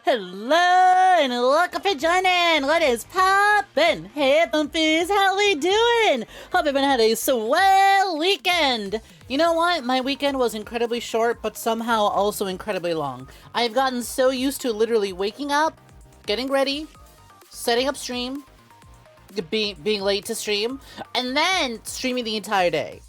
Hello and welcome for joining. What is poppin'? Hey bumpies, how we doing? Hope everyone had a swell weekend. You know what? My weekend was incredibly short, but somehow also incredibly long. I've gotten so used to literally waking up, getting ready, setting up stream, being late to stream, and then streaming the entire day.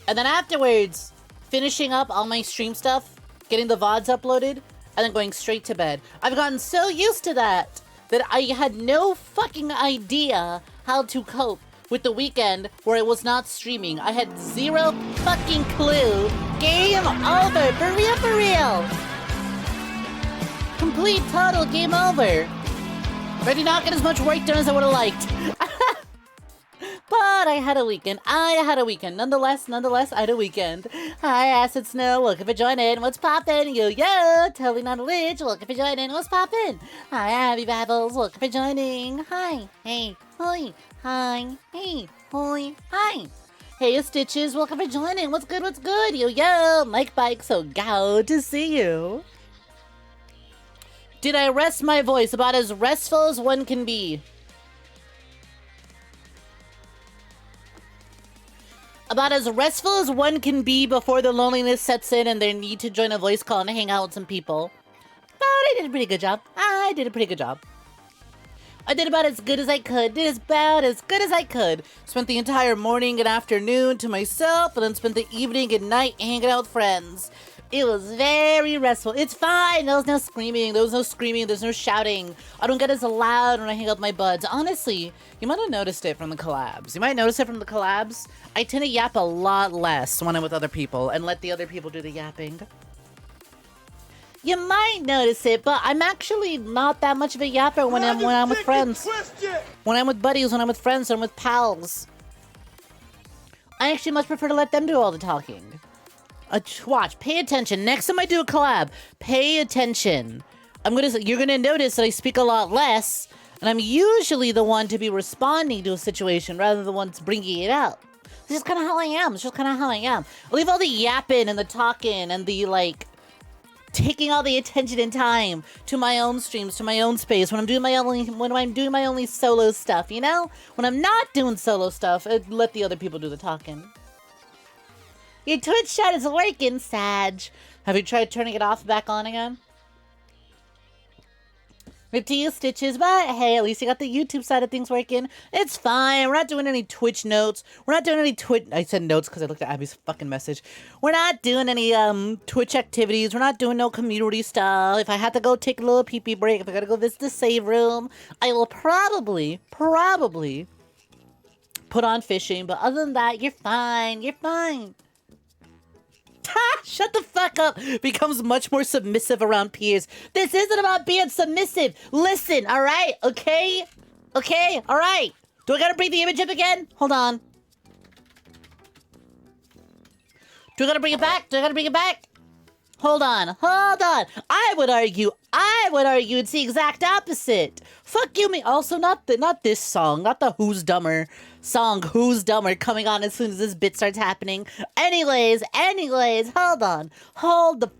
And then afterwards, finishing up all my stream stuff, getting the VODs uploaded, and then going straight to bed. I've gotten so used to that I had no fucking idea how to cope with the weekend where I was not streaming. I had zero fucking clue. Game over. For real, for real. Complete total game over. I did not get as much work done as I would have liked. But I had a weekend. Nonetheless, I had a weekend. Hi, Acid Snow. Welcome for joining. What's poppin'? Yo, totally not a lich. Welcome for joining. What's poppin'? Hi, Abby Babbles. Welcome for joining. Hi. Hey. Hoi. Hi. Hey. Hoi. Hi. Hey, Stitches. Welcome for joining. What's good? What's good? Yo, Mike Bike. So good to see you. Did I rest my voice about as restful as one can be? About as restful as one can be before the loneliness sets in and their need to join a voice call and hang out with some people. But I did a pretty good job. I did about as good as I could. Spent the entire morning and afternoon to myself, and then spent the evening and night hanging out with friends. It was very restful. It's fine. There was no screaming. There's no shouting. I don't get as loud when I hang out with my buds. Honestly, you might have noticed it from the collabs. I tend to yap a lot less when I'm with other people and let the other people do the yapping. You might notice it, but I'm actually not that much of a yapper when I'm with friends. When I'm with buddies, when I'm with friends, when I'm with pals. I actually much prefer to let them do all the talking. Watch, pay attention. Next time I do a collab, pay attention. You're gonna notice that I speak a lot less, and I'm usually the one to be responding to a situation rather than the one that's bringing it out. It's just kind of how I am. I leave all the yapping and the talking and the, taking all the attention and time to my own streams, to my own space, when I'm doing my only solo stuff, you know? When I'm not doing solo stuff, I let the other people do the talking. Your Twitch chat is working, Sag. Have you tried turning it off back on again? Rip to you, Stitches, but hey, at least you got the YouTube side of things working. It's fine. We're not doing any Twitch notes. I said notes because I looked at Abby's fucking message. We're not doing any Twitch activities. We're not doing no community stuff. If I had to go take a little pee-pee break, if I gotta go visit the save room, I will probably put on fishing. But other than that, you're fine. Shut the fuck up. Becomes much more submissive around peers. This isn't about being submissive. Listen, alright? Okay? Alright. Do I gotta bring the image up again? Hold on. Do I gotta bring it back? Hold on. I would argue it's the exact opposite. Fuck you, me. Also, not this song, not the Who's Dumber song, Who's Dumber, coming on as soon as this bit starts happening. Anyways, hold on. Hold the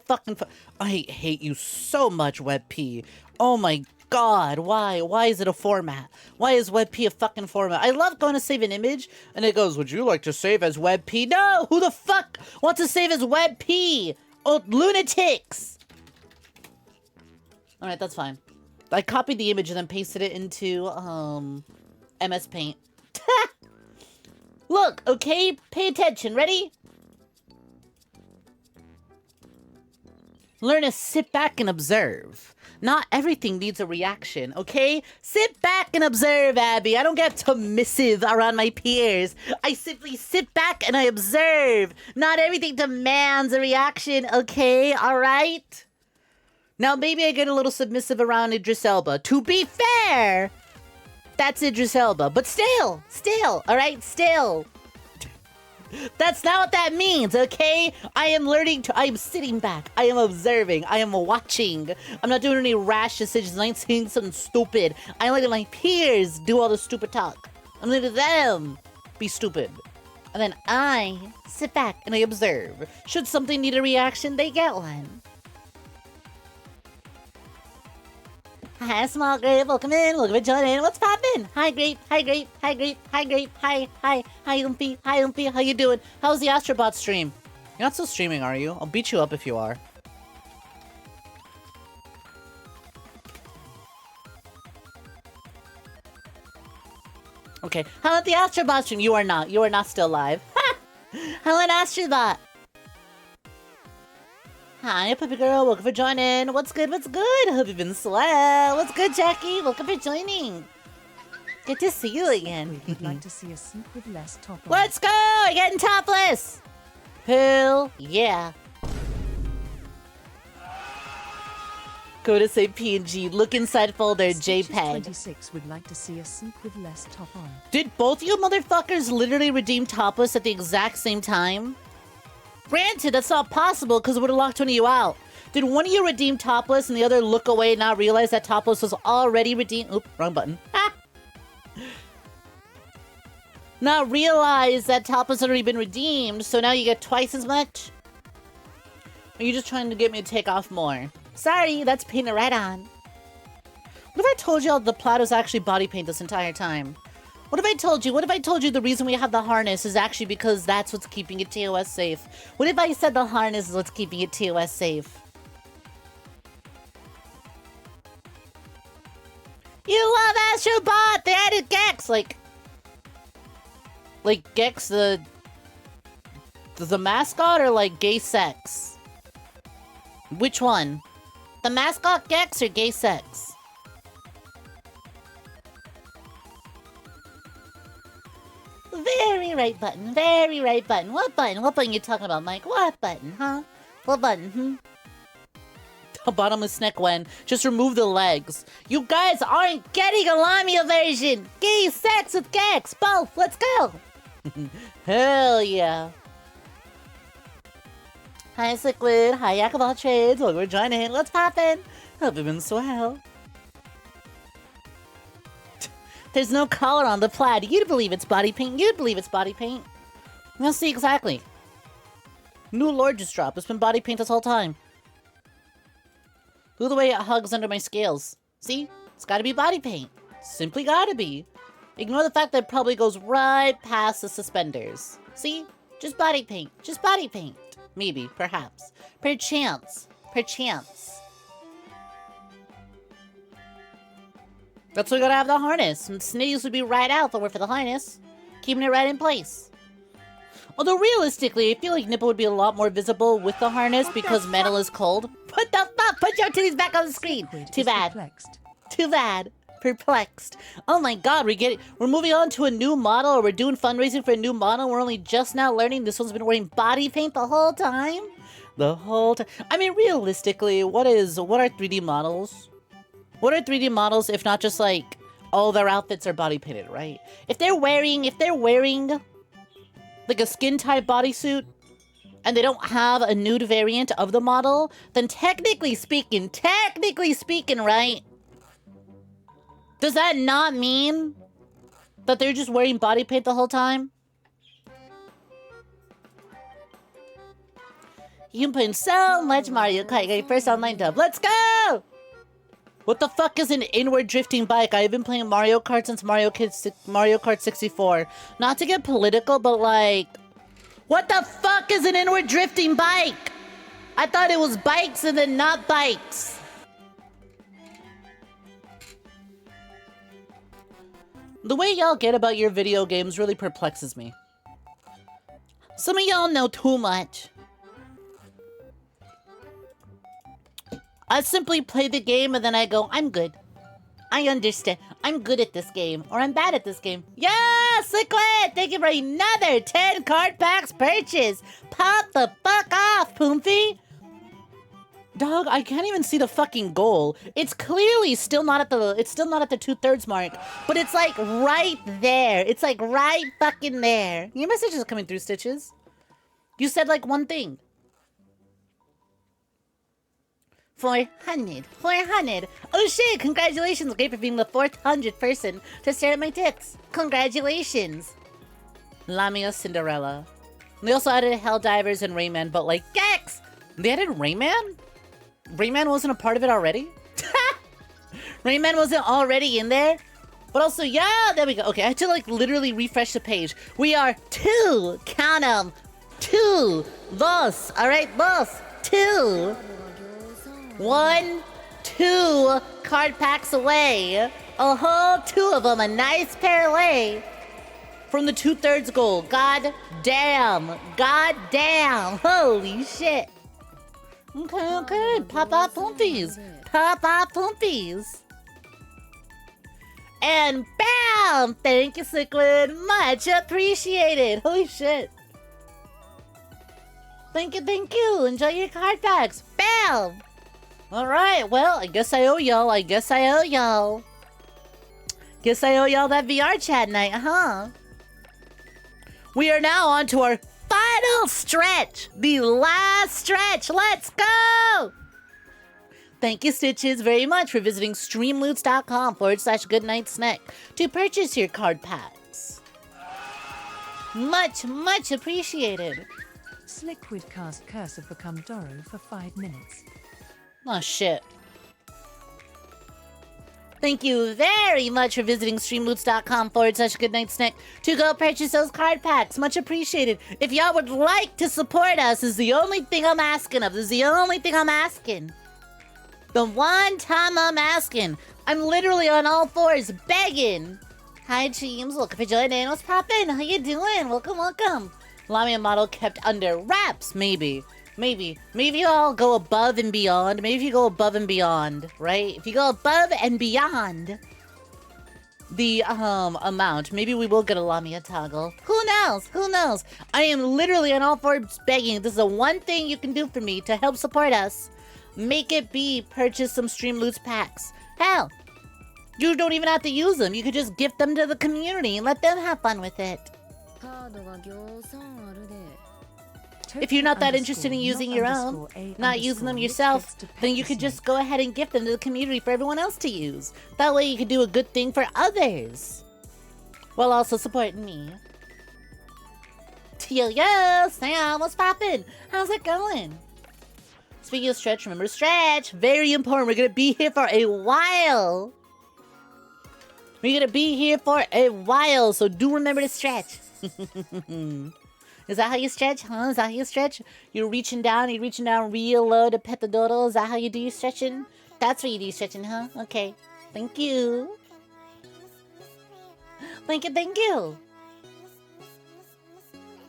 fucking I hate you so much, WebP. Oh my god, why? Why is it a format? Why is WebP a fucking format? I love going to save an image, and it goes, would you like to save as WebP? No! Who the fuck wants to save as WebP? Oh, lunatics! Alright, that's fine. I copied the image and then pasted it into, MS Paint. Look, okay? Pay attention. Ready? Learn to sit back and observe. Not everything needs a reaction, okay? Sit back and observe, Abby. I don't get submissive around my peers. I simply sit back and I observe. Not everything demands a reaction, okay? Alright? Now, maybe I get a little submissive around Idris Elba. To be fair, that's Idris Elba. But still, alright? Still. That's not what that means, okay? I am sitting back. I am observing. I am watching. I'm not doing any rash decisions. I ain't saying something stupid. I let my peers do all the stupid talk. I'm letting them be stupid. And then I sit back and I observe. Should something need a reaction, they get one. Hi, small grape. Welcome in. Welcome to join in. What's poppin'? Hi, grape. Hi, grape. Hi, grape. Hi, grape. Hi. Hi, Oompy. Hi, Oompy. How you doing? How's the Astrobot stream? You're not still streaming, are you? I'll beat you up if you are. Okay. How about the Astrobot stream? You are not. You are not still live. Ha! Hello, Astrobot. Hi, puppy girl. Welcome for joining. What's good? What's good? Hope you've been swell. What's good, Jackie? Welcome for joining. Good to see you again. We'd like to see a Snek with less top on. Let's go! We're getting topless! Hell yeah. Go to say PNG. Look inside folder JPEG. 26 would like to see a Snek with less top on. Did both you motherfuckers literally redeem topless at the exact same time? Granted, that's not possible because it would have locked one of you out. Did one of you redeem topless and the other look away and not realize that topless was already redeemed? Oop, wrong button. Ah! Not realize that topless had already been redeemed, so now you get twice as much? Or are you just trying to get me to take off more? Sorry, that's painted right on. What if I told you the plot was actually body paint this entire time? What if I told you? What if I told you the reason we have the harness is actually because that's what's keeping it TOS safe? What if I said the harness is what's keeping it TOS safe? You love Astrobot! They added Gex! Like Gex the mascot or like gay sex? Which one? The mascot Gex or gay sex? Very right button, very right button. What button? What button you talking about, Mike? What button, huh? What button, The bottomless Snek when. Just remove the legs. You guys aren't getting a Lamia version! Gay sex with Gex! Both! Let's go! Hell yeah. Hi, Cichlid. Hi, 𝐿 Trades. Welcome for joining. What's poppin'? Hope you've been swell. There's no collar on the plaid. You'd believe it's body paint. You'd believe it's body paint. You'll see exactly. New lore just dropped. It's been body paint this whole time. Look at the way it hugs under my scales. See? It's gotta be body paint. Simply gotta be. Ignore the fact that it probably goes right past the suspenders. See? Just body paint. Just body paint. Maybe. Perhaps. Perchance. Perchance. That's why we gotta have the harness. And Sneeze would be right out if it were for the harness. Keeping it right in place. Although realistically, I feel like nipple would be a lot more visible with the harness because metal is cold. What the fuck? Put your titties back on the screen. Too bad. Perplexed. Too bad. Perplexed. Oh my god, we're moving on to a new model, or we're doing fundraising for a new model. We're only just now learning this one's been wearing body paint the whole time. The whole time. I mean, realistically, what are 3D models? What are 3D models if not just like, oh, their outfits are body painted, right? If they're wearing like a skin type bodysuit and they don't have a nude variant of the model, then technically speaking, right? Does that not mean that they're just wearing body paint the whole time? You can put in so much Mario Kart. Get your first online dub. Let's go! What the fuck is an inward drifting bike? I've been playing Mario Kart since Mario Kart 64. Not to get political, but like, what the fuck is an inward drifting bike? I thought it was bikes and then not bikes. The way y'all get about your video games really perplexes me. Some of y'all know too much. I simply play the game and then I go, I'm good. I understand. I'm good at this game. Or I'm bad at this game. Yeah, Cichlid! Thank you for another 10 card packs purchase. Pop the fuck off, Poomfy. Dog, I can't even see the fucking goal. It's clearly still not at the 2/3 mark. But it's like right there. It's like right fucking there. Your message is coming through, Stitches. You said like one thing. 400. 400. Oh shit, congratulations. Great for being the 400th person to stare at my tits. Congratulations. Lamia Cinderella. They also added Helldivers and Rayman, but like, Gex! They added Rayman? Rayman wasn't a part of it already? Rayman wasn't already in there? But also, yeah, there we go. Okay, I had to like literally refresh the page. We are two, count 'em, two, dos, all right, dos, two, 1, 2 card packs away. A whole 2 of them, a nice pair away from the 2/3 goal. God damn, holy shit. Okay, pop-up pumpies, And bam! Thank you, Squid. Much appreciated. Holy shit. Thank you. Enjoy your card packs. Bam! Alright, well, I guess I owe y'all. Guess I owe y'all that VR chat night, huh? We are now on to our final stretch. The last stretch. Let's go! Thank you, Stitches, very much for visiting streamloots.com/GoodnightSnek to purchase your card packs. Much appreciated. Sliquid cast Curse of Become Doro for 5 minutes. Oh, shit. Thank you very much for visiting streamloots.com/GoodnightSnek to go purchase those card packs. Much appreciated. If y'all would like to support us, this is the only thing I'm asking of. The one time I'm asking. I'm literally on all fours begging. Hi, teams. Welcome for joining. What's poppin'? How you doing? Welcome. Lamia model kept under wraps. Maybe y'all go above and beyond. Maybe if you go above and beyond, right? If you go above and beyond the amount, maybe we will get a Lamia toggle. Who knows? I am literally on all fours begging. This is the one thing you can do for me to help support us. Make it be purchase some Stream Loots packs. Hell, you don't even have to use them. You could just gift them to the community and let them have fun with it. If you're not that interested in using your own, not using them yourself, then you could just go ahead and gift them to the community for everyone else to use. That way you could do a good thing for others, while also supporting me. Yo, Sam, what's poppin'? How's it going? Speaking of stretch, remember stretch. Very important. We're gonna be here for a while. So do remember to stretch. Is that how you stretch, huh? Is that how you stretch? You're reaching down real low to pet the doodle. Is that how you do your stretching? That's what you do your stretching, huh? Okay. Thank you. Thank you.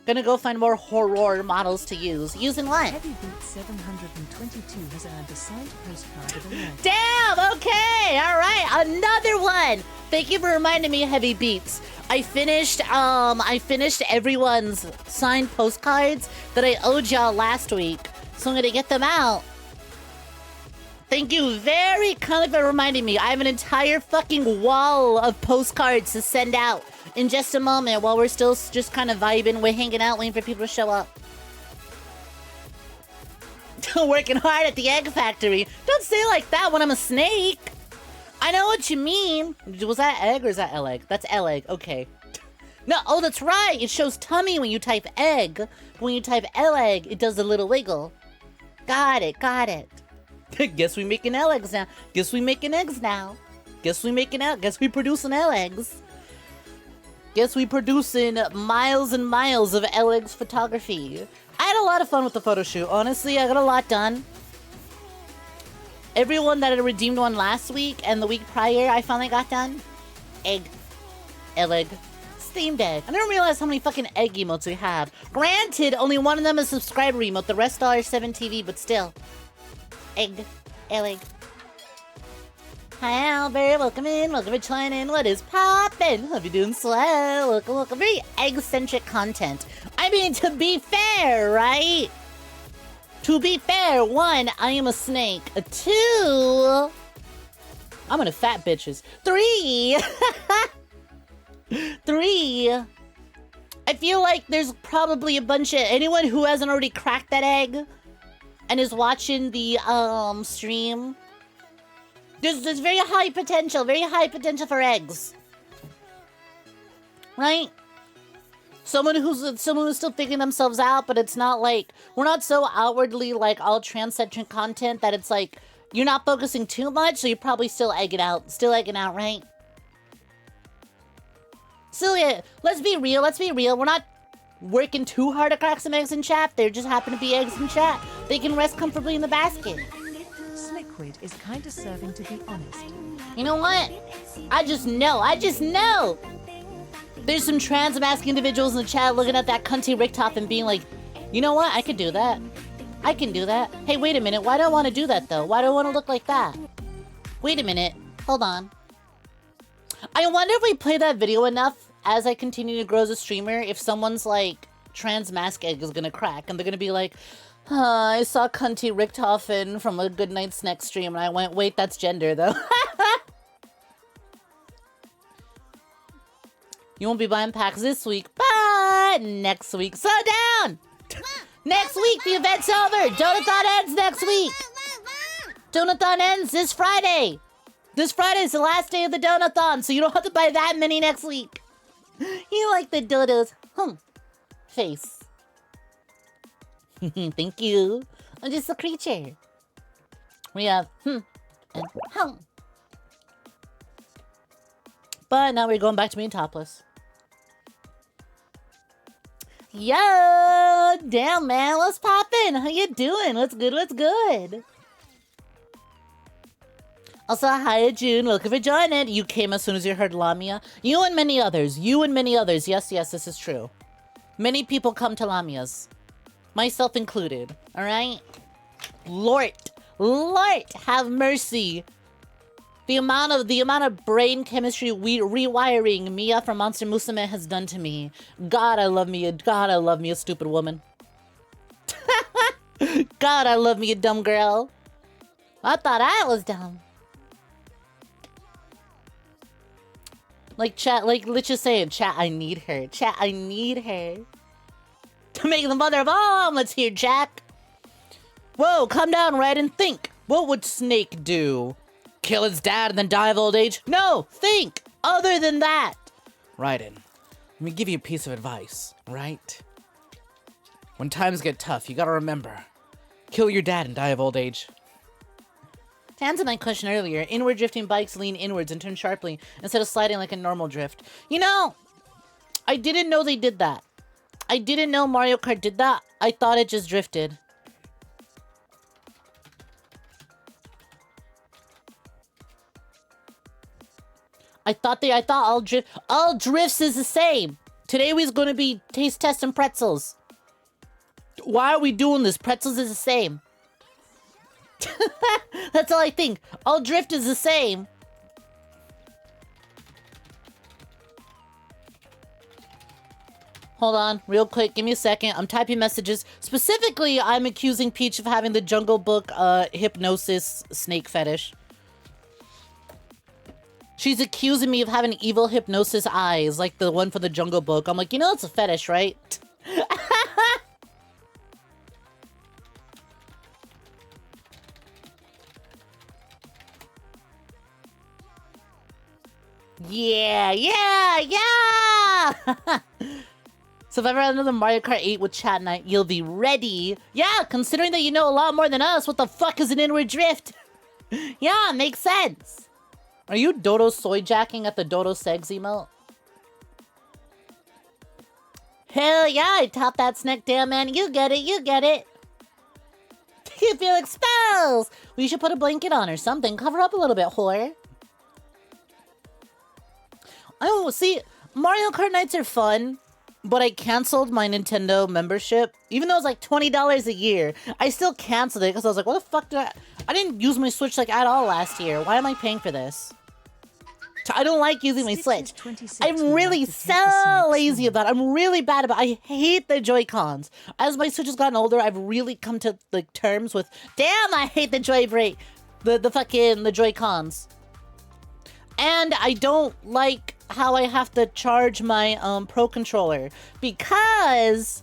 Gonna go find more horror models to use. Using what? HeavyBeat722 has earned a signed postcard of a leg. Damn! Okay! Alright, another one! Thank you for reminding me, Heavy Beats. I finished everyone's signed postcards that I owed y'all last week. So I'm gonna get them out. Thank you very kindly for reminding me. I have an entire fucking wall of postcards to send out in just a moment while we're still just kind of vibing. We're hanging out, waiting for people to show up. Working hard at the egg factory. Don't say like that when I'm a snake. I know what you mean. Was that egg or is that L-egg? That's L-egg. Okay. No, oh, that's right. It shows tummy when you type egg. But when you type L-egg, it does a little wiggle. Got it. Guess we making L-eggs now. Guess we producing L-eggs. Guess we producing miles and miles of L-eggs photography. I had a lot of fun with the photo shoot. Honestly, I got a lot done. Everyone that had redeemed one last week and the week prior, I finally got done. Egg. L-egg. Steamed egg. I didn't realize how many fucking egg emotes we have. Granted, only one of them is a subscriber emote. The rest are 7TV, but still. Egg. L-egg. Hi, Albert. Welcome in. Welcome for joining. What is poppin'? Hope you're doing swell. Welcome. Very egg-centric content. I mean, to be fair, right? To be fair, 1, I am a snake. 2, I'm gonna fat bitches. 3, 3, I feel like there's probably a bunch of anyone who hasn't already cracked that egg and is watching the stream. There's very high potential for eggs, right? Someone who's still figuring themselves out, but it's not like we're not so outwardly like all transcentric content that it's like You're not focusing too much, so you're probably still egging out. Still egging out, right? So yeah, let's be real. Let's be real. We're not working too hard to crack some eggs in chat. There just happen to be eggs in chat. They can rest comfortably in the basket. Sliquid is kinda serving, to be honest. You know what? I just know. I just know. There's some trans mask individuals in the chat looking at that cunty Richtoff and being like, you know what? I could do that. I can do that. Hey, wait a minute. Why do I want to do that, though? Why do I want to look like that? Wait a minute. Hold on. I wonder if we play that video enough as I continue to grow as a streamer, if someone's like, trans mask egg is gonna crack, and they're gonna be like, I saw cunty Richtofen from a Goodnight Snek stream, and I went, wait, that's gender, though. You won't be buying packs this week, but next week. Slow down! Next week, the event's over! Donathon ends next week! Donathon ends this Friday! This Friday is the last day of the Donathon, so you don't have to buy that many next week. You like the dodos, face. Thank you. I'm just a creature. We have, and But now we're going back to being topless. Yo, damn man, what's poppin'? How you doing? What's good? What's good? Also, hi June, welcome for joining. You came as soon as you heard Lamia. You and many others. You and many others. Yes, yes, this is true. Many people come to Lamias, myself included. All right, Lord, have mercy. The amount of brain chemistry rewiring Mia from Monster Musume has done to me. God, I love me. God, I love me a stupid woman. God, I love me a dumb girl. I thought I was dumb. Like chat, like let's just say in chat, I need her. Chat, I need her. To make the mother of all omelets here, Jack. Whoa, calm down, right, and think. What would Snake do? Kill his dad and then die of old age? No, think! Other than that! Raiden, let me give you a piece of advice, right? When times get tough, you gotta remember. Kill your dad and die of old age. To answer my question earlier, inward drifting bikes lean inwards and turn sharply instead of sliding like a normal drift. You know, I didn't know they did that. I didn't know Mario Kart did that. I thought it just drifted. I thought all drifts is the same. Today we's gonna be taste testing pretzels. Why are we doing this? Pretzels is the same. That's all I think. All drift is the same. Hold on, real quick, give me a second. I'm typing messages. Specifically, I'm accusing Peach of having the Jungle Book hypnosis snake fetish. She's accusing me of having evil hypnosis eyes, like the one for the Jungle Book. I'm like, you know, it's a fetish, right? Yeah. So if I ever have another Mario Kart 8 with chat night, you'll be ready. Yeah, considering that you know a lot more than us, what the fuck is an inward drift? Yeah, makes sense. Are you Dodo soy jacking at the Dodo Segs emote? Hell yeah, I topped that Snek down, man. You get it, you get it. You feel exposed. We should put a blanket on or something. Cover up a little bit, whore. Oh, see, Mario Kart nights are fun, but I canceled my Nintendo membership. Even though it was like $20 a year, I still canceled it because I was like, what the fuck did I didn't use my Switch like at all last year. Why am I paying for this? I don't like using my Switch. I'm really so lazy about it. I'm really bad about it. I hate the Joy-Cons. As my Switch has gotten older, I've really come to like terms with, damn, I hate the the Joy-Cons. And I don't like how I have to charge my Pro Controller because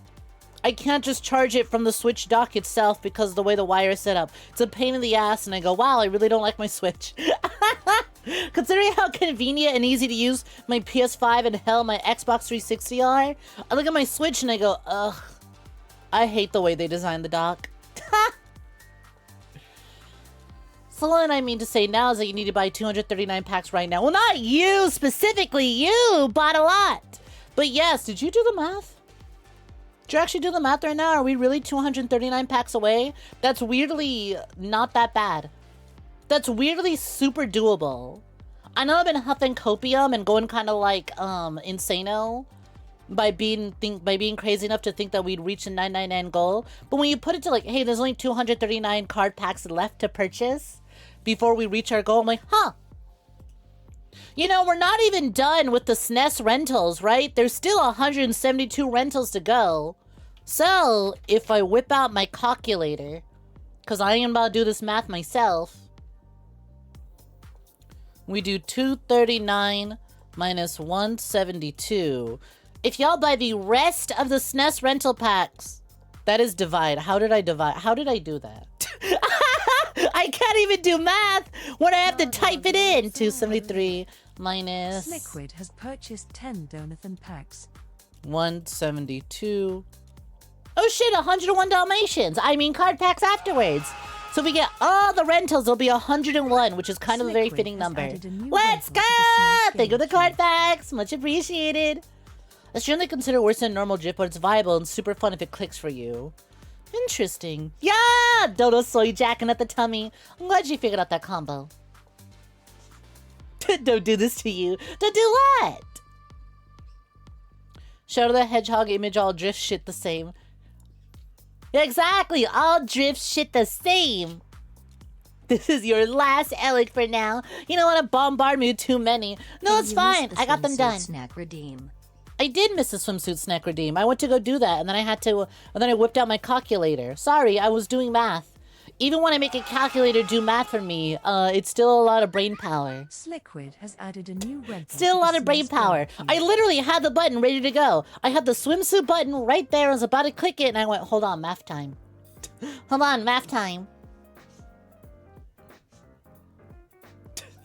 I can't just charge it from the Switch dock itself because of the way the wire is set up. It's a pain in the ass, and I go, wow, I really don't like my Switch. Considering how convenient and easy to use my PS5 and hell, my Xbox 360 are, I look at my Switch and I go, ugh, I hate the way they designed the dock. equivalent I mean to say now is that you need to buy 239 packs right now. Well, not you specifically. You bought a lot. But yes, did you do the math? Did you actually do the math right now? Are we really 239 packs away? That's weirdly not that bad. That's weirdly super doable. I know I've been huffing copium and going kind of like insano by being crazy enough to think that we'd reach the 999 goal. But when you put it to like, hey, there's only 239 card packs left to purchase before we reach our goal, I'm like, huh. You know, we're not even done with the SNES rentals, right? There's still 172 rentals to go. So if I whip out my calculator, because I am about to do this math myself, we do 239 minus 172. If y'all buy the rest of the SNES rental packs, that is divide. How did I divide? How did I do that? I can't even do math when I have to type it in. 273 minus... Sliquid has purchased 10 Donathan packs. 172. Oh shit, 101 Dalmatians. I mean card packs afterwards. So if we get all the rentals, it'll be 101, which is kind of a very fitting number. Let's go! Thank you for the card packs. Much appreciated. I certainly consider worse than normal drip, but it's viable and super fun if it clicks for you. Interesting. Yeah! Dodo soy jacking at the tummy. I'm glad you figured out that combo. Don't do this to you. Don't do what? Shadow the Hedgehog image all drift shit the same. Exactly, all drift shit the same. This is your last Alec for now. You don't want to bombard me with too many. No, it's fine. I got them done. Snack redeem. I did miss the swimsuit snack redeem. I went to go do that, and then I whipped out my calculator. Sorry, I was doing math. Even when I make a calculator do math for me, it's still a lot of brain power. Sliquid has added a new rental. Still a lot of brain power. I literally had the button ready to go. I had the swimsuit button right there. I was about to click it, and I went, hold on, math time. Hold on, math time.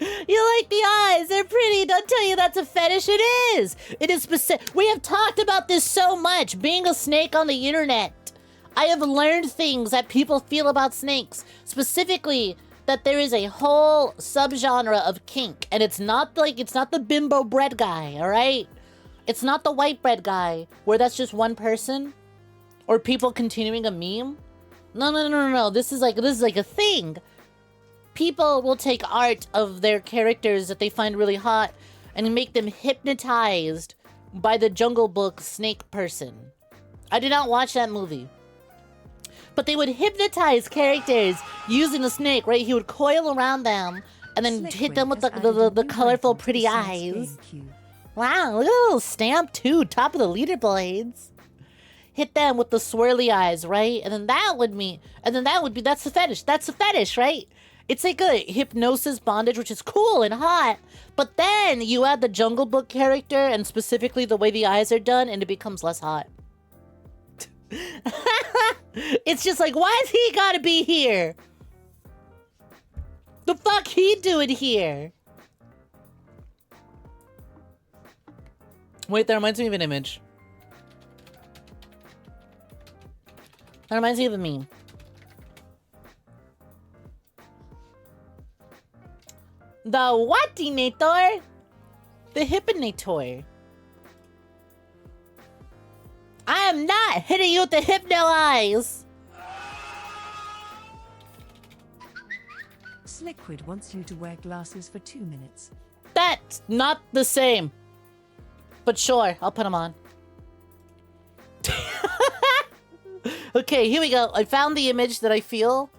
You like the eyes? They're pretty. Don't tell you that's a fetish. It is. It is specific. We have talked about this so much. Being a snake on the internet, I have learned things that people feel about snakes. Specifically, that there is a whole subgenre of kink, and it's not the bimbo bread guy. All right, it's not the white bread guy where that's just one person, or people continuing a meme. No. This is like a thing. People will take art of their characters that they find really hot and make them hypnotized by the Jungle Book snake person. I did not watch that movie. But they would hypnotize characters using a snake, right? He would coil around them and then hit them with the colorful, pretty eyes. Wow, look at that little stamp too, top of the leaderboards. Hit them with the swirly eyes, right? And then that's the fetish. That's the fetish, right? It's like a hypnosis bondage, which is cool and hot. But then you add the Jungle Book character and specifically the way the eyes are done, and it becomes less hot. It's just like, why's he gotta be here? The fuck he doing here? Wait, that reminds me of an image. That reminds me of a meme. The whatinator? The hypnotor. I am not hitting you with the hypno eyes. Sliquid wants you to wear glasses for 2 minutes. That's not the same. But sure, I'll put them on. Okay, here we go. I found the image that I feel.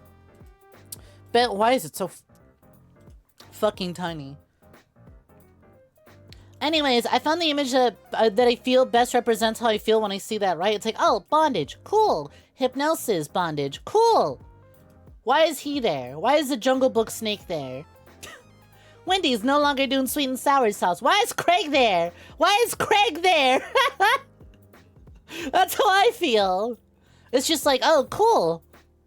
Bet, why is it so fucking tiny? Anyways, I found the image that I feel best represents how I feel when I see that, right? It's like, oh, bondage, cool. Hypnosis, bondage, cool. Why is he there? Why is the Jungle Book snake there? Wendy's no longer doing sweet and sour sauce. Why is Craig there? Why is Craig there? That's how I feel. It's just like, oh, cool.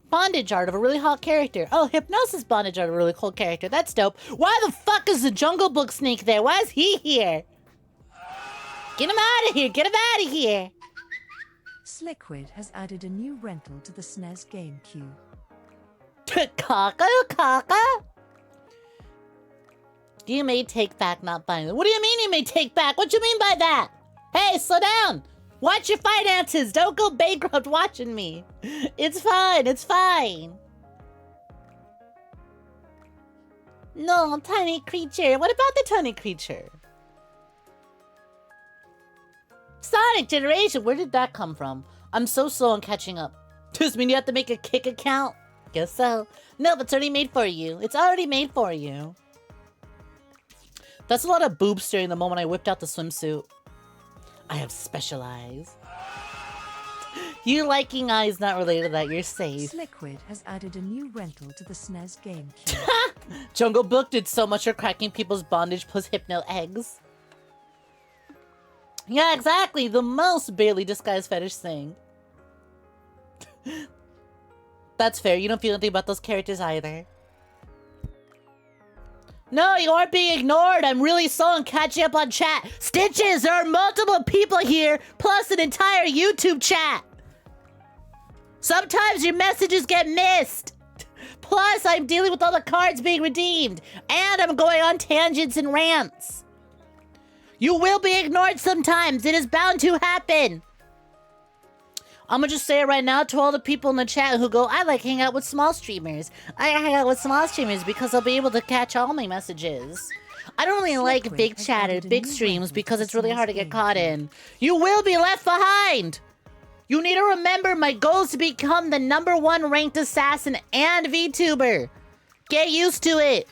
Bondage art of a really hot character. Oh, hypnosis bondage art of a really cool character. That's dope. Why the fuck is the Jungle Book snake there? Why is he here? Get him out of here. Get him out of here. Sliquid has added a new rental to the SNES game queue. Kaka? You may take back not buying it. What do you mean you may take back? What you mean by that? Hey, slow down. Watch your finances. Don't go bankrupt watching me. It's fine. It's fine. No, tiny creature. What about the tiny creature? Sonic Generation. Where did that come from? I'm so slow on catching up. Does this mean you have to make a kick account? Guess so. No, it's already made for you. It's already made for you. That's a lot of boob staring the moment I whipped out the swimsuit. I have special eyes. You liking eyes not related to that. You're safe. Sliquid has added a new rental to the SNES GameCube. Jungle Book did so much for cracking people's bondage plus hypno eggs. Yeah, exactly. The most barely disguised fetish thing. That's fair. You don't feel anything about those characters either. No, you aren't being ignored. I'm really slow on catching up on chat. Stitches, there are multiple people here, plus an entire YouTube chat. Sometimes your messages get missed. Plus, I'm dealing with all the cards being redeemed. And I'm going on tangents and rants. You will be ignored sometimes. It is bound to happen. I'm gonna just say it right now to all the people in the chat who go, I like hanging out with small streamers. I hang out with small streamers because I'll be able to catch all my messages. I don't really like big chat and big streams because it's really hard to get caught in. You will be left behind! You need to remember my goal is to become the #1 ranked assassin and VTuber. Get used to it.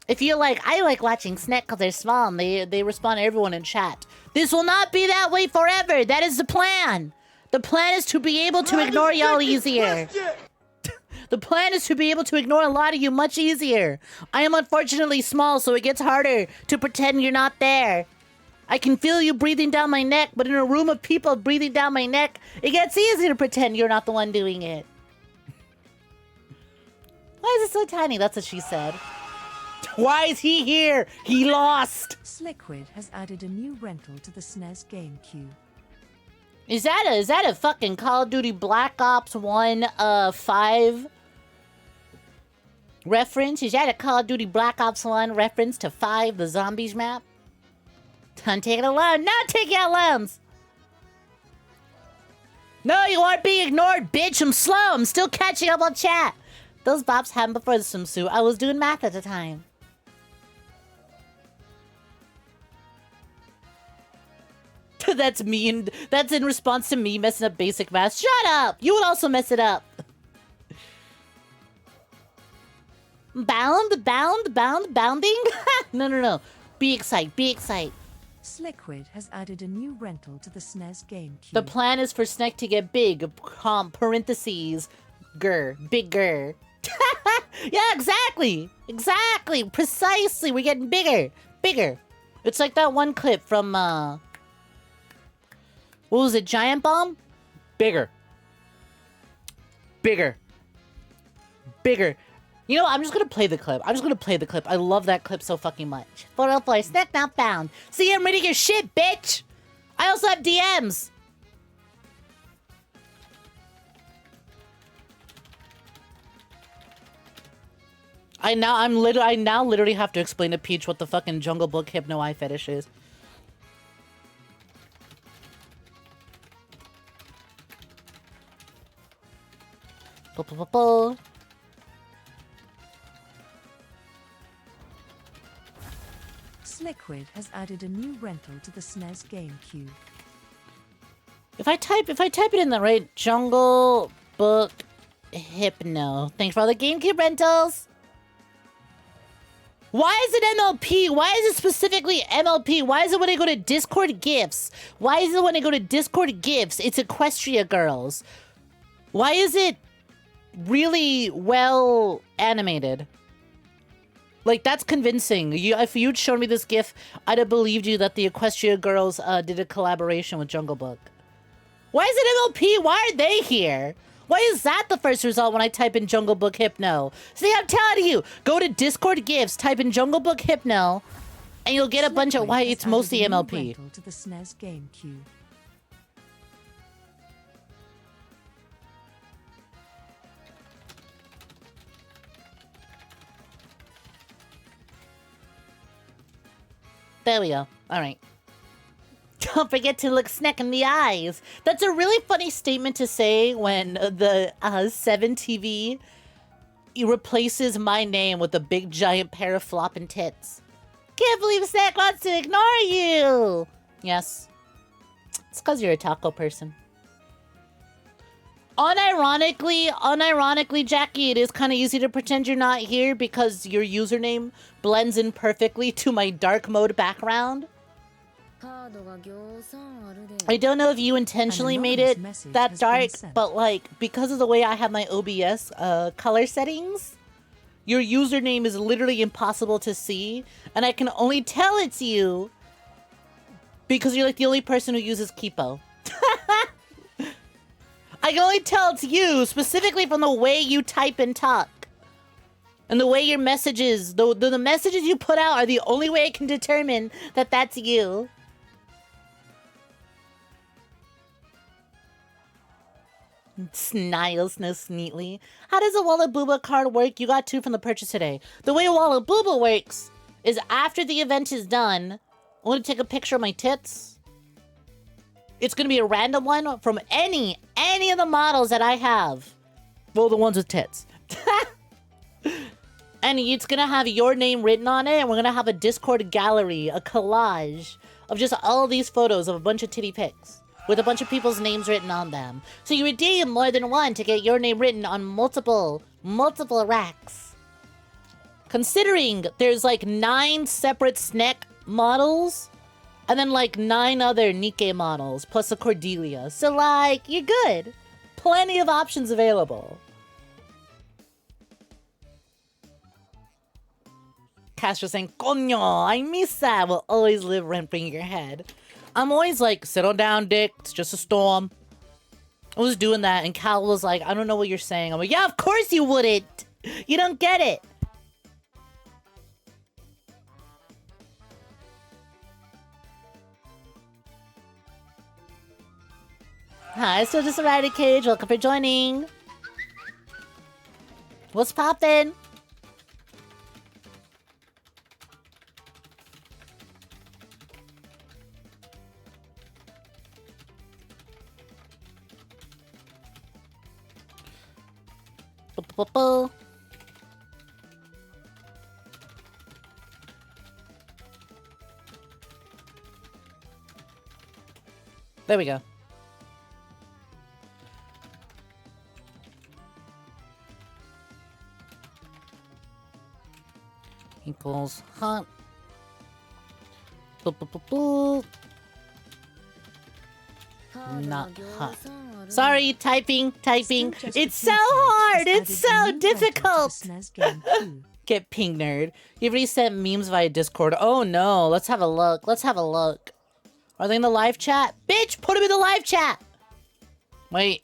If you're like, I like watching Snek because they're small and they respond to everyone in chat. This will not be that way forever. That is the plan. The plan is to be able to ignore y'all easier. The plan is to be able to ignore a lot of you much easier. I am unfortunately small, so it gets harder to pretend you're not there. I can feel you breathing down my neck, but in a room of people breathing down my neck, it gets easier to pretend you're not the one doing it. Why is it so tiny? That's what she said. Why is he here? He lost. Sliquid has added a new rental to the SNES GameCube. Is that a fucking Call of Duty Black Ops 1 5 reference? Is that a Call of Duty Black Ops 1 reference to 5, the zombies map? Don't take it alone. No, take it alone. No, you aren't being ignored, bitch. I'm slow. I'm still catching up on chat. Those bops happened before the swimsuit. I was doing math at the time. That's mean. That's in response to me messing up basic math. Shut up! You would also mess it up. Bounding? No. Be excited. Sliquid has added a new rental to the SNES GameCube. The plan is for Snek to get big, parentheses, bigger. Yeah, exactly. Precisely. We're getting bigger. It's like that one clip from, what was it, Giant Bomb? Bigger. You know, I'm just gonna play the clip. I love that clip so fucking much. 404, Snek not found. See, I'm reading your shit, bitch! I also have DMs! I now literally have to explain to Peach what the fucking Jungle Book hypno eye fetish is. Sliquid has added a new rental to the SNES GameCube. If I type it in the right, Jungle Book Hypno. Thanks for all the GameCube rentals. Why is it MLP? Why is it specifically MLP? Why is it when I go to Discord gifts? Why is it when I go to Discord gifts, it's Equestria Girls? Why is it really well animated? Like, that's convincing. If you'd shown me this GIF, I'd have believed you that the Equestria Girls did a collaboration with Jungle Book. Why is it MLP? Why are they here? Why is that the first result when I type in Jungle Book Hypno? See, I'm telling you, go to Discord GIFs, type in Jungle Book Hypno, and you'll get a bunch of why it's mostly MLP. To the SNES GameCube. There we go. All right. Don't forget to look Snek in the eyes. That's a really funny statement to say when the 7 TV replaces my name with a big giant pair of flopping tits. Can't believe Snek wants to ignore you. Yes. It's because you're a taco person. Unironically, Jackie, it is kind of easy to pretend you're not here because your username blends in perfectly to my dark mode background. I don't know if you intentionally made it that dark, but like, because of the way I have my OBS color settings, your username is literally impossible to see, and I can only tell it's you because you're like the only person who uses 𝐒𝐴𝐕𝐄. I can only tell it's you, specifically from the way you type and talk. And the way your messages, the messages you put out are the only way I can determine that that's you. Sniles no sneetly. How does a 𝐒𝐴𝐕𝐄 card work? You got 2 from the purchase today. The way 𝐒𝐴𝐕𝐄 works is after the event is done, I'm going to take a picture of my tits. It's going to be a random one from any of the models that I have. Well, the ones with tits. And it's going to have your name written on it, and we're going to have a Discord gallery, a collage of just all of these photos of a bunch of titty pics with a bunch of people's names written on them. So you redeem more than one to get your name written on multiple racks. Considering there's like 9 separate Snek models, and then like 9 other 𝐒𝐴𝐽 models, plus a Cordelia. So like, you're good. Plenty of options available. Castro saying, "Coño, I miss that." Will always live rent-free in your head. I'm always like, settle down, dick. It's just a storm. I was doing that, and Cal was like, I don't know what you're saying. I'm like, yeah, of course you wouldn't. You don't get it. Hi, still just arrived at Cage. Welcome for joining. What's poppin'? There we go. Equals hot. Not hot. Sorry, typing. It's so hard. It's so difficult. Get ping, nerd. You've already sent memes via Discord. Oh no. Let's have a look. Are they in the live chat? Bitch, put them in the live chat. Wait.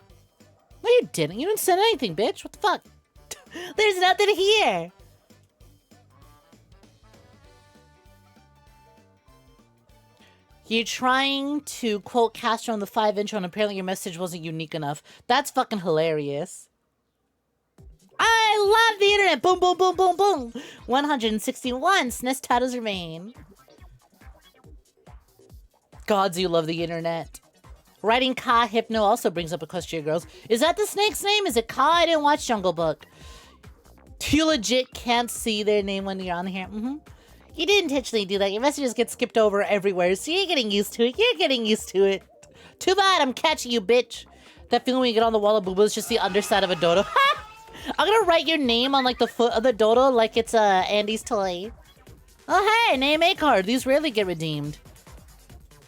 No, you didn't. You didn't send anything, bitch. What the fuck? There's nothing here. You're trying to quote Castro on the 5 intro, and apparently your message wasn't unique enough. That's fucking hilarious. I love the internet. Boom, boom, boom, boom, boom. 161 SNES titles remain. Gods, you love the internet. Writing 𝐒𝐴𝐕𝐄 also brings up a question, girls. Is that the snake's name? Is it 𝐒? I didn't watch Jungle Book. You legit can't see their name when you're on here. You didn't intentionally do that. Your messages get skipped over everywhere, so you're getting used to it. You're getting used to it. Too bad I'm catching you, bitch. That feeling when you get on the 𝐒𝐴𝐕𝐄 is just the underside of a dodo. I'm gonna write your name on like the foot of the dodo like it's Andy's toy. Oh hey, name A card. These rarely get redeemed.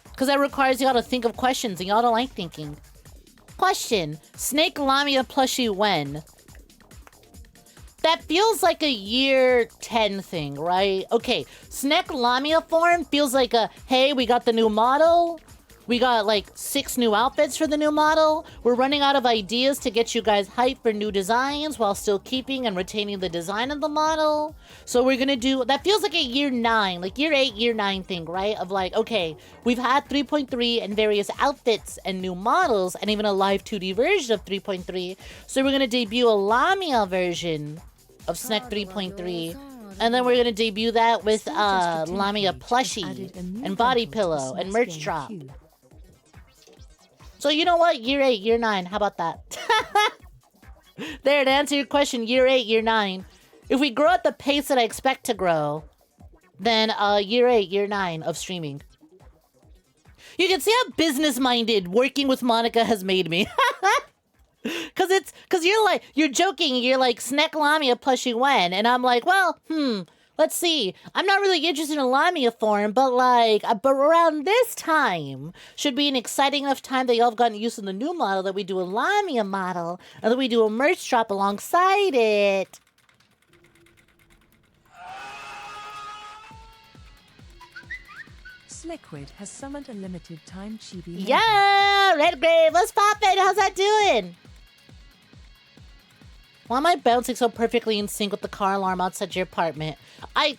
Because that requires y'all to think of questions, and y'all don't like thinking. Question. Snake Lamia plushie when? That feels like a year 10 thing, right? Okay, Snek Lamia form feels like a, hey, we got the new model. We got like 6 new outfits for the new model. We're running out of ideas to get you guys hyped for new designs while still keeping and retaining the design of the model. So we're gonna do, that feels like a year 9, like year 8, year 9 thing, right? Of like, okay, we've had 3.3 and various outfits and new models and even a live 2D version of 3.3. So we're gonna debut a Lamia version of Snek 3.3 And then we're gonna debut that with Sneak Just for Lamia 10 plushie added a new and body rental to the pillow and SNES merch game drop. queue. So you know what? Year 8, year 9. How about that? There, to answer your question, year 8, year 9. If we grow at the pace that I expect to grow, then year 8, year 9 of streaming. You can see how business-minded working with Monica has made me. Cause you're joking, you're like, Snek Lamia plushie when? And I'm like, well, let's see. I'm not really interested in Lamia form, but like, but around this time should be an exciting enough time that y'all have gotten used to the new model, that we do a Lamia model, and that we do a merch drop alongside it. Sliquid has summoned a limited time chibi. Yeah, Redgrave, let's pop it. How's that doing? Why am I bouncing so perfectly in sync with the car alarm outside your apartment?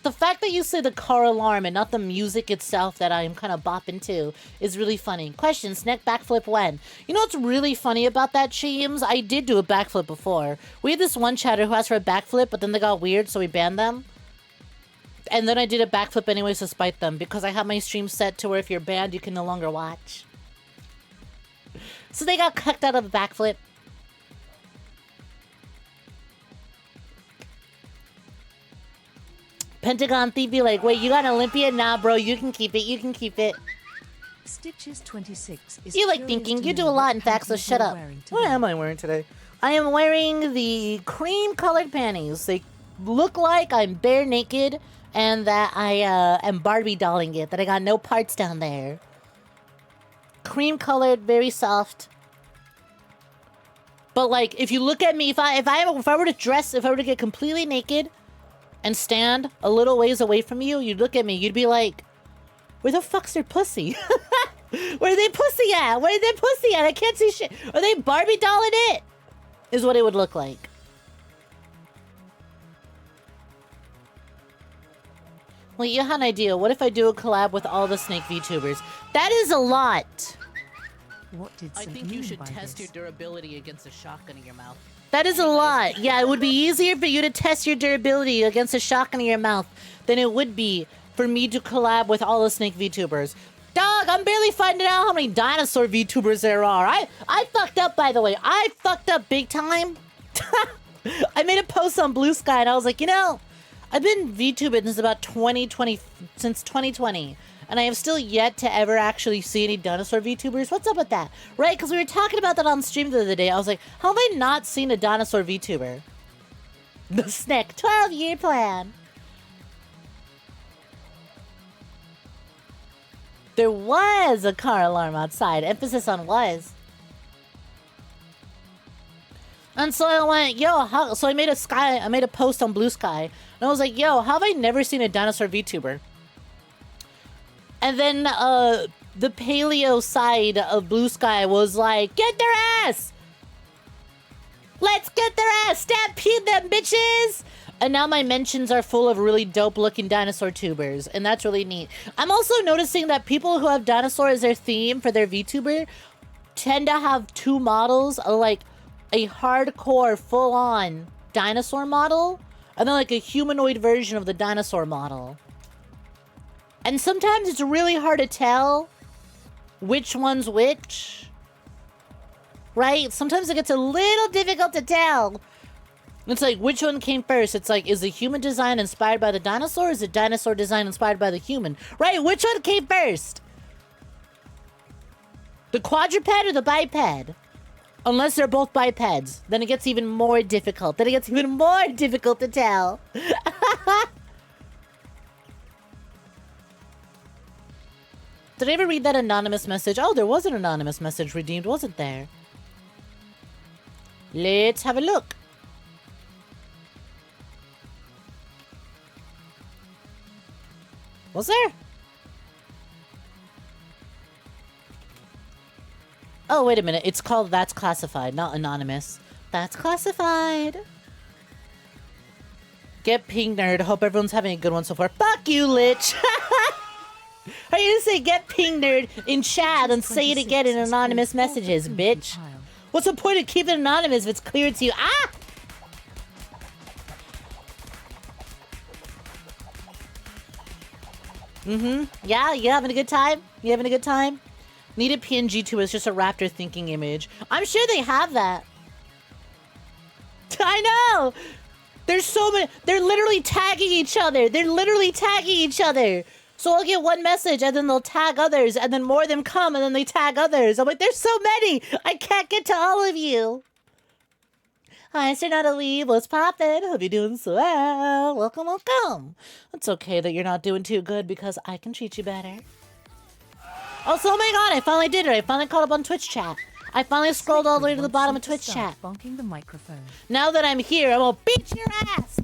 The fact that you say the car alarm and not the music itself that I am kind of bopping to is really funny. Question, Snek backflip when? You know what's really funny about that, Cheems? I did do a backflip before. We had this one chatter who asked for a backflip, but then they got weird, so we banned them. And then I did a backflip anyways to spite them, because I have my stream set to where if you're banned, you can no longer watch. So they got kicked out of the backflip. Pentagon Thief be like, wait, you got an Olympia? Nah, bro, you can keep it. You can keep it. Stitches 26 is You like thinking. You do a lot, in fact, so shut up. What am I wearing today? I am wearing the cream-colored panties. They look like I'm bare naked and that I am Barbie dolling it, that I got no parts down there. Cream-colored, very soft. But like, if you look at me, if I were to get completely naked and stand a little ways away from you, you'd look at me, you'd be like, where the fuck's their pussy? Where are they pussy at? Where are they pussy at? I can't see shit. Are they Barbie dolling it? Is what it would look like. Well, you had an idea. What if I do a collab with all the Snake Vtubers? That is a lot. What did I Sid think you mean should by test this? your durability against a shotgun in your mouth. That is a lot. Yeah, it would be easier for you to test your durability against a shotgun in your mouth than it would be for me to collab with all the Snake Vtubers. Dog, I'm barely finding out how many dinosaur Vtubers there are. I fucked up, by the way. I fucked up big time. I made a post on Blue Sky and I was like, you know, I've been VTubing since 2020. And I have still yet to ever actually see any dinosaur VTubers. What's up with that? Right? Because we were talking about that on stream the other day. I was like, how have I not seen a dinosaur VTuber? The Snek 12-year plan. There was a car alarm outside. Emphasis on was. And so I went, yo, so I made a post on Blue Sky. And I was like, yo, how have I never seen a dinosaur VTuber? And then the paleo side of Blue Sky was like, get their ass! Let's get their ass! Stampede them, bitches! And now my mentions are full of really dope-looking dinosaur tubers, and that's really neat. I'm also noticing that people who have dinosaur as their theme for their VTuber tend to have two models, like a hardcore, full-on dinosaur model, and then like a humanoid version of the dinosaur model. And sometimes it's really hard to tell which one's which. Right? Sometimes it gets a little difficult to tell. It's like, which one came first? It's like, is the human design inspired by the dinosaur? Or is the dinosaur design inspired by the human? Right? Which one came first? The quadruped or the biped? Unless they're both bipeds. Then it gets even more difficult. Then it gets even more difficult to tell. Did I ever read that anonymous message? Oh, there was an anonymous message redeemed, wasn't there? Let's have a look. Was there? Oh, wait a minute. It's called That's Classified, not Anonymous. That's Classified. Get ping nerd. Hope everyone's having a good one so far. Fuck you, Lich. Are you gonna say get ping nerd in chat and say it again in anonymous messages, bitch? What's the point of keeping it anonymous if it's clear to you? Ah! Yeah, you having a good time? You having a good time? Need a PNG too. It's just a raptor thinking image. I'm sure they have that. I know! There's so many. They're literally tagging each other. They're literally tagging each other. So I'll get one message and then they'll tag others and then more of them come and then they tag others. I'm like, there's so many. I can't get to all of you. Hi, Sir Natalie. What's poppin'? Hope you're doing so well. Welcome, welcome. It's okay that you're not doing too good because I can treat you better. Also, oh my god, I finally did it. I finally caught up on Twitch chat. I finally scrolled all the way to the bottom of Twitch chat. Bonking the microphone. Now that I'm here, I'm gonna beat your ass.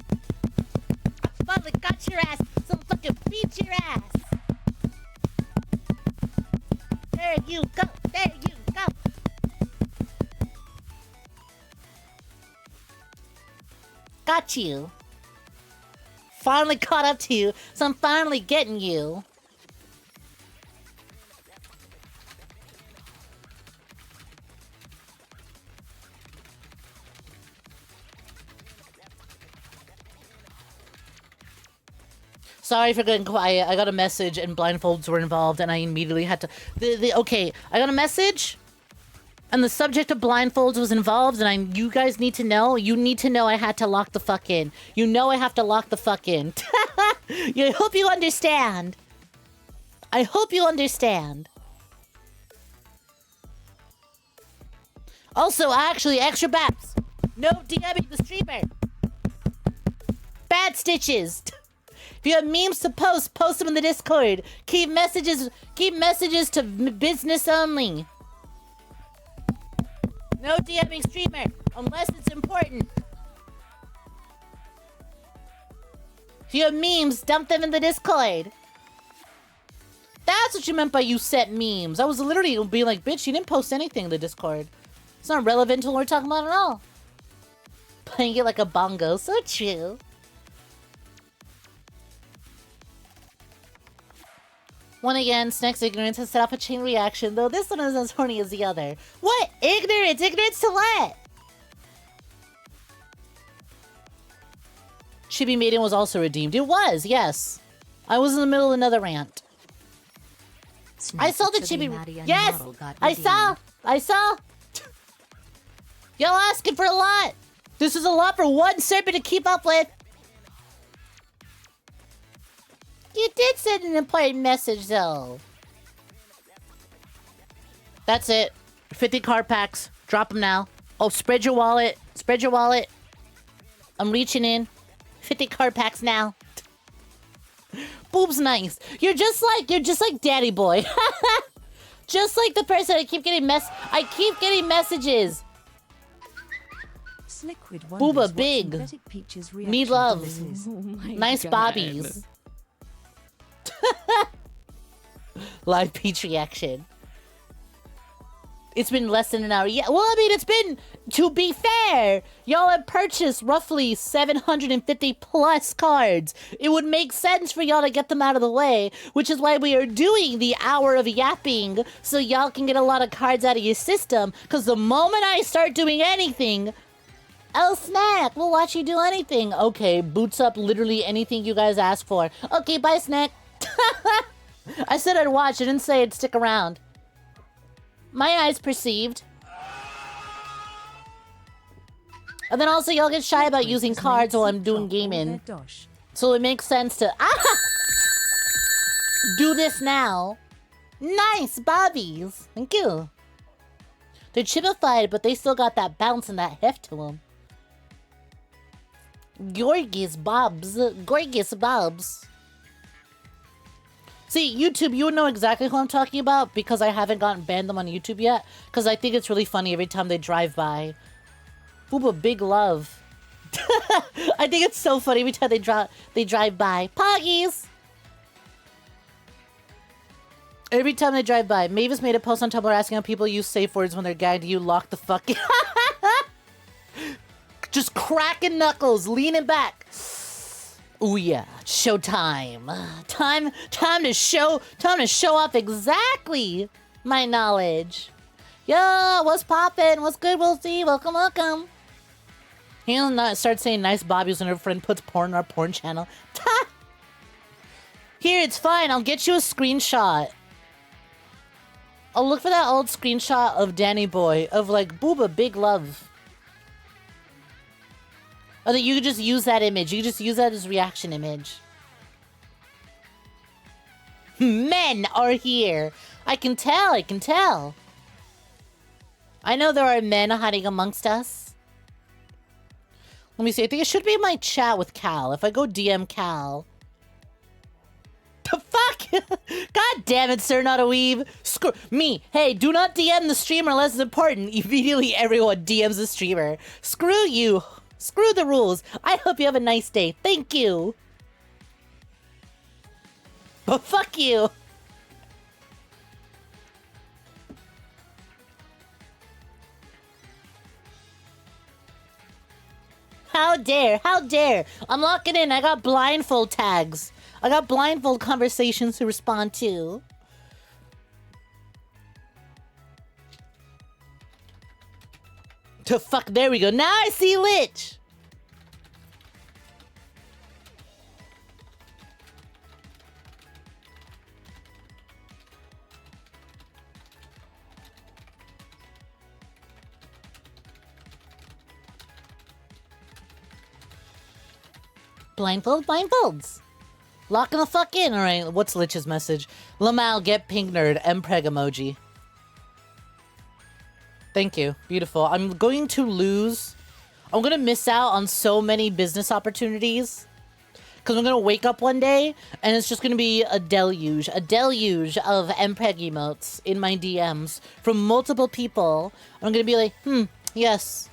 I finally got your ass, so I'm fucking beat your ass. There you go. There you go. Got you. Finally caught up to you, so I'm finally getting you. Sorry for getting quiet. I got a message and blindfolds were involved and I immediately had to... Okay, I got a message and the subject of blindfolds was involved and you guys need to know. You need to know I had to lock the fuck in. You know I have to lock the fuck in. I hope you understand. I hope you understand. Also, actually, extra baps. No DMing the streamer. Bad stitches. If you have memes to post, post them in the Discord. Keep messages to business only. No DMing streamer, unless it's important. If you have memes, dump them in the Discord. That's what you meant by you set memes. I was literally being like, bitch, you didn't post anything in the Discord. It's not relevant to what we're talking about at all. Playing it like a bongo, so true. One again, Snek's ignorance has set off a chain reaction, though this one is as horny as the other. What? Ignorance? Ignorance to what? Chibi Maiden was also redeemed. It was, yes. I was in the middle of another rant. I saw the Chibi... Yes! I saw! Y'all asking for a lot! This is a lot for one serpent to keep up with! You did send an important message, though. That's it. 50 card packs. Drop them now. Oh, spread your wallet. Spread your wallet. I'm reaching in. 50 card packs now. Boob's nice. You're just like Daddy Boy. Just like the person I keep getting messages. Booba big. Me love. Nice bobbies. Live Peach reaction. It's been less than an hour. Yeah, well, I mean, it's been, to be fair, y'all have purchased roughly 750 plus cards. It would make sense for y'all to get them out of the way, which is why we are doing the hour of yapping, so y'all can get a lot of cards out of your system, because the moment I start doing anything, Snek, we'll watch you do anything. Okay, boots up literally anything you guys ask for. Okay, bye, Snek. I said I'd watch, I didn't say I'd stick around. My eyes perceived. And then also y'all get shy about using cards while I'm doing gaming. So it makes sense to do this now. Nice, bobbies. Thank you. They're chipified, but they still got that bounce and that heft to them. Gorgeous bobs. Gorgeous bobs. See, YouTube, you would know exactly who I'm talking about because I haven't gotten banned them on YouTube yet. Because I think it's really funny every time they drive by. Booba, big love. I think it's so funny every time they drive by. Poggies! Every time they drive by. Mavis made a post on Tumblr asking how people use safe words when they're gagged. You lock the fuck in. Just cracking knuckles, leaning back. Ooh yeah, showtime. Time to show off exactly my knowledge. Yo, what's poppin'? What's good? We'll see. Welcome, welcome. He'll not start saying nice bobbies when her friend puts porn on our porn channel. Here, it's fine. I'll get you a screenshot. I'll look for that old screenshot of Danny Boy of like Booba Big Love. Oh, that you could just use that image. You could just use that as reaction image. Men are here. I can tell. I can tell. I know there are men hiding amongst us. Let me see. I think it should be my chat with Cal. If I go DM Cal. The fuck? God damn it, sir, not a weeb. Screw me. Hey, do not DM the streamer unless it's important. Immediately everyone DMs the streamer. Screw you. Screw the rules. I hope you have a nice day. Thank you. But fuck you. How dare? How dare? I'm locking in. I got blindfold tags. I got blindfold conversations to respond to. To fuck, there we go. Now I see Lich. Blindfolds. Locking the fuck in. All right, what's Lich's message? Lamal, get pink nerd. Mpreg emoji. Thank you. Beautiful. I'm going to lose. I'm going to miss out on so many business opportunities. Because I'm going to wake up one day and it's just going to be a deluge of Mpreg emotes in my DMs from multiple people. I'm going to be like, yes.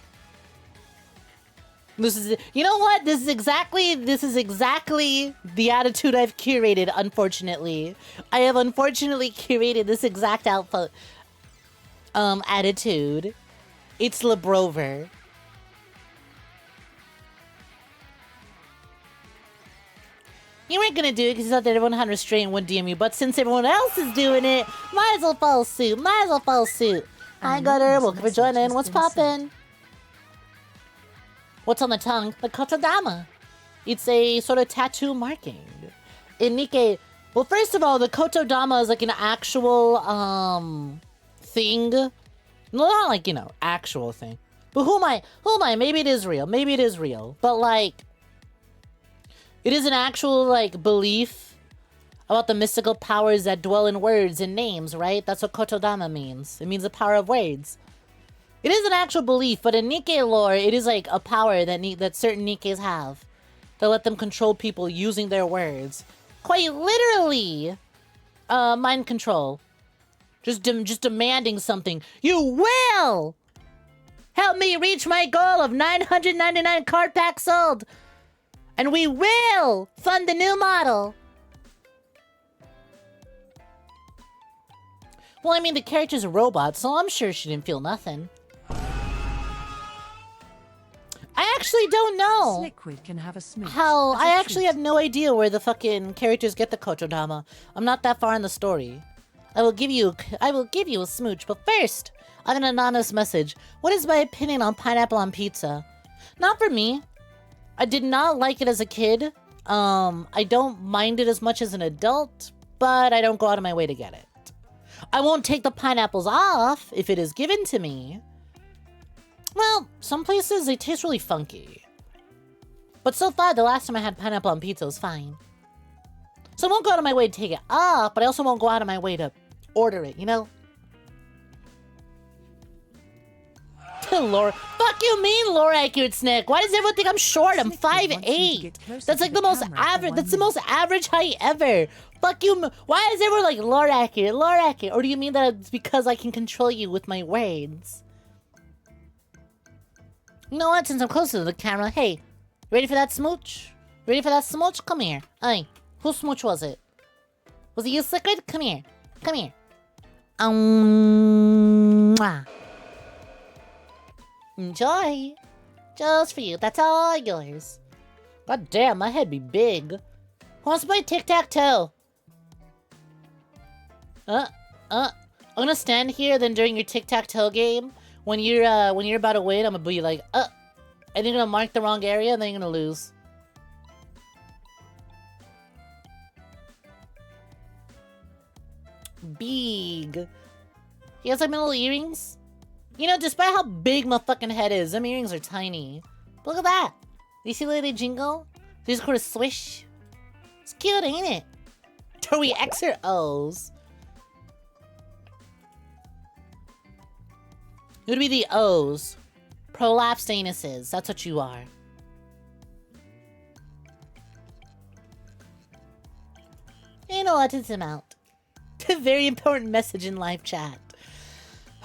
This is, you know what? This is exactly the attitude I've curated, unfortunately. I have unfortunately curated this exact outfit, attitude. It's LeBrover. You weren't gonna do it because you thought that everyone had restraint and would DM you, but since everyone else is doing it, might as well follow suit. Hi, Gutter. Welcome for joining. What's poppin'? What's on the tongue? The kotodama. It's a sort of tattoo marking. In Nikkei, well, first of all, the kotodama is like an actual, thing. Not like, actual thing. But who am I? Maybe it is real. But, like, it is an actual, like, belief about the mystical powers that dwell in words and names, right? That's what kotodama means. It means the power of words. It is an actual belief, but in Nikkei lore, it is like a power that certain Nikkeis have that let them control people using their words. Quite literally, mind control. Just demanding something. You will help me reach my goal of 999 card packs sold, and we will fund the new model. Well, I mean, the character's a robot, so I'm sure she didn't feel nothing. I actually don't know Sliquid can have a smooch. how. I actually have no idea where the fucking characters get the kotodama. I'm not that far in the story. I will give you a smooch, but first, I have an anonymous message. What is my opinion on pineapple on pizza? Not for me. I did not like it as a kid. I don't mind it as much as an adult, but I don't go out of my way to get it. I won't take the pineapples off if it is given to me. Well, some places, they taste really funky. But so far, the last time I had pineapple on pizza was fine. So I won't go out of my way to take it off, but I also won't go out of my way to order it, you know? Lore. Fuck you mean, lore accurate Snek. Why does everyone think I'm short? I'm 5'8". That's like the most average. That's the most average height ever. Fuck you. Why is everyone like lore accurate? Lore accurate? Or do you mean that it's because I can control you with my words? You know what? Since I'm closer to the camera, hey, ready for that smooch? Ready for that smooch? Come here. Hey, whose smooch was it? Was it you, Sliquid? Come here. Come here. Mwah. Enjoy. Just for you. That's all yours. God damn, my head be big. Who wants to play tic-tac-toe? I'm gonna stand here, then during your tic-tac-toe game, when you're about to win, I'm gonna be like, and you're gonna mark the wrong area, and then you're gonna lose. Big. He has like my little earrings. You know, despite how big my fucking head is, them earrings are tiny. But look at that. You see the way they jingle? They just sort of swish. It's cute, ain't it? Are we X or O's? It would be the O's. Prolapsed anuses. That's what you are. Ain't a lot to zoom out. A very important message in live chat.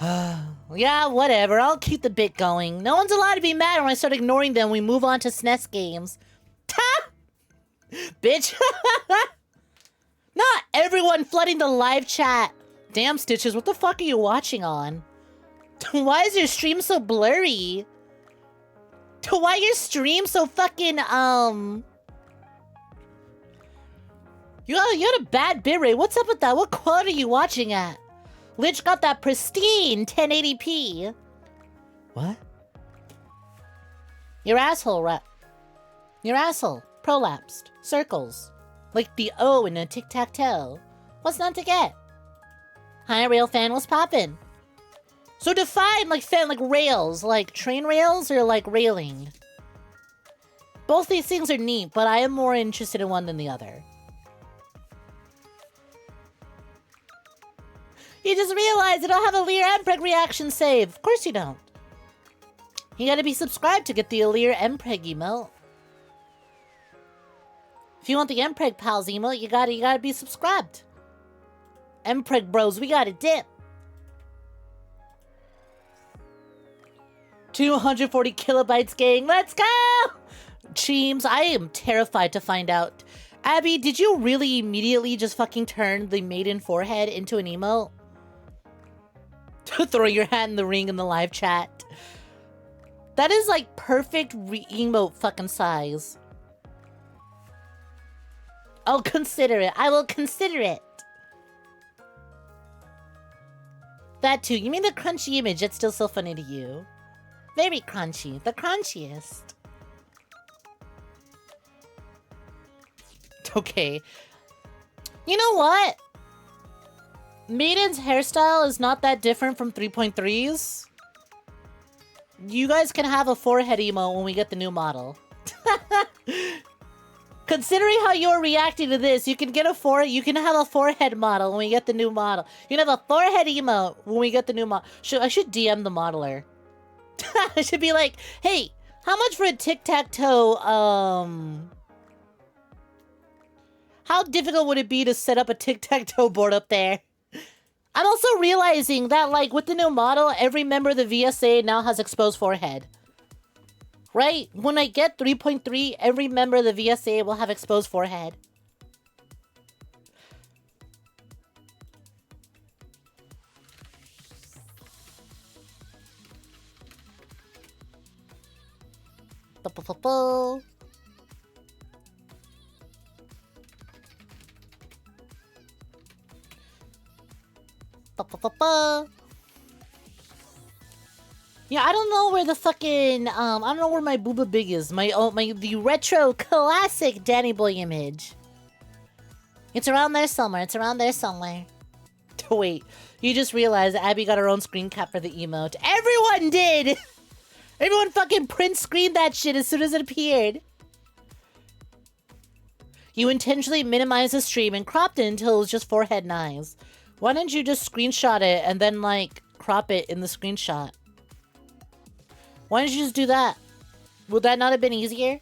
Yeah, whatever. I'll keep the bit going. No one's allowed to be mad when I start ignoring them. We move on to SNES games. Ta! Bitch. Not everyone flooding the live chat. Damn, Stitches, what the fuck are you watching on? Why is your stream so blurry? Why your stream so fucking, You got a bad bitrate. What's up with that? What quality are you watching at? Lich got that pristine 1080p. What? Your asshole, Your asshole. Prolapsed. Circles. Like the O in a tic-tac-toe. What's not to get? Hi, rail fan, what's poppin'? So define like fan, like rails. Like train rails or like railing? Both these things are neat, but I am more interested in one than the other. You just realized I don't have a Lear Mpreg reaction save. Of course you don't. You gotta be subscribed to get the Lear Mpreg emote. If you want the Mpreg pals emote, you gotta be subscribed. Mpreg bros, we gotta dip. 240 kilobytes, gang. Let's go! Cheems, I am terrified to find out. Abby, did you really immediately just fucking turn the maiden forehead into an emote? Throw your hat in the ring in the live chat. That is like perfect emote fucking size. I'll consider it. I will consider it. That too. You mean the crunchy image that's still so funny to you? Very crunchy. The crunchiest. Okay. You know what? Maiden's hairstyle is not that different from 3.3's. You guys can have a forehead emo when we get the new model. Considering how you're reacting to this, you can have a forehead model when we get the new model. You can have a forehead emo when we get the new model. I should DM the modeler. I should be like, hey, how much for a tic-tac-toe, how difficult would it be to set up a tic-tac-toe board up there? I'm also realizing that, like, with the new model, every member of the VSAA now has exposed forehead. Right? When I get 3.3, every member of the VSAA will have exposed forehead. Ba-ba-ba-ba. Ba-ba-ba-ba. Yeah, I don't know where the fucking, I don't know where my Booba Big is. The retro classic Danny Boy image. It's around there somewhere. It's around there somewhere. Wait, you just realized Abby got her own screen cap for the emote. Everyone did! Everyone fucking print screened that shit as soon as it appeared. You intentionally minimized the stream and cropped it until it was just forehead and eyes. Why didn't you just screenshot it and then, like, crop it in the screenshot? Why didn't you just do that? Would that not have been easier?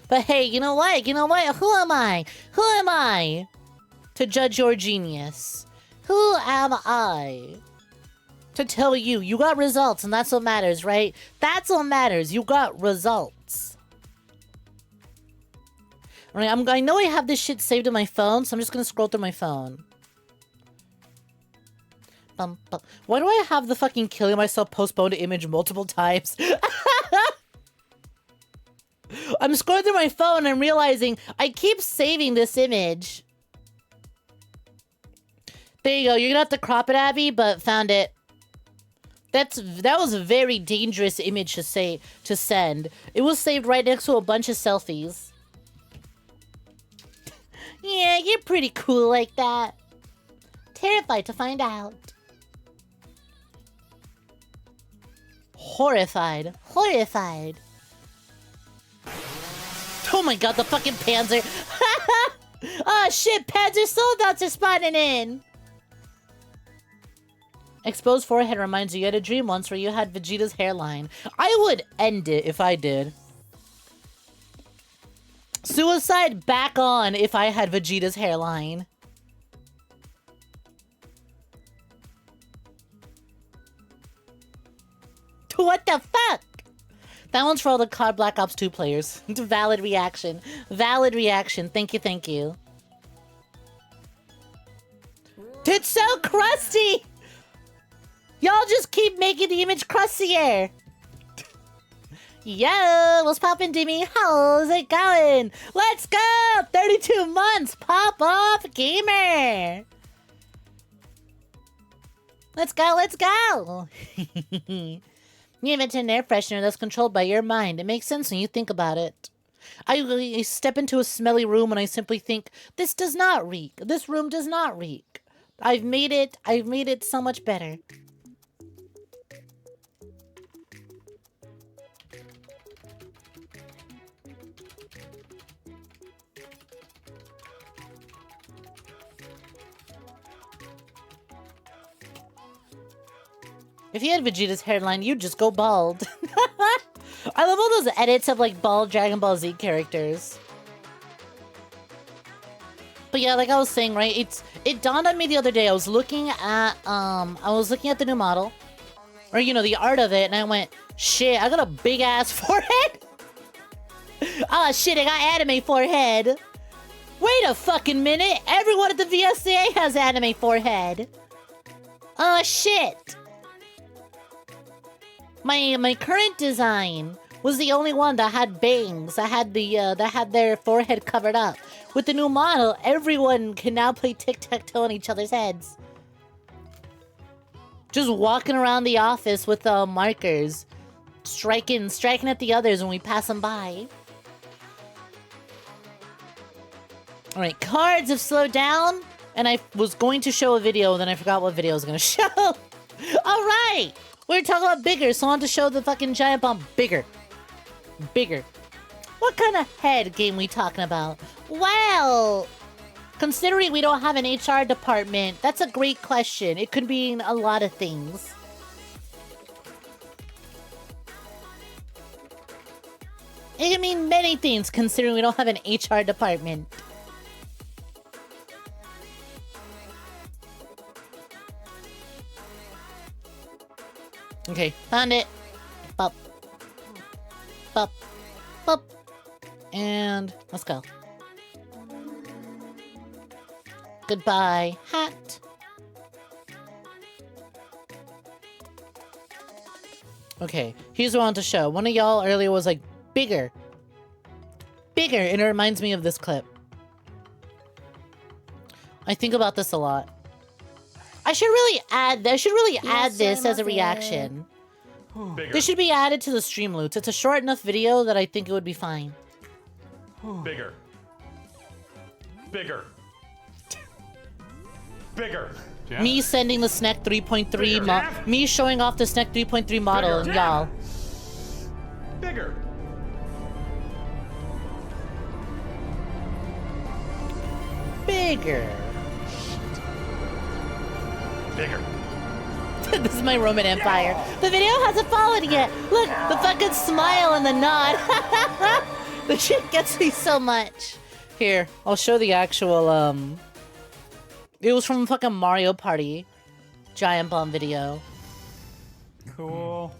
But hey, you know what? You know what? Who am I? Who am I to judge your genius? Who am I to tell you? You got results, and that's what matters, right? That's what matters. You got results. All right, I know I have this shit saved in my phone, so I'm just gonna scroll through my phone. Why do I have the fucking killing myself postponed image multiple times? I'm scrolling through my phone and I'm realizing I keep saving this image. There you go. You're gonna have to crop it, Abby, but found it. That was a very dangerous image to send. It was saved right next to a bunch of selfies. Yeah, Yeah, you're pretty cool like that. Terrified to find out. Horrified. Horrified. Oh my god, the fucking Panzer. Oh shit, Panzer soldiers are spawning in. Exposed forehead reminds you had a dream once where you had Vegeta's hairline. I would end it if I did. Suicide back on if I had Vegeta's hairline. What the fuck? That one's for all the COD Black Ops 2 players. Valid reaction. Valid reaction. Thank you, thank you. It's so crusty! Y'all just keep making the image crustier. Yo, what's poppin', Dimmy? How's it going? Let's go! 32 months! Pop off gamer! Let's go, let's go! You invented an air freshener that's controlled by your mind. It makes sense when you think about it. I step into a smelly room and I simply think, this does not reek. This room does not reek. I've made it so much better. If you had Vegeta's hairline, you'd just go bald. I love all those edits of like bald Dragon Ball Z characters. But yeah, like I was saying, right? It dawned on me the other day. I was looking at the new model, or you know, the art of it, and I went, shit, I got a big ass forehead. Oh shit, I got anime forehead. Wait a fucking minute! Everyone at the VSAA has anime forehead. Oh shit. My current design was the only one that had bangs, that had their forehead covered up. With the new model, everyone can now play tic-tac-toe on each other's heads. Just walking around the office with markers, striking at the others when we pass them by. All right, cards have slowed down, and I was going to show a video, then I forgot what video I was going to show. All right. We were talking about bigger, so I want to show the fucking giant bomb bigger. Bigger. What kind of head game we talking about? Well, considering we don't have an HR department, that's a great question. It could mean a lot of things. It can mean many things considering we don't have an HR department. Okay, found it. Bop. Bop. Bop. And let's go. Goodbye, hat. Okay, here's what I want to show. One of y'all earlier was like, bigger. Bigger, and it reminds me of this clip. I think about this a lot. I should really add this as a reaction. Bigger. This should be added to the stream loots. It's a short enough video that I think it would be fine. Bigger. Bigger. Bigger. Me sending the Snek 3.3 me showing off the Snek 3.3 model and y'all. Bigger. Bigger. Bigger. This is my Roman Empire. The video hasn't followed yet. Look, the fucking smile and the nod. The shit gets me so much. Here, I'll show the actual, it was from fucking Mario Party. Giant bomb video. Cool.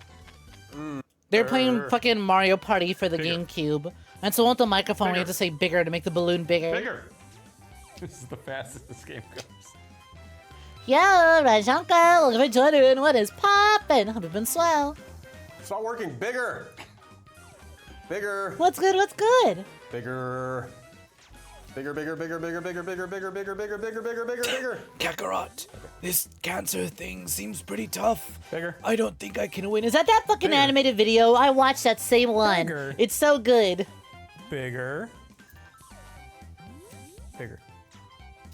They're playing fucking Mario Party for the GameCube. And so on the microphone, we have to say bigger to make the balloon bigger. Bigger. This is the fastest this game goes. Yo, Rajanka, welcome for joining. What is poppin'? Hope you've been swell. It's not working. Bigger. Bigger. What's good? What's good? Bigger. Bigger, bigger, bigger, bigger, bigger, bigger, bigger, bigger, bigger, bigger, bigger, bigger, bigger. Kakarot, this cancer thing seems pretty tough. Bigger. I don't think I can win. Is that fucking Bigger. animated video? I watched that same one. Bigger. It's so good. Bigger. Bigger.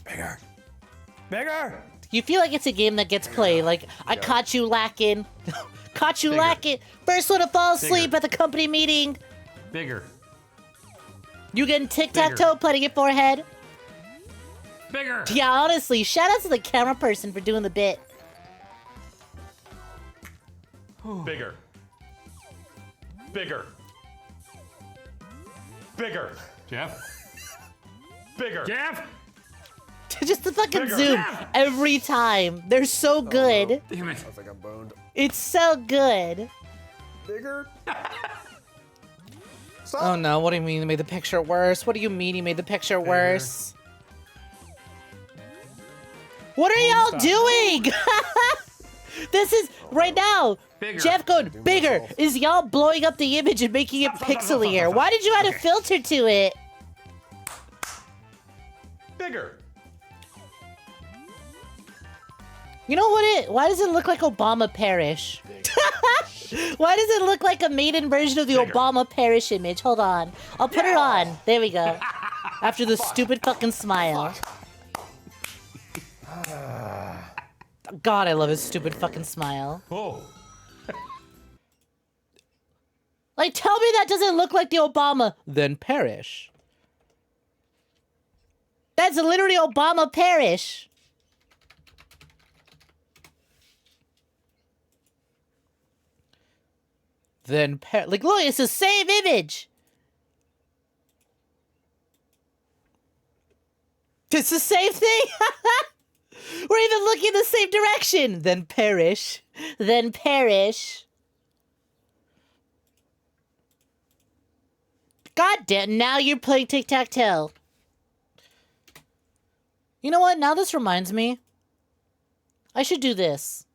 Bigger. Bigger. You feel like it's a game that gets played. Like, I caught you lacking. Caught you lacking. First one to fall asleep at the company meeting. Bigger. You getting tic-tac-toe putting your forehead. Bigger. Yeah, honestly, shout out to the camera person for doing the bit. Bigger. Bigger. Bigger. Jeff. Bigger. Jeff. Just the fucking Bigger. zoom Yeah. every time. They're so good. Damn it. I think I'm boned. It's so good. Bigger. Stop. Oh no, what do you mean you made the picture worse? What do you mean you made the picture worse? What are y'all doing? This is, right now, Bigger. Jeff going, bigger. myself. Is y'all blowing up the image and making it pixelier? Why did you add a filter to it? Bigger. You know what why does it look like Obama Parish? Why does it look like a maiden version of the Bigger. Obama Parish image? Hold on. I'll put it on. There we go. After the stupid fucking smile. God, I love his stupid fucking smile. Oh. Like, tell me that doesn't look like the Obama, then Parish. That's literally Obama Parish. Then like, look, it's the same image. It's the same thing. We're even looking the same direction. Then Parish. Then Parish. God damn, now you're playing tic-tac-toe. You know what? Now this reminds me. I should do this.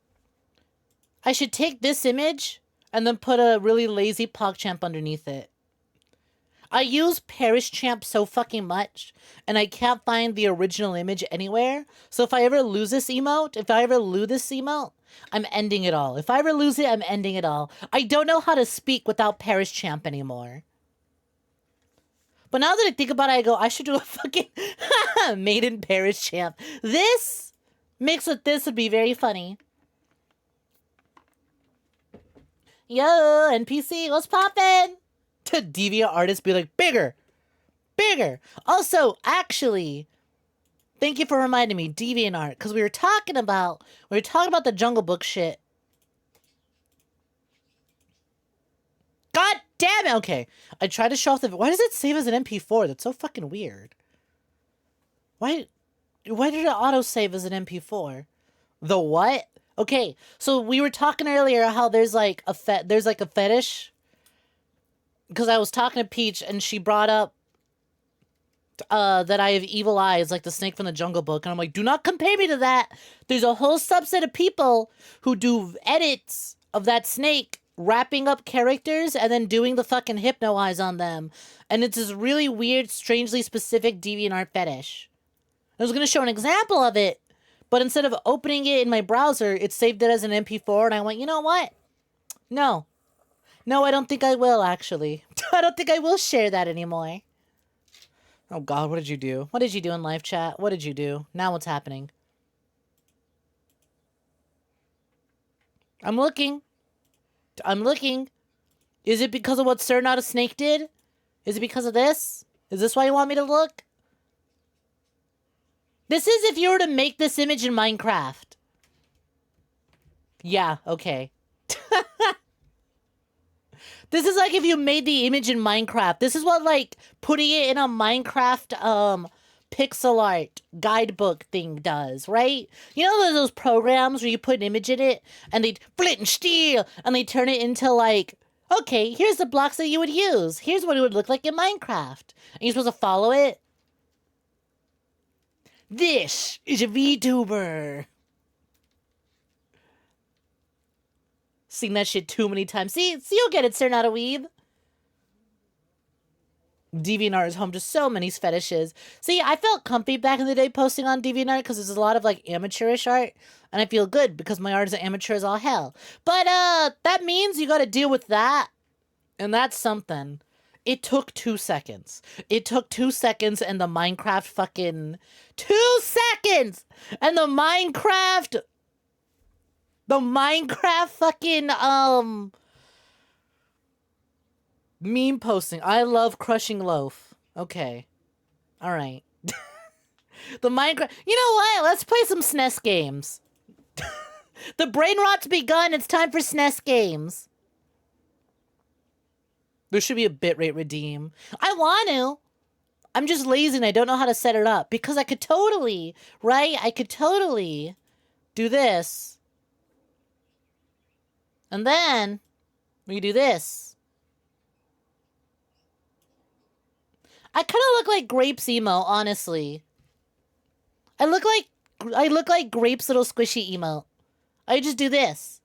I should take this image and then put a really lazy PogChamp underneath it. I use Parish Champ so fucking much, and I can't find the original image anywhere. So if I ever lose this emote, I'm ending it all. If I ever lose it, I'm ending it all. I don't know how to speak without Parish Champ anymore. But now that I think about it, I go, I should do a fucking maiden Parish Champ. This mixed with this would be very funny. Yo, NPC, what's poppin'? To deviant artists be like, bigger, bigger. Also, actually, thank you for reminding me, deviant art, because we were talking about the Jungle Book shit. God damn it! Okay, I tried to show off the. Why does it save as an MP4? That's so fucking weird. Why did it auto save as an MP4? The what? Okay, so we were talking earlier how there's like a fetish. Because I was talking to Peach and she brought up that I have evil eyes like the snake from the Jungle Book. And I'm like, do not compare me to that. There's a whole subset of people who do edits of that snake wrapping up characters and then doing the fucking hypno eyes on them. And it's this really weird, strangely specific DeviantArt fetish. I was going to show an example of it, but instead of opening it in my browser, it saved it as an MP4. And I went, you know what? No, I don't think I will, actually. I don't think I will share that anymore. Oh, God, what did you do? What did you do in live chat? What did you do? Now what's happening? I'm looking. Is it because of what Not a Snake did? Is it because of this? Is this why you want me to look? This is if you were to make this image in Minecraft. Yeah, okay. This is like if you made the image in Minecraft. This is what, like, putting it in a Minecraft, pixel art guidebook thing does, right? You know those programs where you put an image in it, and they flint and steel, and they turn it into, like, okay, here's the blocks that you would use. Here's what it would look like in Minecraft. And you're supposed to follow it. This is a VTuber. Seen that shit too many times. See, you'll get it, sir, not a weeb. DeviantArt is home to so many fetishes. See, I felt comfy back in the day posting on DeviantArt because there's a lot of, like, amateurish art. And I feel good because my art is amateur as all hell. But, that means you gotta deal with that. And that's something. It took 2 seconds. It took 2 seconds and the Minecraft fucking... 2 seconds! And the Minecraft... The Minecraft fucking, meme posting. I love crushing loaf. Okay. Alright. The Minecraft... You know what? Let's play some SNES games. The brain rot's begun. It's time for SNES games. There should be a bitrate redeem. I want to. I'm just lazy and I don't know how to set it up. Because I could totally, right? I could totally do this. And then we do this. I kind of look like Grapes emo, honestly. I look like Grapes little squishy emo. I just do this.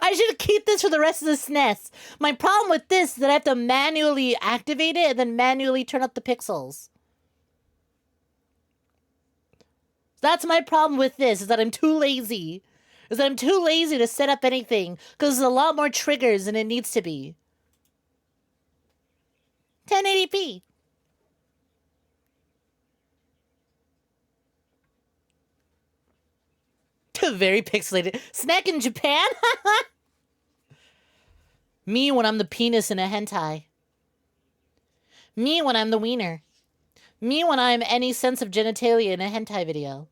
I should keep this for the rest of the SNES. My problem with this is that I have to manually activate it and then manually turn up the pixels. That's my problem with this, is that I'm too lazy. Is that I'm too lazy to set up anything, because there's a lot more triggers than it needs to be. 1080p. Very pixelated. Snek in Japan? Me when I'm the penis in a hentai. Me when I'm the wiener. Me when I'm any sense of genitalia in a hentai video.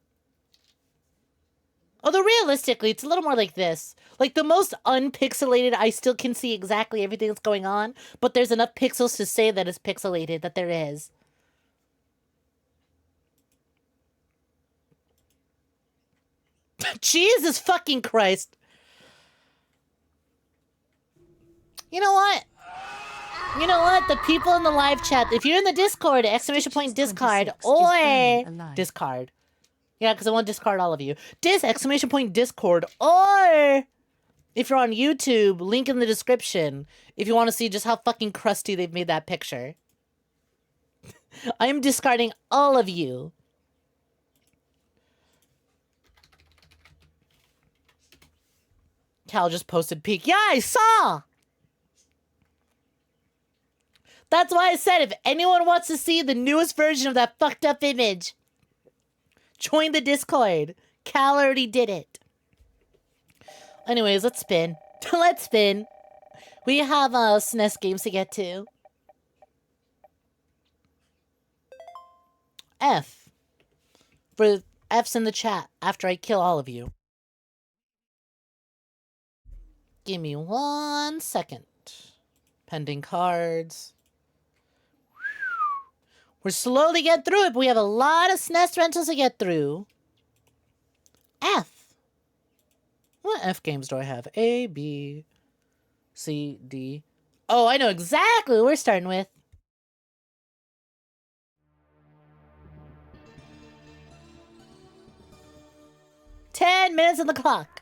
Although realistically, it's a little more like this. Like the most unpixelated, I still can see exactly everything that's going on, but there's enough pixels to say that it's pixelated, that there is. Jesus fucking Christ. You know what? You know what? The people in the live chat, if you're in the Discord, exclamation point discard or discard. Yeah, because I want to discard all of you. Exclamation point Discord, or if you're on YouTube, link in the description if you want to see just how fucking crusty they've made that picture. I am discarding all of you. Cal just posted peek. Yeah, I saw! That's why I said if anyone wants to see the newest version of that fucked up image, join the Discord. Cal already did it. Anyways, let's spin. Let's spin. We have SNES games to get to. F. For F's in the chat after I kill all of you. Give me 1 second. Pending cards. We're slowly getting through it, but we have a lot of SNES rentals to get through. F. What F games do I have? A, B, C, D. Oh, I know exactly what we're starting with. Ten minutes on the clock.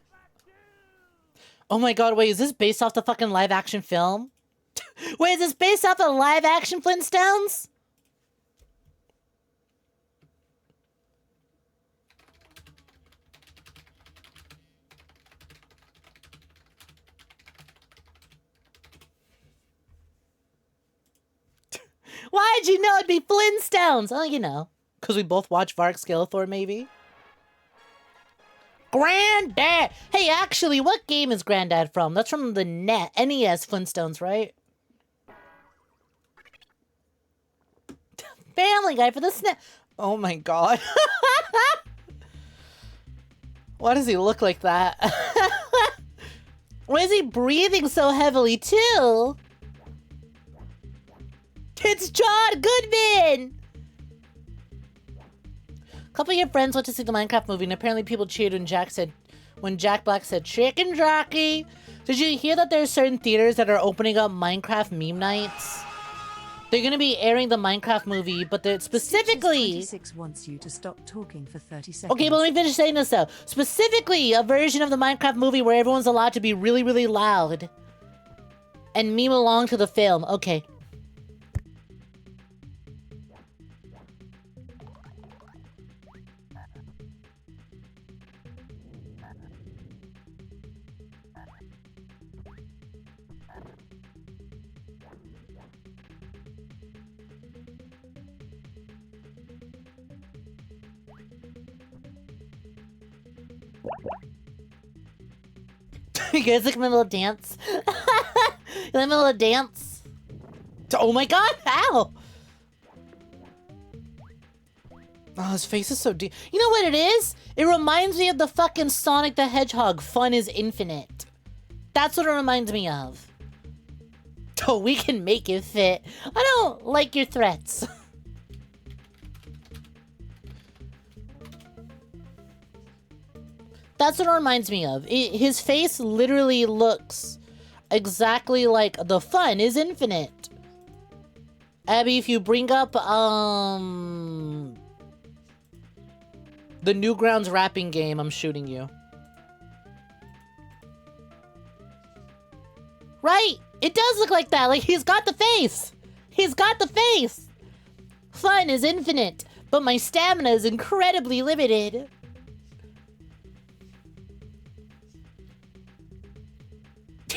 Oh my god, wait, is this based off the fucking live action film? Wait, is this based off of live action Flintstones? Why'd you know it'd be Flintstones? Oh, you know, because we both watch 𝐉𝐸𝐿 maybe. Granddad! Hey, actually, what game is Granddad from? That's from the NES Flintstones, right? Family Guy for the SNES. Oh my god. Why does he look like that? Why is he breathing so heavily, too? It's John Goodman! A couple of your friends went to see the Minecraft movie, and apparently people cheered when Jack Black said, "Chicken jockey." Did you hear that there are certain theaters that are opening up Minecraft meme nights? They're going to be airing the Minecraft movie, but they're specifically... 26 wants you to stop talking for 30 seconds. Okay, but let me finish saying this, though. Specifically, a version of the Minecraft movie where everyone's allowed to be really, really loud and meme along to the film. Okay. You guys like my little dance? You like my little dance? Oh my god, ow! Oh, his face is so deep. You know what it is? It reminds me of the fucking Sonic the Hedgehog, fun is infinite. That's what it reminds me of. Oh, we can make it fit. I don't like your threats. That's what it reminds me of. His face literally looks exactly like the fun is infinite. Abby, if you bring up, the Newgrounds rapping game, I'm shooting you. Right! It does look like that. Like, he's got the face. He's got the face. Fun is infinite, but my stamina is incredibly limited.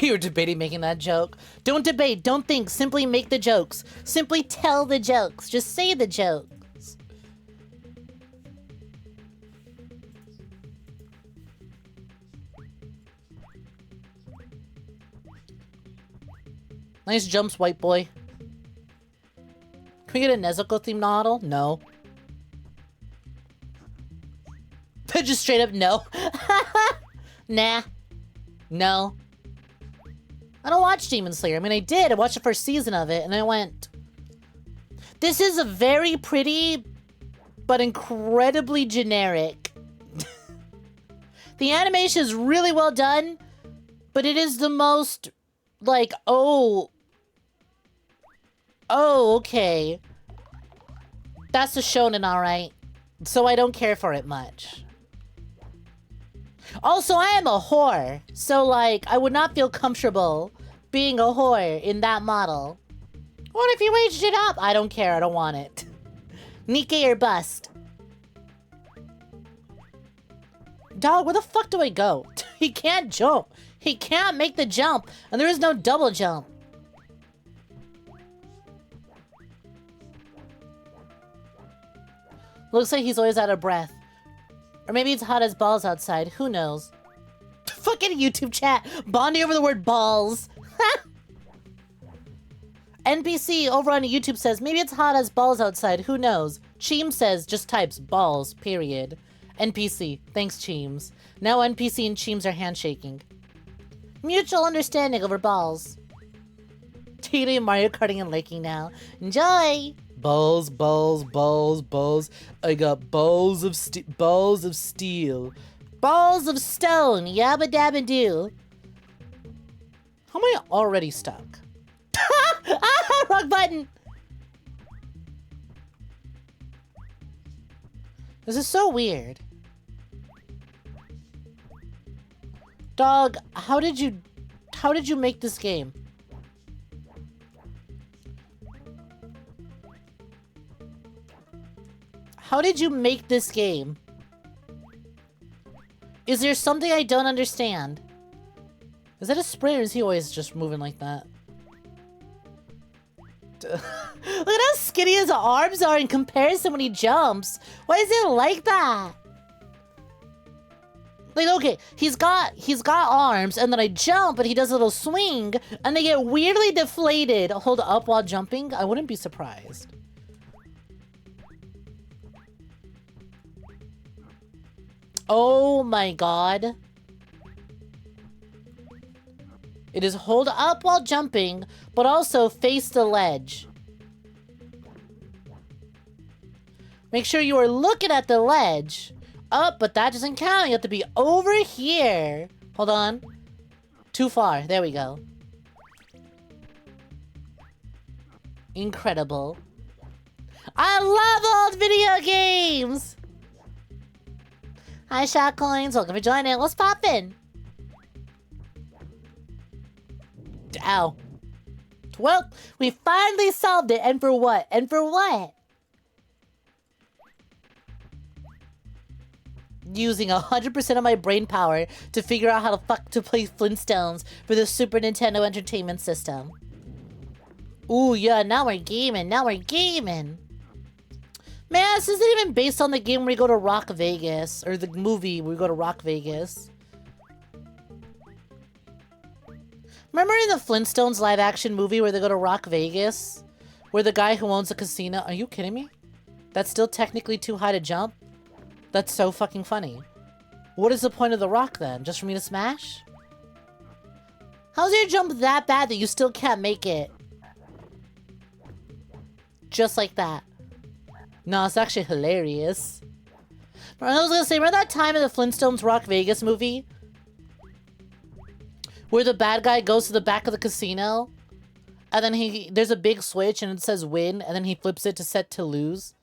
You're debating making that joke. Don't debate. Don't think. Simply make the jokes. Simply tell the jokes. Just say the jokes. Nice jumps, white boy. Can we get a Nezuko themed model? No. Just straight up no. Nah. No. I don't watch Demon Slayer. I mean, I did. I watched the first season of it, and I went... This is a very pretty, but incredibly generic. The animation is really well done, but it is the most, like, oh, okay. That's a shonen, alright. So I don't care for it much. Also, I am a whore, so, like, I would not feel comfortable being a whore in that model. What if you aged it up? I don't care, I don't want it. Nikkei or bust. Dog, where the fuck do I go? He can't jump. He can't make the jump, and there is no double jump. Looks like he's always out of breath. Or maybe it's hot as balls outside. Who knows? Fucking YouTube chat. Bonding over the word balls. NPC over on YouTube says, maybe it's hot as balls outside. Who knows? Cheem says, just types balls, period. NPC. Thanks, Cheems. Now NPC and Cheems are handshaking. Mutual understanding over balls. Tina Mario Karting and liking now. Enjoy! Balls, balls, balls, balls. I got balls of balls of steel. Balls of stone. Yabba dabba doo. How am I already stuck? Ah, wrong button. This is so weird. Dog, how did you make this game? How did you make this game? Is there something I don't understand? Is that a sprint or is he always just moving like that? Look at how skinny his arms are in comparison when he jumps. Why is it like that? Like, okay, he's got arms, and then I jump, and he does a little swing, and they get weirdly deflated. Hold up while jumping? I wouldn't be surprised. Oh my god. It is hold up while jumping, but also face the ledge. Make sure you are looking at the ledge. Oh, but that doesn't count. You have to be over here. Hold on. Too far. There we go. Incredible. I love old video games! Hi, Shot Coins. Welcome for joining. What's poppin'? Ow. Well, we finally solved it. And for what? And for what? Using 100% of my brain power to figure out how the fuck to play Flintstones for the Super Nintendo Entertainment System. Ooh, yeah, now we're gaming. Now we're gaming. Man, this isn't even based on the game where we go to Rock Vegas. Or the movie where we go to Rock Vegas. Remember in the Flintstones live action movie where they go to Rock Vegas? Where the guy who owns the casino... Are you kidding me? That's still technically too high to jump? That's so fucking funny. What is the point of the rock then? Just for me to smash? How's your jump that bad that you still can't make it? Just like that. No, it's actually hilarious. I was gonna say, remember that time in the Flintstones Rock Vegas movie? Where the bad guy goes to the back of the casino? And then there's a big switch and it says win, and then he flips it to set to lose.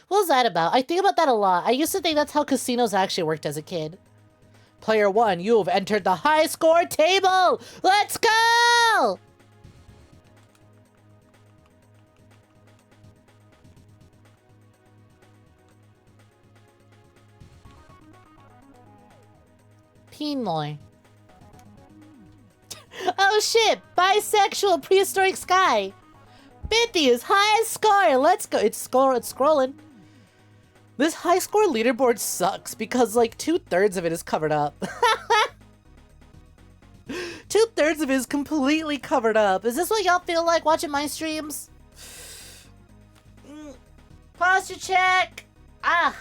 What was that about? I think about that a lot. I used to think that's how casinos actually worked as a kid. Player 1, you have entered the high score table! Let's go! Pinoy. Oh shit! Bisexual prehistoric sky! 50 is highest score! Let's go! It's scrolling. This high score leaderboard sucks because like 2/3 of it is covered up. 2/3 of it is completely covered up. Is this what y'all feel like watching my streams? Posture check! Ah!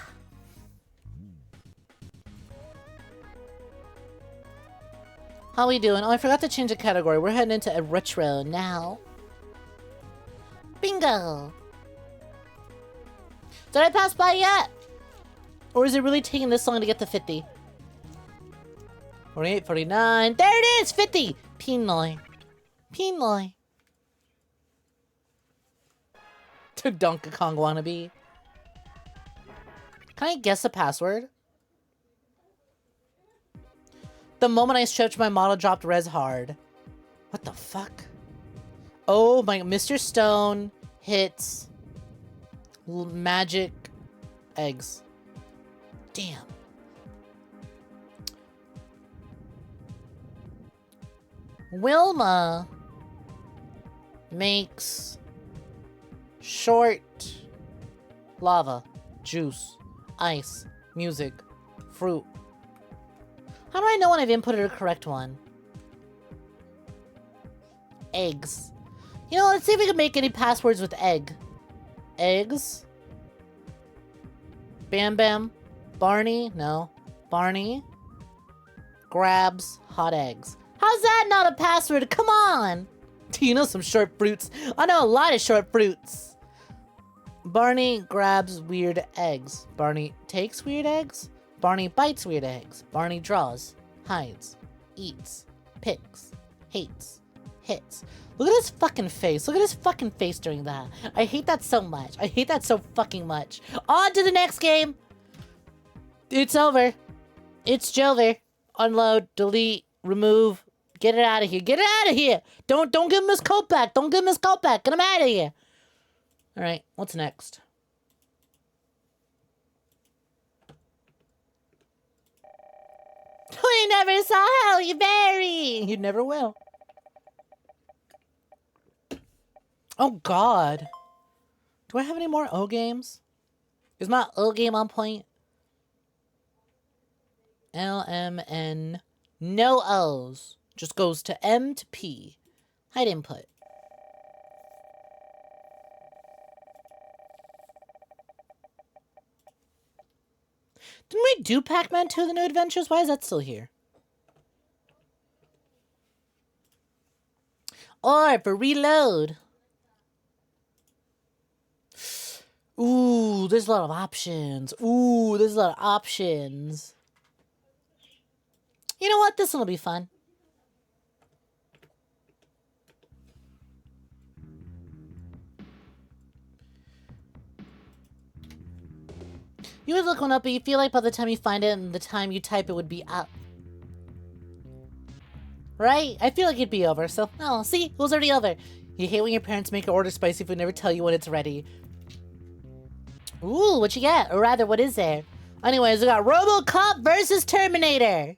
How we doing? Oh, I forgot to change the category. We're heading into a retro now. Bingo! Did I pass by yet? Or is it really taking this long to get to 50? 48, 49. There it is! 50! Pinoy. Pinoy. To Donkey Kong wannabe. Can I guess the password? The moment I stretched, my model dropped res hard. What the fuck? Oh my... Mr. Stone hits... magic eggs. Damn. Wilma makes short lava, juice, ice, music, fruit. How do I know when I've inputted a correct one? Eggs. You know, let's see if we can make any passwords with egg. Eggs. Bam Bam. Barney. No. Barney grabs hot eggs. How's that not a password? Come on. Do you know some short fruits? I know a lot of short fruits. Barney grabs weird eggs. Barney takes weird eggs. Barney bites weird eggs. Barney draws, hides, eats, picks, hates, hits. Look at his fucking face. Look at his fucking face during that. I hate that so much. I hate that so fucking much. On to the next game. It's over. It's Jover. Unload, delete, remove. Get it out of here. Get it out of here. Don't give him his coat back. Don't give him his coat back. Get him out of here. All right, what's next? We never saw Halle Berry. You never will. Oh, God. Do I have any more O games? Is my O game on point? LMN. No O's. Just goes to M to P. Hide input. Didn't we do Pac-Man 2 The New Adventures? Why is that still here? Or for reload. Ooh, there's a lot of options. Ooh, there's a lot of options. You know what? This one will be fun. You would look one up, but you feel like by the time you find it and the time you type it would be up. Right? I feel like it'd be over, so... Oh, see? It was already over. You hate when your parents make your order spicy if we never tell you when it's ready. Ooh, what you got? Or rather, what is there? Anyways, we got RoboCop versus Terminator.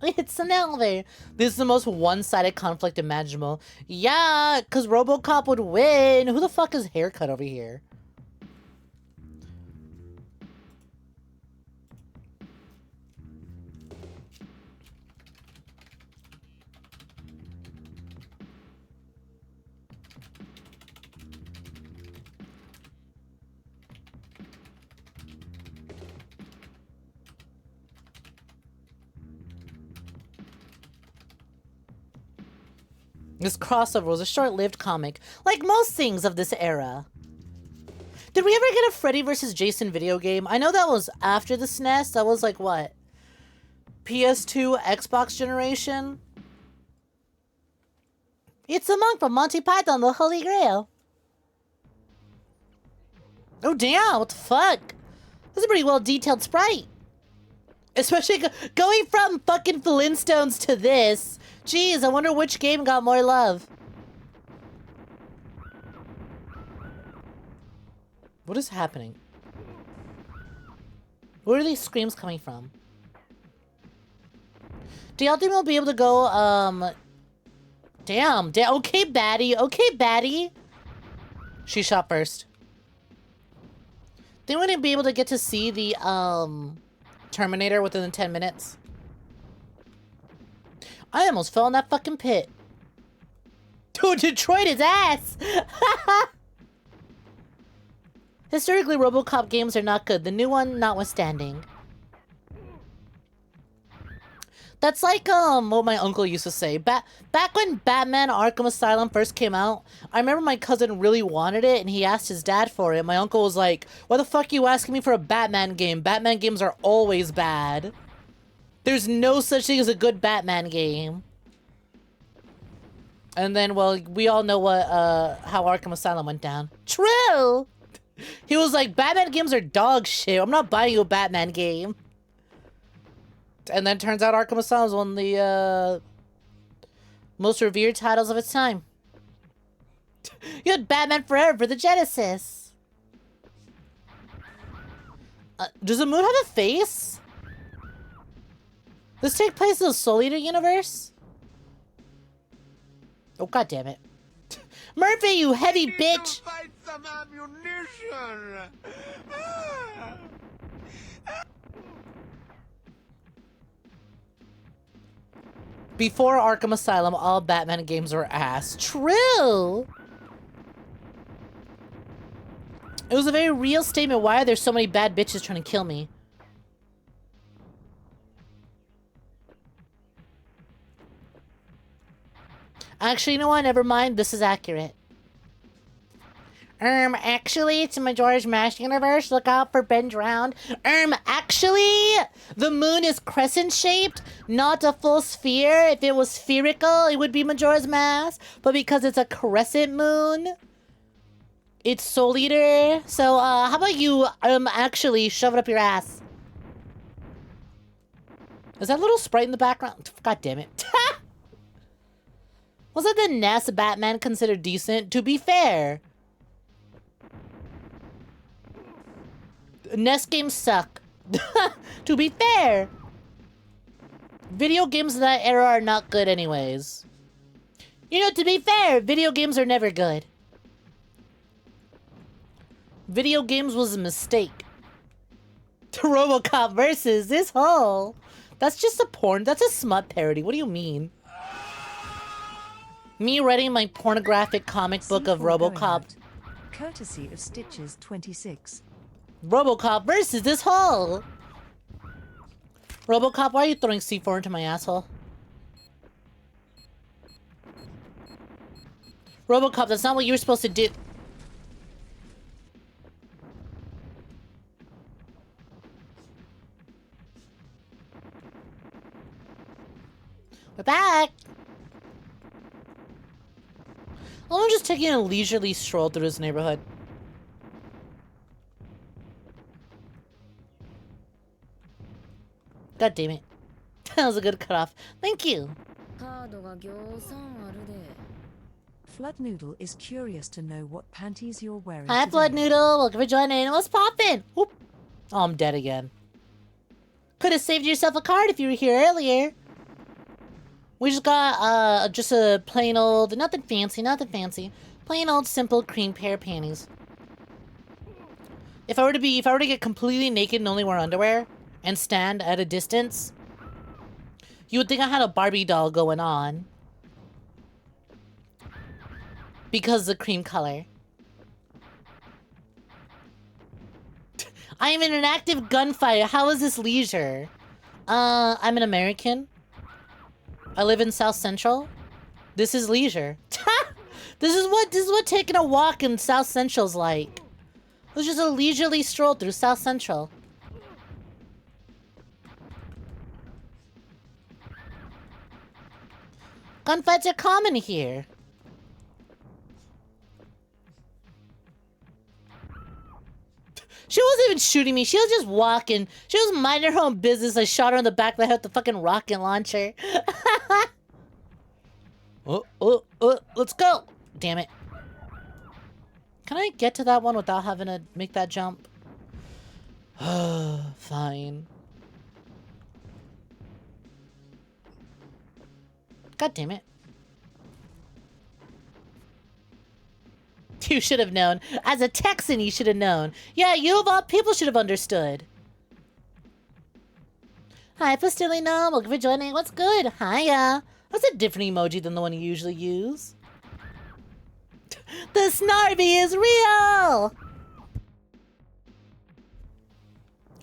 It's an elevator. This is the most one-sided conflict imaginable. Yeah, because RoboCop would win. Who the fuck is Haircut over here? This crossover was a short-lived comic, like most things of this era. Did we ever get a Freddy vs. Jason video game? I know that was after the SNES. That was like, what? PS2, Xbox generation? It's the monk from Monty Python, the Holy Grail. Oh, damn, what the fuck? That's a pretty well-detailed sprite. Especially going from fucking Flintstones to this. Jeez, I wonder which game got more love. What is happening? Where are these screams coming from? Do y'all think we'll be able to go, Damn, okay, baddie. Okay, baddie. She shot first. Think we wouldn't be able to get to see the, Terminator within the 10 minutes? I almost fell in that fucking pit. Dude, Detroit is ass! Historically, RoboCop games are not good. The new one notwithstanding. That's like, what my uncle used to say. Back when Batman Arkham Asylum first came out, I remember my cousin really wanted it, and he asked his dad for it. My uncle was like, why the fuck are you asking me for a Batman game? Batman games are always bad. There's no such thing as a good Batman game. And then, well, we all know what, how Arkham Asylum went down. True! He was like, Batman games are dog shit. I'm not buying you a Batman game. And then turns out Arkham Asylum is one of the, most revered titles of its time. You had Batman Forever for the Genesis. Does the moon have a face? Does this take place in the Soul Eater universe? Oh, god damn it. Murphy, you heavy bitch! Find some ammunition. Before Arkham Asylum, all Batman games were ass. True! It was a very real statement. Why are there so many bad bitches trying to kill me? Actually, you know what? Never mind. This is accurate. Actually, it's in Majora's Mask universe. Look out for Ben Drowned. Actually, the moon is crescent-shaped, not a full sphere. If it was spherical, it would be Majora's Mask. But because it's a crescent moon, it's Soul Eater. So, how about you, actually shove it up your ass? Is that little sprite in the background? God damn it. Wasn't the NES Batman considered decent? To be fair. NES games suck. To be fair. Video games of that era are not good anyways. You know, to be fair, video games are never good. Video games was a mistake. RoboCop versus this whole. That's just a porn. That's a smut parody. What do you mean? Me writing my pornographic comic book of RoboCop. Courtesy of Stitches 26. RoboCop versus this hole. RoboCop, why are you throwing C4 into my asshole? RoboCop, that's not what you were supposed to do. We're back. I'm just taking a leisurely stroll through this neighborhood. God damn it. That was a good cutoff. Thank you. Flood Noodle is curious to know what panties you're wearing. Hi, today. Flood Noodle. Welcome for joining. What's poppin'? Whoop. Oh, I'm dead again. Could have saved yourself a card if you were here earlier. We just got just a plain old, nothing fancy, plain old simple cream pair of panties. If I were to get completely naked and only wear underwear and stand at a distance, you would think I had a Barbie doll going on because of the cream color. I am in an active gunfight. How is this leisure? I'm an American. I live in South Central. This is leisure. This is what taking a walk in South Central's like. It was just a leisurely stroll through South Central. Gunfights are common here. She wasn't even shooting me. She was just walking. She was minding her own business. I shot her in the back of the head with the fucking rocket launcher. Let's go. Damn it. Can I get to that one without having to make that jump? Fine. God damn it. You should have known. As a Texan, you should have known. Yeah, you of all people should have understood. Hi, Pastilli Gnome. Welcome for joining. What's good? Hiya. That's a different emoji than the one you usually use. The Snarby is real!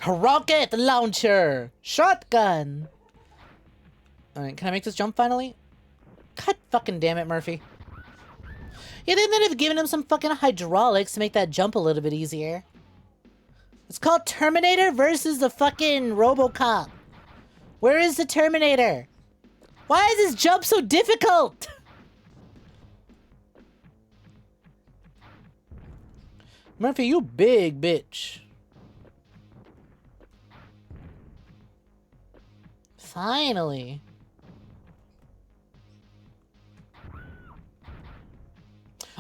Rocket launcher! Shotgun! Alright, can I make this jump finally? God fucking damn it, Murphy. Yeah, they might have given him some fucking hydraulics to make that jump a little bit easier. It's called Terminator versus the fucking RoboCop. Where is the Terminator? Why is this jump so difficult? Murphy, you big bitch. Finally.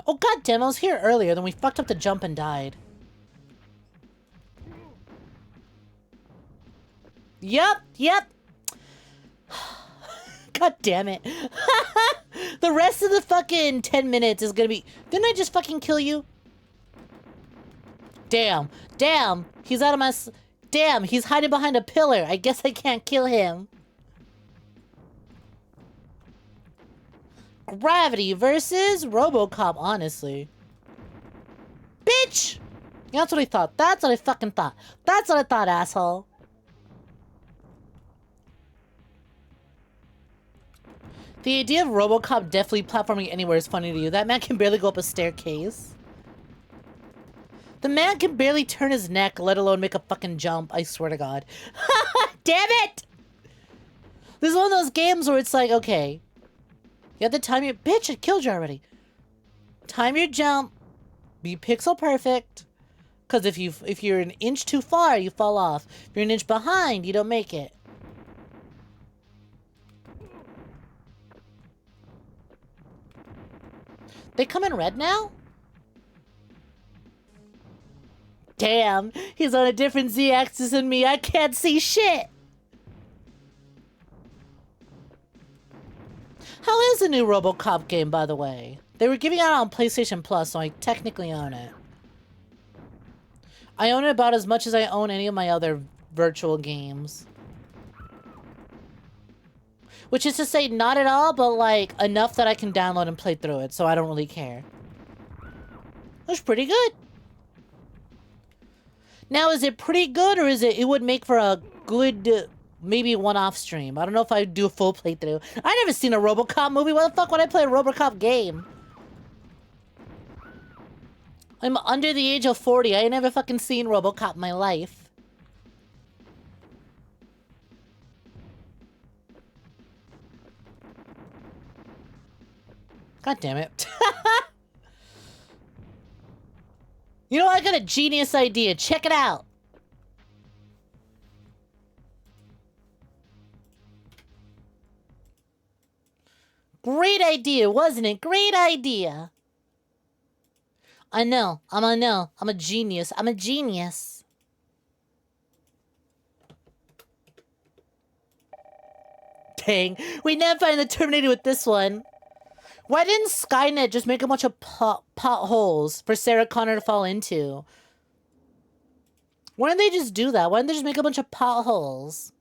Oh goddamn, I was here earlier, then we fucked up the jump and died. Yep. God damn it. The rest of the fucking 10 minutes is gonna be... Didn't I just fucking kill you? Damn. He's out of my... Damn, he's hiding behind a pillar. I guess I can't kill him. Gravity versus RoboCop, honestly. Bitch! Yeah, that's what I thought. That's what I fucking thought. That's what I thought, asshole. The idea of RoboCop definitely platforming anywhere is funny to you. That man can barely go up a staircase. The man can barely turn his neck, let alone make a fucking jump. I swear to God. Damn it! This is one of those games where it's like, okay, you have to time your... Bitch, I killed you already. Time your jump. Be pixel perfect. Because if you're an inch too far, you fall off. If you're an inch behind, you don't make it. They come in red now? Damn, he's on a different Z-axis than me. I can't see shit. How is the new RoboCop game, by the way? They were giving it out on PlayStation Plus, so I technically own it. I own it about as much as I own any of my other virtual games. Which is to say, not at all, but like enough that I can download and play through it, so I don't really care. That's pretty good. Now, is it pretty good, or is it would make for a good, maybe one-off stream? I don't know if I'd do a full playthrough. I never seen a RoboCop movie. Why the fuck would I play a RoboCop game? I'm under the age of 40. I ain't never fucking seen RoboCop in my life. God damn it. You know, I got a genius idea. Check it out. Great idea, wasn't it? Great idea. I know. I'm a genius. I'm a genius. Dang, we never find the Terminator with this one. Why didn't Skynet just make a bunch of potholes for Sarah Connor to fall into? Why didn't they just do that? Why didn't they just make a bunch of potholes?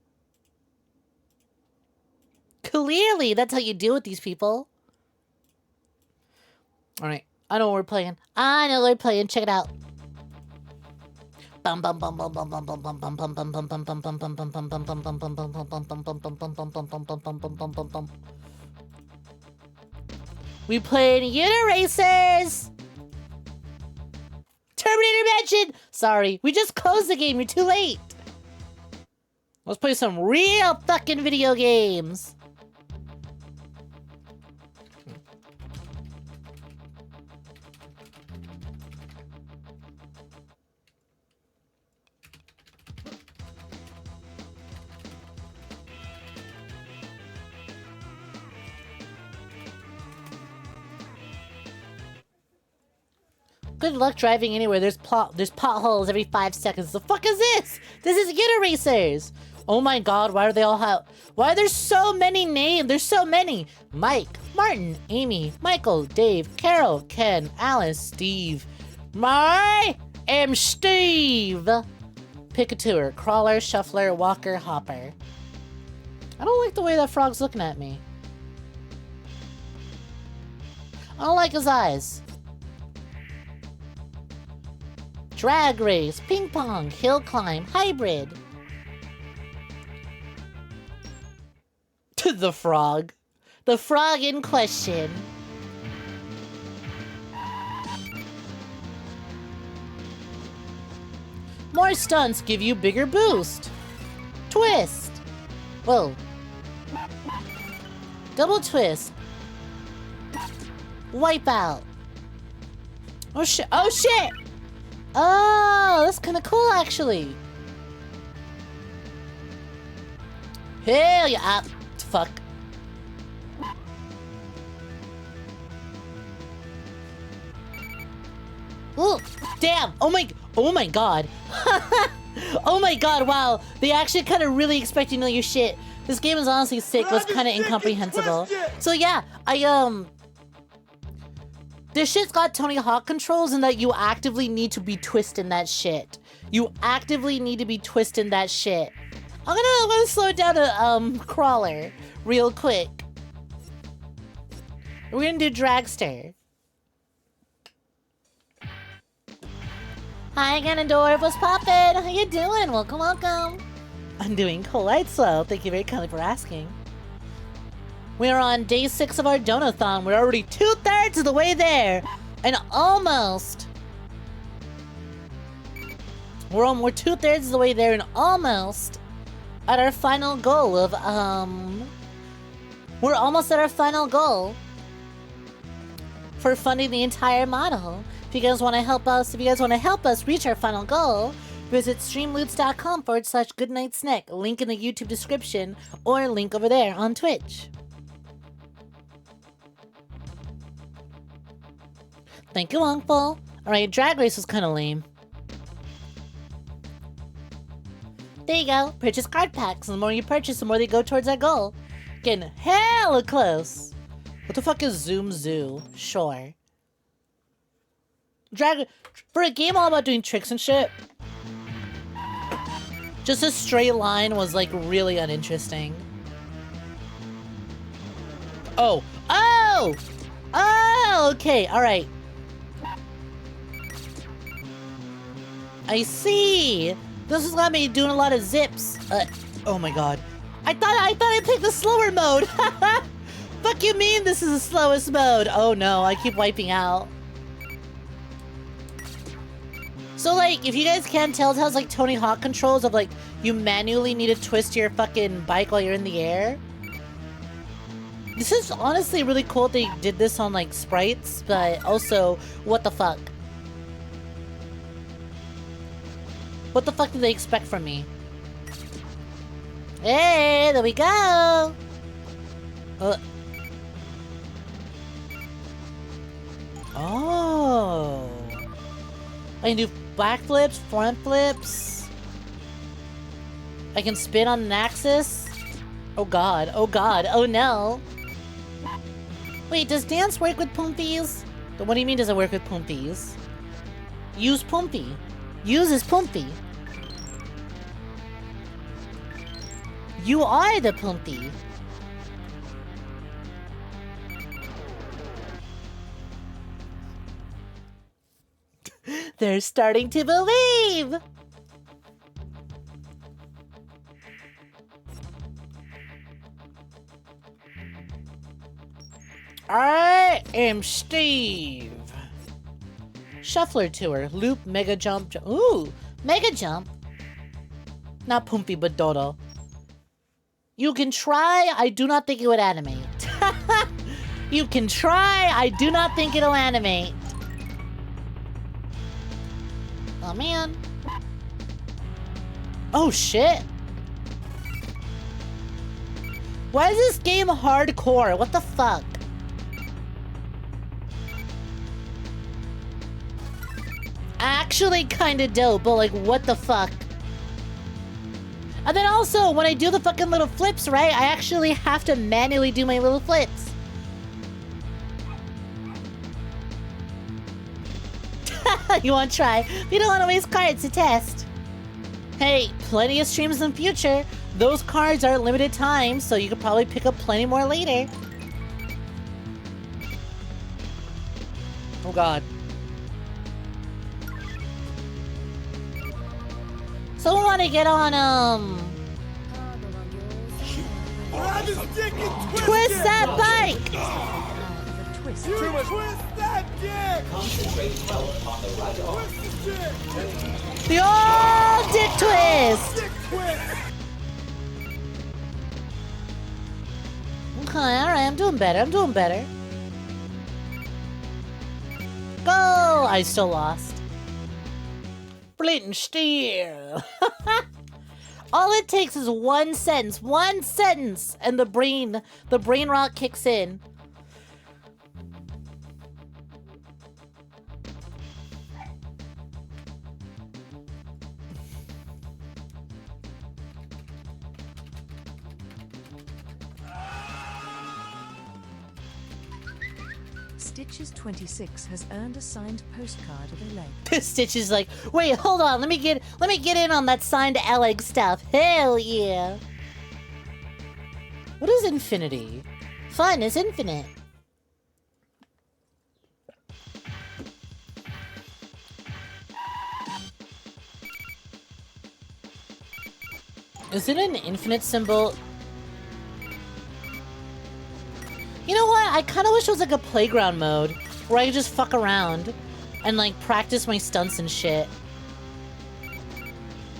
Clearly, that's how you deal with these people. Alright, I know what we're playing. I know what we're playing. Check it out. We playing Unit Racers! Terminator Mansion! Sorry, we just closed the game. You're too late. Let's play some real fucking video games. Good luck driving anywhere. There's potholes every 5 seconds. The fuck is this? This is Unit Racers. Oh my god, why are they all why are there so many names? There's so many. Mike, Martin, Amy, Michael, Dave, Carol, Ken, Alice, Steve. I am Steve. Pick a tour. Crawler, Shuffler, Walker, Hopper. I don't like the way that frog's looking at me. I don't like his eyes. Drag race, ping pong, hill climb, hybrid. The frog. The frog in question. More stunts give you bigger boost. Twist. Whoa. Double twist. Wipeout. Oh shit. Oh shit! Oh, that's kind of cool, actually. Hell yeah. Ah, fuck. Ooh, damn. Oh my god. Oh my god, wow. They actually kind of really expect you to know your shit. This game is honestly sick. Was kind of incomprehensible. So yeah, this shit's got Tony Hawk controls and that you actively need to be twisting that shit. You actively need to be twisting that shit. I'm gonna slow it down to Crawler real quick. We're gonna do Dragster. Hi Ganondorf, what's poppin'? How you doing? Welcome, welcome. I'm doing 𝐶𝐤. Thank you very kindly for asking. We're on day 6 of our donathon. We're already 2/3 of the way there. And almost. We're 2/3 of the way there and almost at our final goal of, we're almost at our final goal for funding the entire model. If you guys want to help us, reach our final goal, visit streamloots.com/GoodnightSnek. Link in the YouTube description or link over there on Twitch. Thank you, Longful. Alright, Drag Race was kind of lame. There you go. Purchase card packs. And the more you purchase, the more they go towards our goal. Getting hella close. What the fuck is Zoom Zoo? Sure. For a game all about doing tricks and shit, just a straight line was like really uninteresting. Oh. Oh! Oh, okay. Alright. I see. This has got me doing a lot of zips. Oh my god. I thought I picked the slower mode. Fuck you mean this is the slowest mode? Oh no, I keep wiping out. So like, if you guys can't tell, it has like Tony Hawk controls of like, you manually need to twist your fucking bike while you're in the air. This is honestly really cool they did this on like sprites, but also, what the fuck? What the fuck did they expect from me? Hey, there we go! Oh! I can do backflips, front flips. I can spin on an axis. Oh god, oh god, oh no. Wait, does dance work with Poompies? What do you mean does it work with Poompies? Use Poompy. Uses Poompy. You are the Poompy. They're starting to believe! I am Steve. Shuffler Tour. Loop, Mega Jump. Ooh, Mega Jump. Not Poompy, but Dodo. You can try. I do not think it would animate. You can try. I do not think it'll animate. Oh, man. Oh, shit. Why is this game hardcore? What the fuck? Actually kinda dope, but like, what the fuck? And then also, when I do the fucking little flips, right, I actually have to manually do my little flips. You wanna try? You don't wanna waste cards to test. Hey, plenty of streams in the future. Those cards are limited time, so you could probably pick up plenty more later. Oh god. Someone wanna get on, twist that bike! Twist. Twist that dick! The old dick twist! Okay, alright, I'm doing better, I'm doing better. Go! I still lost. Flint and steel. All it takes is one sentence, and the brain rot kicks in. Stitches26 has earned a signed postcard of a leg. Stitch is like, wait, hold on, let me get in on that signed Alec stuff. Hell yeah. What is infinity? Fun is infinite. Is it an infinite symbol? You know what? I kind of wish it was like a playground mode where I could just fuck around and like practice my stunts and shit.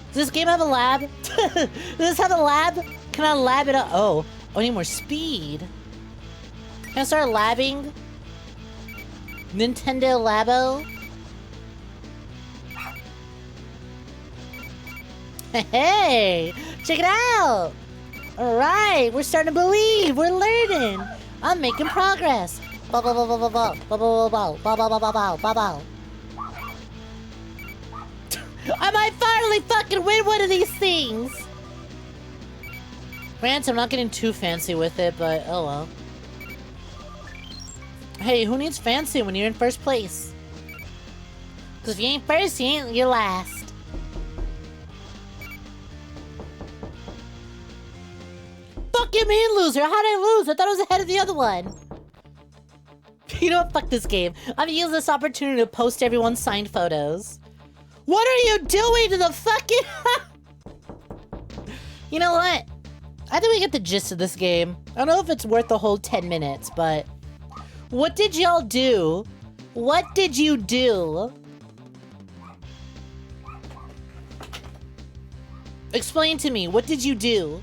Does this game have a lab? Does this have a lab? Can I lab it up? Oh, I need more speed. Can I start labbing? Nintendo Labo? Hey, check it out. All right, we're starting to believe. We're learning. I'm making progress. I might finally fucking win one of these things. Grant, I'm not getting too fancy with it, but oh well. Hey, who needs fancy when you're in first place? Because if you ain't first, you're last. Fuck you mean, loser? How'd I lose? I thought I was ahead of the other one. You know what? Fuck this game. I'm gonna use this opportunity to post everyone's signed photos. What are you doing to the fucking... You know what? I think we get the gist of this game. I don't know if it's worth the whole 10 minutes, but... What did y'all do? What did you do? Explain to me. What did you do?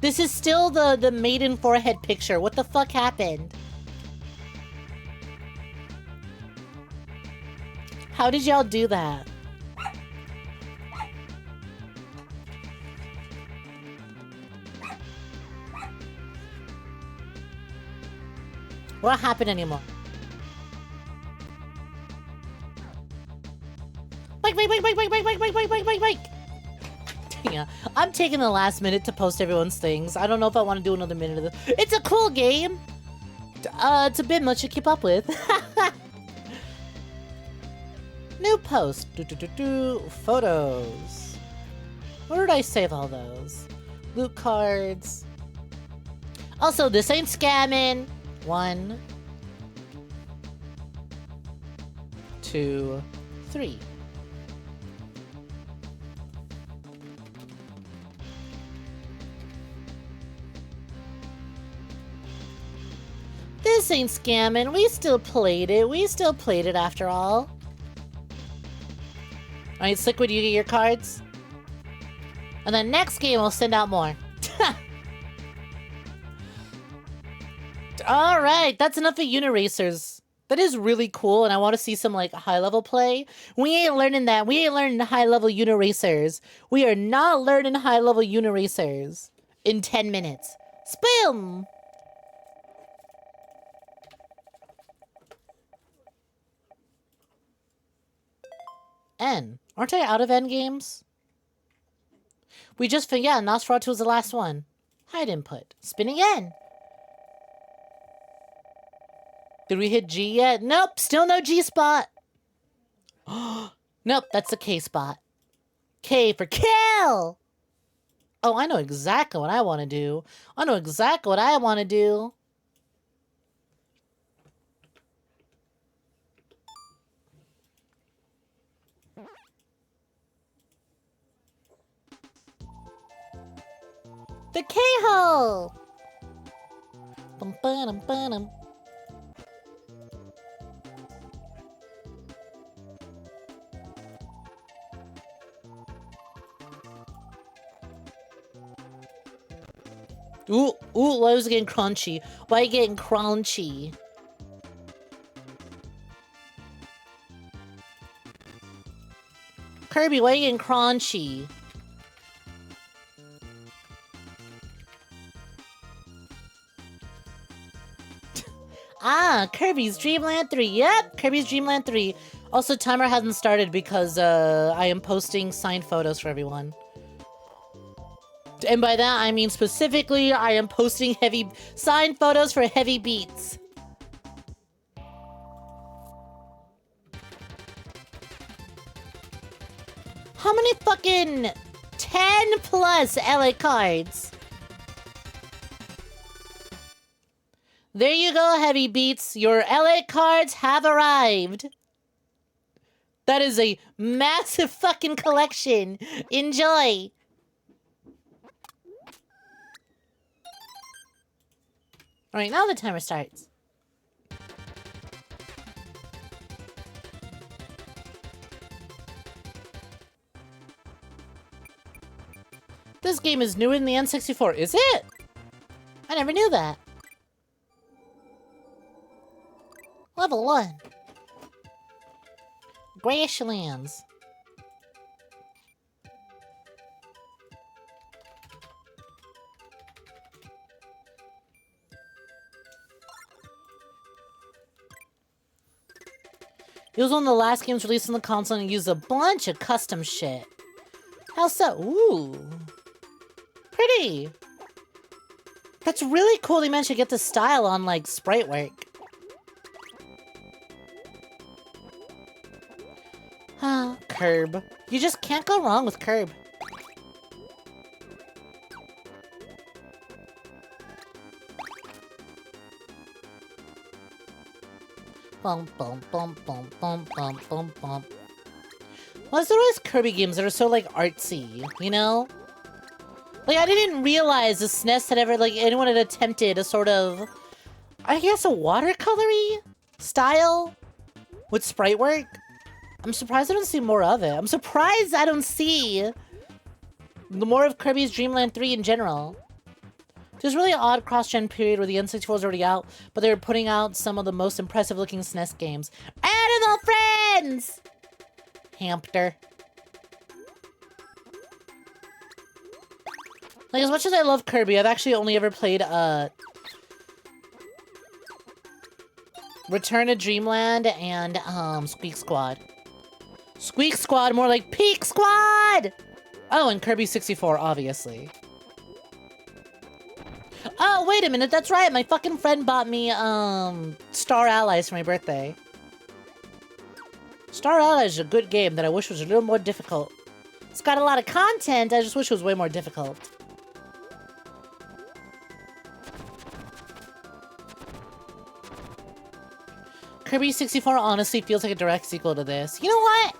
This is still the maiden forehead picture. What the fuck happened? How did y'all do that? What happened anymore? Bike. Yeah, I'm taking the last minute to post everyone's things. I don't know if I want to do another minute of this. It's a cool game. It's a bit much to keep up with. New post. Photos. Where did I save all those? Loot cards. Also, this ain't scamming. 1, 2, 3. This ain't scamming. We still played it. We still played it after all. Alright, Slickwood, you get your cards. And then next game, we'll send out more. Alright, that's enough of Uniracers. That is really cool, and I want to see some, like, high-level play. We ain't learning that. We ain't learning high-level Uniracers. We are not learning high-level Uniracers in 10 minutes. Spam! N. Aren't I out of N games? We just found, yeah, Nosferatu was the last one. Hide input. Spinning N. Did we hit G yet? Nope, still no G spot. Nope, that's the K spot. K for kill! Oh, I know exactly what I want to do. I know exactly what I want to do. The K-hole! Bum-ba-dum-ba-dum. Ooh, why was it getting crunchy? Why are you getting crunchy? Kirby, why are you getting crunchy? Ah, Kirby's Dream Land 3. Yep, Kirby's Dream Land 3. Also, timer hasn't started because I am posting signed photos for everyone. And by that, I mean specifically, I am posting signed photos for heavy beats. How many fucking 10 plus LA cards? There you go, heavy beats. Your LA cards have arrived. That is a massive fucking collection. Enjoy. Alright, now the timer starts. This game is new in the N64. Is it? I never knew that. Level 1. Grasslands. It was one of the last games released on the console and used a bunch of custom shit. How so? Ooh. Pretty. That's really cool they managed to get the style on, like, sprite work. Ah, Curb. You just can't go wrong with Curb. Bum bum bum bum bum bum bum bum. Well, there's always Kirby games that are so, like, artsy, you know? Like, I didn't realize the SNES had ever, like, anyone had attempted a sort of, I guess, a watercolory style with sprite work. I'm surprised I don't see more of it. I'm surprised I don't see more of Kirby's Dream Land 3 in general. There's really an odd cross-gen period where the N64 was already out, but they were putting out some of the most impressive-looking SNES games. Animal Friends! Hamster. Like, as much as I love Kirby, I've actually only ever played, Return to Dreamland and, Squeak Squad. Squeak Squad, more like Peak Squad! Oh, and Kirby 64, obviously. Oh, wait a minute, that's right. My fucking friend bought me, Star Allies for my birthday. Star Allies is a good game that I wish was a little more difficult. It's got a lot of content, I just wish it was way more difficult. Kirby 64 honestly feels like a direct sequel to this. You know what?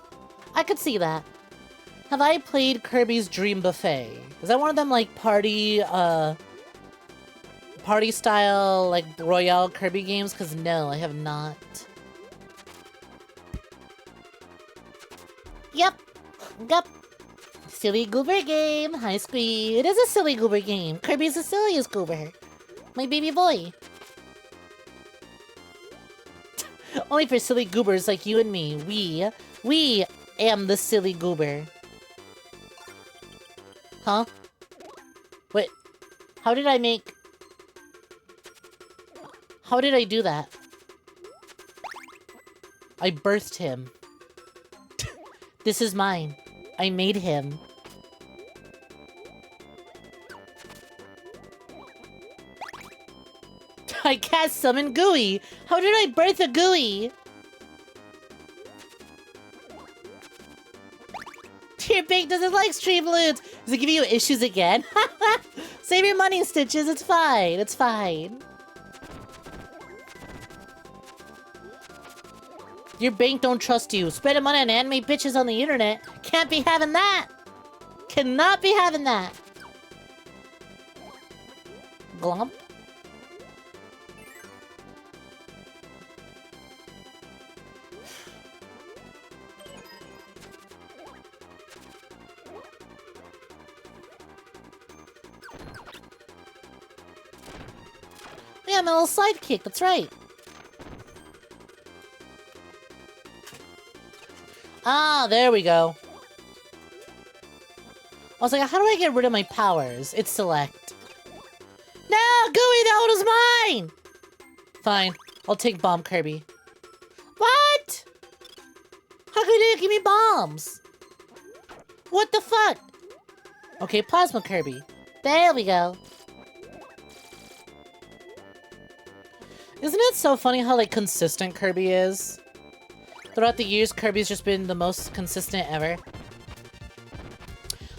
I could see that. Have I played Kirby's Dream Buffet? Is that one of them, like, party style, like, Royale Kirby games? Because no, I have not. Yep. Silly Goober game. Hi, Squee. It is a silly Goober game. Kirby's the silliest Goober. My baby boy. Only for silly goobers like you and me. We am the silly goober. Huh? Wait. How did I do that? I birthed him. This is mine. I made him. I cast summon Gooey. How did I birth a Gooey? Your bank doesn't like stream balloons. Does it give you issues again? Save your money, Stitches. It's fine. It's fine. Your bank don't trust you. Spending money on anime bitches on the internet. Can't be having that. Cannot be having that. Glomp. Yeah, I'm a little sidekick, that's right. Ah, there we go. I was like, how do I get rid of my powers? It's select. No, Gooey, that one was mine! Fine, I'll take Bomb Kirby. What? How could you give me bombs? What the fuck? Okay, Plasma Kirby. There we go. Isn't it so funny how, like, consistent Kirby is? Throughout the years, Kirby's just been the most consistent ever.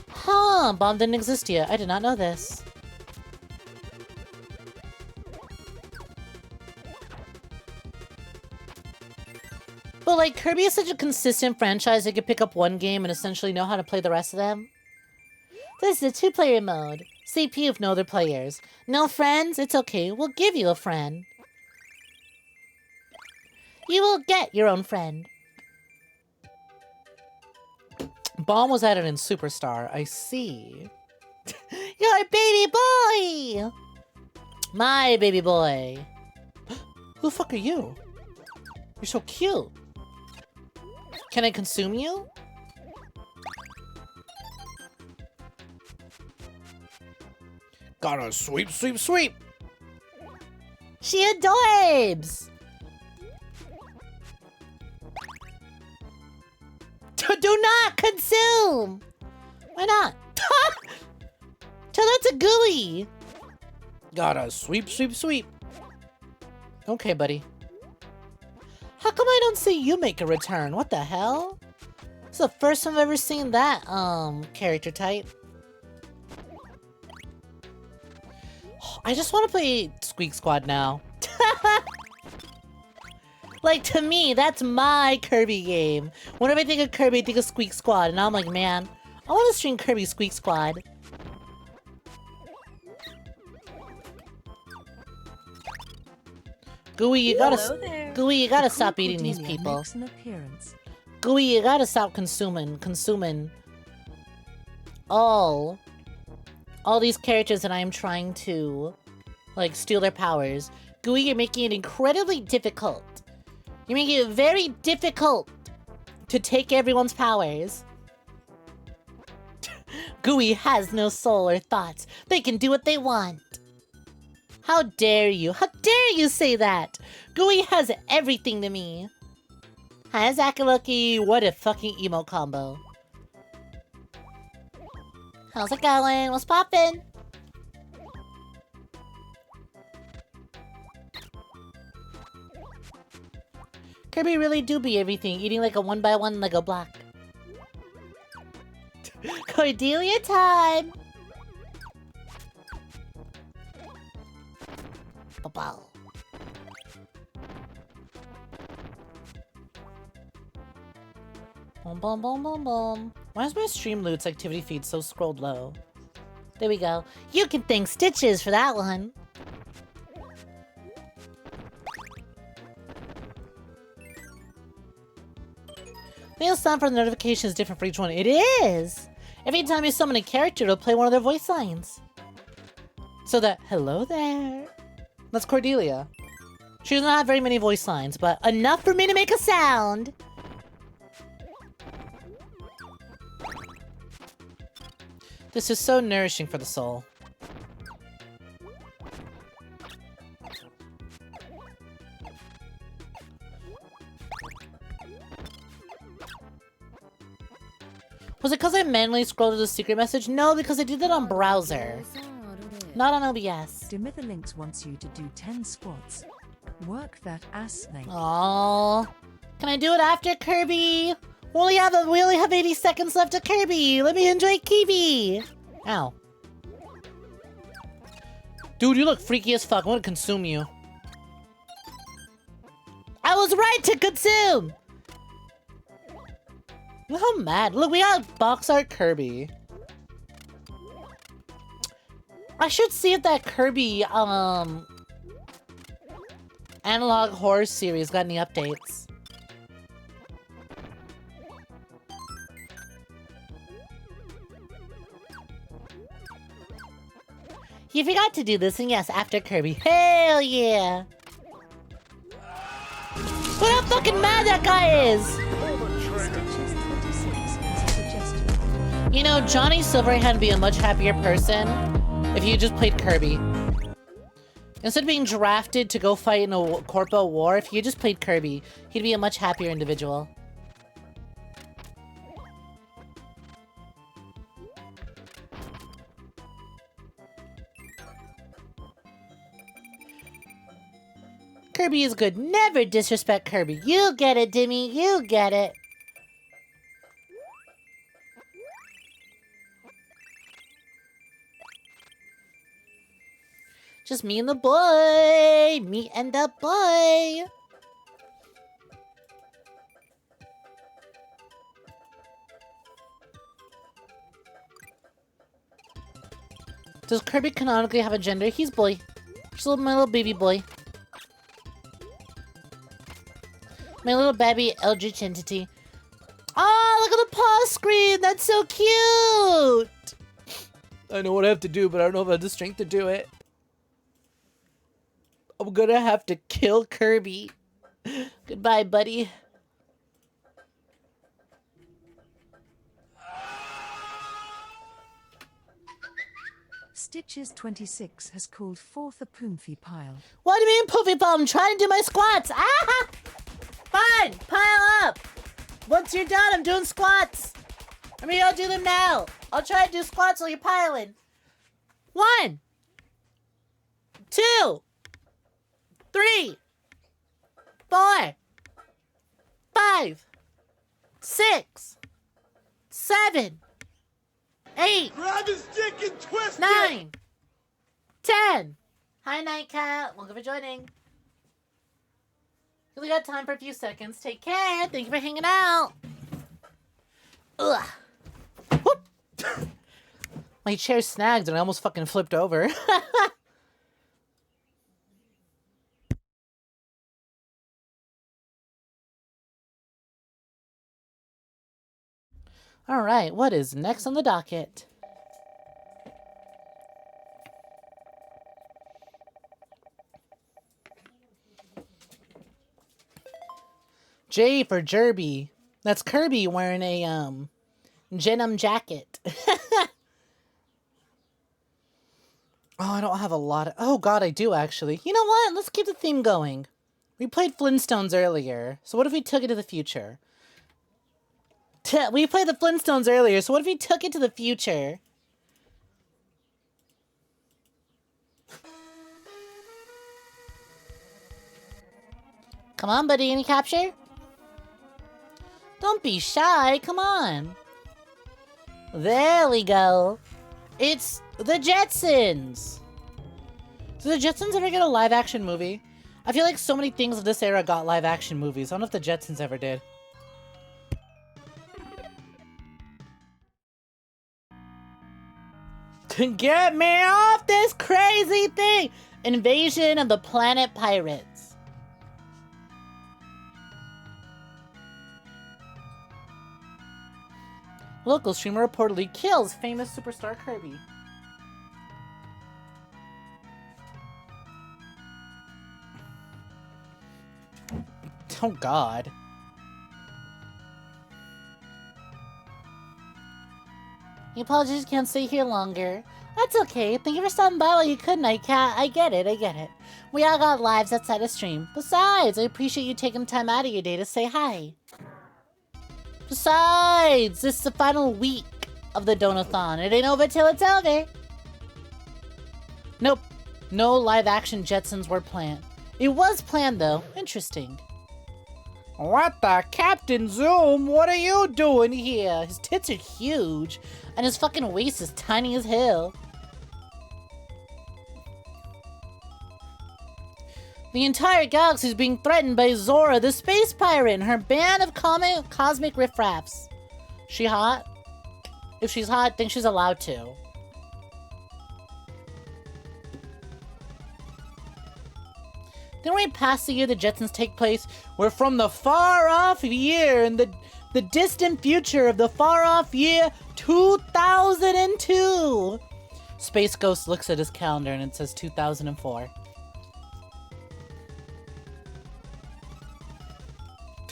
Huh, Bomb didn't exist yet. I did not know this. But, like, Kirby is such a consistent franchise, they could pick up one game and essentially know how to play the rest of them. This is a two-player mode. CP with no other players. No friends? It's okay. We'll give you a friend. You will get your own friend. Bomb was added in Superstar. I see. Your baby boy! My baby boy. Who the fuck are you? You're so cute. Can I consume you? Gotta sweep, sweep, sweep! She adorbs! Do not consume! Why not? Tell that to Gooey! Gotta sweep, sweep, sweep! Okay, buddy. How come I don't see you make a return? What the hell? It's the first time I've ever seen that, character type. I just want to play Squeak Squad now. Like, to me, that's my Kirby game. Whenever I think of Kirby, I think of Squeak Squad. And now I'm like, man, I want to stream Kirby Squeak Squad. Gooey, you gotta stop eating these people. Gooey, you gotta stop consuming all these characters that I am trying to, like, steal their powers. Gooey, you're making it incredibly difficult. You're making it very difficult to take everyone's powers. Gooey has no soul or thoughts. They can do what they want. How dare you? How dare you say that? Gooey has everything to me. Hi, 𝐒𝐚𝐿𝐿𝐿. What a fucking emo combo. How's it going? What's poppin'? Kirby really do be everything, eating like a 1x1 Lego block. Cordelia time! Ba-bow. Boom, boom, boom, boom, boom. Why is my Streamloots activity feed so scrolled low? There we go. You can thank Stitches for that one. The sound for the notification is different for each one. It is! Every time you summon a character, it'll play one of their voice lines. So that, hello there. That's Cordelia. She doesn't have very many voice lines, but enough for me to make a sound. This is so nourishing for the soul. Was it because I manually scrolled to the secret message? No, because I did that on browser. Not on OBS. Dimitherlinks wants you to do 10 squats. Work that ass, Snake. Aww. Can I do it after Kirby? We only have 80 seconds left of Kirby. Let me enjoy Kirby. Ow. Dude, you look freaky as fuck. I want to consume you. I was right to consume! Look how mad. Look, we got box art Kirby. I should see if that Kirby, analog horror series got any updates. You forgot to do this, and yes, after Kirby. Hell yeah! Look how fucking mad that guy is! You know, Johnny Silverhand would be a much happier person if you just played Kirby. Instead of being drafted to go fight in a corpo war, if you just played Kirby, he'd be a much happier individual. Kirby is good. Never disrespect Kirby. You get it, Dimmy. You get it. Just me and the boy. Me and the boy. Does Kirby canonically have a gender? He's boy. Just my little baby boy. My little baby eldritch entity. Oh, look at the paw screen. That's so cute. I know what I have to do, but I don't know if I have the strength to do it. I'm gonna have to kill Kirby. Goodbye, buddy. Stitches26 has called forth a poomfy pile. What do you mean, poofy pile? I'm trying to do my squats. Ah! Fine, pile up. Once you're done, I'm doing squats. I mean, I'll do them now. I'll try to do squats while you're piling. 1, 2, 3, 4, 5, 6, 7, 8, Grab his dick and twist 9, 10. Hi, Nightcat. Welcome for joining. We only got time for a few seconds. Take care. Thank you for hanging out. Ugh. Whoop. My chair snagged and I almost fucking flipped over. All right, what is next on the docket? J for Jerby. That's Kirby wearing a denim jacket. Oh, I don't have a lot of... Oh, God, I do, actually. You know what? Let's keep the theme going. We played Flintstones earlier, so what if we took it to the future? We played the Flintstones earlier, so what if we took it to the future? Come on, buddy, any capture? Don't be shy, come on. There we go. It's the Jetsons. Did the Jetsons ever get a live-action movie? I feel like so many things of this era got live-action movies. I don't know if the Jetsons ever did. Get me off this crazy thing! Invasion of the Planet Pirates. Local streamer reportedly kills famous superstar Kirby. Oh God. Apologies, can't stay here longer. That's okay. Thank you for stopping by while you could, Nightcat. I get it, I get it. We all got lives outside of stream. Besides, I appreciate you taking time out of your day to say hi. Besides, this is the final week of the Donathon. It ain't over till it's over. Nope. No live-action Jetsons were planned. It was planned, though. Interesting. What the? Captain Zoom? What are you doing here? His tits are huge, and his fucking waist is tiny as hell. The entire galaxy is being threatened by Zora, the space pirate, and her band of cosmic riffraffs. She hot? If she's hot, I think she's allowed to. Then right past the year the Jetsons take place, we're from the far-off year in the distant future of the far-off year 2002. Space Ghost looks at his calendar and it says 2004.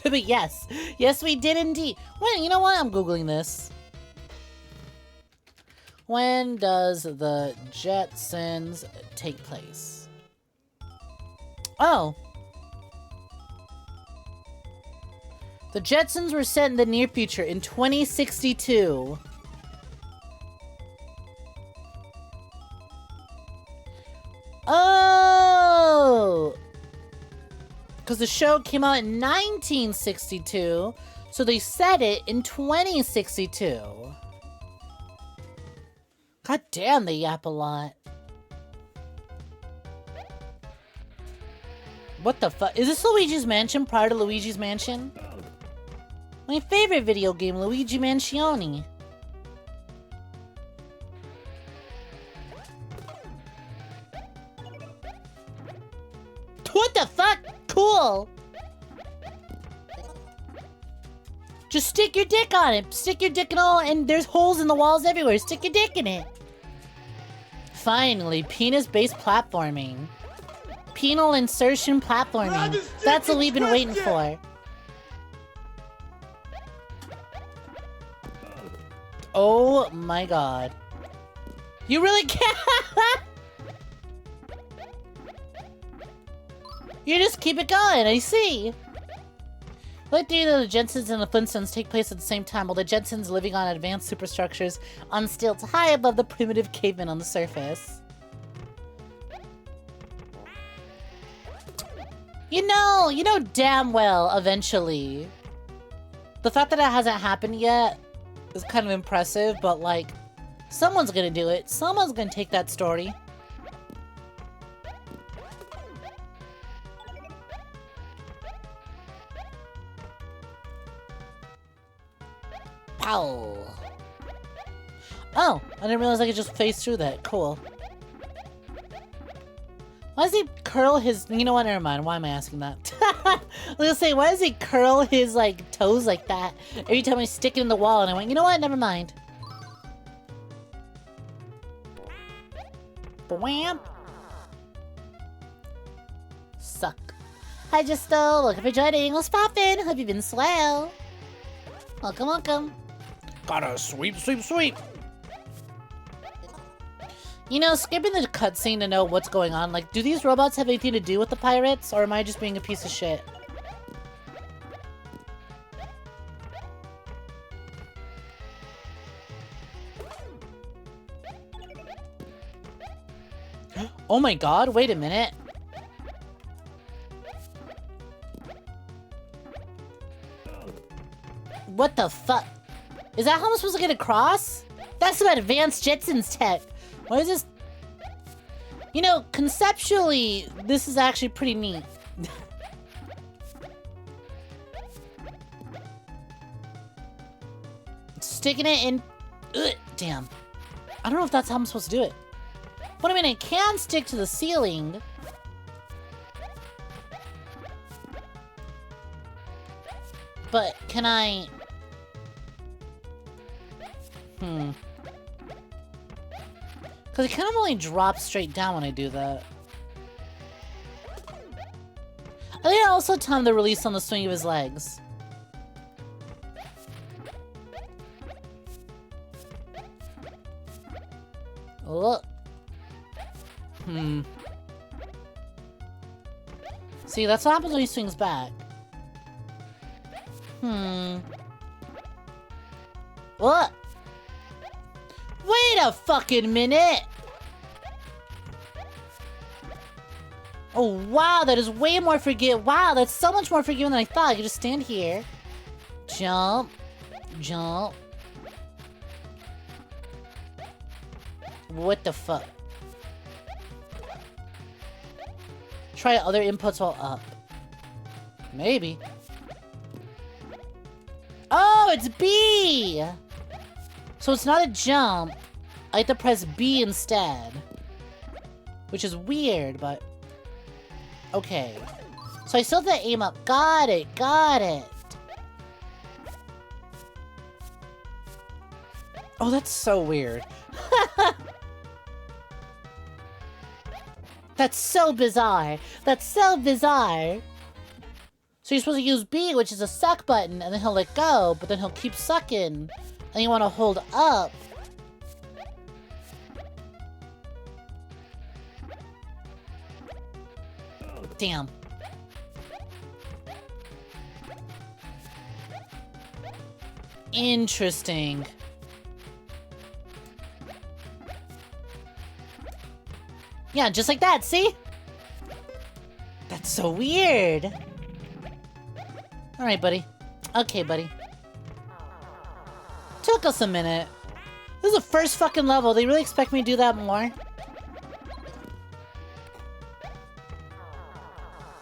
But yes, we did indeed. Wait, you know what? I'm Googling this. When does the Jetsons take place? Oh. The Jetsons were set in the near future in 2062. Oh! Because the show came out in 1962, so they set it in 2062. God damn, they yap a lot. What the fuck? Is this Luigi's Mansion prior to Luigi's Mansion? My favorite video game, Luigi Mansione. What the fuck? Cool. Just stick your dick on it. Stick your dick in all, and there's holes in the walls everywhere. Stick your dick in it. Finally, penis-based platforming. Penal insertion platforming. That's what we've been waiting for. Oh my god. You really can't? You just keep it going, I see. Like the Jetsons and the Flintstones take place at the same time, while the Jetsons living on advanced superstructures on stilts high above the primitive cavemen on the surface. You know damn well, eventually. The fact that it hasn't happened yet is kind of impressive, but like, someone's gonna do it. Someone's gonna take that story. Pow! Oh, I didn't realize I could just phase through that. Cool. Why does he curl his... You know what? Never mind. Why am I asking that? I was gonna say, why does he curl his, like, toes like that every time I stick it in the wall? And I went, you know what? Never mind. Bwam! Suck. Hi, Justo. Welcome for joining. What's poppin'? Hope you've been swell. Welcome, welcome. Gotta sweep, sweep, sweep. You know, skipping the cutscene to know what's going on, like, do these robots have anything to do with the pirates, or am I just being a piece of shit? Oh my god, wait a minute. What the fuck? Is that how I'm supposed to get across? That's some advanced Jetsons tech. What is this? You know, conceptually, this is actually pretty neat. Sticking it in... Ugh, damn. I don't know if that's how I'm supposed to do it. But I mean, it can stick to the ceiling. But can I... Because it kind of only drops straight down when I do that. I think I also timed the release on the swing of his legs. Look. See, that's what happens when he swings back. What? Wait a fucking minute! Oh, wow, that is way more wow, that's so much more forgiving than I thought. You just stand here. Jump. Jump. What the fuck? Try other inputs while up. Maybe. Oh, it's B! So it's not a jump. I have to press B instead. Which is weird, but... Okay. So I still have to aim up. Got it, got it. Oh, that's so weird. That's so bizarre. That's so bizarre. So you're supposed to use B, which is a suck button, and then he'll let go, but then he'll keep sucking. And you want to hold up. Damn. Interesting. Yeah, just like that, see? That's so weird. Alright, buddy. Okay, buddy. Took us a minute. This is the first fucking level. They really expect me to do that more?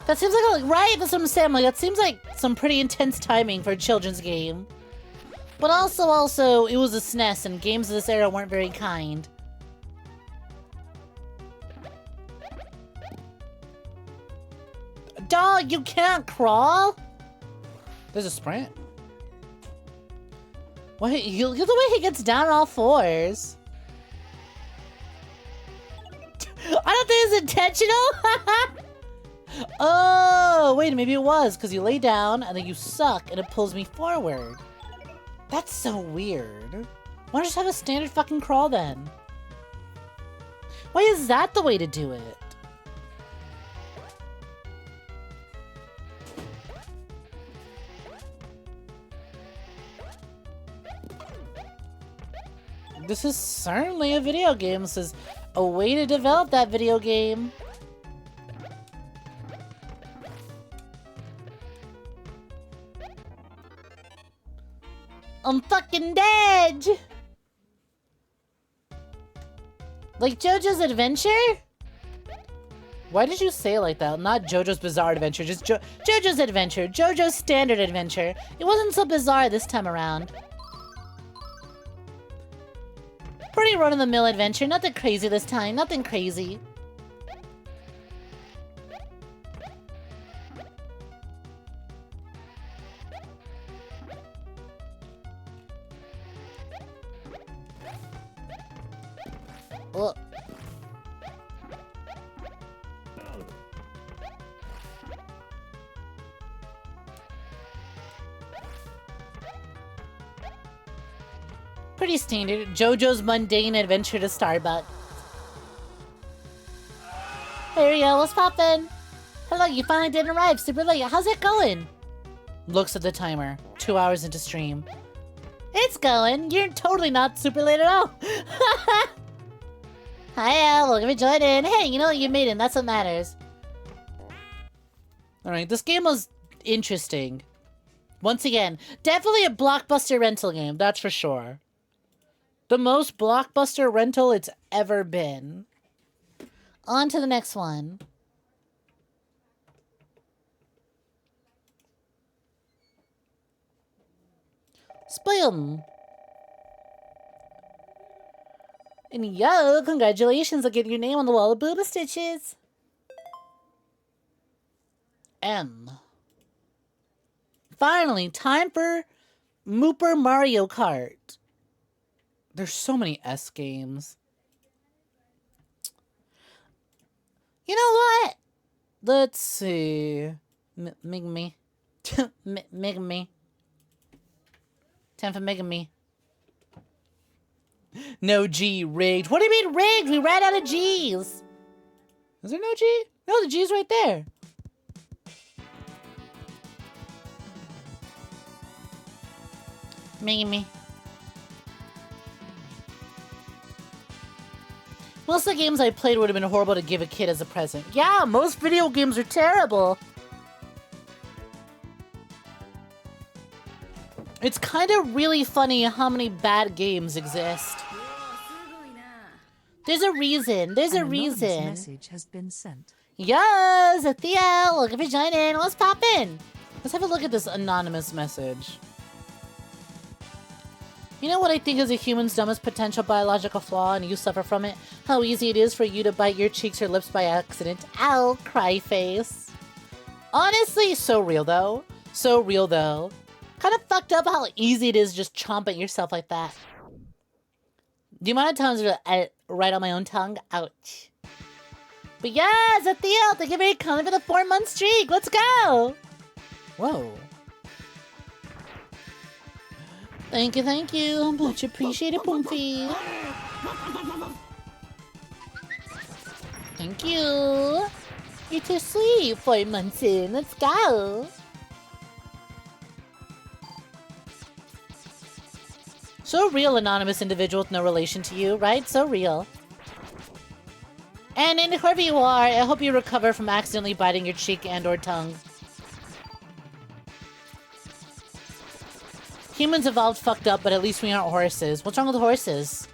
That seems like, right? That's what I'm saying. Like, that seems like some pretty intense timing for a children's game. But also, it was a SNES, and games of this era weren't very kind. Dog, you can't crawl? There's a sprint. What? Look at the way he gets down on all fours. I don't think it's intentional. Oh, wait, maybe it was, because you lay down and then you suck and it pulls me forward. That's so weird. Why don't you just have a standard fucking crawl then? Why is that the way to do it? This is certainly a video game. This is a way to develop that video game. I'm fucking dead! Like JoJo's Adventure? Why did you say it like that? Not JoJo's Bizarre Adventure, just JoJo's Adventure. JoJo's Standard Adventure. It wasn't so bizarre this time around. Pretty run-of-the-mill adventure. Nothing crazy this time. Nothing crazy. Ugh. Pretty standard. JoJo's Mundane Adventure to Starbucks. There we go, what's poppin'? Hello, you finally didn't arrive. Super late. How's it going? Looks at the timer. 2 hours into stream. It's going. You're totally not super late at all. Hiya, welcome to join in. Hey, you know what? You made it. That's what matters. Alright, this game was interesting. Once again, definitely a blockbuster rental game, that's for sure. The most blockbuster rental it's ever been. On to the next one. Splam. And yo, congratulations on getting your name on the wall of booba stitches. M. Finally, time for Mooper Mario Kart. There's so many S games. You know what? Let's see. Mig me. Mig me. Time for Mig me. No G, rigged. What do you mean rigged? We ran out of G's. Is there no G? No, the G's right there. Me. Most of the games I played would have been horrible to give a kid as a present. Yeah, most video games are terrible. It's kind of really funny how many bad games exist. There's a reason. There's a reason. Message has been sent. Yes, Thea, look if you're joining. Let's pop in. Let's have a look at this anonymous message. You know what I think is a human's dumbest potential biological flaw and you suffer from it? How easy it is for you to bite your cheeks or lips by accident. Ow, cry face. Honestly, so real though. So real though. Kind of fucked up how easy it is just chomp at yourself like that. The amount of times I write on my own tongue, ouch. But yes, Athea, thank you very much for the 4-month streak. Let's go. Whoa. Thank you. Much appreciated, Poomfy. Thank you. You're too sweet, 4 months in. Let's go. So real, anonymous individual with no relation to you, right? So real. And whoever you are, I hope you recover from accidentally biting your cheek and or tongue. Humans evolved fucked up, but at least we aren't horses. What's wrong with horses?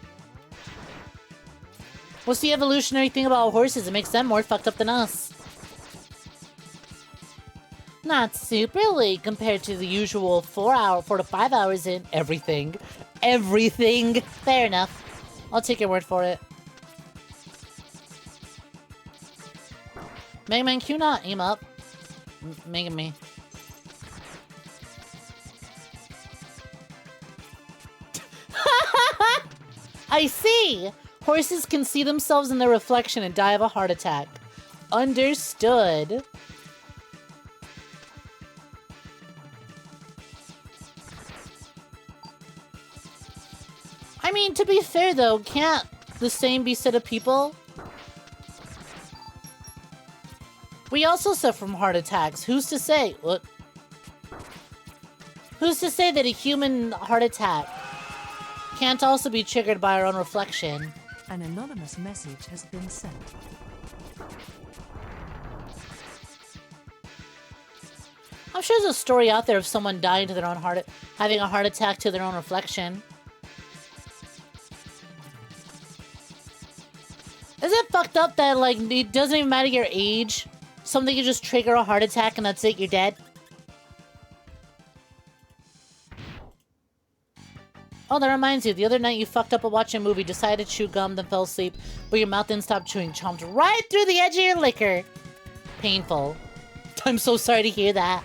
What's the evolutionary thing about horses? It makes them more fucked up than us. Not super late compared to the usual 4 to 5 hours in everything. Everything. Fair enough. I'll take your word for it. Mega Man Q not aim up. Mega me. I see! Horses can see themselves in their reflection and die of a heart attack. Understood. I mean, to be fair though, can't the same be said of people? We also suffer from heart attacks. Who's to say? What? Who's to say that a human heart attack can't also be triggered by our own reflection? An anonymous message has been sent. I'm sure there's a story out there of someone dying to their own having a heart attack to their own reflection. Is it fucked up that, like, it doesn't even matter your age? Something can just trigger a heart attack and that's it, you're dead? Oh, that reminds you, the other night you fucked up while watching a movie, decided to chew gum, then fell asleep, but your mouth didn't stop chewing, chomped right through the edge of your liquor. Painful. I'm so sorry to hear that.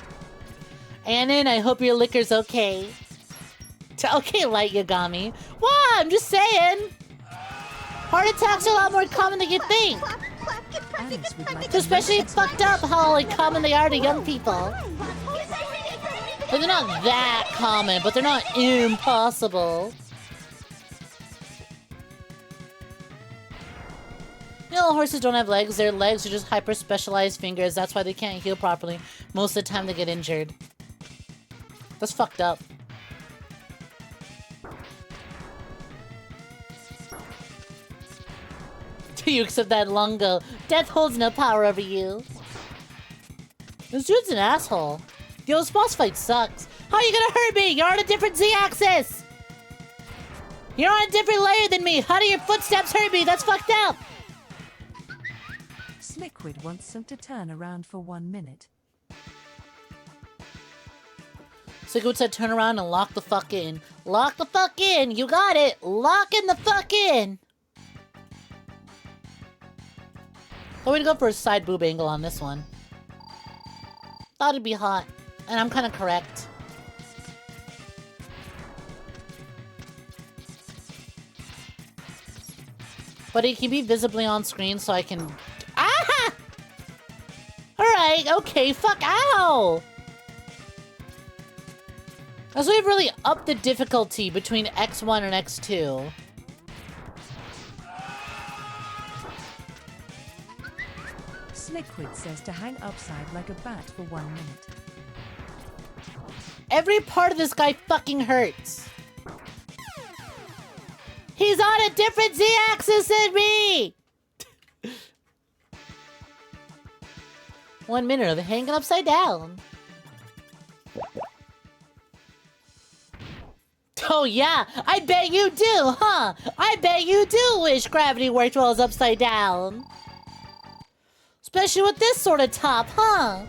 Annan, I hope your liquor's okay. Okay, Light Yagami. What? I'm just saying. Heart attacks are a lot more common than you think. Especially fucked up how like common they are to young people. Like, they're not that common, but they're not impossible. You know, horses don't have legs. Their legs are just hyper-specialized fingers. That's why they can't heal properly. Most of the time they get injured. That's fucked up. Do you accept that Lungo? Death holds no power over you. This dude's an asshole. Yo, this boss fight sucks. How are you gonna hurt me? You're on a different Z-axis! You're on a different layer than me! How do your footsteps hurt me? That's fucked up! Sliquid wants them to turn around for 1 minute. Sliquid said turn around and lock the fuck in. Lock the fuck in! You got it! Lock in the fuck in! I'm gonna go for a side boob angle on this one. Thought it'd be hot. And I'm kinda correct. But it can be visibly on screen so I can... Ah! Alright, okay, fuck, ow! So we've really upped the difficulty between X1 and X2. Sliquid says to hang upside like a bat for 1 minute. Every part of this guy fucking hurts. He's on a different Z-axis than me! 1 minute of hanging upside down. Oh yeah, I bet you do, huh? I bet you do wish gravity worked while it's upside down. Especially with this sort of top, huh?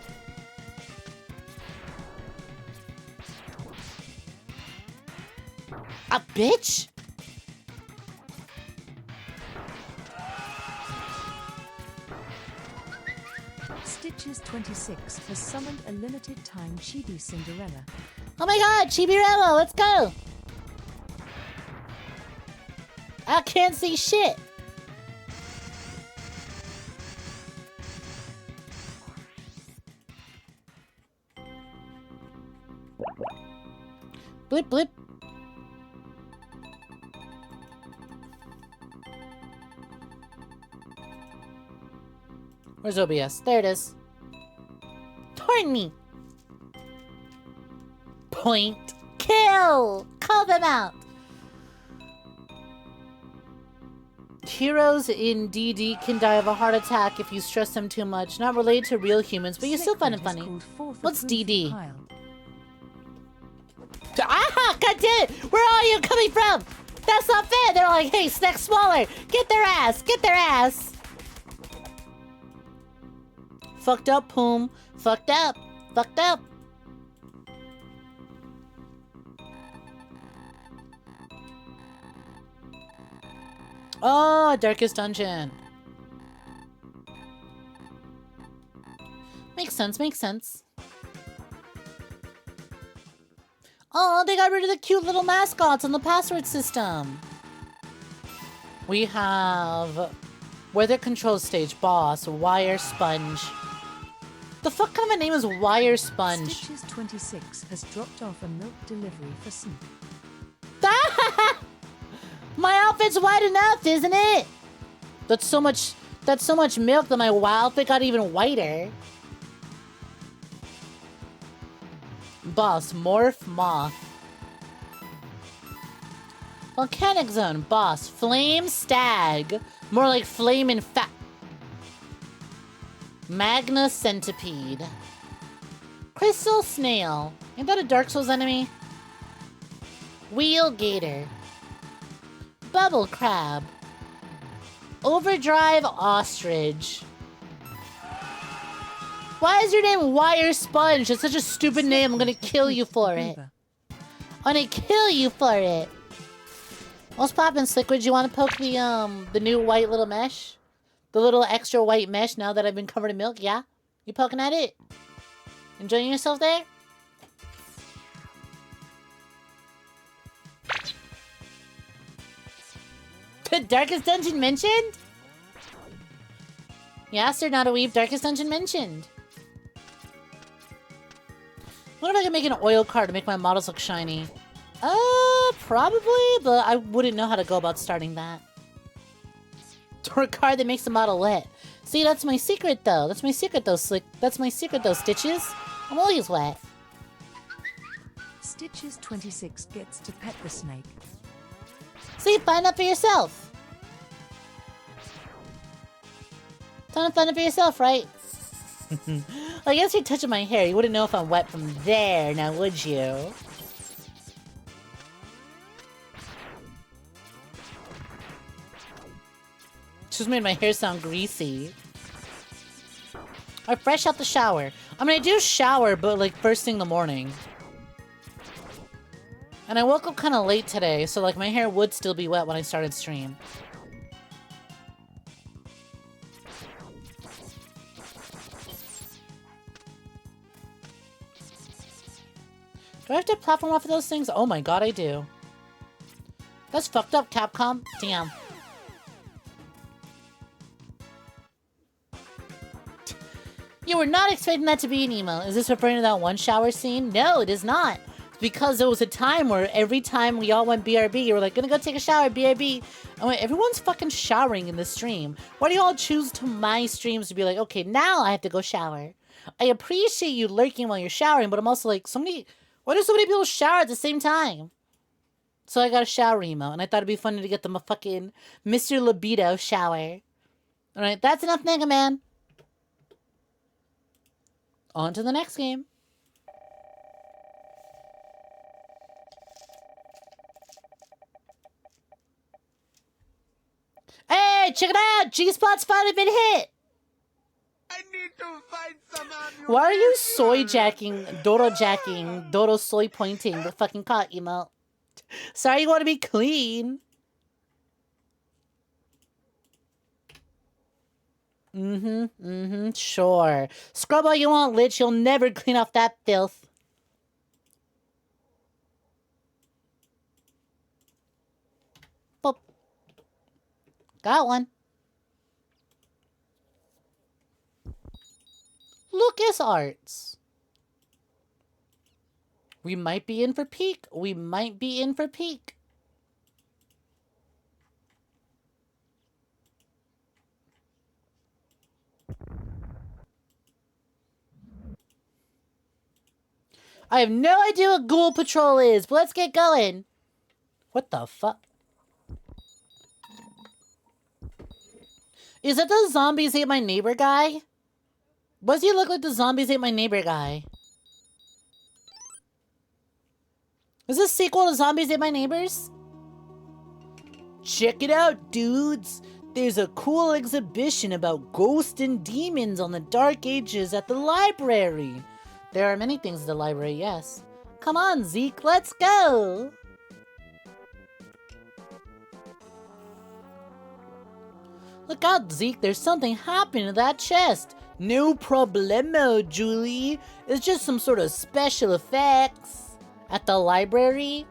A bitch? Stitches26 has summoned a limited time Chibi Cinderella. Oh my god, Chibirella, let's go! I can't see shit! Blip blip. Where's OBS? There it is. Turn me! Point. Kill! Call them out! Heroes in DD can die of a heart attack if you stress them too much. Not related to real humans, but you still find it funny. What's DD? Ah! God damn it! Where are you coming from? That's not fair! They're like, hey, Snek smaller! Get their ass! Get their ass! Fucked up, Poom. Fucked up. Fucked up. Oh, Darkest Dungeon. Makes sense, makes sense. Oh, they got rid of the cute little mascots on the password system. We have Weather Control Stage Boss, Wire Sponge. The fuck kind of a name is Wire Sponge? Stitches26 has dropped off a milk delivery for Sneak. My outfit's wide enough, isn't it? That's so much milk that my outfit got even whiter. Boss, Morph Moth. Volcanic Zone, Boss, Flame Stag. More like Flame and Fat. Magna Centipede. Crystal Snail. Ain't that a Dark Souls enemy? Wheel Gator. Bubble Crab. Overdrive Ostrich. Why is your name Wire Sponge? It's such a stupid name. I'm gonna kill you for it. I'm gonna kill you for it. What's poppin', Sliquid? You wanna poke the new white little mesh? The little extra white mesh now that I've been covered in milk, yeah? You poking at it? Enjoying yourself there? The Darkest Dungeon mentioned? Yes, they're not a weeb. Darkest Dungeon mentioned. What if I can make an oil card to make my models look shiny? Probably, but I wouldn't know how to go about starting that. Or a card that makes the model wet. See, that's my secret, though. That's my secret, though, Slick. That's my secret, though, Stitches. I'm always wet. Stitches26 gets to pet the snake. See, find out for yourself. Time to find it for yourself, right? I guess you're touching my hair. You wouldn't know if I'm wet from there, now would you? Just made my hair sound greasy. I fresh out the shower. I mean, I do shower, but like first thing in the morning. And I woke up kind of late today, so like my hair would still be wet when I started stream. Do I have to platform off of those things? Oh my god, I do. That's fucked up, Capcom. Damn. You were not expecting that to be an email. Is this referring to that one shower scene? No, it is not. It's because there was a time where every time we all went BRB, you were like, gonna go take a shower, BRB. I went, everyone's fucking showering in the stream. Why do you all choose to my streams to be like, okay, now I have to go shower? I appreciate you lurking while you're showering, but I'm also like, why do so many people shower at the same time? So I got a shower email, and I thought it'd be funny to get them a fucking Mr. Libido shower. Alright, that's enough, Mega Man. On to the next game. Hey, check it out! G-Spot's finally been hit! I need to find some ammunition. Why are you soy-jacking, Dodo soy pointing the fucking cock emote? Sorry you want to be clean. Sure. Scrub all you want, Lich. You'll never clean off that filth. Boop. Got one. LucasArts. We might be in for peak. We might be in for peak. I have no idea what Ghoul Patrol is, but let's get going. What the fuck? Is that the Zombies Ate My Neighbor guy? Why does he look like the Zombies Ate My Neighbor guy? Is this a sequel to Zombies Ate My Neighbors? Check it out, dudes. There's a cool exhibition about ghosts and demons on the Dark Ages at the library. There are many things at the library, yes. Come on, Zeke, let's go! Look out, Zeke, there's something happening to that chest. No problemo, Julie. It's just some sort of special effects. At the library?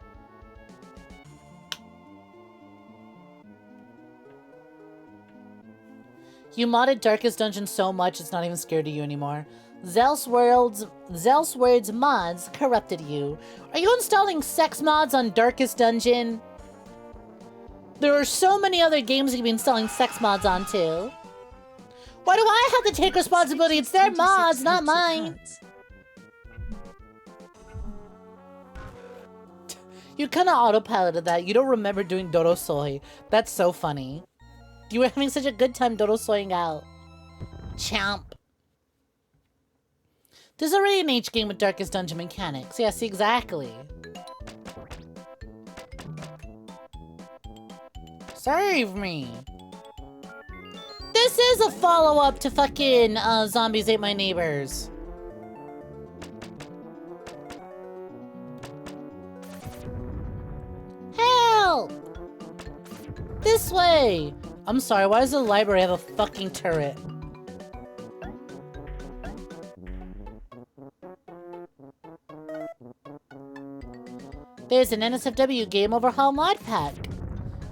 You modded Darkest Dungeon so much it's not even scared of you anymore. 𝐒𝐬𝐧 mods corrupted you. Are you installing sex mods on Darkest Dungeon? There are so many other games you can be installing sex mods on too. Why do I have to take responsibility? It's their mods, not mine. You kind of autopiloted that. You don't remember doing Dodo Soy. That's so funny. You were having such a good time Dodo Soying out. Champ. There's already an H game with Darkest Dungeon mechanics. Yes, exactly. Serve me. This is a follow-up to fucking Zombies Ate My Neighbors. Help! This way! I'm sorry, why does the library have a fucking turret? There's an NSFW Game Overhaul mod pack.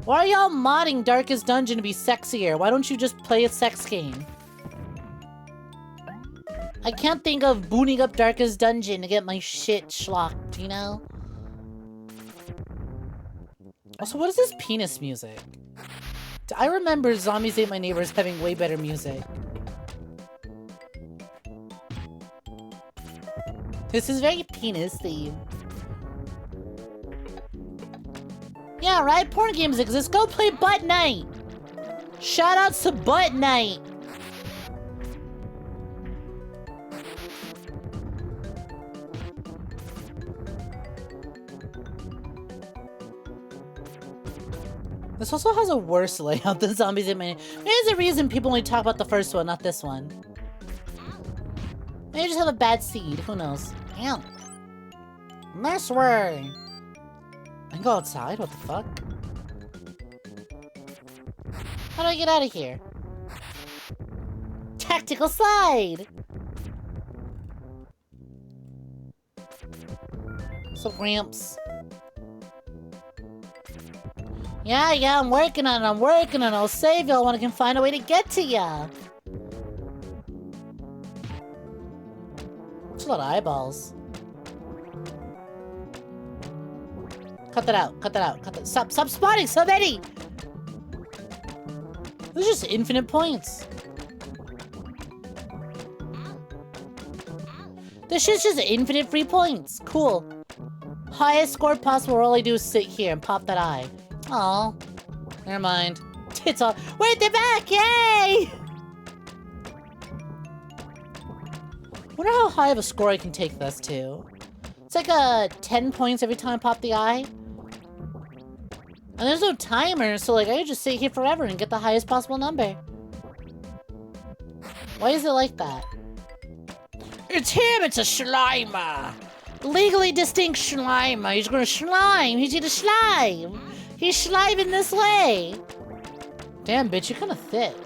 Why are y'all modding Darkest Dungeon to be sexier? Why don't you just play a sex game? I can't think of booting up Darkest Dungeon to get my shit schlocked, you know? Also, what is this penis music? I remember Zombies Ate My Neighbors having way better music. This is very penis themed. Yeah, right? Porn games exist. Go play Butt Night! Shoutouts to Butt Night! This also has a worse layout than Zombies in Mania. Maybe there's a reason people only talk about the first one, not this one. Maybe I just have a bad seed. Who knows? Damn. This way. I can go outside? What the fuck? How do I get out of here? Tactical slide! So, Gramps. Yeah, I'm working on it. I'll save y'all when I can find a way to get to ya. That's a lot of eyeballs. Cut that out. Stop spawning so many! There's just infinite points. This shit's just infinite free points. Cool. Highest score possible, all I do is sit here and pop that eye. Aw. Never mind. It's all— Wait, they're back! Yay! Wonder how high of a score I can take this to. It's like 10 points every time I pop the eye. And there's no timer, so like I could just sit here forever and get the highest possible number. Why is it like that? It's him! It's a Schleimer! Legally distinct Schleimer. He's gonna slime! He's gonna slime! He's sliming this way! Damn, bitch, you're kinda thick.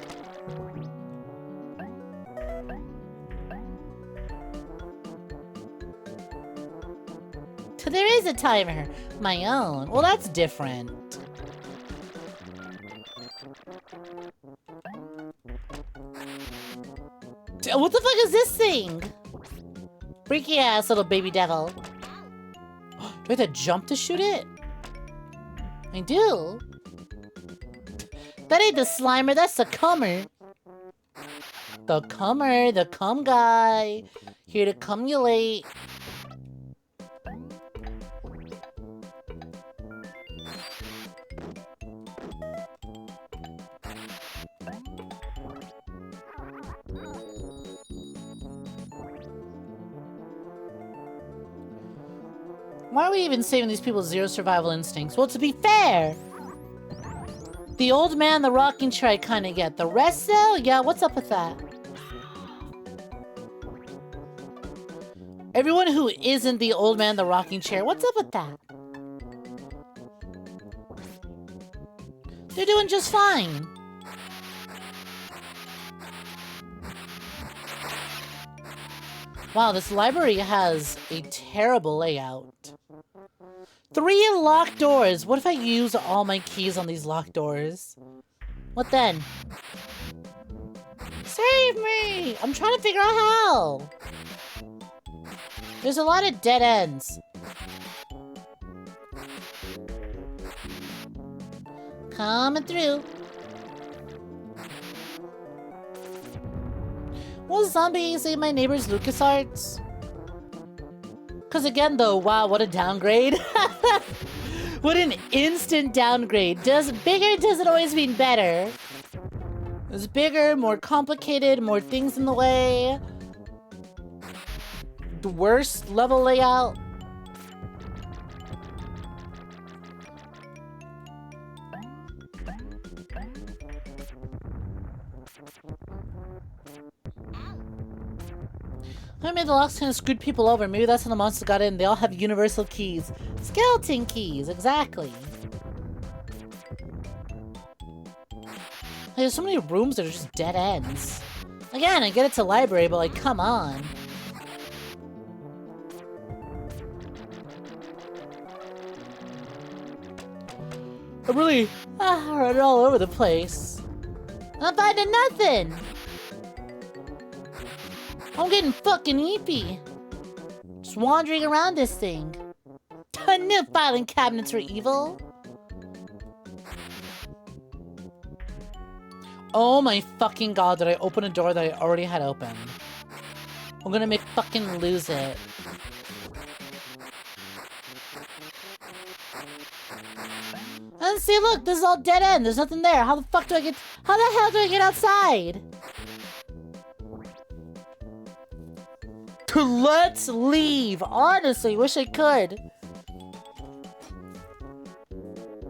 So there is a timer. My own. Well, that's different. What the fuck is this thing? Freaky ass little baby devil. Do I have to jump to shoot it? I do. That ain't the Slimer, that's the Cummer. The Cummer, the cum guy. Here to cumulate. Why are we even saving these people's zero survival instincts? Well, to be fair, the old man, the rocking chair, I kind of get. The rest, though? Yeah, what's up with that? Everyone who isn't the old man, the rocking chair, what's up with that? They're doing just fine. Wow, this library has a terrible layout. 3 locked doors. What if I use all my keys on these locked doors? What then? Save me! I'm trying to figure out how. There's a lot of dead ends. Coming through. Will zombies say my neighbor's LucasArts? Because again though, wow, what a downgrade. What an instant downgrade. Bigger doesn't always mean better. It's bigger, more complicated, more things in the way. The worst level layout. Maybe the locks kind of screwed people over. Maybe that's how the monsters got in. They all have universal keys. Skeleton keys, exactly. There's so many rooms that are just dead ends. Again, I get it's a library, but like, come on. I'm really running all over the place. I'm finding nothing. I'm getting fucking eepy. Just wandering around this thing. New filing cabinets were evil. Oh my fucking god, did I open a door that I already had open? I'm gonna make fucking lose it. And see, look, this is all dead end. There's nothing there. How the fuck do I get— how the hell do I get outside? Let's leave. Honestly, wish I could.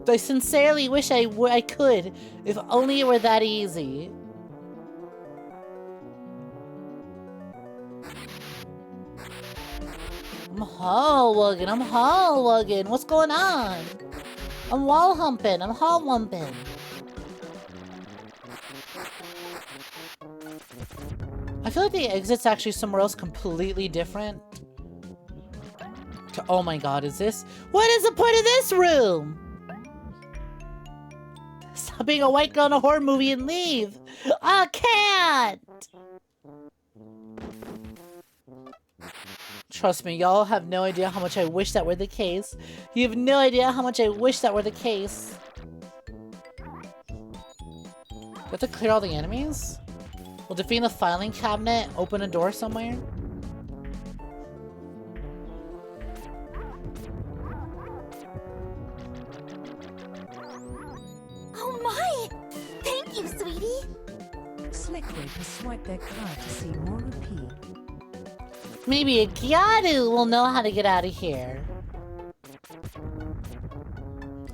I sincerely wish I could, if only it were that easy. I'm hall-wugging. What's going on? I'm wall-humping. I'm hall-wumping. I feel like the exit's actually somewhere else completely different. Oh my god, is this? What is the point of this room? Stop being a white girl in a horror movie and leave. I can't. Trust me, y'all have no idea how much I wish that were the case. You have no idea how much I wish that were the case. You have to clear all the enemies? Will defeating the filing cabinet open a door somewhere? Oh my! Thank you, sweetie! Slickwood has swiped their card to see more repeat. Maybe 𝐒𝐽 will know how to get out of here.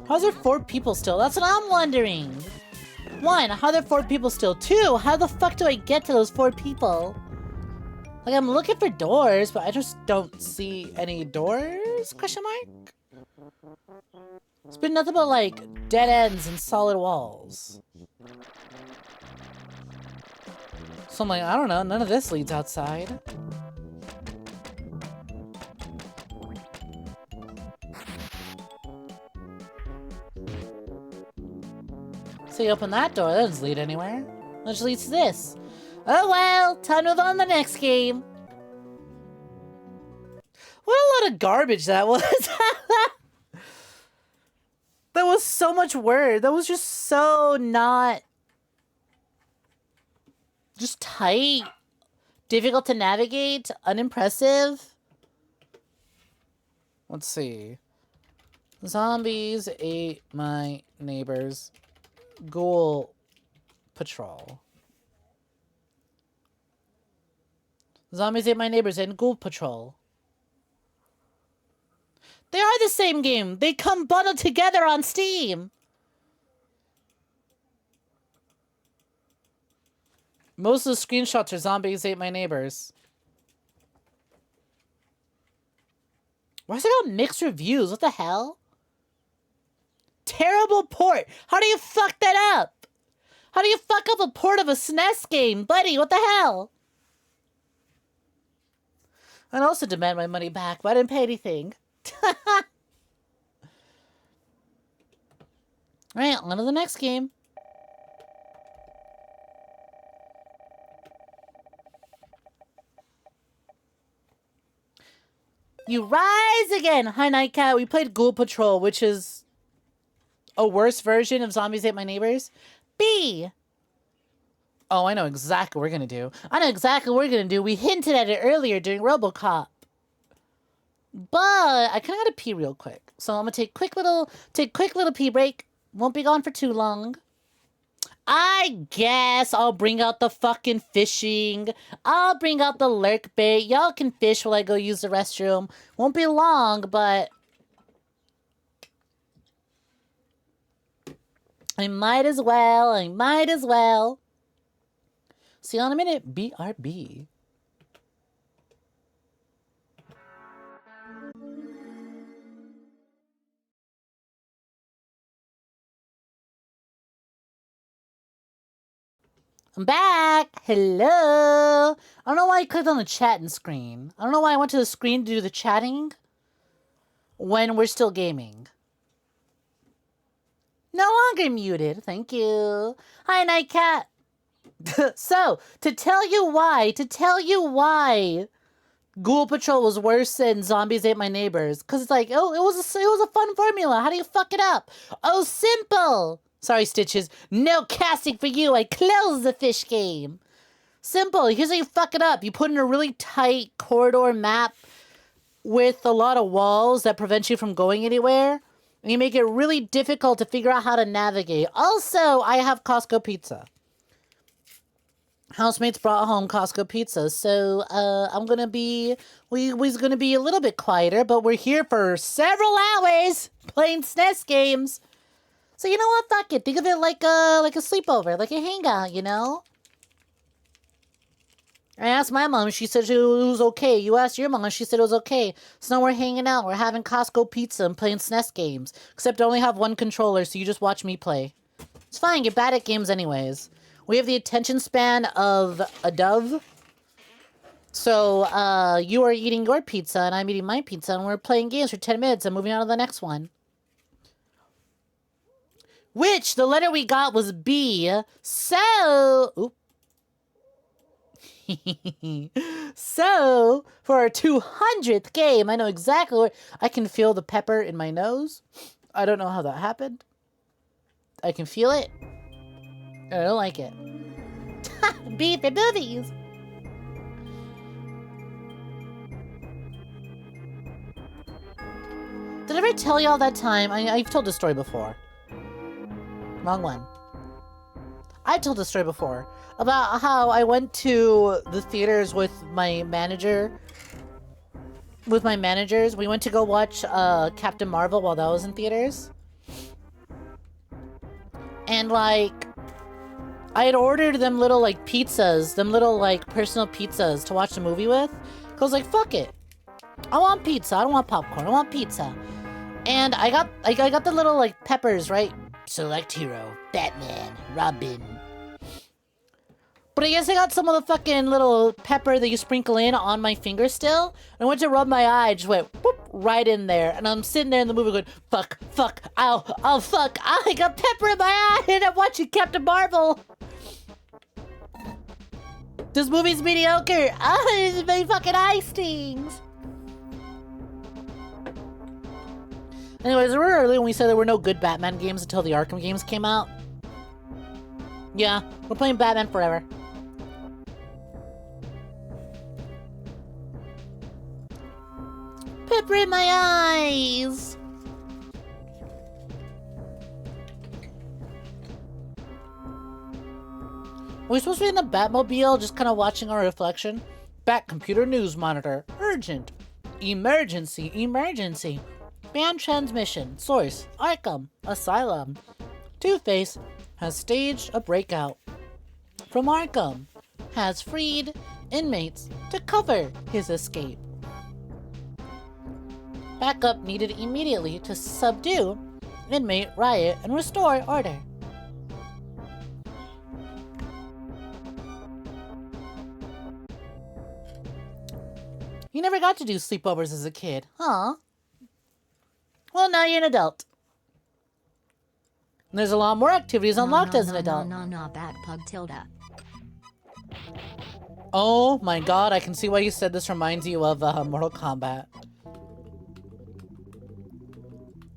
How's there 4 people still? That's what I'm wondering. 1, how are there 4 people still? 2, how the fuck do I get to those 4 people? Like, I'm looking for doors, but I just don't see any doors? Question mark? It's been nothing but, like, dead ends and solid walls. So I'm like, I don't know, none of this leads outside. So you open that door, that doesn't lead anywhere. That just leads to this. Oh well, time to move on to the next game. What a lot of garbage that was. That was so much word. That was just so not... just tight. Difficult to navigate. Unimpressive. Let's see. Zombies ate my neighbors. Ghoul Patrol. Zombies ate my neighbors and Ghoul Patrol. They are the same game. They come bundled together on Steam. Most of the screenshots are Zombies ate my neighbors. Why is it got mixed reviews? What the hell? Terrible port. How do you fuck that up? How do you fuck up a port of a SNES game? Buddy, what the hell? I'd also demand my money back, but I didn't pay anything. Alright, on to the next game. You rise again! Hi, Nightcat. We played Ghoul Patrol, which is a worse version of Zombies Ate My Neighbors. B! Oh, I know exactly what we're gonna do. I know exactly what we're gonna do. We hinted at it earlier during RoboCop. But I kind of gotta pee real quick. So I'm gonna take quick little pee break. Won't be gone for too long. I guess I'll bring out the fucking fishing. I'll bring out the lurk bait. Y'all can fish while I go use the restroom. Won't be long, but I might as well. See you in a minute. BRB. I'm back. Hello. I don't know why I clicked on the chatting screen. I don't know why I went to the screen to do the chatting when we're still gaming. No longer muted. Thank you. Hi, Nightcat. So, to tell you why Ghoul Patrol was worse than Zombies Ate My Neighbors. Because it's like, oh, it was a fun formula. How do you fuck it up? Oh, simple. Sorry, Stitches. No casting for you. I closed the fish game. Simple. Here's how you fuck it up. You put in a really tight corridor map with a lot of walls that prevent you from going anywhere. And you make it really difficult to figure out how to navigate. Also, I have Costco pizza. Housemates brought home Costco pizza. So I'm going to be... we're going to be a little bit quieter, but we're here for several hours playing SNES games. So you know what? Fuck it. Think of it like a sleepover, like a hangout, you know? I asked my mom, she said it was okay. You asked your mom, she said it was okay. So now we're hanging out, we're having Costco pizza and playing SNES games. Except I only have one controller, so you just watch me play. It's fine, you're bad at games anyways. We have the attention span of a dove. So, you are eating your pizza and I'm eating my pizza and we're playing games for 10 minutes and moving on to the next one. Which, the letter we got was B. So... Oop. So, for our 200th game, I know exactly where... I can feel the pepper in my nose. I don't know how that happened. I can feel it. I don't like it. B for boobies. Did I ever tell y'all that time? I've told this story before. Wrong one. I told this story before about how I went to the theaters with my manager. With my managers, we went to go watch Captain Marvel while that was in theaters. And like, I had ordered them little like pizzas, them little like personal pizzas to watch the movie with. Cause I was like, fuck it, I want pizza. I don't want popcorn. I want pizza. And I got the little like peppers, right? Select hero, Batman, Robin. But I guess I got some of the fucking little pepper that you sprinkle in on my finger still. And I went to rub my eye, just went whoop, right in there. And I'm sitting there in the movie going, fuck, fuck, ow, oh fuck, I got pepper in my eye and I'm watching Captain Marvel. This movie's mediocre. My fucking eye stings. Anyways, we were early when we said there were no good Batman games until the Arkham games came out. Yeah, we're playing Batman Forever. Pepper in my eyes! Are we supposed to be in the Batmobile, just kind of watching our reflection? Bat computer news monitor. Urgent. Emergency. Emergency. Banned transmission. Source. Arkham. Asylum. Two-Face has staged a breakout from Arkham. Has freed inmates to cover his escape. Backup needed immediately to subdue inmate riot and restore order. You never got to do sleepovers as a kid, huh? Well, now you're an adult. And there's a lot more activities unlocked as an adult. Bat pug tilda. Oh my god, I can see why you said this reminds you of Mortal Kombat.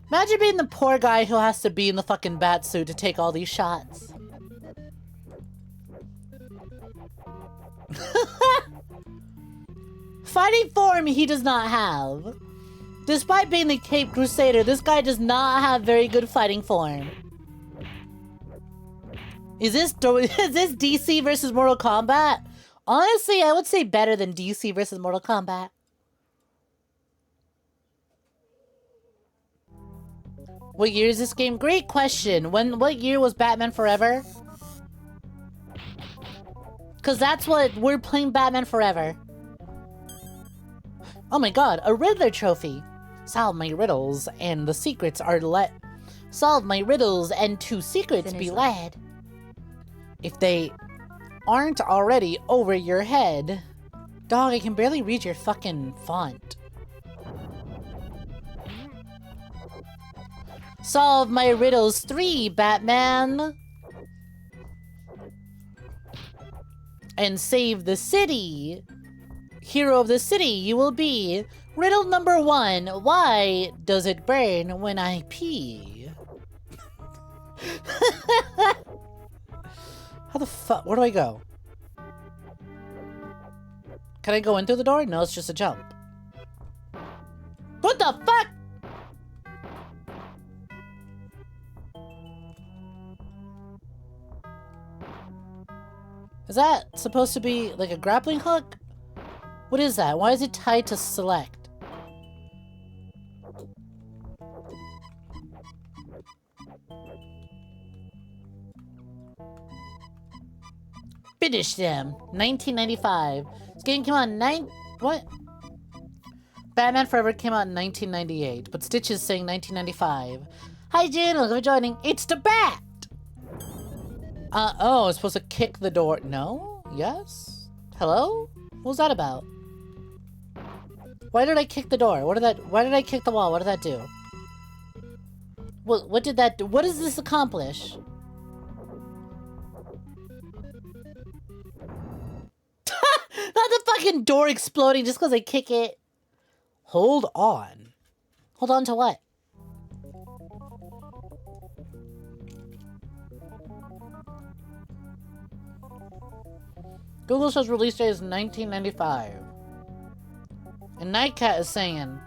Imagine being the poor guy who has to be in the fucking bat suit to take all these shots. Fighting form he does not have. Despite being the Cape Crusader, this guy does not have very good fighting form. Is this DC versus Mortal Kombat? Honestly, I would say better than DC versus Mortal Kombat. What year is this game? Great question. What year was Batman Forever? Because that's what we're playing, Batman Forever. Oh my god, a Riddler trophy. Solve my riddles and the secrets are let. Solve my riddles and 2 secrets be led. If they aren't already over your head. Dog, I can barely read your fucking font. Solve my riddles 3, Batman. And save the city. Hero of the city you will be. Riddle number 1. Why does it burn when I pee? How the fuck? Where do I go? Can I go in through the door? No, it's just a jump. What the fuck? Is that supposed to be like a grappling hook? What is that? Why is it tied to select? Finish them. 1995. This game came out in what? Batman Forever came out in 1998, but Stitch is saying 1995. Hi June, welcome for joining. It's the Bat! Oh, it's supposed to kick the door. No? Yes? Hello? What was that about? Why did I kick the door? Why did I kick the wall? What did that do? What did that do? What does this accomplish? Not the fucking door exploding just because I kick it. Hold on. Hold on to what? Google says release date is 1995. And Nightcat is saying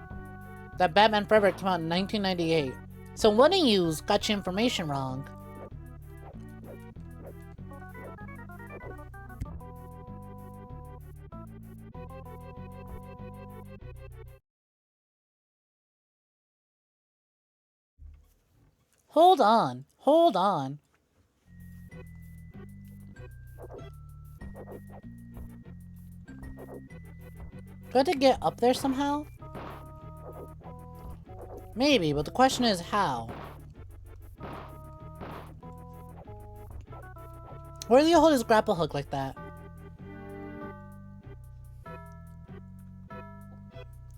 that Batman Forever came out in 1998. So one of you's got your information wrong. Hold on. Hold on. Do I have to get up there somehow? Maybe, but the question is how? Where do you hold his grapple hook like that?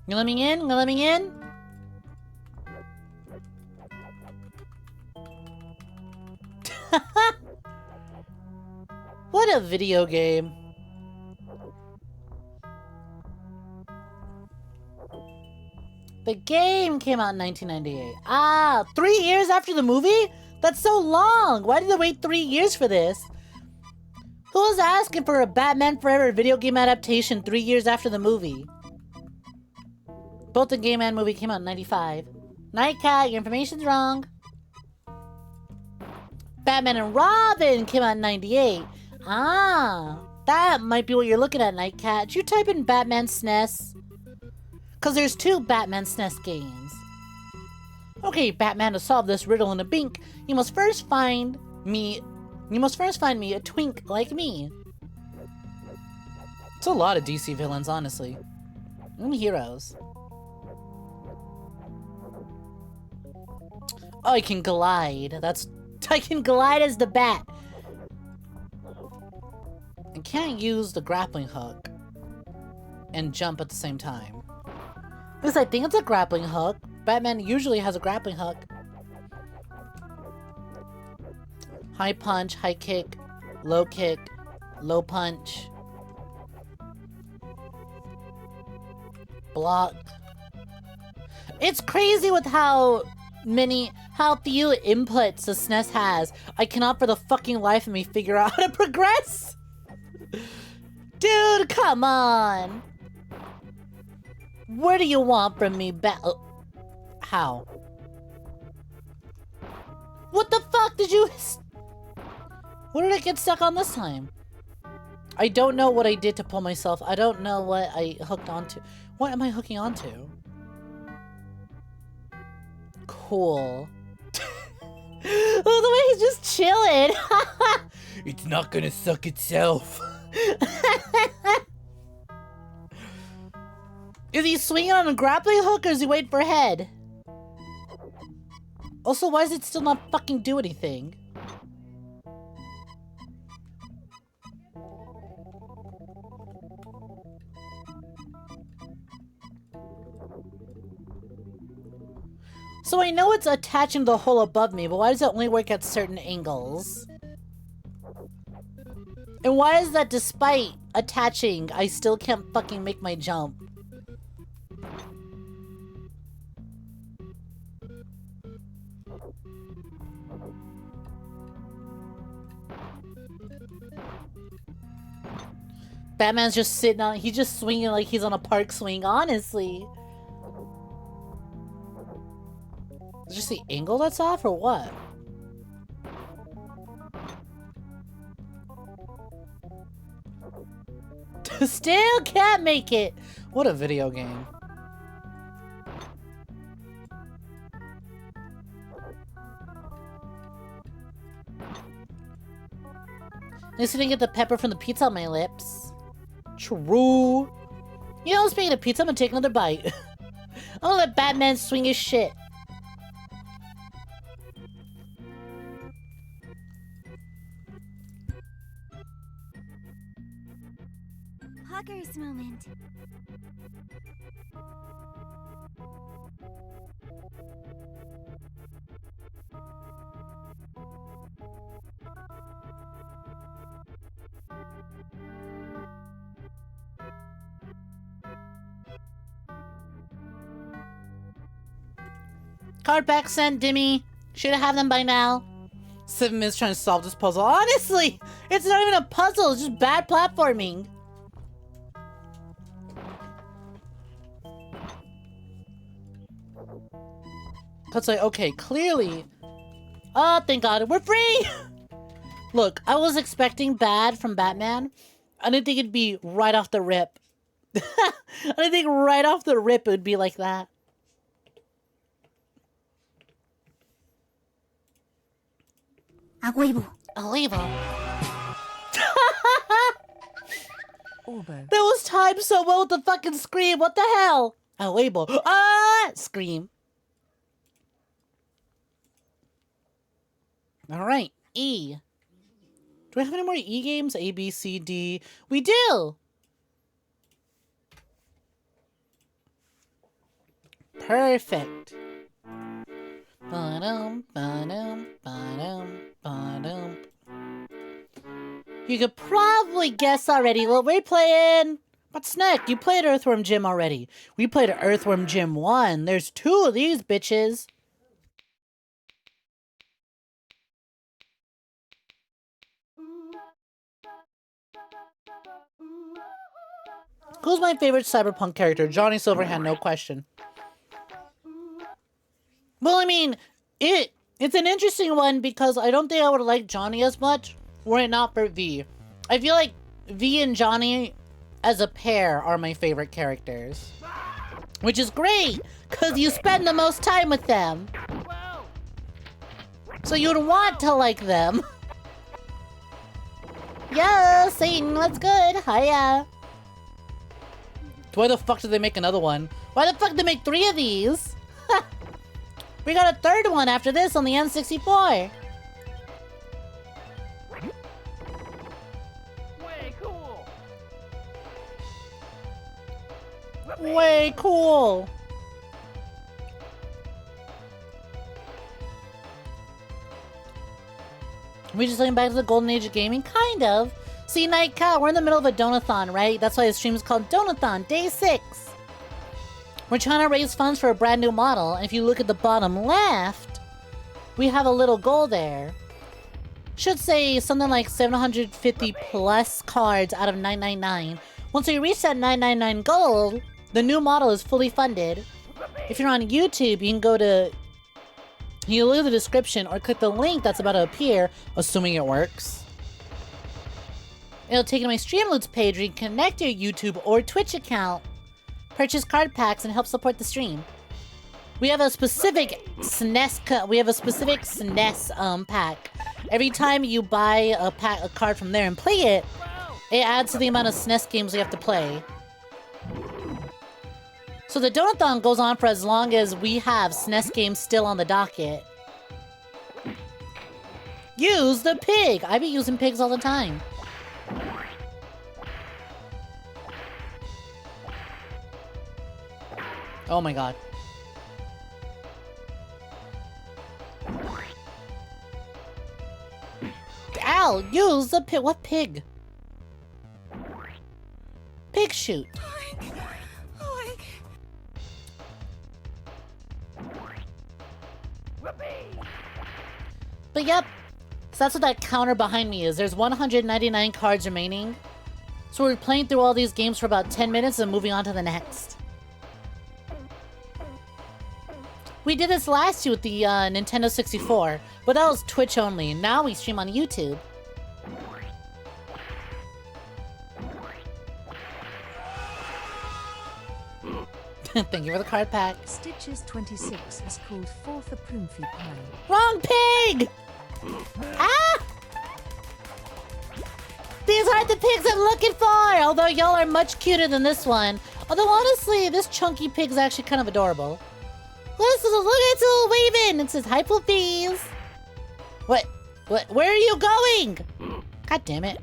You let me in? You let me in? What a video game. The game came out in 1998. Ah, 3 years after the movie? That's so long! Why did they wait 3 years for this? Who was asking for a Batman Forever video game adaptation 3 years after the movie? Both the game and movie came out in 95. Nightcat, your information's wrong. Batman and Robin came out in 98. Ah, that might be what you're looking at, Nightcat. Did you type in Batman SNES? Because there's 2 Batman SNES games. Okay, Batman, to solve this riddle in a bink, you must first find me a twink like me. It's a lot of DC villains, honestly. And heroes. Oh, I can glide. I can glide as the Bat. I can't use the grappling hook and jump at the same time. Because I think it's a grappling hook. Batman usually has a grappling hook. High punch, high kick, low punch. Block. It's crazy with how few inputs the SNES has. I cannot for the fucking life of me figure out how to progress. Dude, come on. What do you want from me, How? What the fuck did you... What did I get stuck on this time? I don't know what I did to pull myself. I don't know what I hooked onto. What am I hooking onto? Cool. Oh, the way he's just chilling. It's not gonna suck itself. Is he swinging on a grappling hook or is he waiting for a head? Also, why does it still not fucking do anything? So I know it's attaching the hole above me, but why does it only work at certain angles? And why is that despite attaching, I still can't fucking make my jump? Batman's just sitting on, he's just swinging like he's on a park swing, honestly. Is it just the angle that's off or what? Still can't make it! What a video game. At least I didn't get the pepper from the pizza on my lips. True. You know, speaking of pizza, I'm gonna take another bite. I'm gonna let Batman swing his shit. Hawker's moment. Card back sent, Dimmy. Should have them by now. 7 minutes trying to solve this puzzle. Honestly, it's not even a puzzle. It's just bad platforming. It's like, okay, clearly. Oh, thank God, we're free! Look, I was expecting bad from Batman. I didn't think it'd be right off the rip. I didn't think right off the rip it would be like that. 𝐒𝐈𝐕𝐄. Orbo. That was timed so well with the fucking scream. What the hell? 𝐒𝐈𝐕𝐄. Ah! Scream. Alright, E. Do I have any more E games? A, B, C, D. We do! Perfect. Ba-dum, ba-dum, ba-dum, ba-dum. You could probably guess already what we're playing. But Snek, you played Earthworm Jim already. We played Earthworm Jim 1. There's 2 of these bitches. Who's my favorite cyberpunk character? Johnny Silverhand, no question. Well, I mean, it's an interesting one because I don't think I would like Johnny as much were it not for V. I feel like V and Johnny as a pair are my favorite characters. Which is great, because you spend the most time with them. So you'd want to like them. Yo, Satan, what's good? Hiya. Why the fuck did they make another one? Why the fuck did they make 3 of these? We got a 3rd one after this on the N64. Way cool. Way cool. We just looking back to the golden age of gaming? Kind of. See, Night Cat, we're in the middle of a donathon, right? That's why the stream is called Donathon, Day 6. We're trying to raise funds for a brand new model, and if you look at the bottom left, we have a little goal there. Should say something like 750 plus cards out of 999. Once we reach that 999 goal, the new model is fully funded. If you're on YouTube, you can go to... You look at the description or click the link that's about to appear, assuming it works. It'll take you to my Streamloots page where you can connect your YouTube or Twitch account, purchase card packs, and help support the stream. We have a specific SNES pack. Every time you buy a card from there and play it, it adds to the amount of SNES games we have to play. So the Donathon goes on for as long as we have SNES games still on the docket. Use the pig! I be using pigs all the time. Oh my god. Ow! Use the pig! What pig? Pig shoot. But yep, so that's what that counter behind me is. There's 199 cards remaining. So we're playing through all these games for about 10 minutes and moving on to the next. We did this last year with the Nintendo 64, but that was Twitch only. Now we stream on YouTube. Thank you for the card pack. Stitches 26 has called forth a Proomfy pie. Wrong pig! Ah! These aren't the pigs I'm looking for! Although y'all are much cuter than this one. Although honestly, this chunky pig's actually kind of adorable. Listen, look at its little waving! It says, hi, poopies! What? Where are you going? God damn it.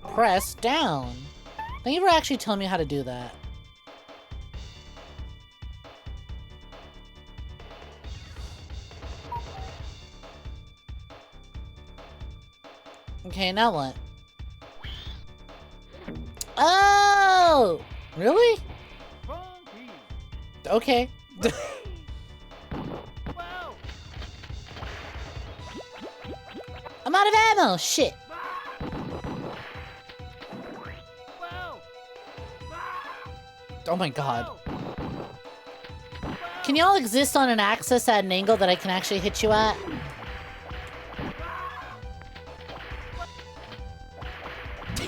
Press down. Thank you for actually telling me how to do that. Okay, now what? Oh! Really? Okay. I'm out of ammo! Shit! Oh my god. Can y'all exist on an axis at an angle that I can actually hit you at?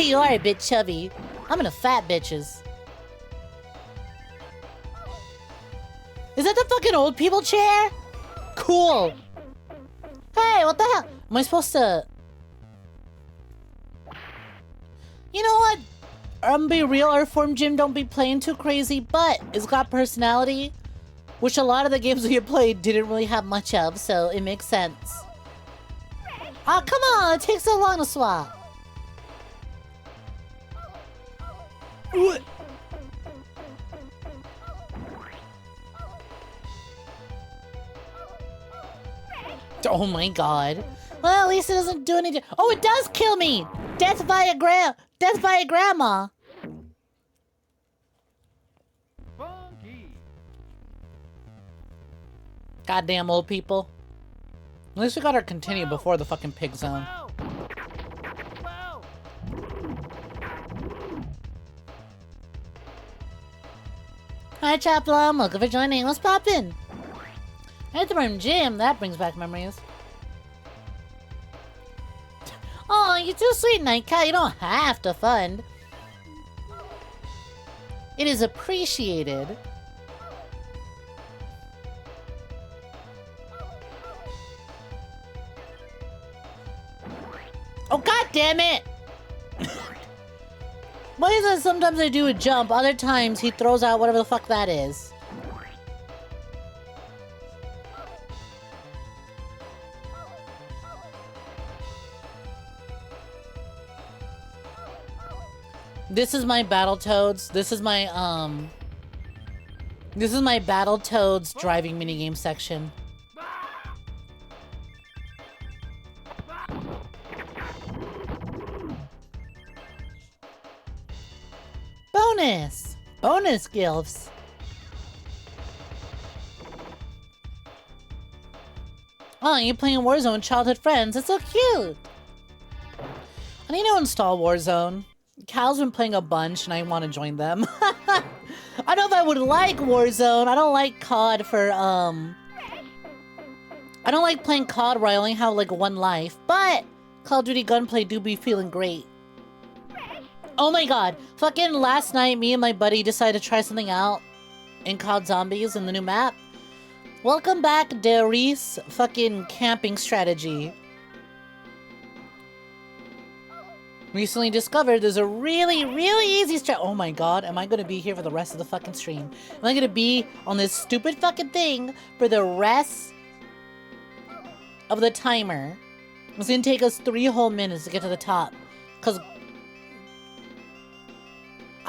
You are a bit chubby. I'm into fat bitches. Is that the fucking old people chair? Cool. Hey, what the hell? Am I supposed to... You know what? Be real, Earthworm Jim don't be playing too crazy, but it's got personality, which a lot of the games we had played didn't really have much of, so it makes sense. Oh, come on! It takes so long to swap. Oh my god. Well, at least it doesn't do anything. Oh, it does kill me! Death by a grandma. Goddamn old people. At least we got our continue before the fucking pig zone. Hi, Chaplum. Welcome for joining. What's poppin'? Earthworm Jim. That brings back memories. Oh, you're too sweet, Nightcat. You don't have to fund. It is appreciated. Oh, god damn it! Why is it sometimes I do a jump, other times he throws out whatever the fuck that is? This is my Battletoads. This is my Battletoads driving minigame section. Bonus gifts. Oh, you're playing Warzone with childhood friends. That's so cute. I need to install Warzone. Cal's been playing a bunch and I want to join them. I don't know if I would like Warzone. I don't like COD for, I don't like playing COD where I only have like one life, but Call of Duty Gunplay do be feeling great. Oh my god. Fucking last night, me and my buddy decided to try something out in COD Zombies in the new map. Welcome back, Darius. Fucking camping strategy. Recently discovered there's a really easy strat. Oh my god, am I gonna be here for the rest of the fucking stream? Am I gonna be on this stupid fucking thing for the rest of the timer? It's gonna take us 3 whole minutes to get to the top. Cause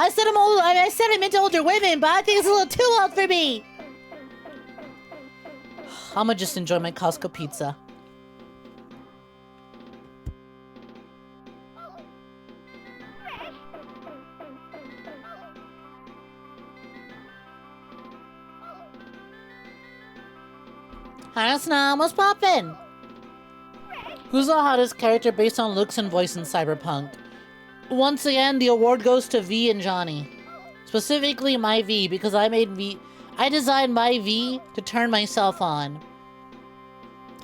I said I'm old. I said I'm into older women, but I think it's a little too old for me. I'ma just enjoy my Costco pizza. Hi, Snom. What's poppin'? Who's the hottest character based on looks and voice in Cyberpunk? Once again, the award goes to V and Johnny. Specifically my V, because I designed my V to turn myself on.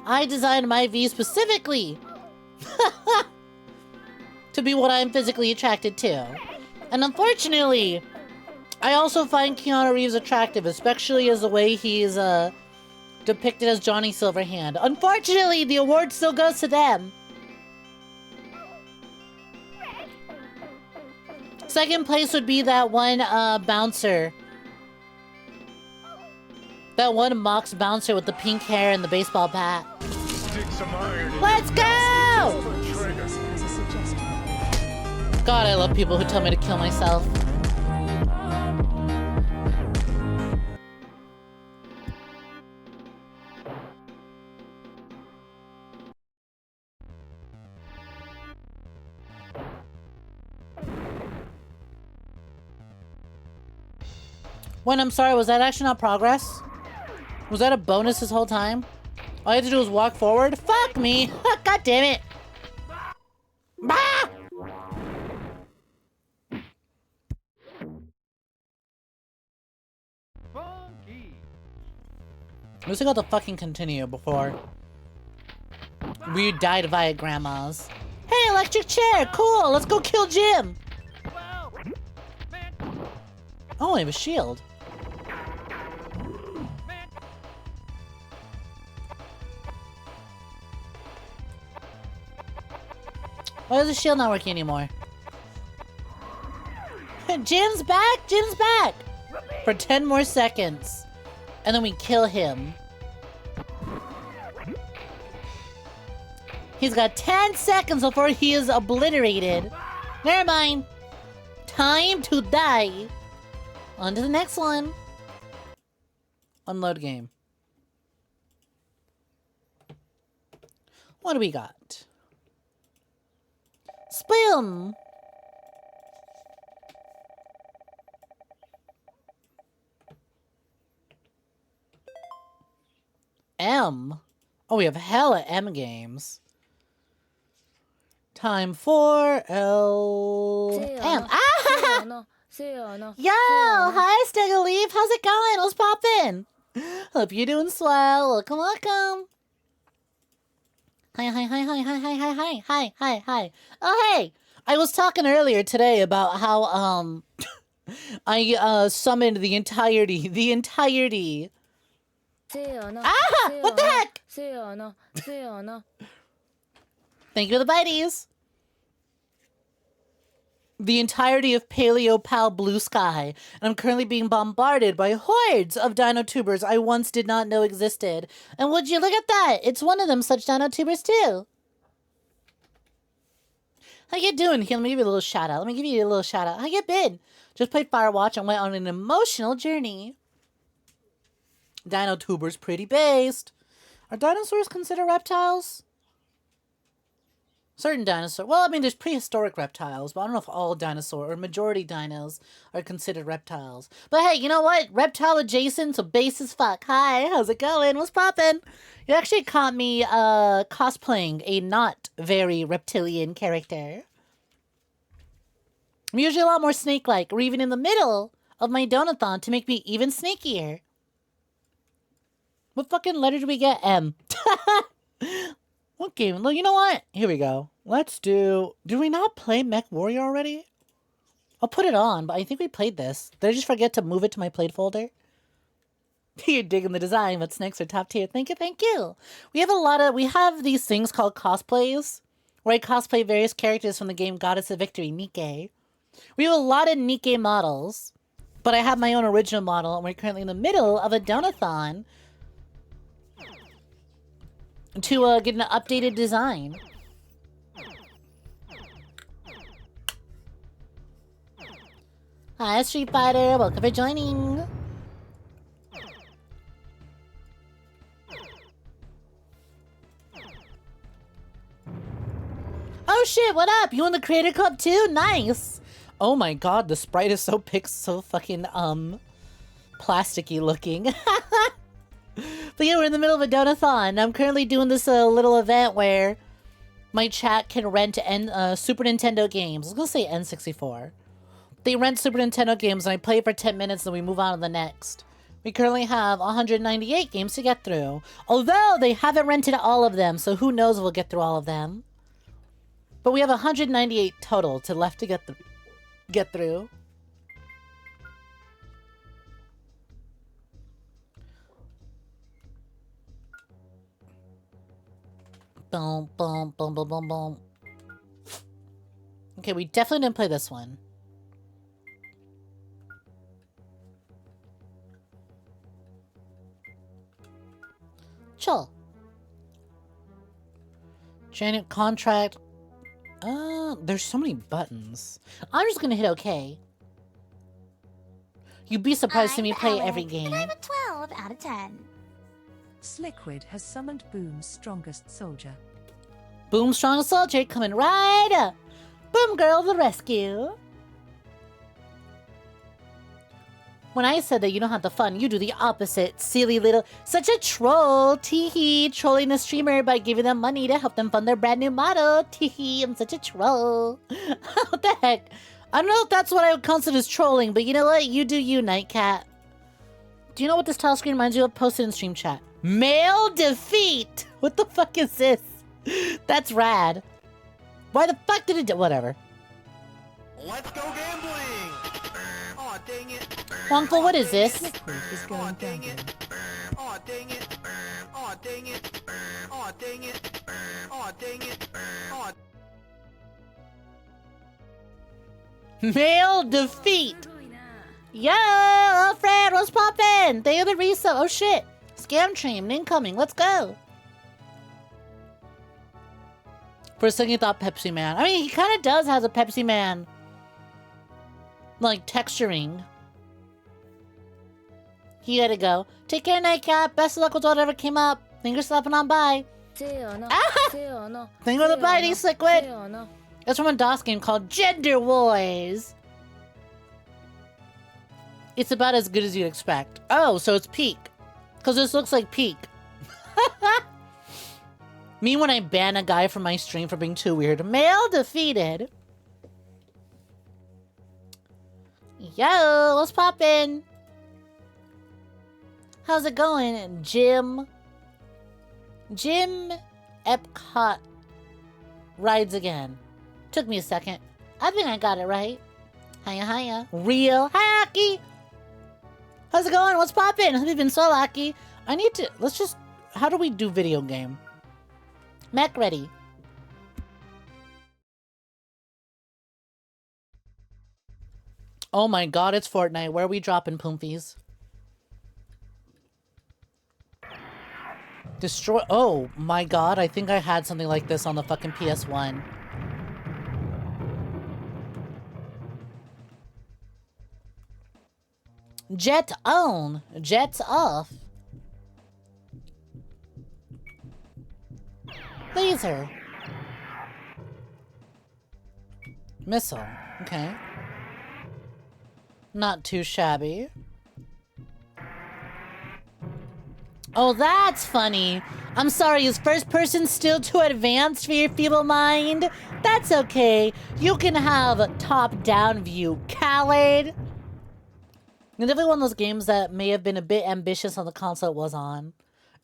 I designed my V specifically to be what I'm physically attracted to. And unfortunately, I also find Keanu Reeves attractive, especially as the way he's depicted as Johnny Silverhand. Unfortunately, the award still goes to them. Second place would be that one bouncer. That one Mox bouncer with the pink hair and the baseball bat. Stick some iron. Let's go! As a suggestion. God, I love people who tell me to kill myself. When I'm sorry, was that actually not progress? Was that a bonus this whole time? All I had to do was walk forward? Fuck me! God damn it! Bah! At least I got to fucking continue before we died via grandma's. Hey, electric chair! Cool! Let's go kill Jim! Oh, I have a shield. Why is the shield not working anymore? Jim's back! Jim's back! For 10 more seconds. And then we kill him. He's got 10 seconds before he is obliterated. Never mind. Time to die. On to the next one. Unload game. What do we got? Spam. M. Oh, we have hella M games. Time for M. Ah! Yo! Hi, Stegaleaf. How's it going? Let's pop in. Hope you're doing swell. Welcome, welcome. Hi, hi, hi, hi, hi, hi, hi, hi, hi, hi, hi. Oh, hey! I was talking earlier today about how, I, summoned the entirety. Ah! What the heck? Thank you for the bites. The entirety of Paleo Pal Blue Sky, and I'm currently being bombarded by hordes of Dinotubers I once did not know existed. And would you look at that? It's one of them such Dinotubers too. How you doing? Here, let me give you a little shout out. How you been? Just played Firewatch and went on an emotional journey. Dinotubers pretty based. Are dinosaurs considered reptiles? Certain dinosaurs. Well, I mean, there's prehistoric reptiles, but I don't know if all dinosaurs or majority dinos are considered reptiles. But hey, you know what? Reptile adjacent, so base as fuck. Hi, how's it going? What's poppin'? You actually caught me cosplaying a not very reptilian character. I'm usually a lot more snake-like, or even in the middle of my donathon to make me even snakier. What fucking letter did we get? M. What game? Well, you know what? Here we go. Let's do... Did we not play Mech Warrior already? I'll put it on, but I think we played this. Did I just forget to move it to my played folder? You're digging the design, but snakes are top tier. Thank you, thank you. We have these things called cosplays, where I cosplay various characters from the game Goddess of Victory, 𝐒𝐿. We have a lot of 𝐒𝐿 models, but I have my own original model, and we're currently in the middle of a donathon to get an updated design. Hi, Street Fighter. Welcome for joining. Oh shit, what up? You in the Creator Club too? Nice. Oh my god, the sprite is so fucking plasticky looking. But yeah, we're in the middle of a donathon. I'm currently doing this little event where my chat can rent Super Nintendo games. I was gonna say N64. They rent Super Nintendo games and I play for 10 minutes and we move on to the next. We currently have 198 games to get through. Although they haven't rented all of them, so who knows if we'll get through all of them. But we have 198 total left to get through. Boom, boom, boom, boom, boom, boom. Okay, we definitely didn't play this one. Chill. Janet contract. There's so many buttons. I'm just gonna hit OK. You'd be surprised to see me play every game. And I'm a 12 out of 10. Sliquid has summoned Boom's strongest soldier. Boom, strong soldier, coming right up. Boom, girl, the rescue. When I said that you don't have the fun, you do the opposite. Silly little... Such a troll. Teehee. Trolling a streamer by giving them money to help them fund their brand new model. Teehee. I'm such a troll. What the heck? I don't know if that's what I would consider as trolling, but you know what? You do you, Nightcat. Do you know what this title screen reminds you of? Post it in stream chat. Male defeat! What the fuck is this? That's rad. Why the fuck did it do... Whatever. Let's go gambling! Aw, dang it. Wongful, what is this? Sliquid is going gambling. Aw, dang it. Aw, dang it. Aw, dang it. Aw, dang it. Aw. Male defeat! Yo, Alfred, what's poppin'? They are the resub. Oh shit. Scam train incoming. Let's go. For a second, you thought Pepsi Man. I mean, he kind of does has a Pepsi Man, like, texturing. He gotta go. Take care, Nightcat. Best of luck with whatever came up. Fingers slapping on by. Ah! Think of the biting, Sliquid. That's from a DOS game called Gender Wars. It's about as good as you'd expect. Oh, so it's Peak. Because this looks like Peak. Me when I ban a guy from my stream for being too weird. Male defeated. Yo, what's poppin'? How's it going, Jim? Jim Epcot rides again. Took me a second. I think I got it right. Hiya, hiya. Real. Hi, Aki. How's it going? What's poppin'? Have you been so lucky? I need to... Let's just... How do we do video game? Mech ready. Oh my god, it's Fortnite. Where are we dropping, Poomfies? Destroy... Oh my god, I think I had something like this on the fucking PS1. Jet on. Jets off. Laser. Missile. Okay. Not too shabby. Oh, that's funny. I'm sorry, is first person still too advanced for your feeble mind? That's okay. You can have top-down view, Khaled. And definitely one of those games that may have been a bit ambitious on the console it was on.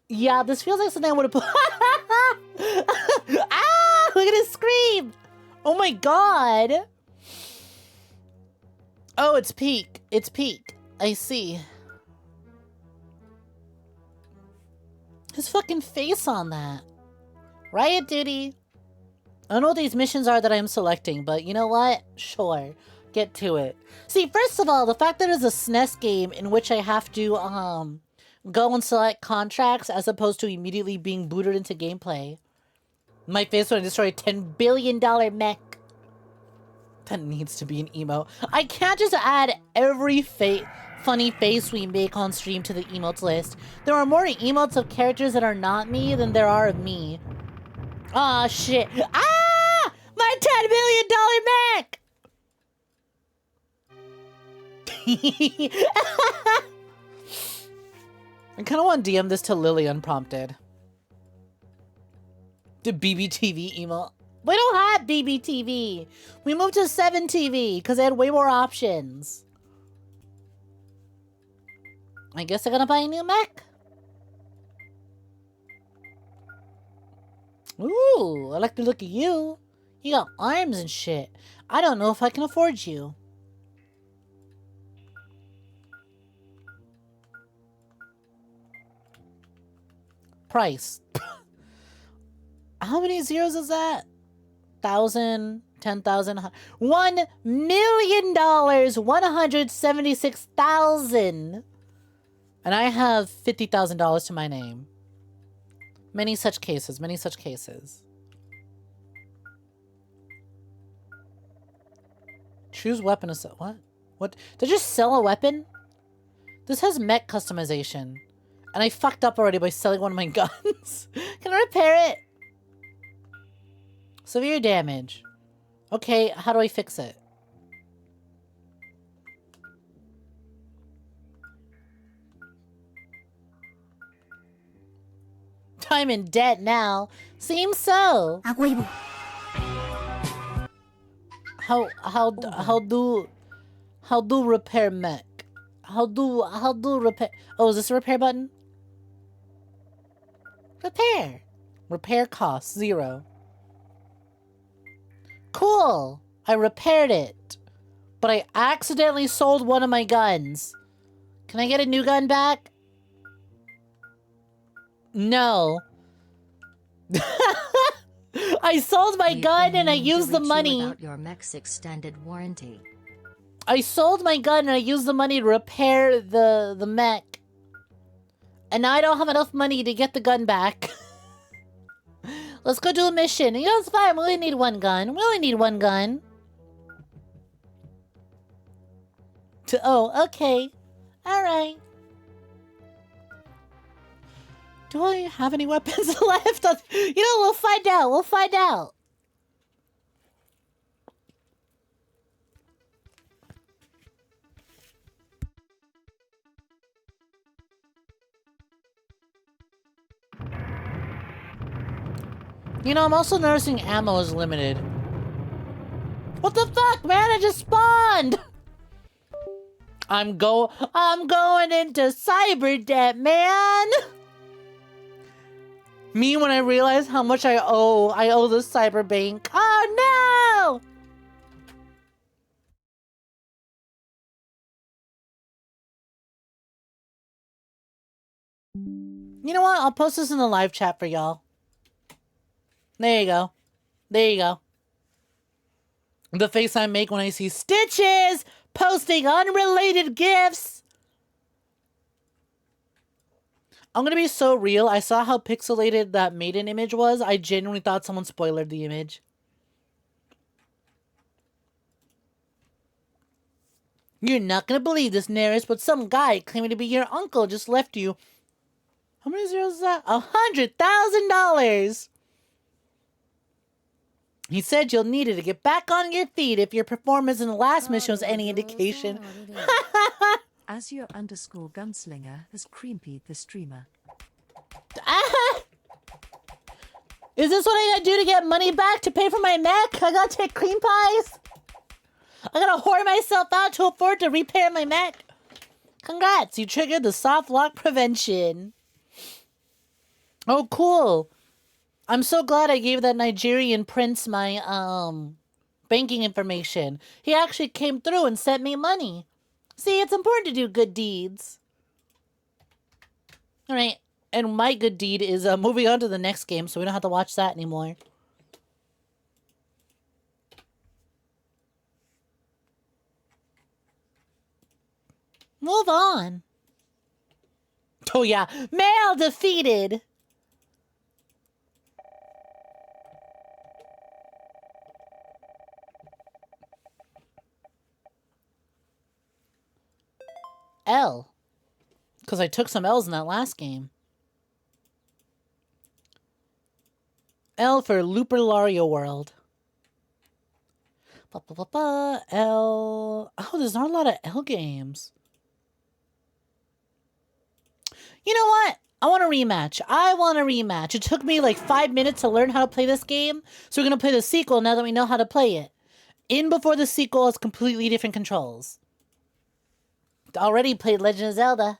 Yeah, this feels like something I would have put... Ah! Look at it scream! Oh my god! Oh, it's Peak. It's Peak. I see. His fucking face on that. Riot duty. I don't know what these missions are that I'm selecting, but you know what? Sure. Get to it. See, first of all, the fact that it's a SNES game in which I have to, go and select contracts as opposed to immediately being booted into gameplay. My face when I destroy a $10 billion mech. That needs to be an emo. I can't just add every funny face we make on stream to the emotes list. There are more emotes of characters that are not me than there are of me. Aw, shit. Ah! My $10 billion mech! I kind of want to DM this to Lily unprompted. The BBTV email. We don't have BBTV. We moved to 7TV because they had way more options. I guess they're gonna buy a new mech. Ooh, I like the look of you. You got arms and shit. I don't know if I can afford you. Price. How many zeros is that? 1,000, 10,000, $1 million, 176,000. And I have $50,000 to my name. Many such cases, many such cases. Choose weapon to sell. What? What? Did I just sell a weapon? This has mech customization. And I fucked up already by selling one of my guns. Can I repair it? Severe damage. Okay, how do I fix it? I'm in debt now. Seems so. How do repair mech? How do repair? Oh, is this a repair button? Repair. Repair cost 0. Cool. I repaired it. But I accidentally sold one of my guns. Can I get a new gun back? No. I sold my gun and I used the money. About your mech's extended warranty. I sold my gun and I used the money to repair the mech. And now I don't have enough money to get the gun back. Let's go do a mission. You know, it's fine. We only need one gun. We only need one gun. Oh, okay. Alright. Do I have any weapons left? You know, we'll find out. We'll find out. You know, I'm also noticing ammo is limited. What the fuck, man? I just spawned! I'm going into cyber debt, man! Me when I realize how much I owe the cyber bank. Oh no! You know what? I'll post this in the live chat for y'all. There you go. There you go. The face I make when I see Stitches posting unrelated gifs. I'm gonna be so real. I saw how pixelated that maiden image was. I genuinely thought someone spoiled the image. You're not gonna believe this, Neris, but some guy claiming to be your uncle just left you. How many zeros is that? $100,000. He said you'll need it to get back on your feet if your performance in the last mission was any indication. 𝐼𝐴_Gunslinger has creamed the streamer. Is this what I gotta do to get money back to pay for my mech? I gotta take cream pies? I gotta whore myself out to afford to repair my mech? Congrats, you triggered the soft lock prevention. Oh, cool. I'm so glad I gave that Nigerian prince my, banking information. He actually came through and sent me money. See, it's important to do good deeds. Alright, and my good deed is moving on to the next game, so we don't have to watch that anymore. Move on. Oh yeah, male defeated. L. Because I took some L's in that last game. L for Lupulario World. L. Oh, there's not a lot of L games. You know what? I want a rematch. I want a rematch. It took me like 5 minutes to learn how to play this game. So we're going to play the sequel now that we know how to play it. In before the sequel has completely different controls. Already played Legend of Zelda.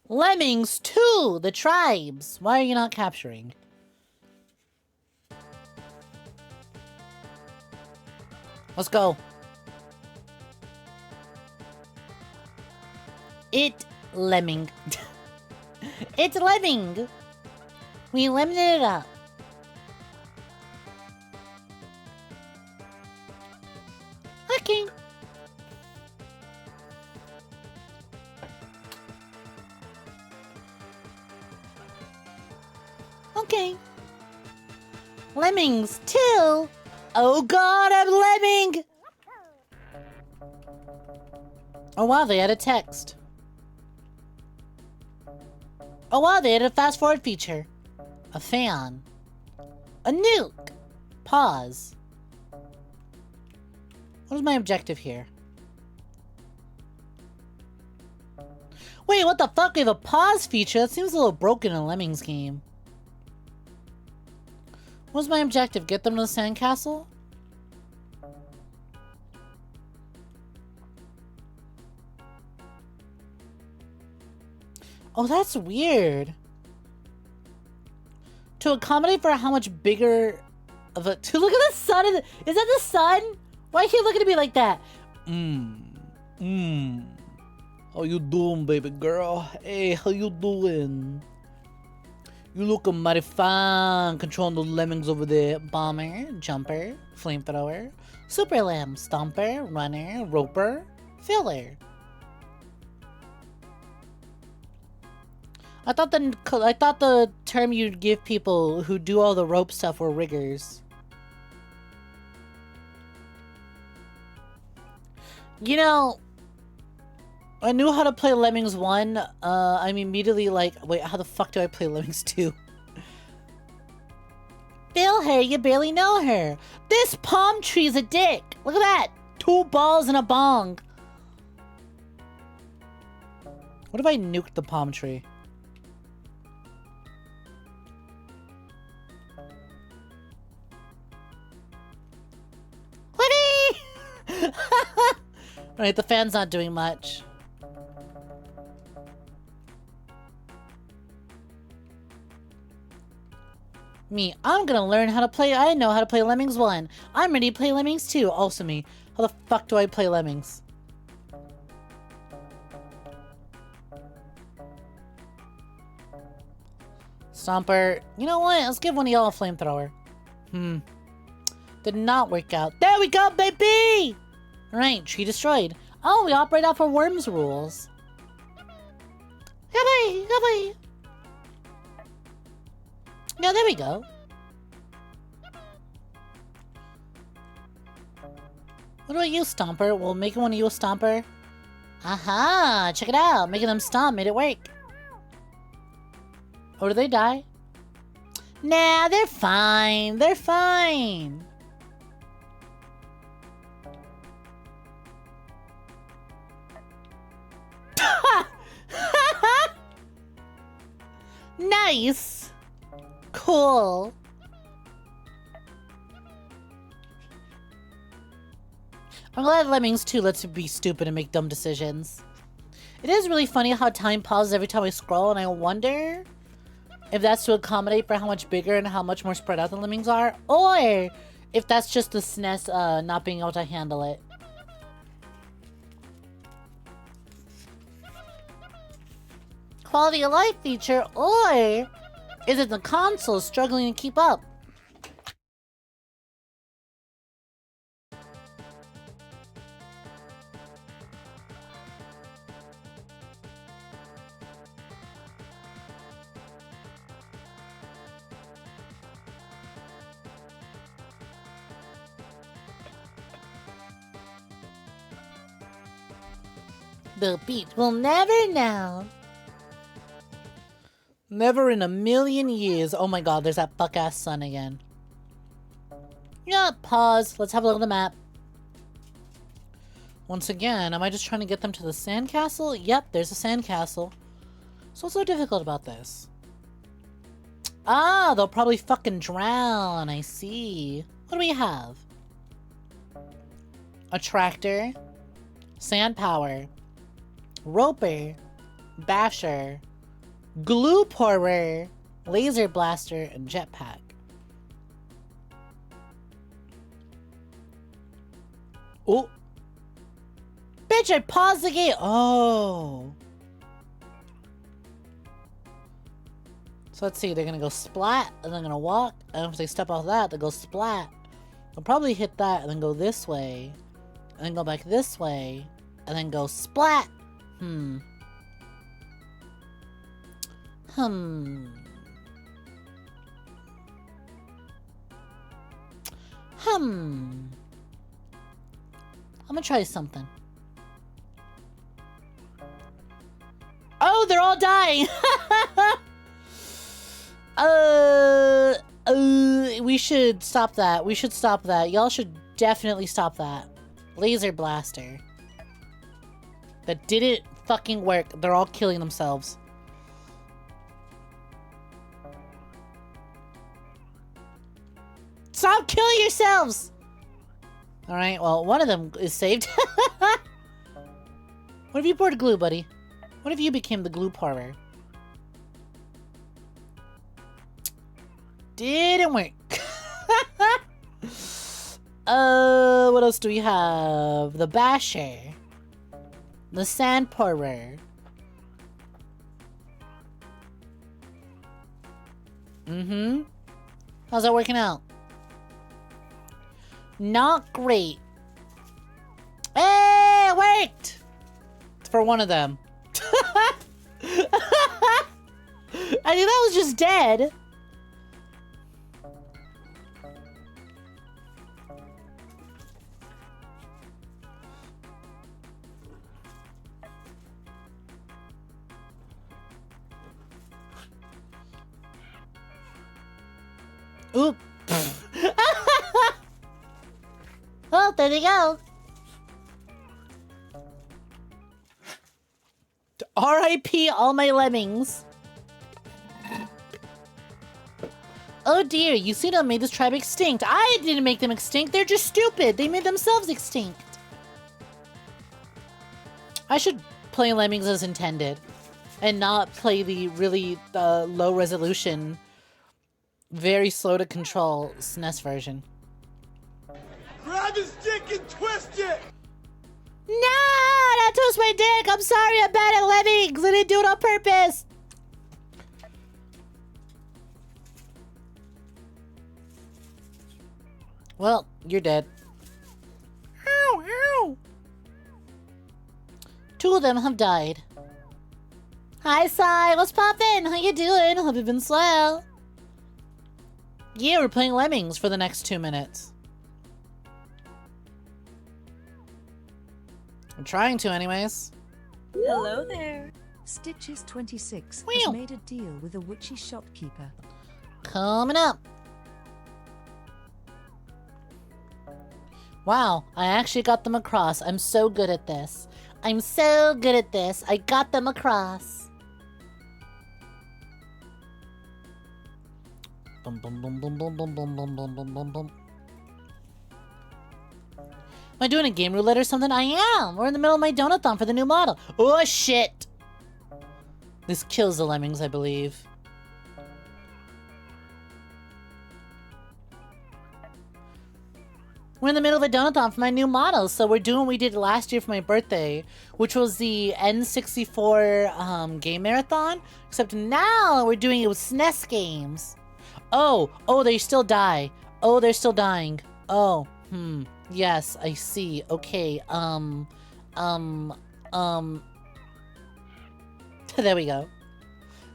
Lemmings 2, the tribes. Why are you not capturing? Let's go. It Lemming. It's Lemming. We limited it up. Okay. Okay. Lemmings 2. Oh god, I'm lemming! Oh wow, they had a text. Oh wow, they had a fast forward feature. A fan. A nuke. Pause. What is my objective here? Wait, what the fuck? We have a pause feature? That seems a little broken in a Lemmings game. What's my objective? Get them to the sandcastle? Oh, that's weird. To accommodate for how much bigger of a... To look at the sun! Is that the sun? Why are you looking at me like that? How you doing, baby girl? Hey, how you doing? You looking mighty fine, controlling those lemmings over there. Bomber, jumper, flamethrower, super lamb, stomper, runner, roper, filler. I thought the term you'd give people who do all the rope stuff were riggers. You know, I knew how to play Lemmings 1. I'm immediately like, wait, how the fuck do I play Lemmings 2? Bill her, you barely know her. This palm tree's a dick. Look at that. 2 balls and a bong. What if I nuked the palm tree? Clippy! Alright, the fan's not doing much. Me, I'm gonna learn how to play. I know how to play Lemmings 1. I'm ready to play Lemmings 2. Also me. How the fuck do I play Lemmings? Stomper. You know what? Let's give one of y'all a flamethrower. Did not work out. There we go, baby! Alright, tree destroyed. Oh, we operate off of Worm's rules. Goodbye, goodbye. Yeah, there we go. What about you, Stomper? Well, making one of you a Stomper. Aha! Check it out. Making them stomp made it work. Or do they die? Nah, they're fine. They're fine. Nice. Cool. I'm glad Lemmings 2 lets you be stupid and make dumb decisions. It is really funny how time pauses every time I scroll, and I wonder if that's to accommodate for how much bigger and how much more spread out the Lemmings are, or if that's just the SNES not being able to handle it. Quality of life feature, or is it the console struggling to keep up? The beat will never know. Never in a million years. Oh my god, there's that fuck-ass sun again. Yeah, pause. Let's have a look at the map. Once again, am I just trying to get them to the sandcastle? Yep, there's a sandcastle. So what's so difficult about this? Ah, they'll probably fucking drown. I see. What do we have? A tractor. Sand power. Roper. Basher. Glue pourer, laser blaster, and jetpack. Oh. Bitch, I paused the game. Oh. So let's see, they're gonna go splat, and they're gonna walk, and if they step off that, they go splat. They'll probably hit that, and then go this way, and then go back this way, and then go splat. Hmm. I'm gonna try something. Oh, they're all dying! We should stop that. We should stop that. Y'all should definitely stop that. Laser blaster. That didn't fucking work. They're all killing themselves. Stop killing yourselves! Alright, well, one of them is saved. What if you poured glue, buddy? What if you became the glue pourer? Didn't work. What else do we have? The basher. The sand pourer. Mm-hmm. How's that working out? Not great. Hey, it worked! For one of them. I think that was just dead. Oop. Well, there they go. R.I.P. all my lemmings. Oh dear, you seem to have made this tribe extinct. I didn't make them extinct. They're just stupid. They made themselves extinct. I should play lemmings as intended and not play the really low resolution, very slow to control SNES version. Grab his dick and twist it! No, not twist my dick. I'm sorry, I'm bad at lemmings. I didn't do it on purpose. Well, you're dead. Ow, ow. 2 of them have died. Hi, Sai. What's poppin'? How you doing? Hope you've been swell. Yeah, we're playing lemmings for the next 2 minutes. I'm trying to, anyways. Hello there. Stitches26 has Meow. made a deal with a witchy shopkeeper. Coming up. Wow, I actually got them across. I'm so good at this. I'm so good at this. I got them across. Bum bum bum bum bum bum bum bum bum bum bum bum. Am I doing a game roulette or something? I am! We're in the middle of my donathon for the new model. Oh, shit! This kills the lemmings, I believe. We're in the middle of a donathon for my new model, so we're doing what we did last year for my birthday, which was the N64 game marathon, except now we're doing it with SNES games. Oh, they still die. Oh, they're still dying. Oh, yes, I see. Okay, there we go.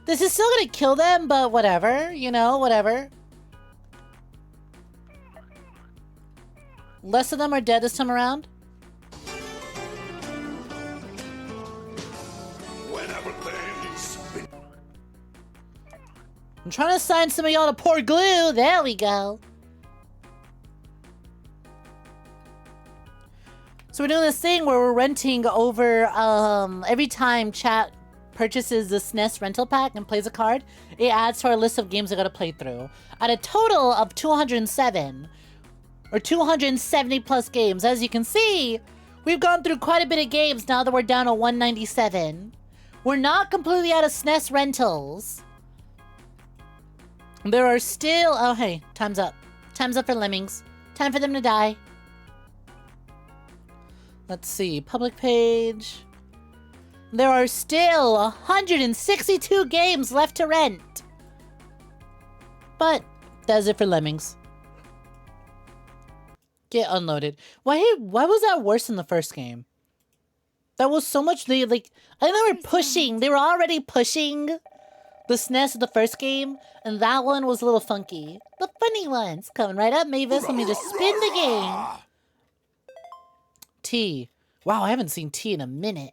This is still gonna kill them, but whatever, you know, whatever. Less of them are dead this time around. I'm trying to assign some of y'all to pour glue. There we go. So we're doing this thing where we're renting over, every time chat purchases the SNES rental pack and plays a card, it adds to our list of games I gotta play through. At a total of 207. Or 270 plus games. As you can see, we've gone through quite a bit of games now that we're down to 197. We're not completely out of SNES rentals. There are still... Oh, hey. Time's up. Time's up for lemmings. Time for them to die. Let's see. Public page. There are still 162 games left to rent. But that's it for Lemmings. Get unloaded. Why was that worse than the first game? That was so much, I think they were pushing. They were already pushing the SNES of the first game, and that one was a little funky. The funny ones. Coming right up, Mavis. Let me just spin the game. T. Wow, I haven't seen T in a minute.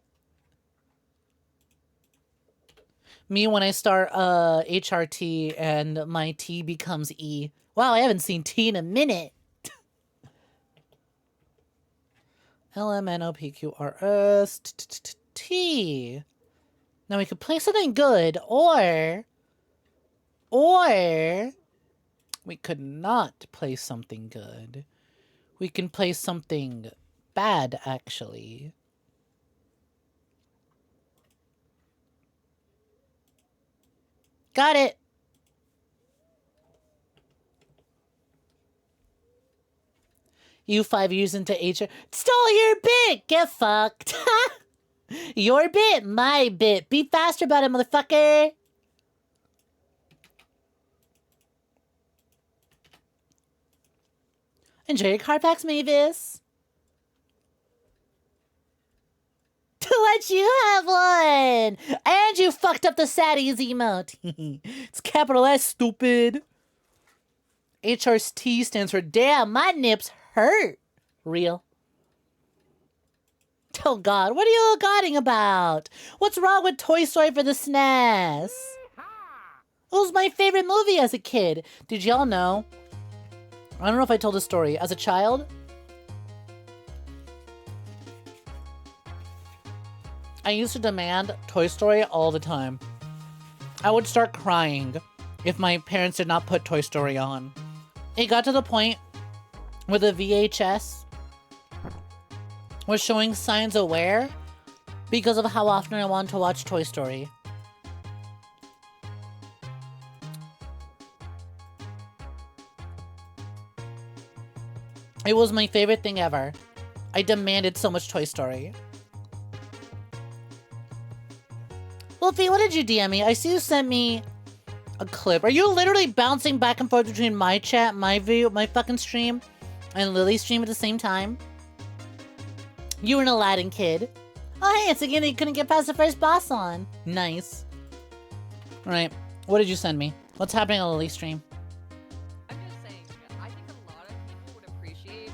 Me when I start HRT and my T becomes E. Wow, I haven't seen T in a minute. LMNOPQRS T. Now we could play something good, or we could not play something good. We can play something bad, actually. Got it. You 5 years into HR. Stole your bit! Get fucked! Your bit, my bit. Be faster about it, motherfucker! Enjoy your card packs, Mavis. To let you have one! And you fucked up the saddies emote. It's capital S, stupid. HRT stands for damn, my nips hurt. Real. Oh God, what are you godding about? What's wrong with Toy Story for the SNES? It was my favorite movie as a kid. Did y'all know? I don't know if I told the story. As a child, I used to demand Toy Story all the time. I would start crying if my parents did not put Toy Story on. It got to the point where the VHS was showing signs of wear because of how often I wanted to watch Toy Story. It was my favorite thing ever. I demanded so much Toy Story. Wolfie, what did you DM me? I see you sent me a clip. Are you literally bouncing back and forth between my chat, my video, my fucking stream, and Lily's stream at the same time? You were an Aladdin kid. Oh, hey, it's again that you couldn't get past the first boss on. Nice. Alright, what did you send me? What's happening on Lily's stream? I'm just saying, I think a lot of people would appreciate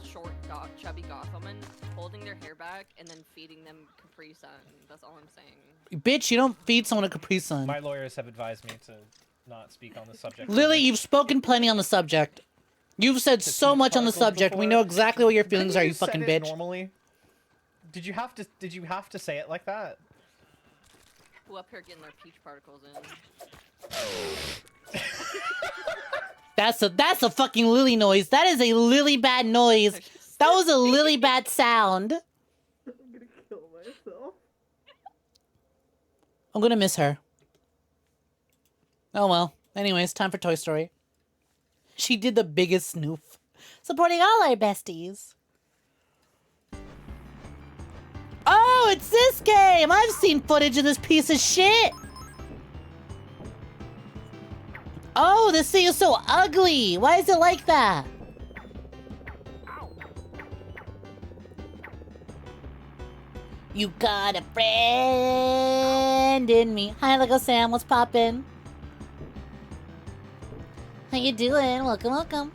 a short, chubby goth woman holding their hair back and then feeding them Capri Sun. That's all I'm saying. Bitch, you don't feed someone a Capri Sun. My lawyers have advised me to not speak on the subject. Lily, you've spoken plenty on the subject. You've said so much on the subject. We know exactly what your feelings are, you fucking bitch. Normally, did you have to say it like that? Who up here getting their peach particles in? That's a fucking Lily noise. That is a Lily bad noise. That was a Lily bad sound. I'm gonna kill myself. I'm gonna miss her. Oh well. Anyways, time for Toy Story. She did the biggest snoof. Supporting all our besties. Oh, it's this game! I've seen footage of this piece of shit! Oh, this thing is so ugly! Why is it like that? You got a friend in me. Hi, Lego Sam, what's poppin'? How you doing? Welcome, welcome.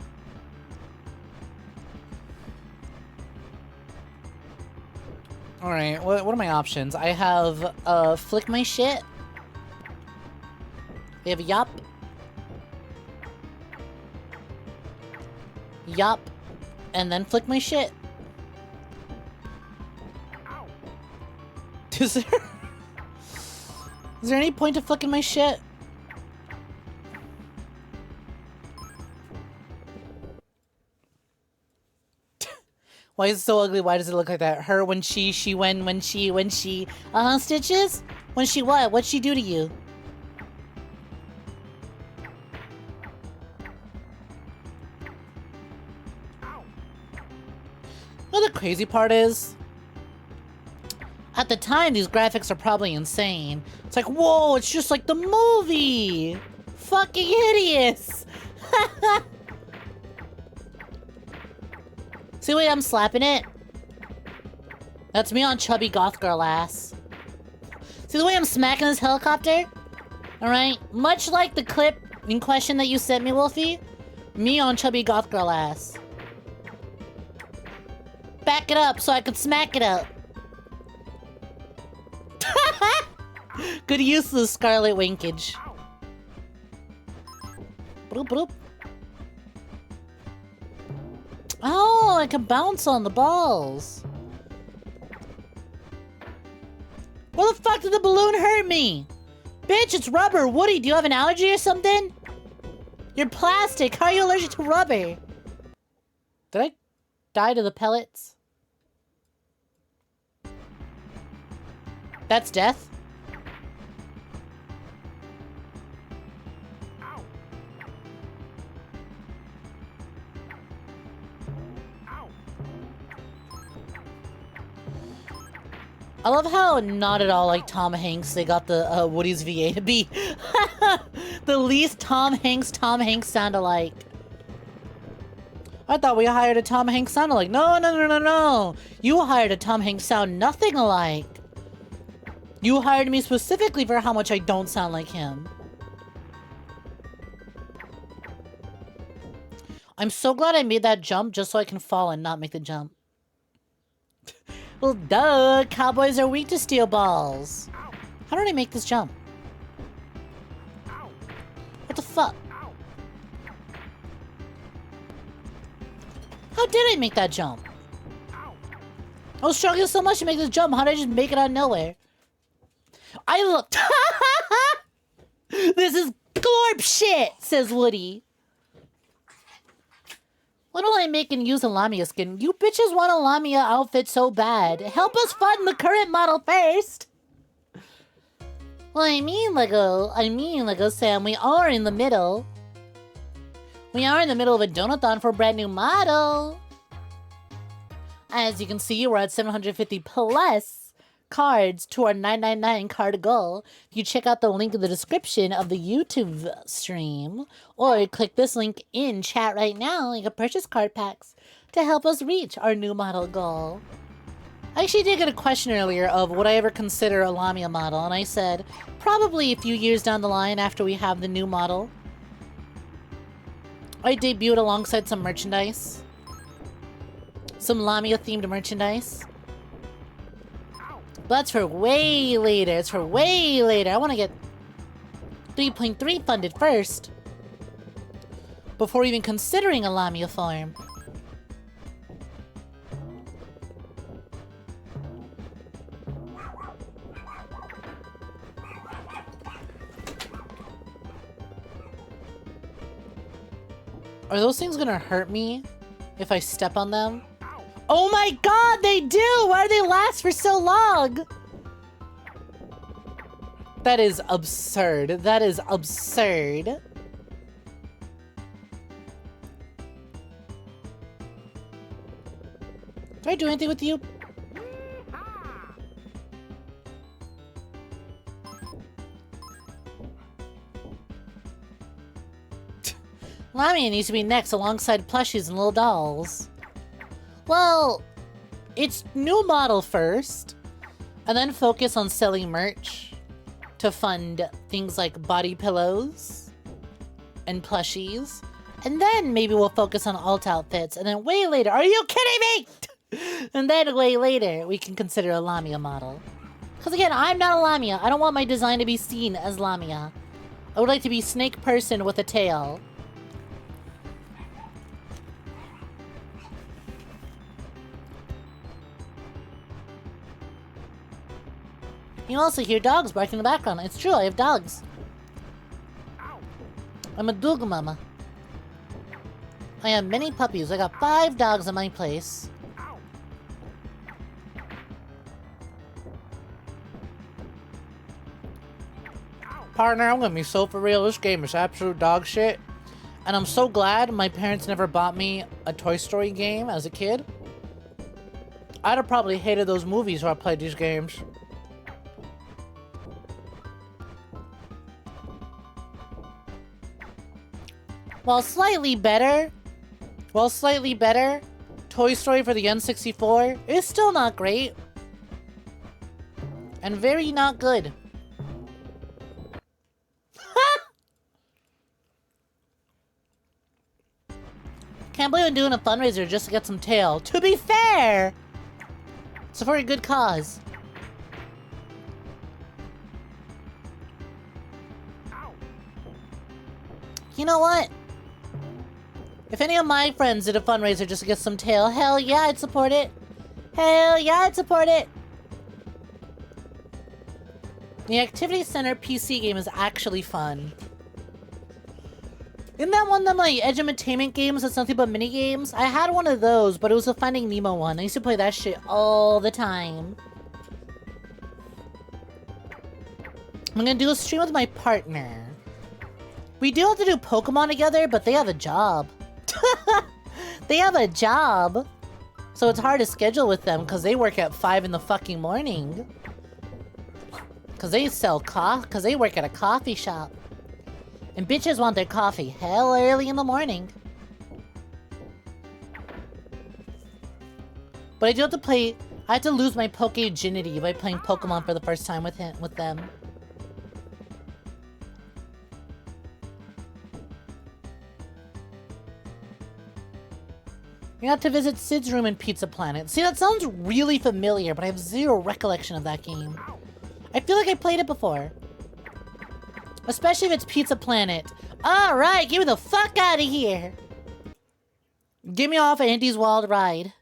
Alright, what are my options? I have, flick my shit. We have yup. Yup. And then flick my shit. Is there any point to flicking my shit? Why is it so ugly? Why does it look like that? Her when she, when she. Stitches? When she what? What'd she do to you? Well, the crazy part is, at the time, these graphics are probably insane. It's like, whoa, it's just like the movie! fucking hideous! See the way I'm slapping it? That's me on chubby goth girl ass. See the way I'm smacking this helicopter? Alright? Much like the clip in question that you sent me, Wolfie. Me on chubby goth girl ass. Back it up so I can smack it up. Good use of the Scarlet Winkage. Bloop, bloop. Oh, I can bounce on the balls. Where the fuck did the balloon hurt me? Bitch, it's rubber. Woody, do you have an allergy or something? You're plastic. How are you allergic to rubber? Did I die to the pellets? That's death? I love how not at all like Tom Hanks, they got the Woody's VA to be the least Tom Hanks sound alike. I thought we hired a Tom Hanks sound alike. No, no, no, no, no. You hired a Tom Hanks sound nothing alike. You hired me specifically for how much I don't sound like him. I'm so glad I made that jump just so I can fall and not make the jump. Well, duh. Cowboys are weak to steel balls. How did I make this jump? What the fuck? How did I make that jump? I was struggling so much to make this jump. How did I just make it out of nowhere? I looked. This is glorp shit, says Woody. What will I make and use a Lamia skin? You bitches want a Lamia outfit so bad. Help us fund the current model first. Well, I mean, Lego Sam, we are in the middle. We are in the middle of a donathon for a brand new model. As you can see, we're at 750 plus cards to our 999 card goal. If you check out the link in the description of the YouTube stream, or click this link in chat right now, you can purchase card packs to help us reach our new model goal. I actually did get a question earlier of would I ever consider a Lamia model, and I said probably a few years down the line after we have the new model. I debuted alongside some merchandise. Some Lamia themed merchandise. But that's for way later. It's for way later. I want to get 3.3 funded first. Before even considering a Lamia farm. Are those things gonna hurt me if I step on them? Oh my god, they do! Why do they last for so long? That is absurd. That is absurd. Do I do anything with you? Lamia needs to be next alongside plushies and little dolls. Well, it's new model first, and then focus on selling merch to fund things like body pillows and plushies, and then maybe we'll focus on alt outfits, and then way later, are you kidding me? And then way later, we can consider a Lamia model. Because again, I'm not a Lamia. I don't want my design to be seen as Lamia. I would like to be snake person with a tail. You also hear dogs barking in the background. It's true, I have dogs. I'm a dog mama. I have many puppies. I got 5 dogs in my place. Partner, I'm gonna be so for real. This game is absolute dog shit. And I'm so glad my parents never bought me a Toy Story game as a kid. I'd have probably hated those movies while I played these games. while slightly better, Toy Story for the N64 is still not great. And very not good. Can't believe I'm doing a fundraiser just to get some tail. To be fair, it's for a good cause. You know what? If any of my friends did a fundraiser just to get some tail, hell yeah, I'd support it. Hell yeah, I'd support it. The Activity Center PC game is actually fun. Isn't that one of them like edutainment games that's nothing but mini games? I had one of those, but it was a Finding Nemo one. I used to play that shit all the time. I'm gonna do a stream with my partner. We do have to do Pokemon together, but they have a job. They have a job. So it's hard to schedule with them because they work at 5 in the fucking morning. Because they sell because they work at a coffee shop. And bitches want their coffee hell early in the morning. But I do have to play... I have to lose my Poke-Ginity by playing Pokemon for the first time with them. You have to visit Cid's room in Pizza Planet. See, that sounds really familiar, but I have zero recollection of that game. I feel like I played it before. Especially if it's Pizza Planet. Alright, get me the fuck out of here! Get me off Andy's Wild Ride.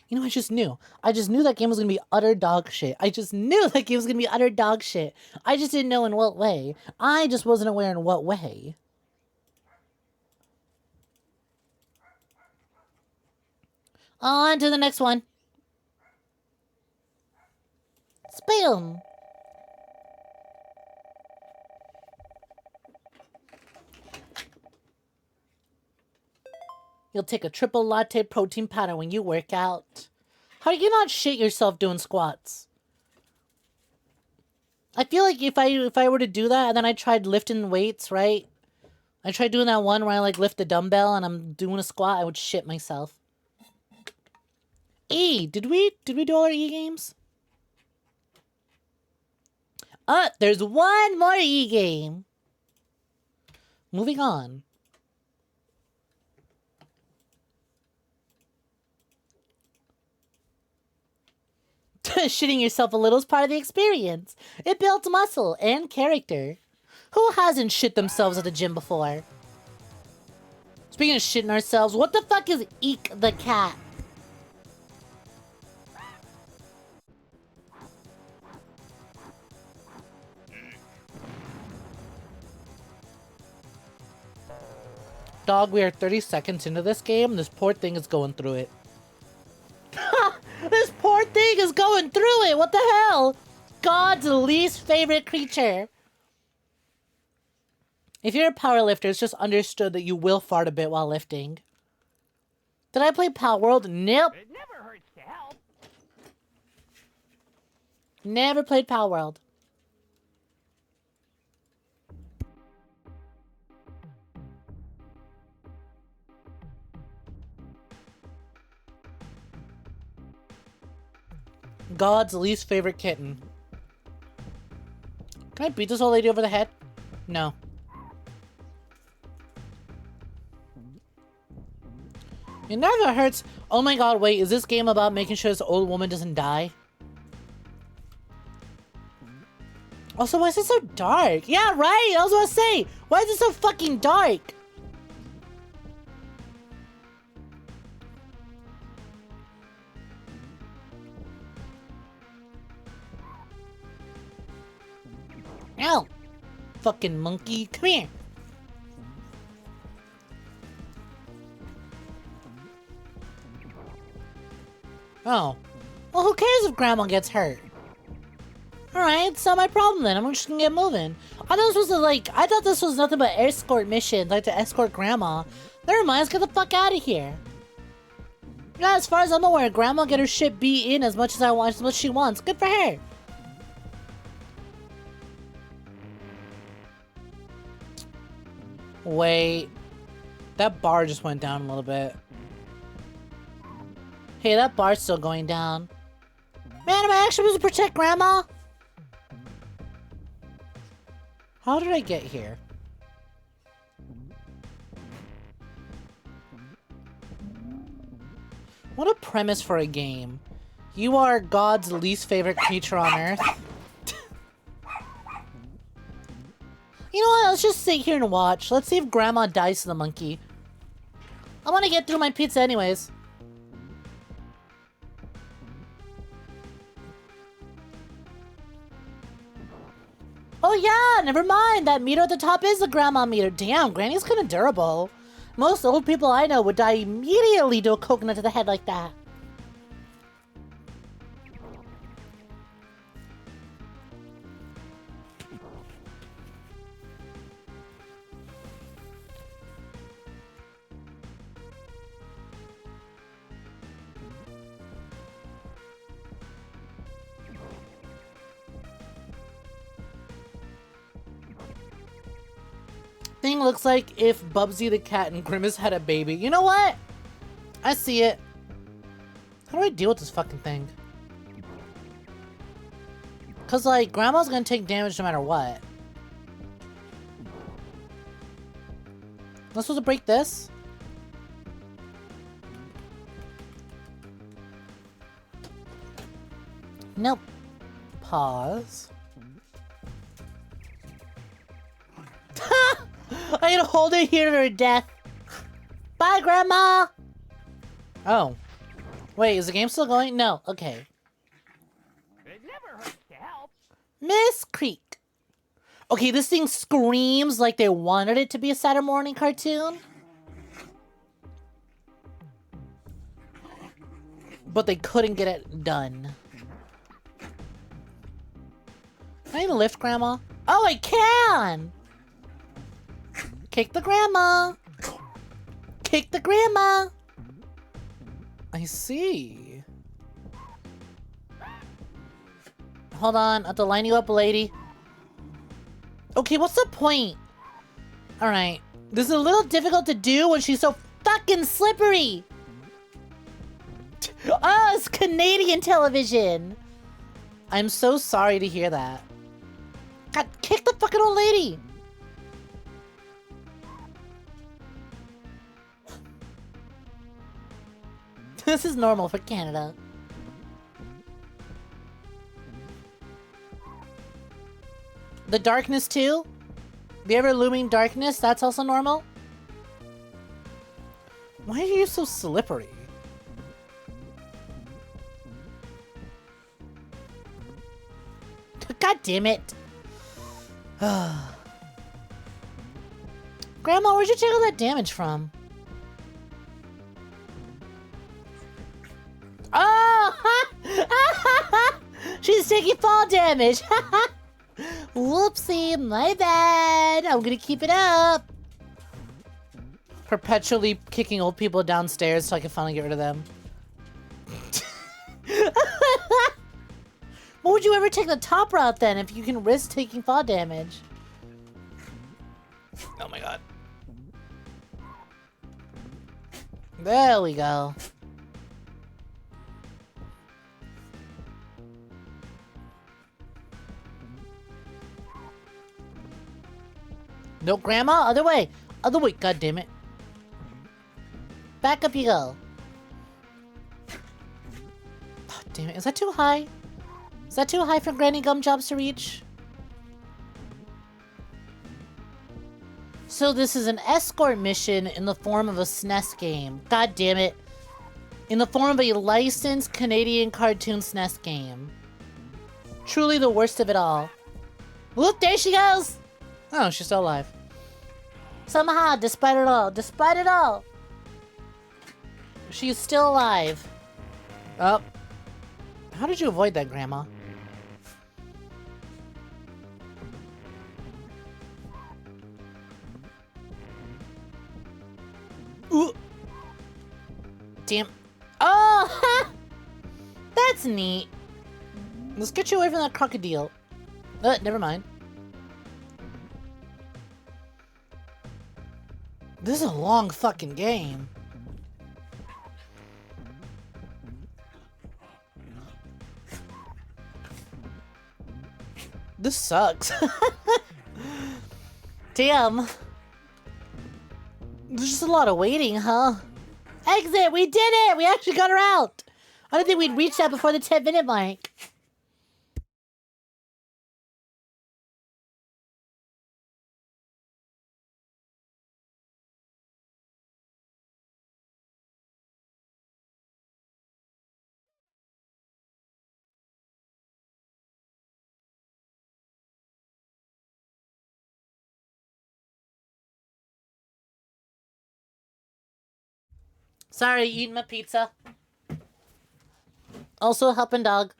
You know, I just knew. I just knew that game was gonna be utter dog shit. I just knew that game was gonna be utter dog shit. I just didn't know in what way. I just wasn't aware in what way. On to the next one. Spam. You'll take a triple latte protein powder when you work out. How do you not shit yourself doing squats? I feel like if I were to do that and then I tried lifting weights, right? I tried doing that one where I like lift the dumbbell and I'm doing a squat, I would shit myself. E, did we do all our E games? There's one more E game. Moving on. Shitting yourself a little is part of the experience. It builds muscle and character. Who hasn't shit themselves at the gym before? Speaking of shitting ourselves, what the fuck is 𝐒𝐽 Dog, we are 30 seconds into this game. This poor thing is going through it. This poor thing is going through it. What the hell? God's least favorite creature. If you're a powerlifter, it's just understood that you will fart a bit while lifting. Did I play Power World? Nope. It never hurts to help. Never played Power World. God's least favorite kitten. Can I beat this old lady over the head? No. It never hurts. Oh my god, wait, is this game about making sure this old woman doesn't die? Also, why is it so dark? Yeah, right! I was about to say! Why is it so fucking dark? Ow! Fucking monkey, come here! Oh. Well, who cares if Grandma gets hurt? Alright, it's not my problem then. I'm just gonna get moving. I thought this was nothing but escort missions, like to escort Grandma. Never mind, let's get the fuck out of here. Yeah, as far as I'm aware, Grandma get her shit beat in as much as she wants. Good for her. Wait. That bar just went down a little bit. Hey, that bar's still going down. Man, am I actually supposed to protect Grandma? How did I get here? What a premise for a game. You are God's least favorite creature on Earth. You know what? Let's just sit here and watch. Let's see if Grandma dies to the monkey. I want to get through my pizza anyways. Oh yeah, never mind. That meter at the top is the grandma meter. Damn, Granny's kind of durable. Most old people I know would die immediately to a coconut to the head like that. Thing looks like if Bubsy the cat and Grimace had a baby. You know what? I see it. How do I deal with this fucking thing? Cause like, Grandma's gonna take damage no matter what. Am I supposed to break this? Nope. Pause. I'm gonna hold her here to her death. Bye, Grandma! Oh. Wait, is the game still going? No. Okay. It never hurts to help. Miss Creek. Okay, this thing screams like they wanted it to be a Saturday morning cartoon. But they couldn't get it done. Can I even lift Grandma? Oh, I can! Kick the grandma! Kick the grandma! I see. Hold on, I have to line you up, lady. Okay, what's the point? Alright. This is a little difficult to do when she's so fucking slippery! Oh, it's Canadian television! I'm so sorry to hear that. God, kick the fucking old lady! This is normal for Canada. The darkness too? The ever-looming darkness, that's also normal? Why are you so slippery? God damn it. Grandma, where'd you take all that damage from? Oh! She's taking fall damage. Whoopsie, my bad. I'm gonna keep it up. Perpetually kicking old people downstairs so I can finally get rid of them. Why would you ever take the top route then if you can risk taking fall damage? Oh my god. There we go. No, Grandma, other way. Other way, god damn it. Back up you go. Oh, damn it, is that too high? Is that too high for Granny Gumjobs to reach? So this is an escort mission in the form of a SNES game. God damn it. In the form of a licensed Canadian cartoon SNES game. Truly the worst of it all. Look, there she goes! Oh, she's still alive. Somehow, despite it all, she's still alive. Oh. How did you avoid that, Grandma? Ooh. Damn. Oh! That's neat. Let's get you away from that crocodile. Never mind. This is a long fucking game. This sucks. Damn. There's just a lot of waiting, huh? Exit! We did it! We actually got her out! I don't think we'd reach that before the 10-minute mark. Sorry, eating my pizza. Also helping dog.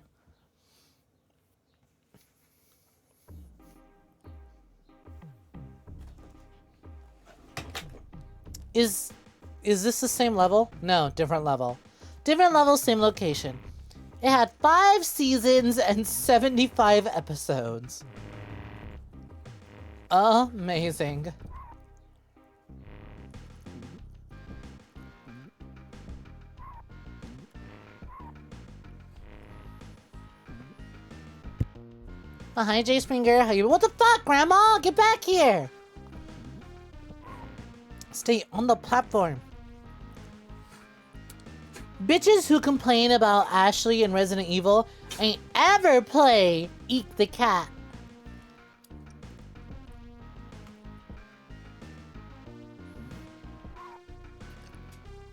Is this the same level? No, different level. Different level, same location. It had 5 seasons and 75 episodes. Amazing. Oh, hi, Jay Springer. How you? What the fuck, Grandma? Get back here. Stay on the platform. Bitches who complain about Ashley and Resident Evil ain't ever play 𝐒𝐽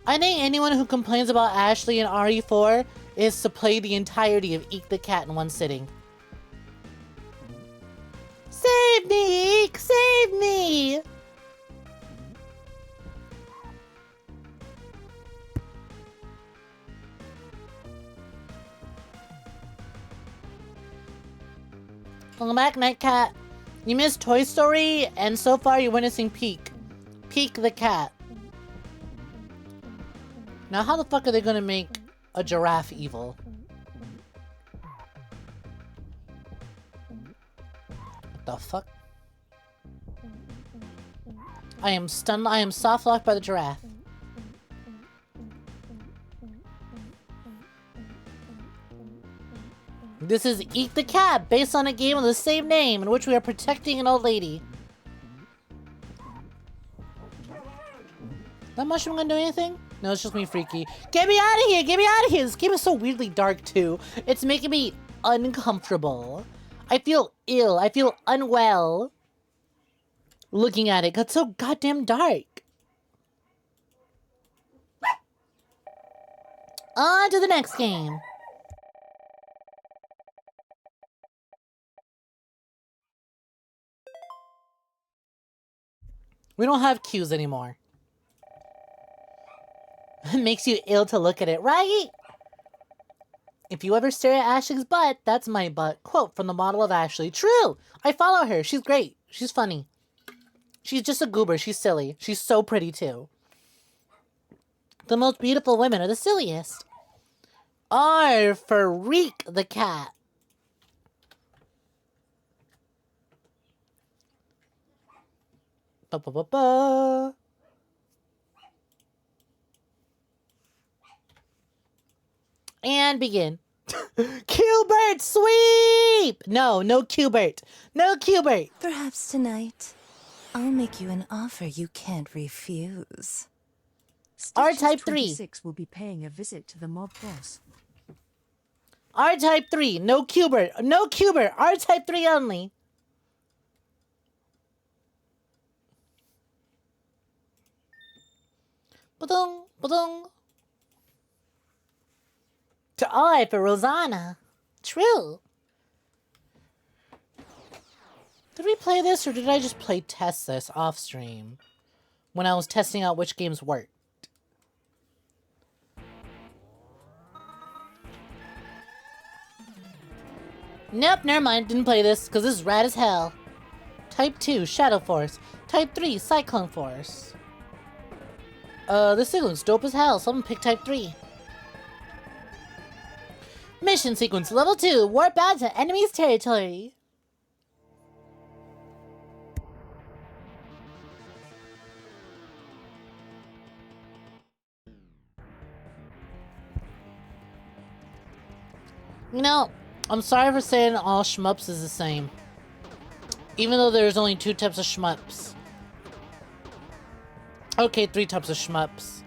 I think anyone who complains about Ashley and RE4 is to play the entirety of 𝐒𝐽 in one sitting. Save me! Save me! Welcome back, Nightcat. You missed Toy Story, and so far you're witnessing Peek. Peek the cat. Now how the fuck are they gonna make a giraffe evil? The fuck? I am stunned. I am soft locked by the giraffe. This is 𝐒𝐽, based on a game of the same name in which we are protecting an old lady. That mushroom gonna do anything? No, it's just me freaky. Get me out of here! Get me out of here! This game is so weirdly dark too. It's making me uncomfortable. I feel ill. I feel unwell looking at it because it's so goddamn dark. On to the next game. We don't have cues anymore. It makes you ill to look at it, right? If you ever stare at Ashley's butt, that's my butt. Quote from the model of Ashley. True! I follow her. She's great. She's funny. She's just a goober. She's silly. She's so pretty, too. The most beautiful women are the silliest. R for Reek the cat. Ba-ba-ba-ba. And begin. Q*bert sweep! No Q*bert. No Q*bert. Perhaps tonight, I'll make you an offer you can't refuse. R-Type 3. 26 will be paying a visit to the mob boss. R-Type 3. No Q*bert. No Q*bert. R-Type 3 only. Ba-dong, ba-dong. To I for Rosanna. True. Did we play this or did I just test this off stream when I was testing out which games worked? Nope, never mind. Didn't play this because this is rad as hell. Type 2, Shadow Force. Type 3, Cyclone Force. This thing looks dope as hell, so I'm gonna pick Type 3. Mission sequence level 2. Warp out to enemy's territory. You know, I'm sorry for saying all shmups is the same. Even though there's only 2 types of shmups. Okay, 3 types of shmups.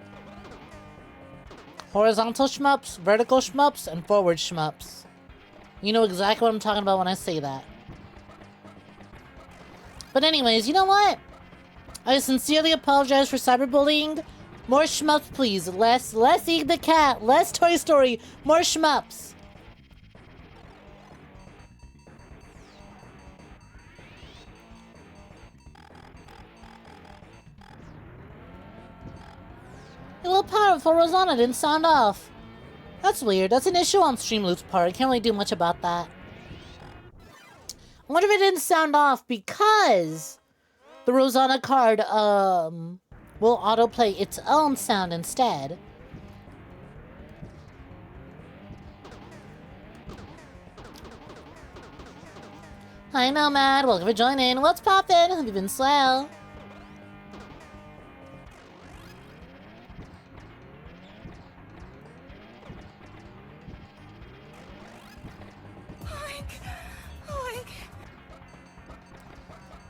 Horizontal shmups, vertical shmups, and forward shmups. You know exactly what I'm talking about when I say that. But anyways, you know what? I sincerely apologize for cyberbullying. More shmups, please. Less 𝐒𝐴𝐽, less Toy Story, more shmups. A little powerful Rosanna didn't sound off. That's weird. That's an issue on Streamloop's part. I can't really do much about that. I wonder if it didn't sound off because the Rosanna card will autoplay its own sound instead. Hi Nomad, welcome for joining. What's poppin'? Have you been swell?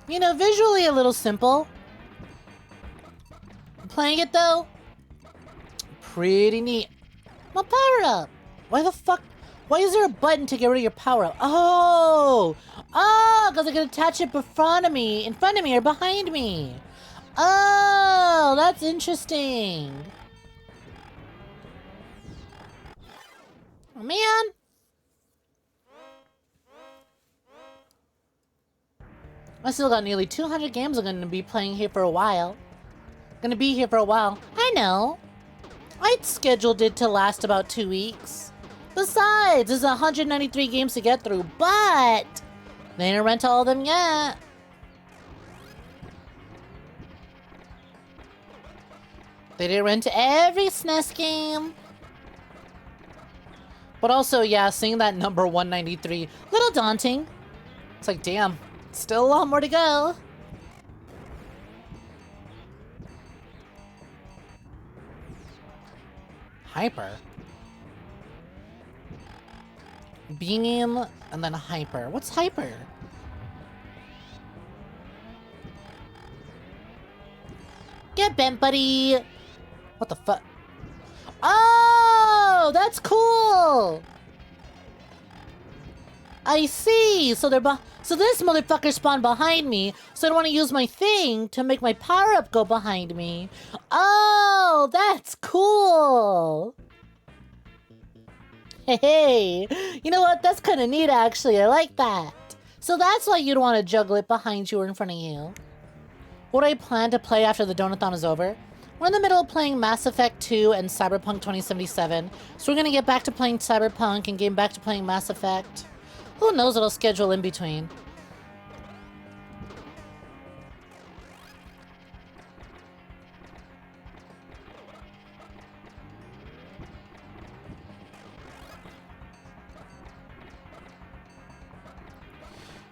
You know, visually a little simple. Playing it though, pretty neat. My power up. Why the fuck? Why is there a button to get rid of your power up? Oh, because I can attach it in front of me or behind me. Oh, that's interesting. Oh man. I still got nearly 200 games I'm going to be playing here for a while. I know. I'd scheduled it to last about 2 weeks. Besides, there's 193 games to get through, but they didn't rent all of them yet. They didn't rent every SNES game. But also, yeah, seeing that number 193, little daunting. It's like, damn. Still a lot more to go. Hyper. Beam and then hyper. What's hyper? Get bent, buddy. What the fuck? Oh, that's cool. I see. So this motherfucker spawned behind me, so I don't want to use my thing to make my power-up go behind me. Oh, that's cool. Hey, you know what? That's kind of neat, actually. I like that. So that's why you'd want to juggle it behind you or in front of you. What do I plan to play after the Donathon is over? We're in the middle of playing Mass Effect 2 and Cyberpunk 2077, so we're going to get back to playing Cyberpunk and get back to playing Mass Effect. Who knows what I'll schedule in between?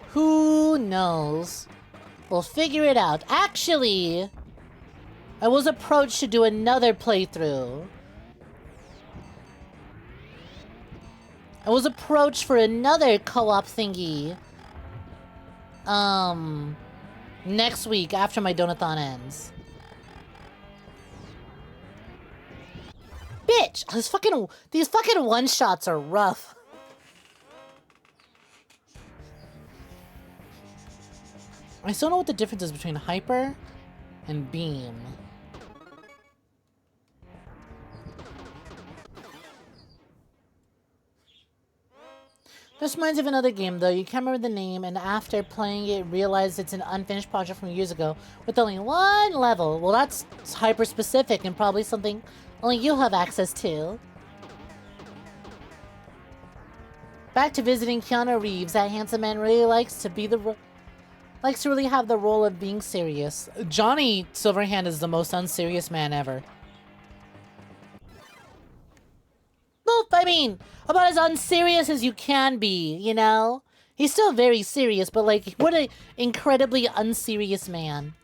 Who knows? We'll figure it out. Actually, I was approached to do another playthrough. I was approached for another co-op thingy. Next week after my Donathon ends. Bitch! These fucking one-shots are rough. I still don't know what the difference is between hyper and beam. This reminds me of another game, though. You can't remember the name, and after playing it, realized it's an unfinished project from years ago with only one level. Well, that's hyper-specific and probably something only you have access to. Back to visiting Keanu Reeves. That handsome man really likes to really have the role of being serious. Johnny Silverhand is the most unserious man ever. Well, I mean, about as unserious as you can be, you know? He's still very serious, but like, what an incredibly unserious man.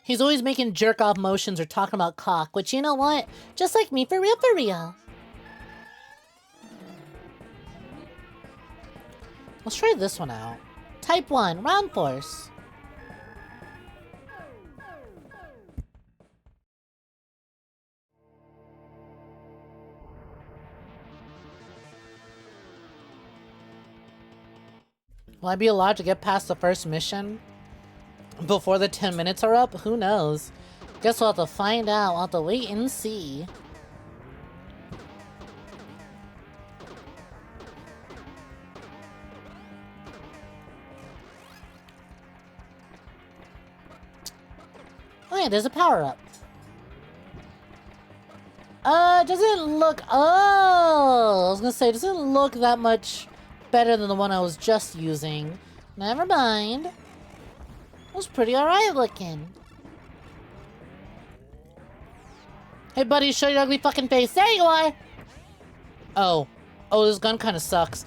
He's always making jerk-off motions or talking about cock, which, you know what? Just like me, for real, for real. Let's try this one out. Type 1, Round Force. Will I be allowed to get past the first mission before the 10 minutes are up? Who knows? Guess we'll have to find out. We'll have to wait and see. Oh yeah, there's a power-up. Doesn't look... Oh! I was gonna say, doesn't look that much better than the one I was just using. Never mind. It was pretty alright looking. Hey buddy, show your ugly fucking face. There you are! Oh. Oh, this gun kinda sucks.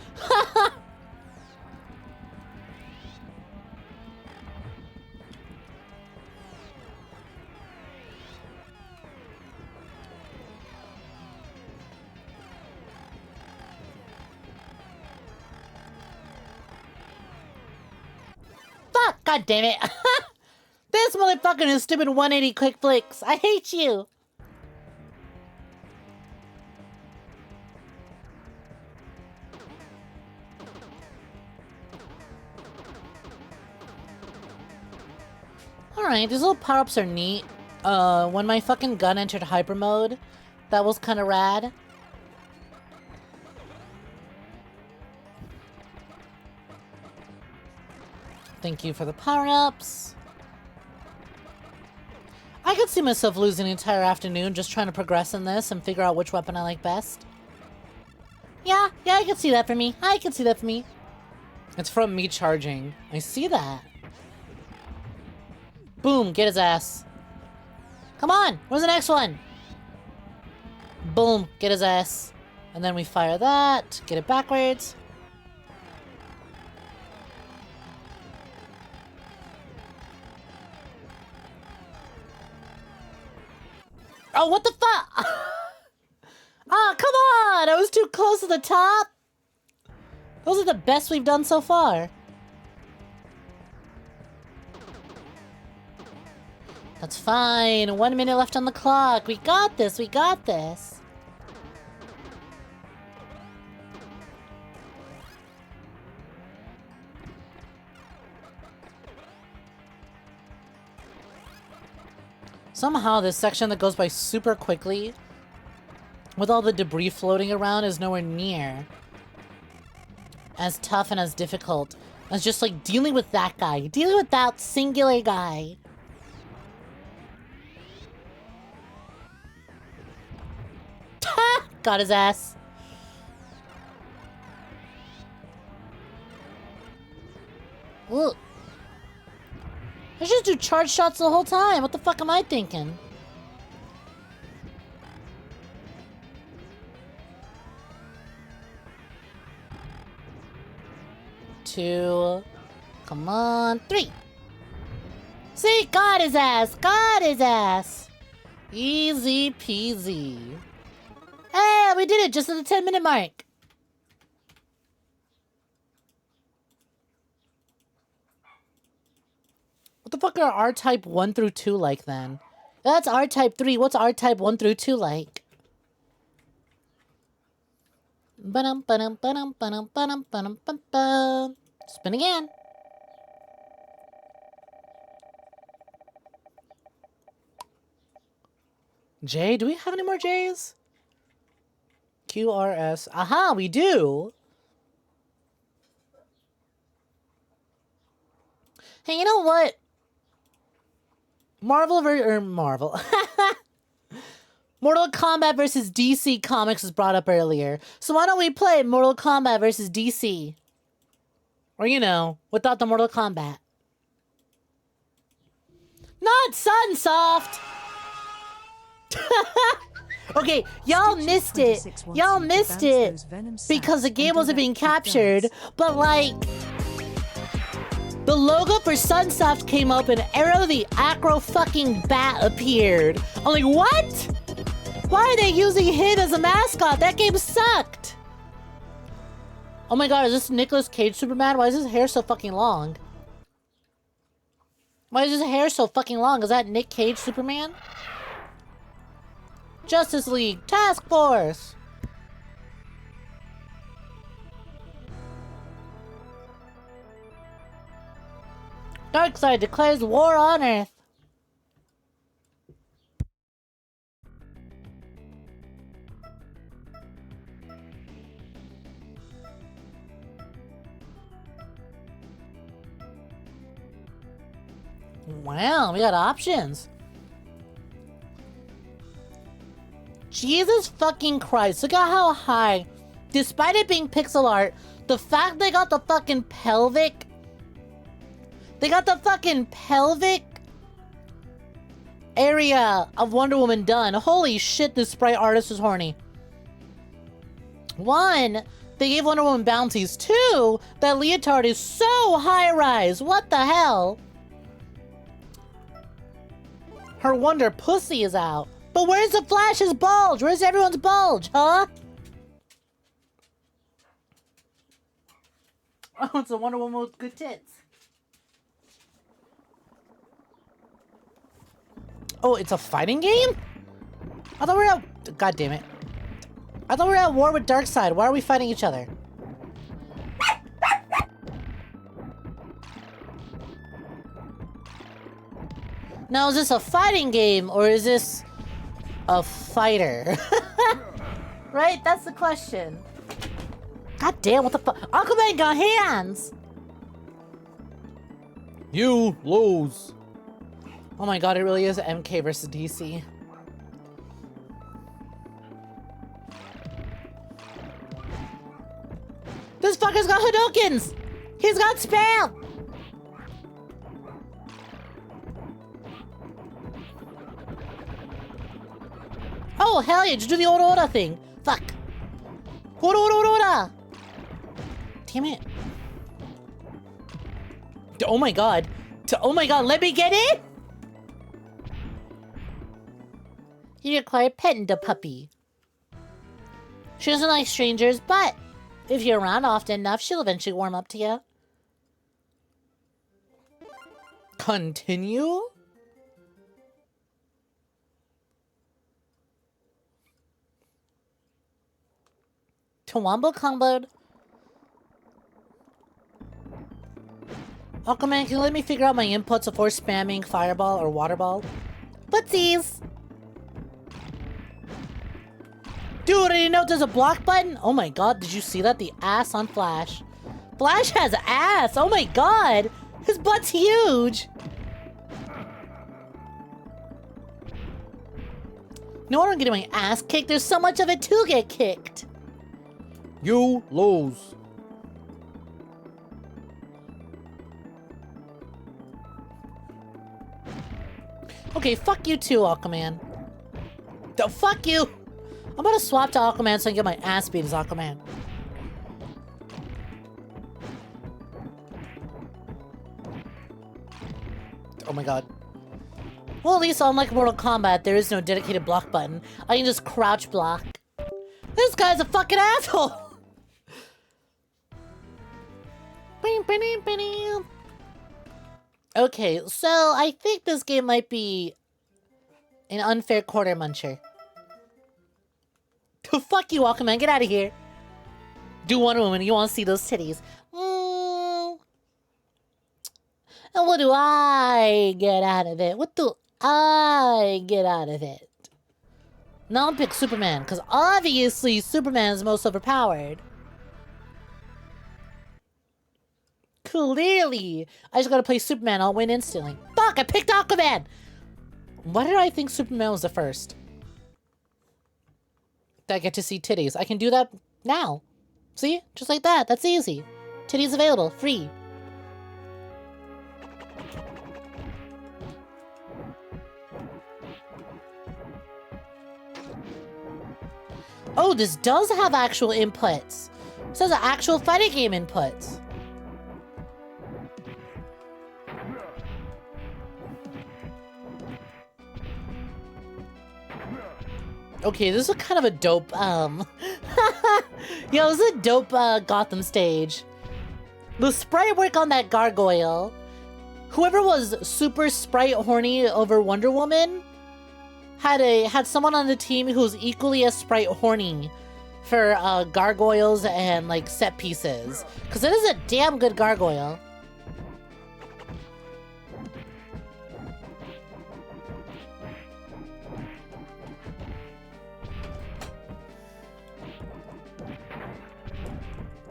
Fuck! God damn it! This motherfucker is stupid 180 quick flicks. I hate you! Alright, these little power-ups are neat. When my fucking gun entered hyper mode, that was kinda rad. Thank you for the power-ups. I could see myself losing an entire afternoon just trying to progress in this and figure out which weapon I like best. Yeah, I can see that for me. I can see that for me. It's from me charging. I see that. Boom, get his ass. Come on, where's the next one? Boom, get his ass. And then we fire that, get it backwards. Oh, what the fuck? Oh, come on! I was too close to the top. Those are the best we've done so far. That's fine. 1 minute left on the clock. We got this. We got this. Somehow this section that goes by super quickly with all the debris floating around is nowhere near as tough and as difficult as just like dealing with that guy. Dealing with that singular guy. Got his ass. Ugh. I should just do charge shots the whole time. What the fuck am I thinking? Two. Come on. 3. See? Got his ass. Got his ass. Easy peasy. Hey, we did it just at the 10-minute mark. What the fuck are R-Type 1 through 2 like then? That's R-Type 3. What's R-Type 1 through 2 like? Ba-dum, ba-dum, ba-dum, ba-dum, ba-dum, ba-dum, ba-dum. Spin again. J? Do we have any more J's? QRS. Aha, we do! Hey, you know what? Mortal Kombat versus DC Comics was brought up earlier. So why don't we play Mortal Kombat versus DC? Or, you know, without the Mortal Kombat. Not Sunsoft! Okay, y'all missed it. Y'all missed it because the game wasn't being captured. But like, The logo for Sunsoft came up and Arrow the Acro fucking Bat appeared. I'm like, what? Why are they using him as a mascot? That game sucked. Oh my god, is this Nicolas Cage Superman? Why is his hair so fucking long? Why is his hair so fucking long? Is that Nick Cage Superman? Justice League Task Force. Darkseid declares war on Earth. Wow, we got options. Jesus fucking Christ, look at how high, despite it being pixel art, the fact they got the fucking pelvic, area of Wonder Woman done. Holy shit, this sprite artist is horny. One, they gave Wonder Woman bounties. Two, that leotard is so high-rise. What the hell? Her Wonder Pussy is out. But where's the Flash's bulge? Where's everyone's bulge, huh? Oh, it's a Wonder Woman with good tits. Oh, it's a fighting game? I thought we were at... God damn it. I thought we were at war with Darkseid. Why are we fighting each other? Now, is this a fighting game or is this a fighter? Right? That's the question. God damn, what the fuck? Aquaman got hands! You lose. Oh my god, it really is MK versus DC. This fucker's got Hadoukens! He's got spam! Oh, hell yeah, just do the Ora thing. Fuck. Ora. Damn it. Oh my god. Oh my god, let me get it! You require petting the puppy. She doesn't like strangers, but if you're around often enough, she'll eventually warm up to you. Continue? Tawambo comboed. Aquaman, can you let me figure out my inputs before spamming Fireball or Waterball? Footsies! Dude, I didn't know there's a block button. Oh my god, did you see that? The ass on Flash. Flash has ass! Oh my god! His butt's huge! No, I don't get my ass kicked. There's so much of it to get kicked. You lose. Okay, fuck you too, Aquaman. Oh, fuck you! I'm about to swap to Aquaman so I can get my ass beat as Aquaman. Oh my god. Well, at least unlike Mortal Kombat, there is no dedicated block button. I can just crouch block. This guy's a fucking asshole! Okay, so I think this game might be an unfair quarter muncher. Fuck you, Aquaman, get out of here. Do Wonder Woman, you want to see those titties. And what do I get out of it? What do I get out of it? Now I'll pick Superman, because obviously Superman is most overpowered. Clearly, I just gotta play Superman, I'll win instantly. Fuck, I picked Aquaman! Why did I think Superman was the first? I get to see titties. I can do that now. See? Just like that. That's easy. Titties available. Free. Oh, this does have actual inputs. It says actual fighting game inputs. Okay, this is kind of a dope, Yo, this is a dope, Gotham stage. The sprite work on that gargoyle. Whoever was super sprite horny over Wonder Woman had someone on the team who was equally as sprite horny for, gargoyles and, like, set pieces. Because it is a damn good gargoyle.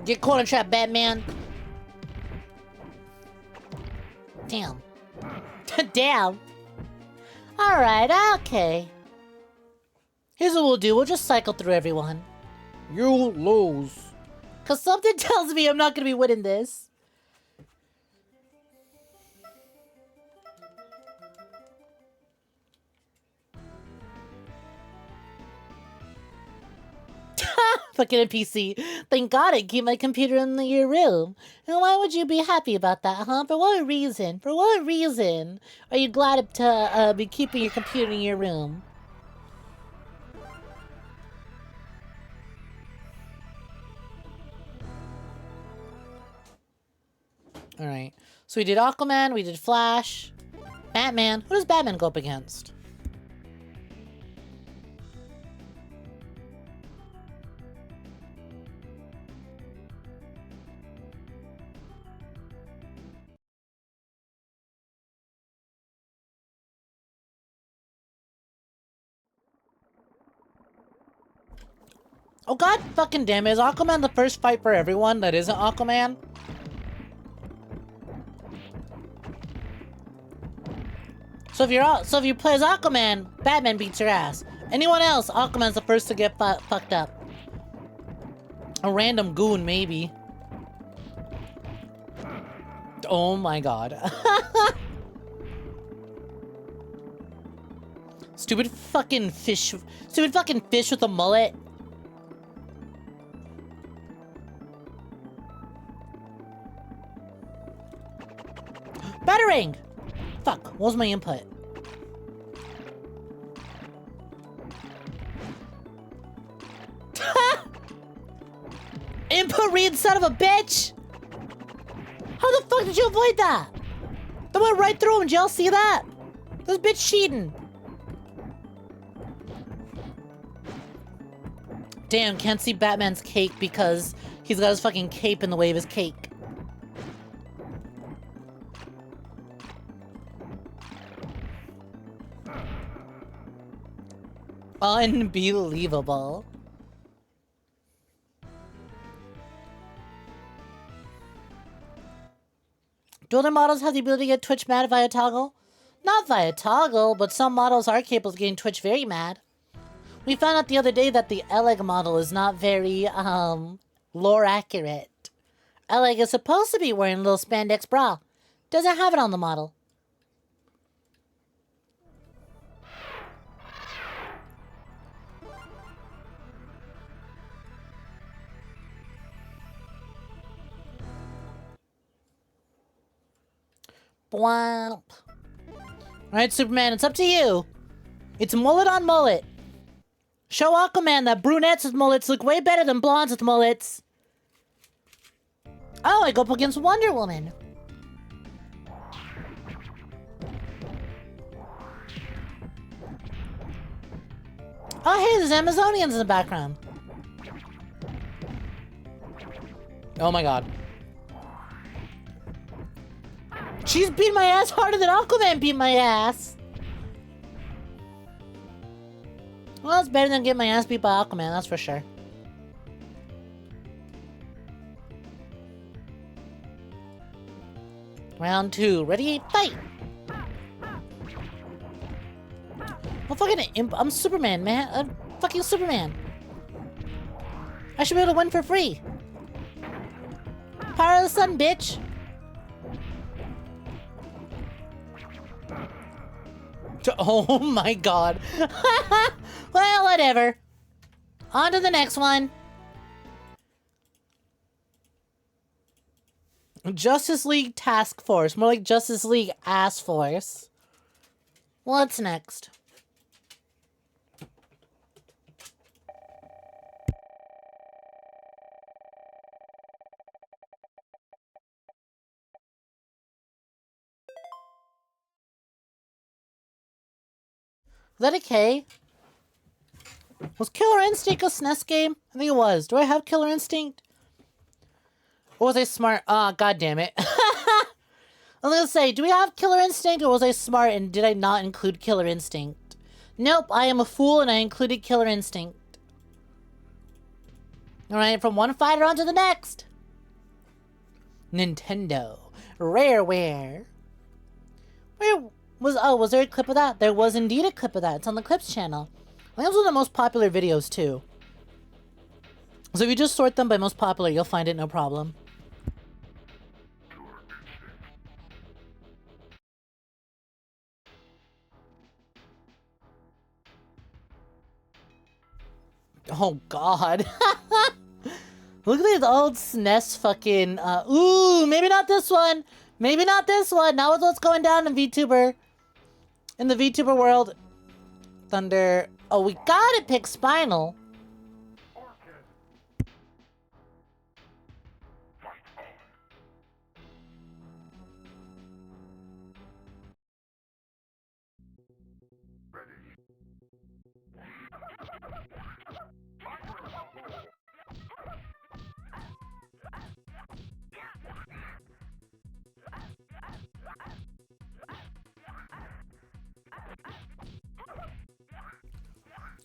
Get corner trap, Batman. Damn. Damn. Alright, okay. Here's what we'll do. We'll just cycle through everyone. You lose. Because something tells me I'm not going to be winning this. Fucking NPC. Thank God I keep my computer in your room. And why would you be happy about that, huh? For what reason? For what reason are you glad to be keeping your computer in your room? Alright. So we did Aquaman, we did Flash. Batman. Who does Batman go up against? Oh god fucking damn it, is Aquaman the first fight for everyone that isn't Aquaman? So if you play as Aquaman, Batman beats your ass. Anyone else, Aquaman's the first to get fucked up. A random goon, maybe. Oh my god. Stupid fucking fish with a mullet. Battering! Fuck, what was my input? Input read, son of a bitch! How the fuck did you avoid that? That went right through him, did y'all see that? This bitch cheating. Damn, can't see Batman's cake because he's got his fucking cape in the way of his cake. Unbelievable. Do other models have the ability to get Twitch mad via toggle? Not via toggle, but some models are capable of getting Twitch very mad. We found out the other day that the 𝐒𝐬 model is not very, lore accurate. 𝐒𝐬 is supposed to be wearing a little spandex bra. Doesn't have it on the model. Bwomp. Alright, Superman, it's up to you. It's mullet on mullet. Show Aquaman that brunettes with mullets look way better than blondes with mullets. Oh, I go up against Wonder Woman. Oh, hey, there's Amazonians in the background. Oh my god. She's beating my ass harder than Aquaman beat my ass. Well, it's better than getting my ass beat by Aquaman, that's for sure. Round 2. Ready? Fight! I'm fucking I'm Superman, man. I'm fucking Superman. I should be able to win for free. Power of the sun, bitch. Oh my god. Well, whatever. On to the next one. Justice League Task Force. More like Justice League Ass Force. What's next? that a K? Was Killer Instinct a SNES game? I think it was. Do I have Killer Instinct? Or was I smart? Ah, god damn it. I was gonna say, do we have Killer Instinct, or was I smart and did I not include Killer Instinct? Nope, I am a fool and I included Killer Instinct. Alright, from one fighter on to the next. Nintendo. Rareware. Where was there a clip of that? There was indeed a clip of that. It's on the Clips channel. I think it was one of the most popular videos too. So if you just sort them by most popular, you'll find it no problem. Oh god. Look at these old SNES fucking ooh, maybe not this one. Maybe not this one. Not with what's going down in VTuber. In the VTuber world. Thunder. Oh, we gotta pick Spinal.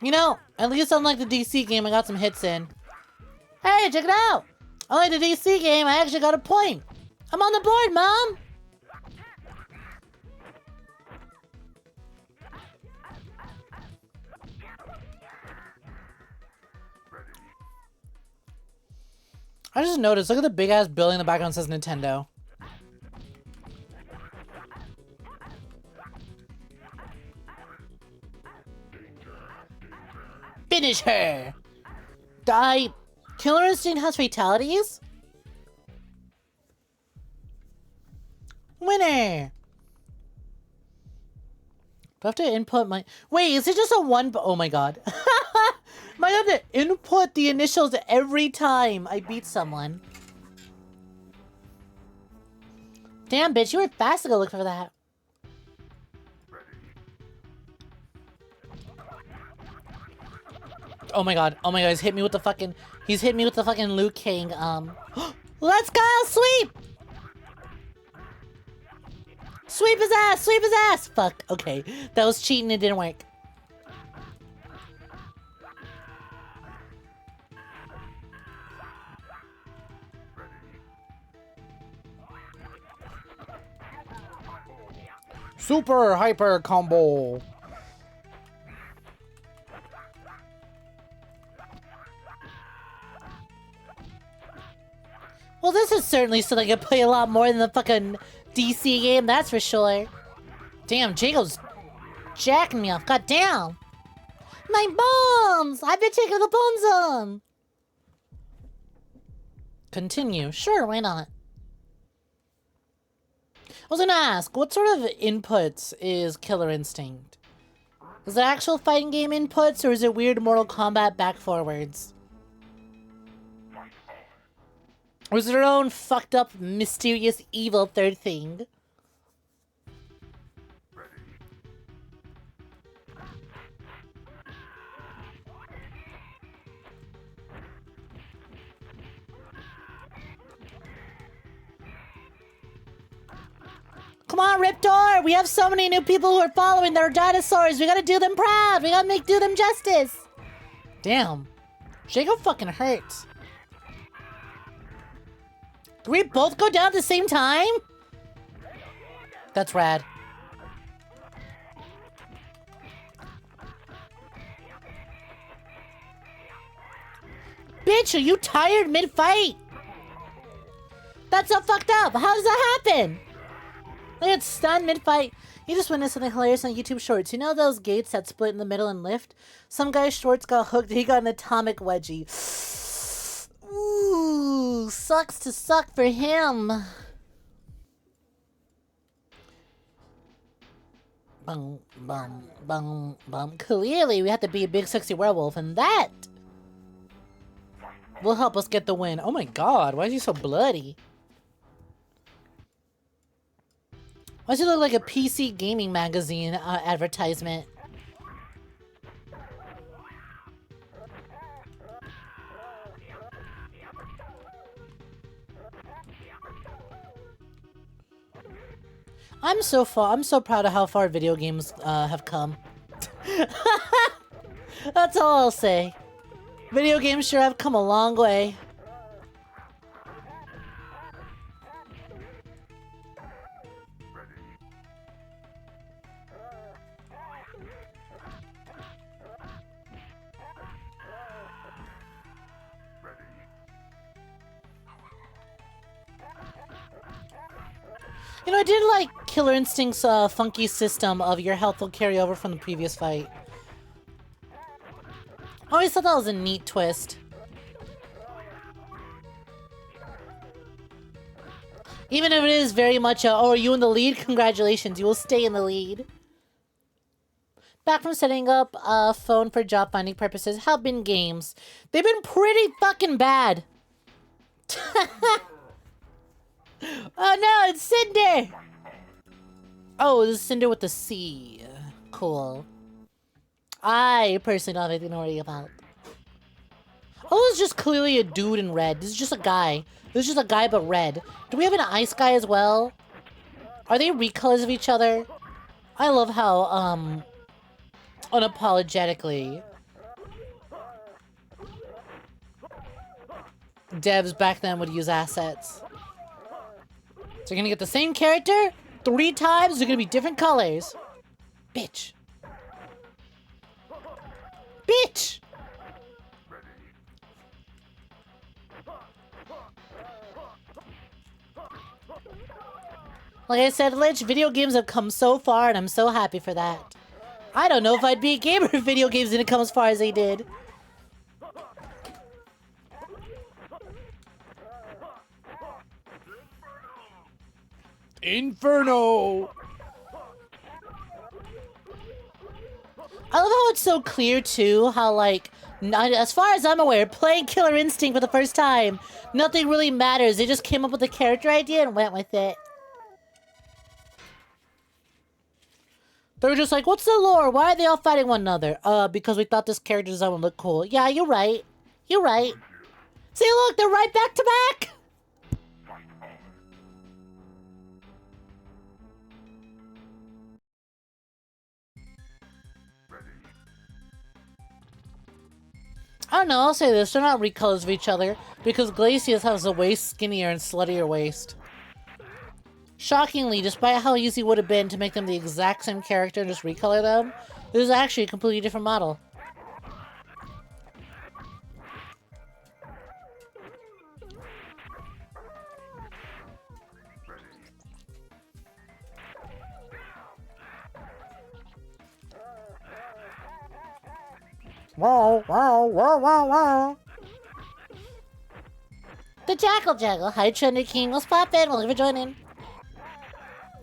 You know, at least unlike the DC game, I got some hits in. Hey, check it out! Unlike the DC game, I actually got a point. I'm on the board, Mom! I just noticed, look at the big ass building in the background that says Nintendo. Finish her! Die! Killer Instinct has fatalities? Winner! Do I have to input my... Wait, is it just a one... Oh my god. I have to input the initials every time I beat someone. Damn, bitch, you were fast to go look for that. Oh my god, he's hit me with the fucking... He's hit me with the fucking Liu Kang, Let's go, sweep! Sweep his ass, sweep his ass! Fuck, okay. That was cheating, it didn't work. Super hyper combo! Well, this is certainly something I can play a lot more than the fucking DC game, that's for sure. Damn, Jago's jacking me off. God damn. My bones! I've been taking the bones on. Continue. Sure, why not? I was gonna ask, what sort of inputs is Killer Instinct? Is it actual fighting game inputs, or is it weird Mortal Kombat back forwards? Or is it their own fucked up, mysterious, evil third thing? Come on, Riptor! We have so many new people who are following that are dinosaurs. We gotta do them proud. We gotta do them justice. Damn. Jago fucking hurts. Do we both go down at the same time? That's rad. Bitch, are you tired mid-fight? That's so fucked up. How does that happen? I get stunned mid-fight. You just witnessed something hilarious on YouTube Shorts. You know those gates that split in the middle and lift? Some guy's shorts got hooked. He got an atomic wedgie. Ooh, sucks to suck for him. Bum, bum, bum, bum. Clearly, we have to be a big sexy werewolf, and that will help us get the win. Oh my god, why is he so bloody? Why does he look like a PC gaming magazine advertisement? I'm so proud of how far video games have come. That's all I'll say. Video games sure have come a long way. You know, I did like Killer Instinct's funky system of your health will carry over from the previous fight. I always thought that was a neat twist. Even if it is very much a, oh, are you in the lead? Congratulations, you will stay in the lead. Back from setting up a phone for job finding purposes. How been games? They've been pretty fucking bad. Oh no, it's Cinder! Oh, this is Cinder with the C. Cool. I personally don't have anything to worry about. Oh, this is just clearly a dude in red. This is just a guy. This is just a guy but red. Do we have an ice guy as well? Are they recolors of each other? I love how, unapologetically devs back then would use assets. So you're gonna get the same character 3 times, they're gonna be different colors. Bitch. Bitch! Like I said, Lich, video games have come so far and I'm so happy for that. I don't know if I'd be a gamer if video games didn't come as far as they did. Inferno! I love how it's so clear, too, how, like, not, as far as I'm aware, playing Killer Instinct for the first time, nothing really matters. They just came up with a character idea and went with it. They were just like, what's the lore? Why are they all fighting one another? Because we thought this character design would look cool. Yeah, you're right. You're right. See, look, they're right back to back! I don't know, I'll say this, they're not recolors of each other, because Glacius has a way skinnier and sluttier waist. Shockingly, despite how easy it would have been to make them the exact same character and just recolor them, this is actually a completely different model. Wow, wow, wow, wow, wow. The 𝐒𝐴𝐽. Hi, Trendy King. What's poppin'? Well, thank you for joining.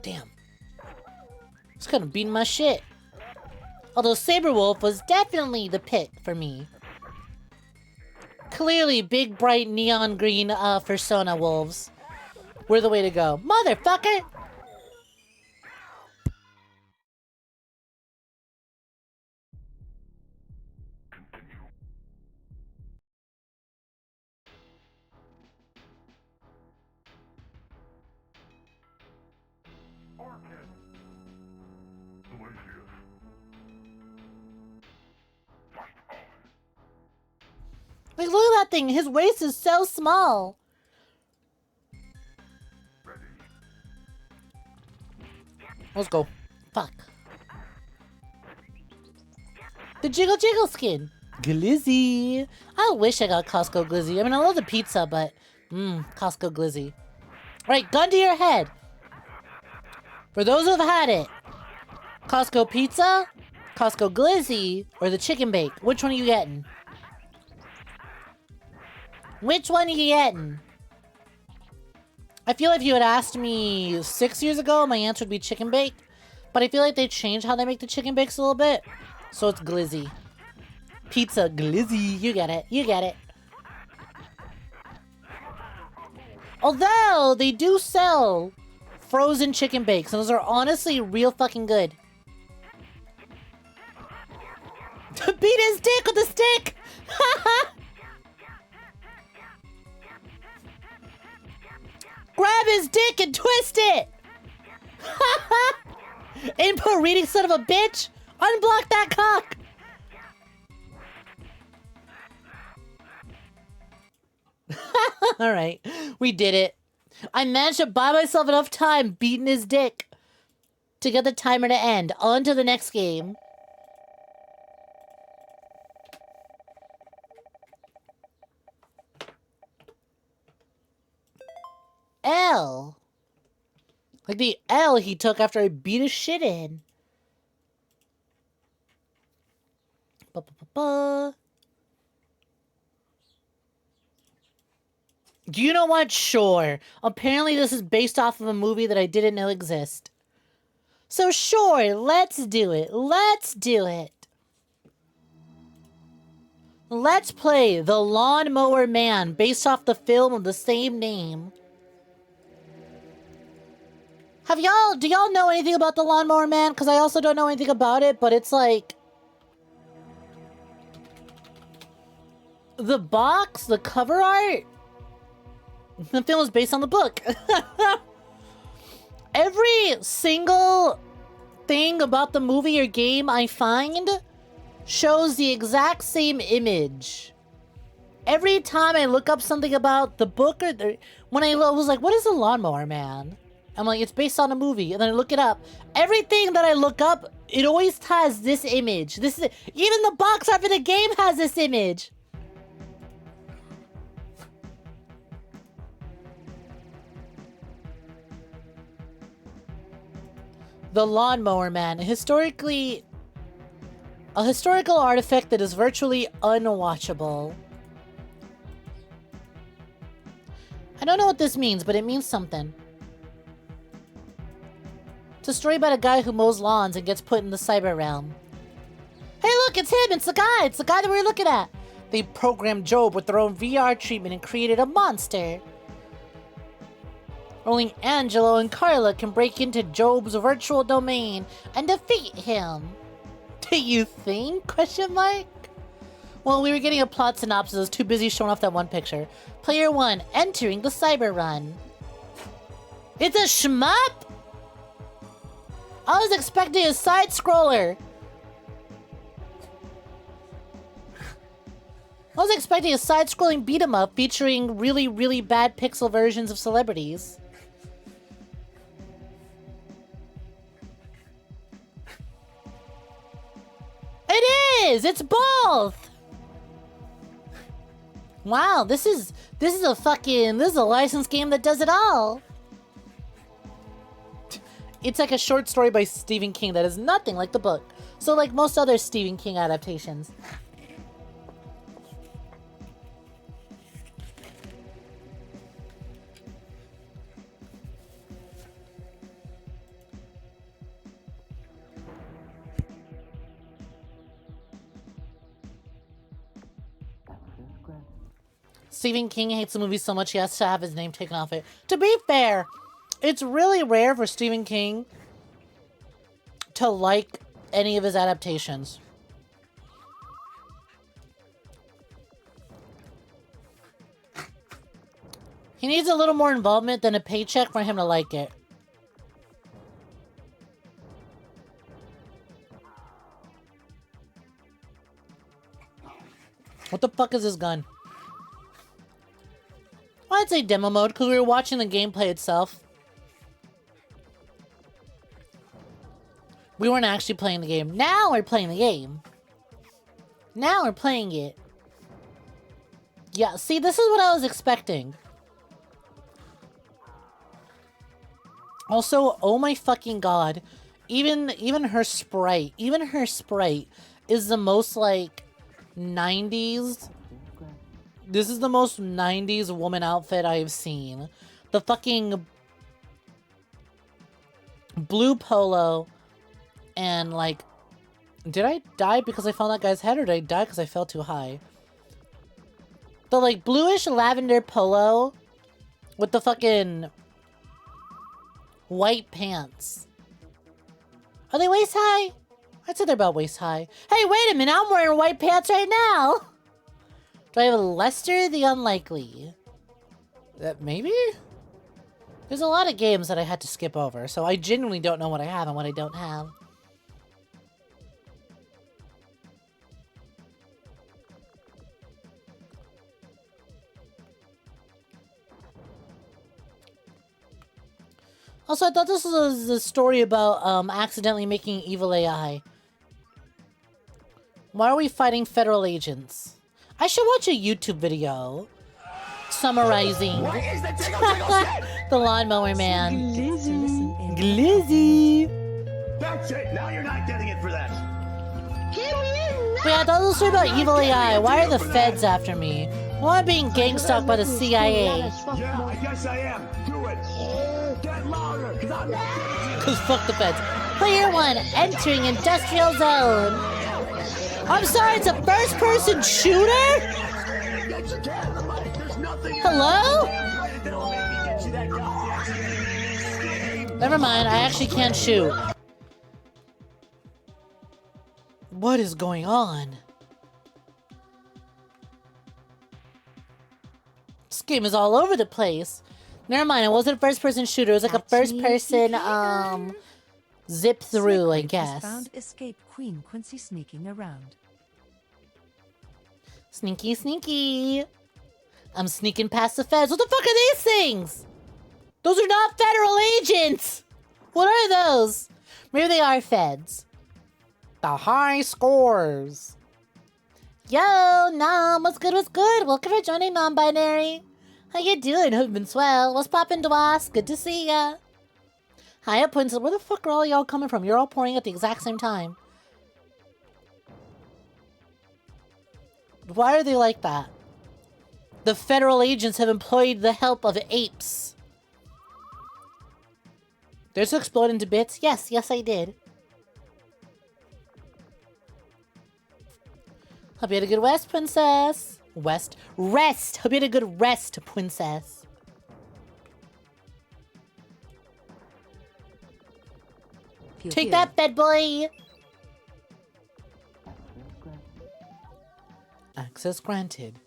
Damn. It's kind of beating my shit. Although Saberwolf was definitely the pick for me. Clearly, big, bright, neon green Persona wolves were the way to go. Motherfucker! Like, look at that thing. His waist is so small. Let's go. Fuck. The 𝐒𝐴𝐽 skin. Glizzy. I wish I got Costco Glizzy. I mean, I love the pizza, but... Costco Glizzy. Alright, gun to your head. For those who've had it. Costco Pizza, Costco Glizzy, or the Chicken Bake. Which one are you getting? Which one are you getting? I feel like if you had asked me 6 years ago, my answer would be Chicken Bake. But I feel like they changed how they make the Chicken Bakes a little bit. So it's Glizzy. Pizza Glizzy. You get it. You get it. Although, they do sell frozen Chicken Bakes. And those are honestly real fucking good. Beat his dick with a stick! Grab his dick and twist it! Input reading, son of a bitch! Unblock that cock! Alright, we did it. I managed to buy myself enough time beating his dick to get the timer to end. On to the next game. L. Like the L he took after I beat his shit in. Ba-ba-ba-ba. Do you know what? Sure. Apparently this is based off of a movie that I didn't know existed. So sure, let's do it. Let's do it. Let's play The Lawnmower Man based off the film of the same name. Do y'all know anything about The Lawnmower Man? Because I also don't know anything about it, but it's like... the box, the cover art... the film is based on the book. Every single thing about the movie or game I find shows the exact same image. Every time I look up something about the book or when I was like, what is The Lawnmower Man? I'm like, it's based on a movie. And then I look it up. Everything that I look up, it always has this image. Even the box art for the game has this image. The Lawnmower Man, a historical artifact that is virtually unwatchable. I don't know what this means, but it means something. It's a story about a guy who mows lawns and gets put in the cyber realm. Hey look, it's him, it's the guy that we were looking at. They programmed Job with their own VR treatment and created a monster. Only Angelo and Carla can break into Job's virtual domain and defeat him. Do you think? Question mark? Well, we were getting a plot synopsis. I was too busy showing off that one picture. Player 1, entering the cyber run. It's a shmup? I was expecting a side-scroller. I was expecting a side-scrolling beat-em-up featuring really, really bad pixel versions of celebrities. It is! It's both! Wow, this is a licensed game that does it all. It's like a short story by Stephen King that is nothing like the book. So like most other Stephen King adaptations. Stephen King hates the movie so much he has to have his name taken off it. To be fair, it's really rare for Stephen King to like any of his adaptations. He needs a little more involvement than a paycheck for him to like it. What the fuck is this gun? Well, I'd say demo mode because we were watching the gameplay itself. We weren't actually playing the game. Now we're playing the game. Now we're playing it. Yeah, see, this is what I was expecting. Also, oh my fucking god. Even her sprite is the most, like, 90s. This is the most 90s woman outfit I've seen. The fucking blue polo and, like, did I die because I found that guy's head or did I die because I fell too high? The, like, bluish lavender polo with the fucking white pants. Are they waist high? I'd say they're about waist high. Hey, wait a minute, I'm wearing white pants right now! Do I have a Lester the Unlikely? Maybe? There's a lot of games that I had to skip over, so I genuinely don't know what I have and what I don't have. Also, I thought this was a story about accidentally making evil AI. Why are we fighting federal agents? I should watch a YouTube video summarizing the Lawnmower Man. Glizzy. That's it. Now you're not getting it for that. But yeah, I thought this was a story about evil AI. Why are the feds after me? Why am I being gang stalked by the CIA? Yeah, I guess I am. Do it. Get louder, cause I'm not. Cause fuck the feds. Player 1 entering industrial zone. I'm sorry, it's a first-person shooter? Hello? Never mind, I actually can't shoot. What is going on? This game is all over the place. Never mind, it wasn't a first-person shooter. It was like a first-person, zip through, I guess. Found escape Queen Quincy sneaking around. Sneaky, sneaky. I'm sneaking past the feds. What the fuck are these things? Those are not federal agents. What are those? Maybe they are feds. The high scores. Yo, Nom, what's good, what's good? Welcome for joining Non-Binary. How you doing? Hope you've been swell. What's poppin', Dwas? Good to see ya. Hi, Princess. Where the fuck are all y'all coming from? You're all pouring at the exact same time. Why are they like that? The federal agents have employed the help of apes. Did this explode into bits? Yes, yes I did. Hope you had a good rest, Princess. Rest! Hope you had a good rest, Princess. Take that, bed boy! Access granted.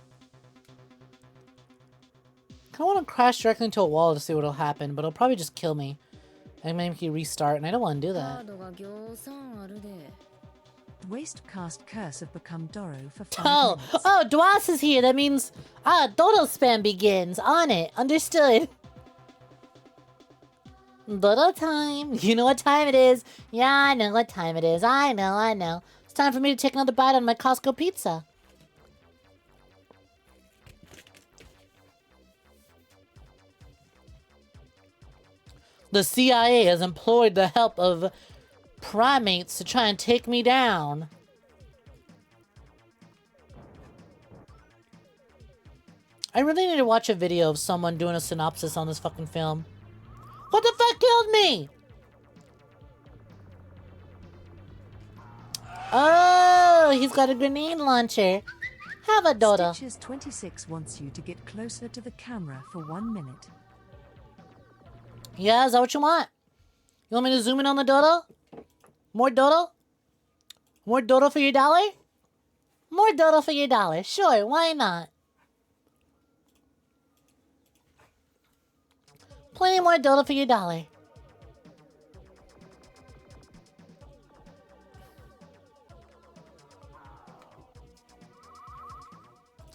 I kind of want to crash directly into a wall to see what'll happen, but it'll probably just kill me. And make me restart, and I don't want to do that. Waste cast curse have become Doro for 5 minutes. Oh, Dwas is here. That means, Dodo spam begins. On it. Understood. Dodo time. You know what time it is. Yeah, I know what time it is. I know. It's time for me to take another bite on my Costco pizza. The CIA has employed the help of primates to try and take me down. I really need to watch a video of someone doing a synopsis on this fucking film. What the fuck killed me? Oh, he's got a grenade launcher. Have a Dodo. Stitches 26 wants you to get closer to the camera for 1 minute. Yeah, is that what you want? You want me to zoom in on the Dodo? More Dodo? More Dodo for your dollar? More Dodo for your dollar. Sure, why not? Plenty more Dodo for your dollar.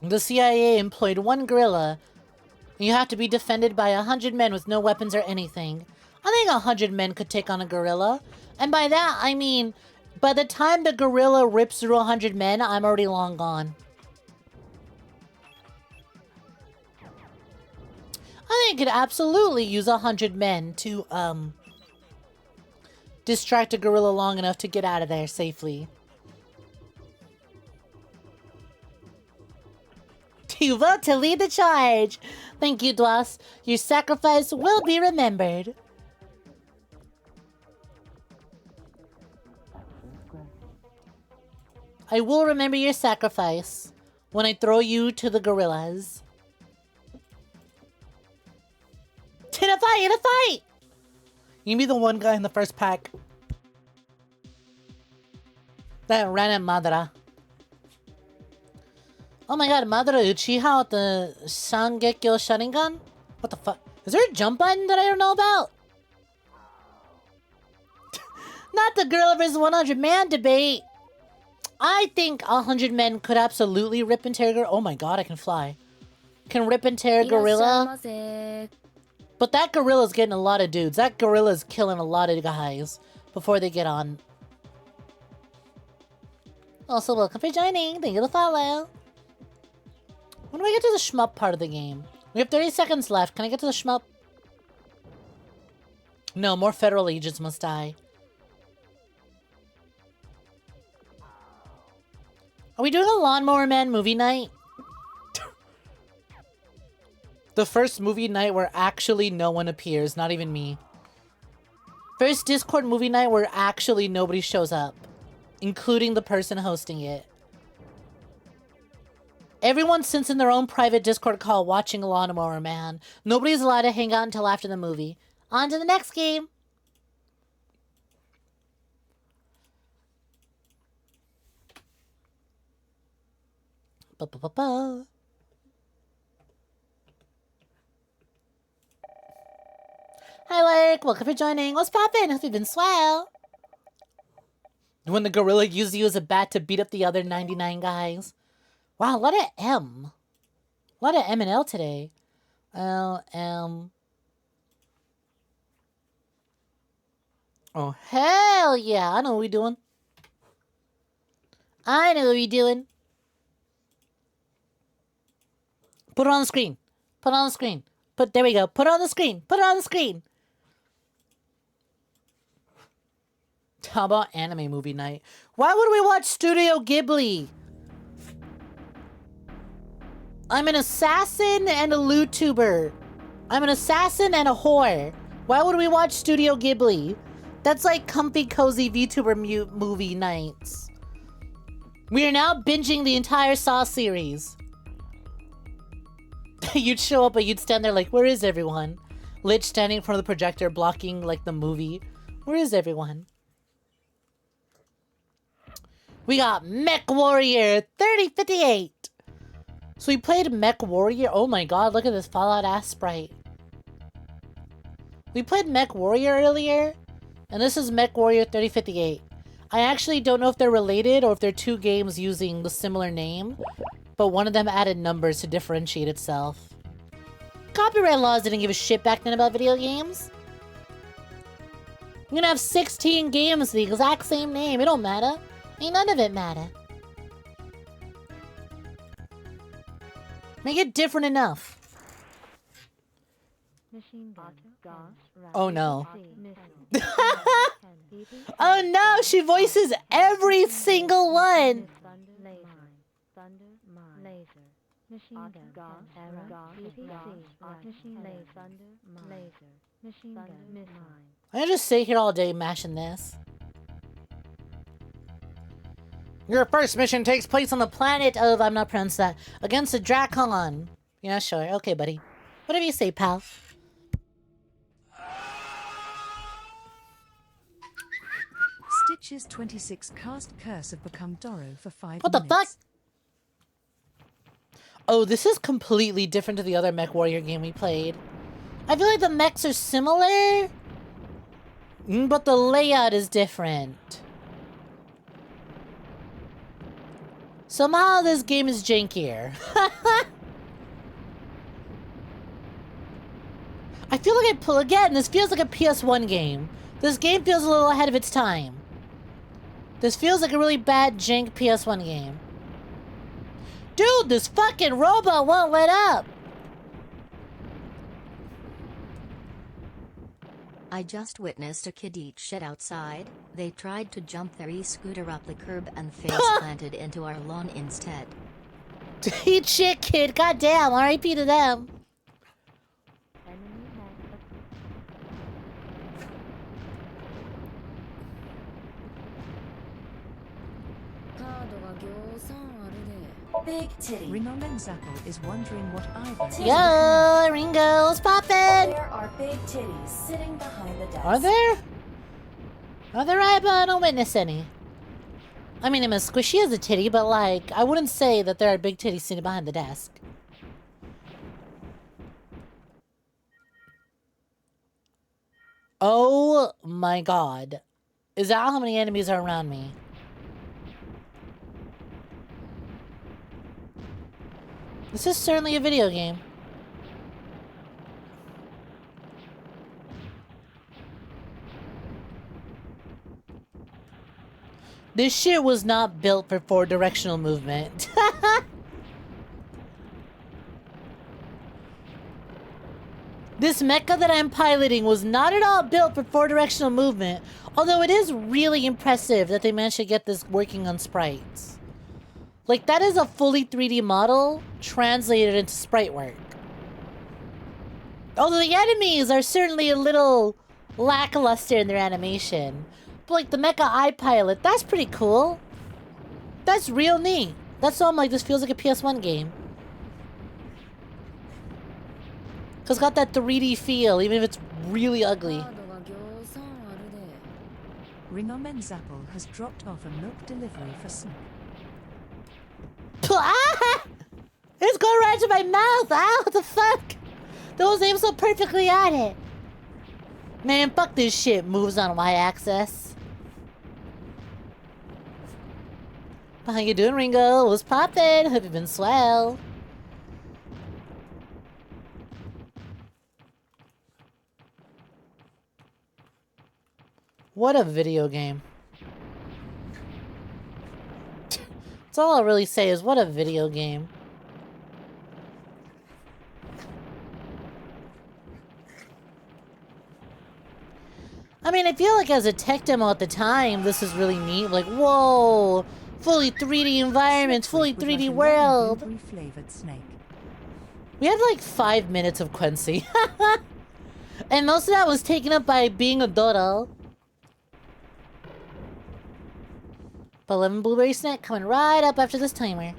The CIA employed one gorilla. You have to be defended by 100 men with no weapons or anything. I think 100 men could take on a gorilla. And by that, I mean, by the time the gorilla rips through 100 men, I'm already long gone. I think it could absolutely use 100 men to, distract a gorilla long enough to get out of there safely. You vote to lead the charge. Thank you, Dwas. Your sacrifice will be remembered. I will remember your sacrifice when I throw you to the gorillas. In a fight! You can be the one guy in the first pack that ran at Madara. Oh my god, Madara Uchiha with the Shangekyo Sharingan? What the fuck? Is there a jump button that I don't know about? Not the gorilla versus 100 man debate. I think 100 men could absolutely rip and tear. Oh my god, I can fly. Can rip and tear a gorilla. But that gorilla's getting a lot of dudes. That gorilla's killing a lot of guys before they get on. Also, welcome for joining. Thank you for the follow. When do I get to the shmup part of the game? We have 30 seconds left. Can I get to the shmup? No, more federal agents must die. Are we doing a Lawnmower Man movie night? The first movie night where actually no one appears, not even me. First Discord movie night where actually nobody shows up, including the person hosting it. Everyone sits in their own private Discord call watching Lawnmower Man. Nobody's allowed to hang out until after the movie. On to the next game. Ba-ba-ba-ba. Hi, Lark. Welcome for joining. What's poppin'? Hope you've been swell. When the gorilla used you as a bat to beat up the other 99 guys. Wow, a lot of M. A lot of M and L today. L, M. Oh, hell yeah. I know what we're doing. I know what we're doing. Put it on the screen. Put it on the screen. There we go. Put it on the screen. Put it on the screen. How about anime movie night? Why would we watch Studio Ghibli? I'm an assassin and a LootTuber. I'm an assassin and a whore. Why would we watch Studio Ghibli? That's like comfy, cozy VTuber movie nights. We are now binging the entire Saw series. You'd show up, but you'd stand there like, where is everyone? Lich standing in front of the projector, blocking like the movie. Where is everyone? We got Mech Warrior 3058. So we played Mech Warrior. Oh my god, look at this Fallout ass sprite. We played Mech Warrior earlier, and this is Mech Warrior 3058. I actually don't know if they're related or if they're two games using the similar name, but one of them added numbers to differentiate itself. Copyright laws didn't give a shit back then about video games. You're gonna have 16 games with the exact same name. It don't matter. Ain't none of it matter. Make it different enough. Oh no. Oh no, she voices every single one. I just sit here all day mashing this. Your first mission takes place on the planet of, I'm not pronouncing that, against the Drakon. Yeah, sure. Okay, buddy. Whatever you say, pal. Stitch's 26 cast Curse of Become Doro for 5 What minutes. the fuck? Oh, this is completely different to the other Mech Warrior game we played. I feel like the mechs are similar, but the layout is different. Somehow this game is jankier. I feel like again, this feels like a PS1 game. This game feels a little ahead of its time. This feels like a really bad jank PS1 game. Dude, this fucking robot won't let up. I just witnessed a kid eat shit outside. They tried to jump their e-scooter up the curb and face planted into our lawn instead. Eat shit, kid. Goddamn. R.I.P. to them. Big titty. Ringo Zappel is wondering what 𝐼𝐕𝐄. Yo, Ringo, what's poppin'? There are big titties sitting behind the desk. Are there? Are there? I don't witness any. I mean, I'm as squishy as a titty, but like, I wouldn't say that there are big titties sitting behind the desk. Oh my god. Is that how many enemies are around me? This is certainly a video game. This shit was not built for 4-directional movement. This mecha that I'm piloting was not at all built for 4-directional movement, although it is really impressive that they managed to get this working on sprites. Like, that is a fully 3D model translated into sprite work. Although the enemies are certainly a little lackluster in their animation. But like the mecha I pilot, that's pretty cool. That's real neat. That's why I'm like, this feels like a PS1 game. Cause it's got that 3D feel, even if it's really ugly. 𝐒𝐴𝐵𝐄 has dropped off a milk delivery for Snek. Ah! It's going right into my mouth! Ah, what the fuck? Those aims so perfectly at it. Man, fuck this shit. Moves on Y-axis. How you doing, Ringo? What's poppin'? Hope you've been swell. What a video game. That's all I'll really say is what a video game. I mean, I feel like as a tech demo at the time, this is really neat. Like, whoa, fully 3D environments, fully 3D world. We had like 5 minutes of Quincy. And most of that was taken up by being a dodo. But 11 Blueberry Snack coming right up after this timer.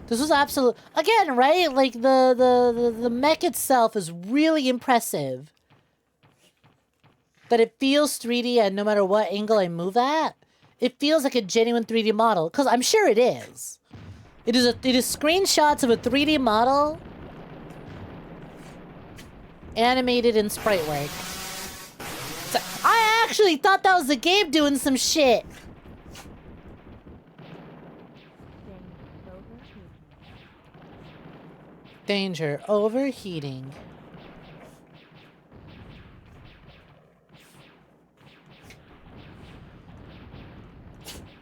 This was absolute again, right? Like the mech itself is really impressive. But it feels 3D, and no matter what angle I move at, it feels like a genuine 3D model. Because I'm sure it is. It is screenshots of a 3D model animated in sprite work. So I actually thought that was the game doing some shit. Danger, overheating.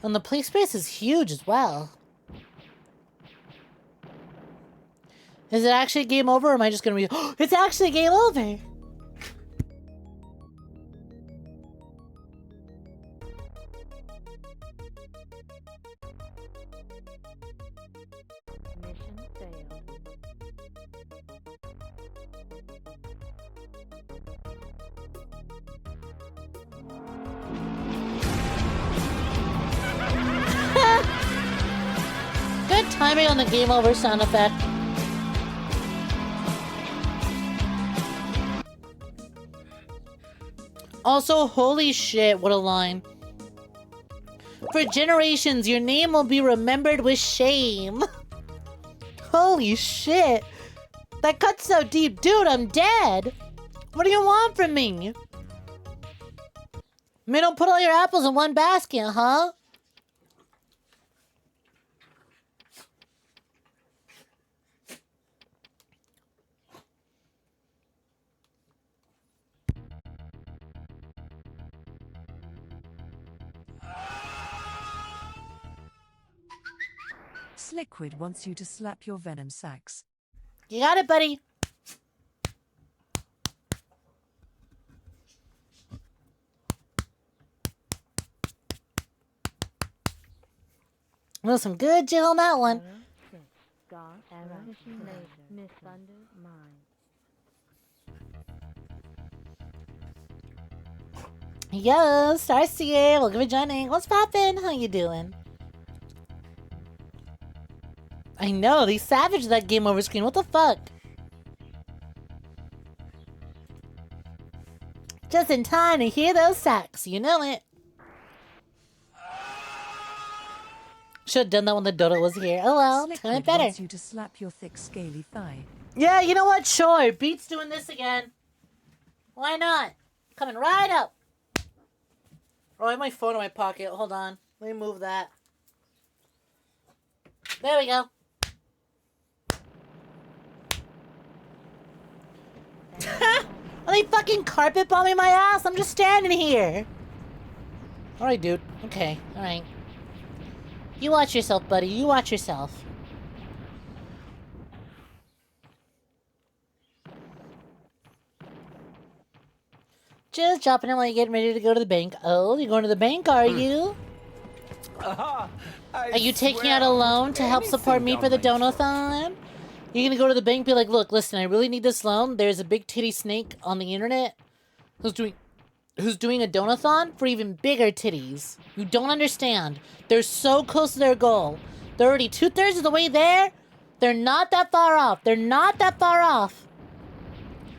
And the play space is huge as well. Is it actually game over, or am I just gonna be, oh, it's actually game over? Mission failed. Good timing on the game over sound effect. Also, holy shit, what a line. For generations, your name will be remembered with shame. Holy shit. That cuts so deep. Dude, I'm dead. What do you want from me? Me don't put all your apples in one basket, huh? Sliquid wants you to slap your venom sacks. You got it, buddy. Well, some good jill on that one. Yo, Starseer, welcome for joining. What's poppin'? How you doing? I know, they savaged that game over screen. What the fuck? Just in time to hear those sacks. You know it. Should have done that when the dodo was here. Oh well, turn it better. Wants you to slap your thick, scaly thigh. Yeah, you know what? Sure. Beat's doing this again. Why not? Coming right up. Oh, I have my phone in my pocket. Hold on. Let me move that. There we go. Are they fucking carpet bombing my ass? I'm just standing here. Alright, dude. Okay. Alright. You watch yourself, buddy. You watch yourself. Just dropping in while you're getting ready to go to the bank. Oh, you're going to the bank, are you? Are you taking out a loan to help support me for the donathon? You're gonna go to the bank and be like, look, listen, I really need this loan. There's a big titty snake on the internet who's doing a donathon for even bigger titties. You don't understand. They're so close to their goal. They're already 2/3 of the way there. They're not that far off. They're not that far off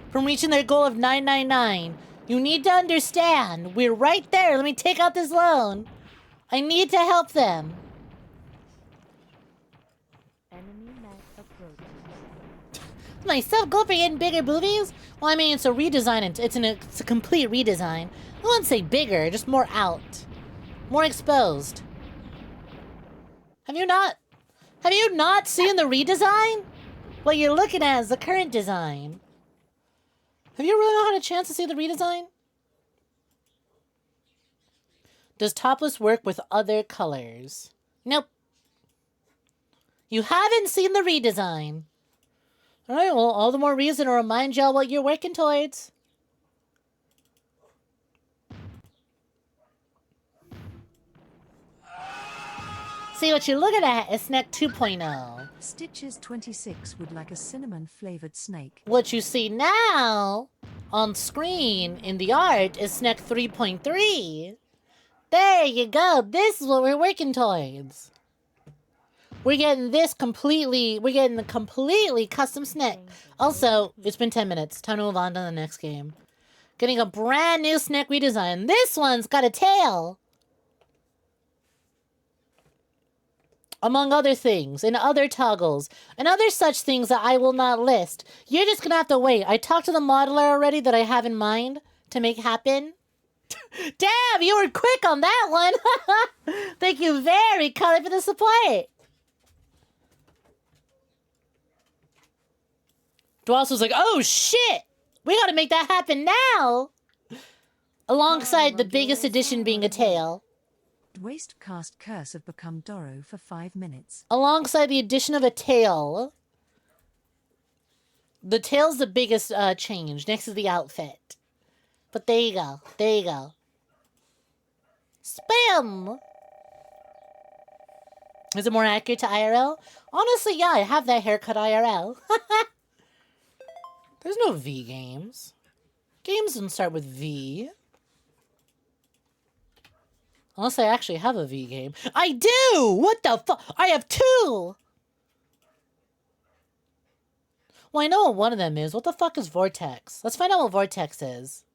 from reaching their goal of 999. You need to understand. We're right there. Let me take out this loan. I need to help them. Myself, go for getting bigger boobies? Well, I mean, it's a redesign. It's a complete redesign. I wouldn't say bigger, just more out. More exposed. Have you not seen the redesign? What you're looking at is the current design. Have you really not had a chance to see the redesign? Does topless work with other colors? Nope. You haven't seen the redesign. Alright, well, all the more reason to remind y'all what you're working towards. See, what you're looking at is Snek 2.0. Stitches 26 would like a cinnamon-flavored snake. What you see now on screen in the art is Snek 3.3. There you go. This is what we're working towards. We're getting the completely custom Snek. Also, it's been 10 minutes. Time to move on to the next game. Getting a brand new Snek redesign. This one's got a tail. Among other things, and other toggles, and other such things that I will not list. You're just gonna have to wait. I talked to the modeler already that I have in mind to make happen. Damn, you were quick on that one. Thank you very kindly for the support. Dwas was like, oh shit! We gotta make that happen now! Alongside the biggest addition being a tail. Waste cast Curse of Become Doro for 5 minutes. Alongside the addition of a tail. The tail's the biggest change. Next is the outfit. But there you go. There you go. Spam! Is it more accurate to IRL? Honestly, yeah, I have that haircut IRL. There's no V games. Games don't start with V. Unless I actually have a V game. I do! What the fuck? I have 2! Well, I know what one of them is. What the fuck is Vortex? Let's find out what Vortex is.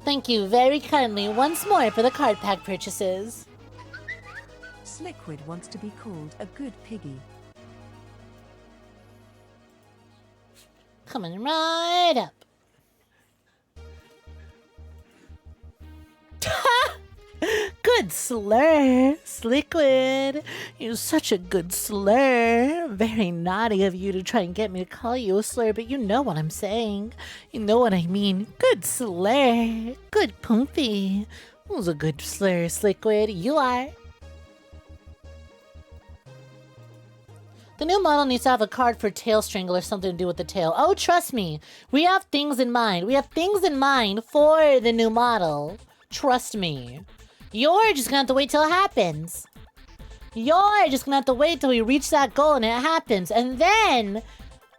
Thank you very kindly once more for the card pack purchases. Sliquid wants to be called a good piggy. Coming right up. Good slur, Sliquid. You're such a good slur. Very naughty of you to try and get me to call you a slur, but you know what I'm saying. You know what I mean. Good slur. Good poopy. Who's a good slur, Sliquid? You are. The new model needs to have a card for tail strangle or something to do with the tail. Oh, trust me. We have things in mind. We have things in mind for the new model. Trust me. You're just gonna have to wait till it happens. You're just gonna have to wait till we reach that goal and it happens. And then,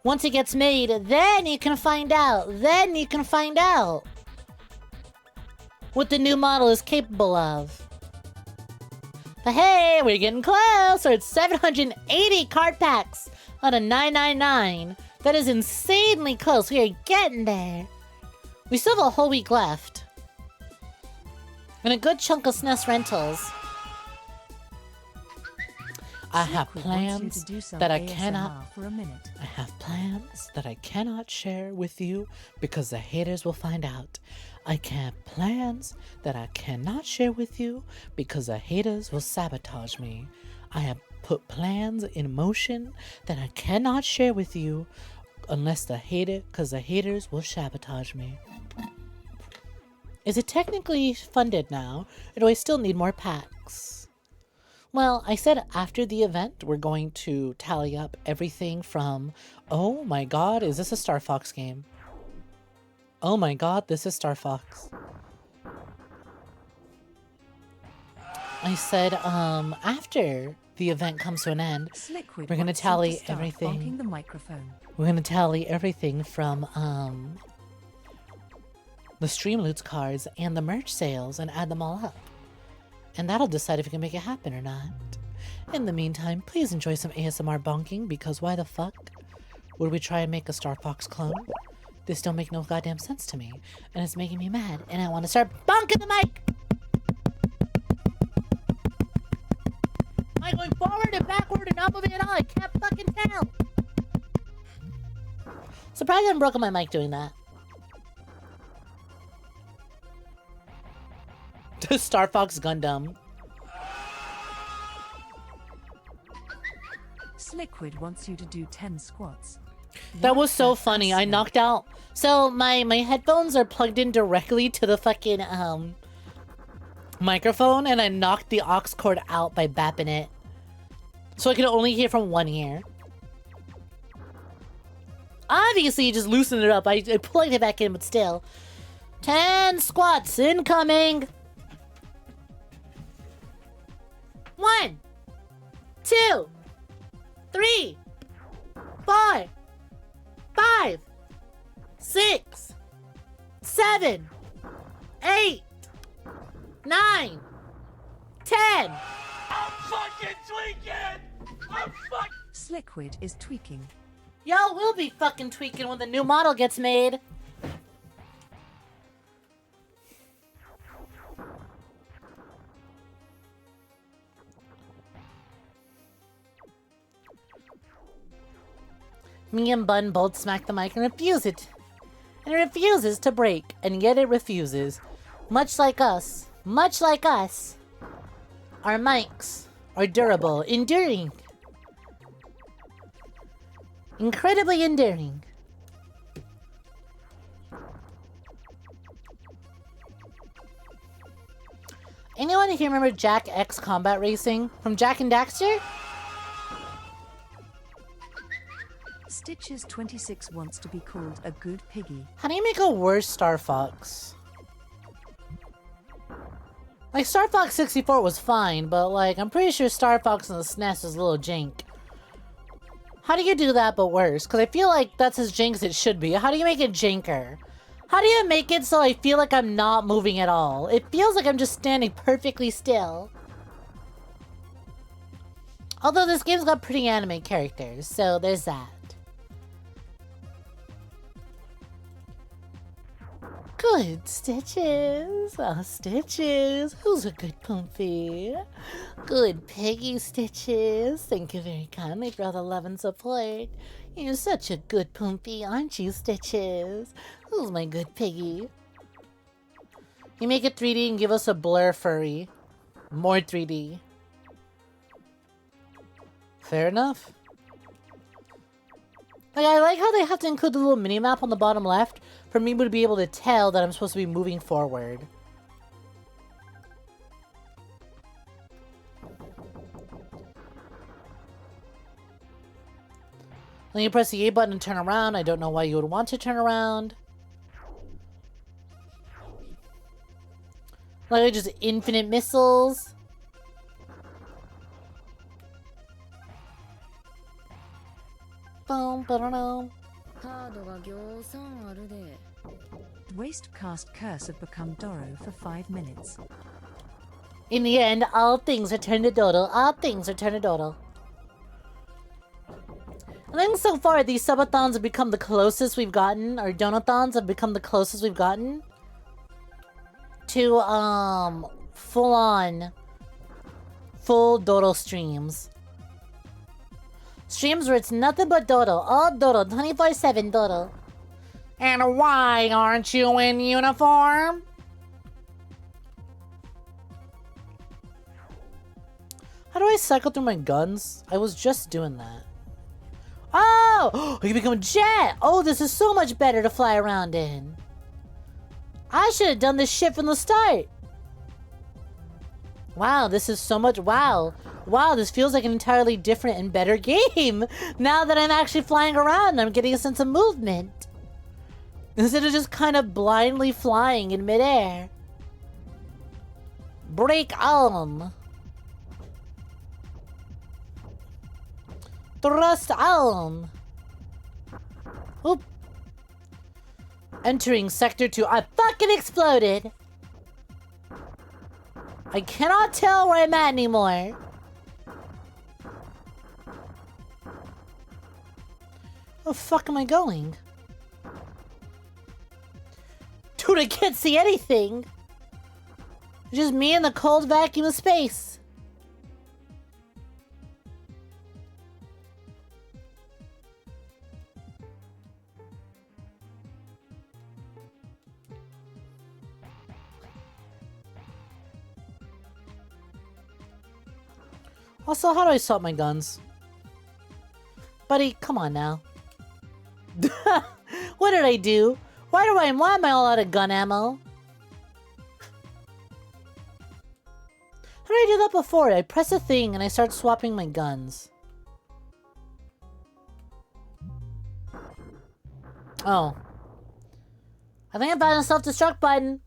once it gets made, then you can find out. Then you can find out what the new model is capable of. But hey, we're getting close. We're at 780 card packs. out of 999. That is insanely close. We are getting there. We still have a whole week left. And a good chunk of SNES rentals. I have plans that I cannot. I have plans that I cannot share with you because the haters will find out. I have plans that I cannot share with you because the haters will sabotage me. I have put plans in motion that I cannot share with you unless because the haters will sabotage me. Is it technically funded now, or do I still need more packs? Well, I said after the event, we're going to tally up everything from, oh my god, is this a Star Fox game? Oh my god, this is Star Fox. I said, after the event comes to an end, we're going to tally everything. We're going to tally everything from, the stream loots cards and the merch sales and add them all up. And that'll decide if we can make it happen or not. In the meantime, please enjoy some ASMR bonking because why the fuck would we try and make a Star Fox clone? This don't make no goddamn sense to me. And it's making me mad and I want to start bonking the mic! Am I going forward and backward and not moving at all? I can't fucking tell! Surprised I haven't broken my mic doing that. Star Fox Gundam. Sliquid wants you to do 10 squats. That was so funny. I knocked out. So my headphones are plugged in directly to the fucking microphone, and I knocked the aux cord out by bapping it, so I could only hear from one ear. Obviously, you just loosened it up. I plugged it back in, but still. 10 squats incoming. 1, 2, 3, 4, 5, 6, 7, 8, 9, 10. I'm fucking tweaking! I'm fucking... Sliquid is tweaking. Y'all will be fucking tweaking when the new model gets made. Me and Bun both smack the mic and refuse it. And it refuses to break, and yet it refuses. Much like us. Much like us. Our mics are durable, enduring. Incredibly enduring. Anyone here remember Jack X Combat Racing from Jack and Daxter? Stitches26 wants to be called a good piggy. How do you make a worse Star Fox? Like, Star Fox 64 was fine, but like, I'm pretty sure Star Fox on the SNES is a little jank. How do you do that but worse? Because I feel like that's as jank as it should be. How do you make it janker? How do you make it so I feel like I'm not moving at all? It feels like I'm just standing perfectly still. Although this game's got pretty anime characters, so there's that. Good, Stitches. Oh, Stitches. Who's a good Poomfy? Good piggy, Stitches. Thank you very kindly for all the love and support. You're such a good Poomfy, aren't you, Stitches? Who's my good piggy? You make it 3D and give us a blur furry. More 3D. Fair enough. Like, I like how they have to include the little mini-map on the bottom left for me to be able to tell that I'm supposed to be moving forward. Then you press the A button and turn around. I don't know why you would want to turn around. Like, just infinite missiles. Boom, ba-da-dum. Wastecast Curse have become Doro for 5 minutes. In the end, all things are turned to doodle. All things are turned to doodle. I think so far these subathons have become the closest we've gotten, or donathons have become the closest we've gotten to full Dodo streams. Streams where it's nothing but Dodo, all Dodo, 24/7 Dodo. And why aren't you in uniform? How do I cycle through my guns? I was just doing that. Oh! I can become a jet! Oh, this is so much better to fly around in. I should have done this shit from the start. Wow, this is so much... Wow. Wow, this feels like an entirely different and better game. Now that I'm actually flying around, I'm getting a sense of movement. Instead of just kind of blindly flying in midair. Break on. Thrust on. Oop. Entering Sector 2. I fucking exploded. I cannot tell where I'm at anymore. Where the fuck am I going? Dude, I can't see anything. It's just me in the cold vacuum of space. Also, how do I swap my guns? Buddy, come on now. What did I do? Why am I all out of gun ammo? How did I do that before? I press a thing and I start swapping my guns. Oh. I think I found a self-destruct button.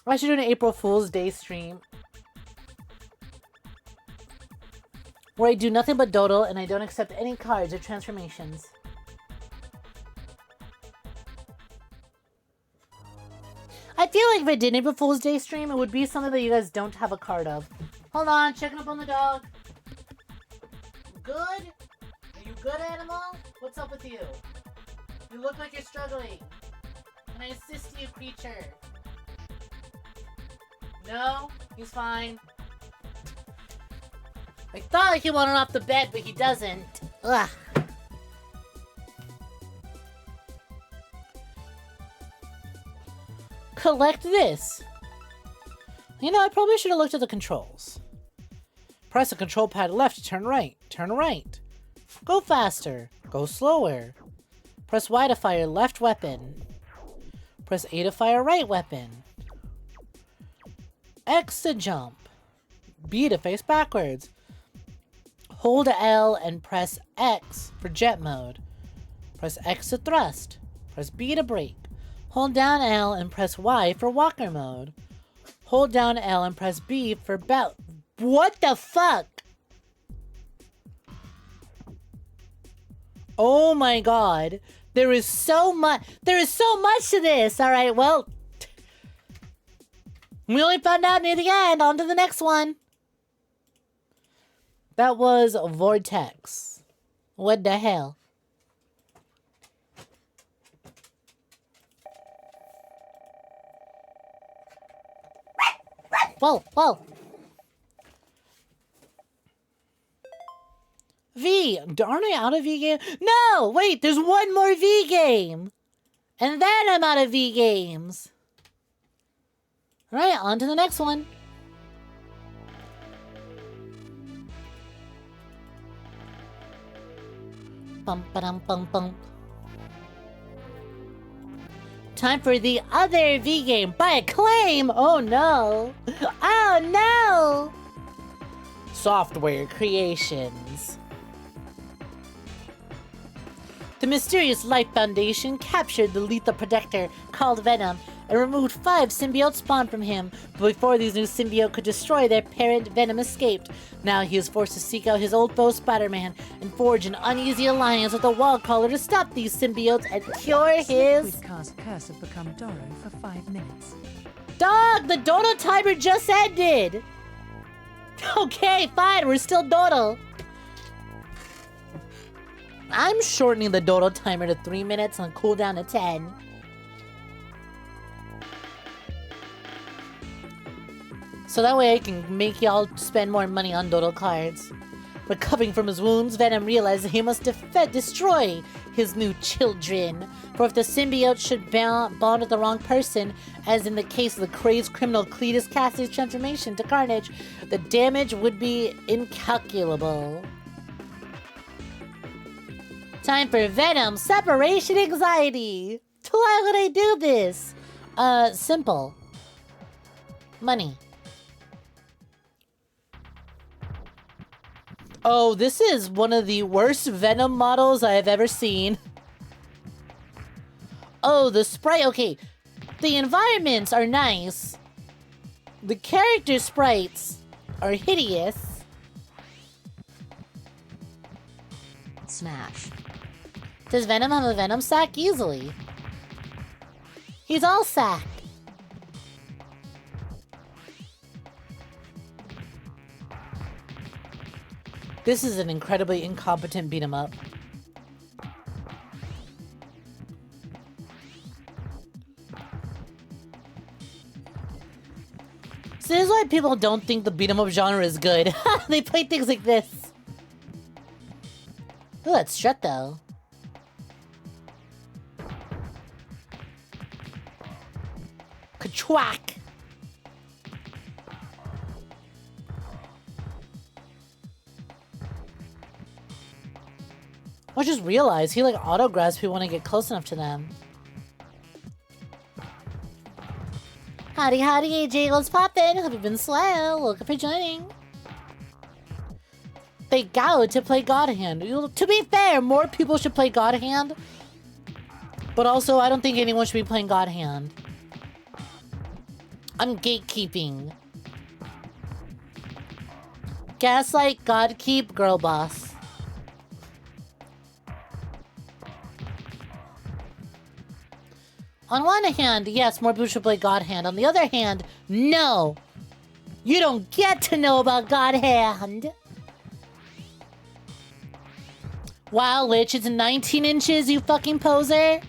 I should do an April Fool's Day stream where I do nothing but Dodo and I don't accept any cards or transformations. I feel like if I did an April Fool's Day stream, it would be something that you guys don't have a card of. Hold on, checking up on the dog. Good? Are you good, animal? What's up with you? You look like you're struggling. Can I assist you, creature? No, he's fine. I thought he wanted off the bed, but he doesn't. Ugh. Collect this. You know, I probably should have looked at the controls. Press the control pad left to turn right. Turn right. Go faster. Go slower. Press Y to fire left weapon. Press A to fire right weapon. X to jump. B to face backwards. Hold L and press X for jet mode. Press X to thrust. Press B to brake. Hold down L and press Y for walker mode. Hold down L and press B for belt. What the fuck? Oh my god. There is so much to this. Alright, well, we only found out near the end. On to the next one. That was Vortex. What the hell? Whoa, whoa. V. Aren't I out of V game? No! Wait, there's one more V game. And then I'm out of V games. Alright, on to the next one. Bum ba-dum bum bum. Time for the other V game by Acclaim! Oh no! Oh no! Software Creations. The mysterious Life Foundation captured the lethal protector called Venom and removed 5 symbiotes spawned from him, but before these new symbiotes could destroy their parent, Venom escaped. Now he is forced to seek out his old foe Spider-Man and forge an uneasy alliance with the Wallcaller to stop these symbiotes and cure his... Cast Curse of Become Doro for 5 minutes. Dog! The Dodo timer just ended! Okay, fine, we're still Doodle. I'm shortening the Doodle timer to 3 minutes and cooldown to 10. So that way I can make y'all spend more money on Doodle cards. Recovering from his wounds, Venom realized that he must destroy his new children. For if the symbiote should bond with the wrong person, as in the case of the crazed criminal Cletus Cassidy's transformation to Carnage, the damage would be incalculable. Time for Venom separation anxiety. Why would I do this? Simple. Money. Oh, this is one of the worst Venom models I have ever seen. Oh, the sprite. Okay, the environments are nice. The character sprites are hideous. Smash. Does Venom have a Venom sack? Easily. He's all sack. This is an incredibly incompetent beat 'em up. So this is why people don't think the beat 'em up genre is good. They play things like this. Ooh, that's strut though. Ka-chwack. I just realized he like auto-grabs people when I get close enough to them. Howdy, howdy, AJ, what's poppin'? Have you been slow? Welcome for joining. They go to play God Hand. To be fair, more people should play God Hand. But also, I don't think anyone should be playing God Hand. I'm gatekeeping. Gaslight, God Keep, Girl Boss. On one hand, yes, more people should play God Hand. On the other hand, no. You don't get to know about God Hand. Wow, Lich, it's 19 inches, you fucking poser.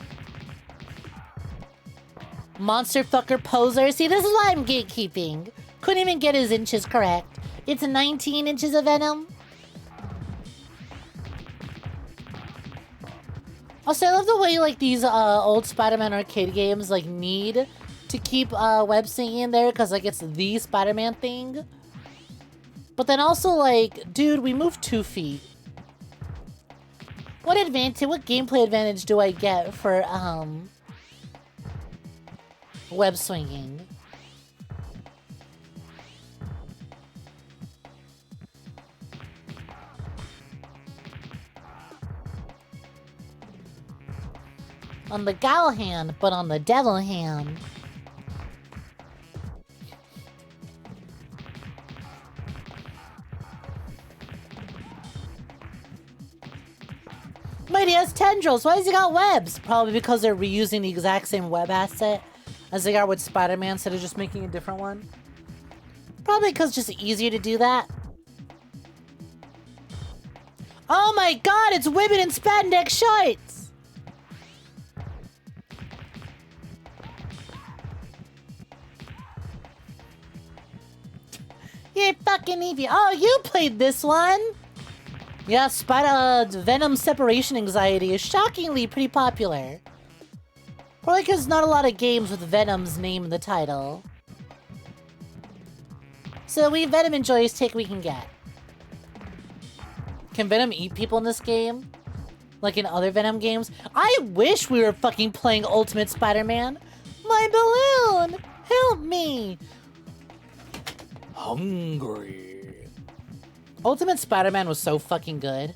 Monster fucker poser. See, this is why I'm gatekeeping. Couldn't even get his inches correct. It's 19 inches of Venom. Also, I love the way, like, these old Spider-Man arcade games, like, need to keep web syncing in there because, like, it's the Spider-Man thing. But then also, like, dude, we moved 2 feet. What gameplay advantage do I get for, web swinging? On the gal hand, but on the devil hand. Wait, he has tendrils. Why has he got webs? Probably because they're reusing the exact same web asset as they are with Spider-Man instead of just making a different one. Probably because it's just easier to do that. Oh my god, it's women in spandex shorts! You're fucking evil. Oh, you played this one! Yeah, Venom separation anxiety is shockingly pretty popular. Probably because not a lot of games with Venom's name in the title. So we Venom enjoys take we can get. Can Venom eat people in this game? Like in other Venom games? I wish we were fucking playing Ultimate Spider-Man. My balloon! Help me! Hungry. Ultimate Spider-Man was so fucking good.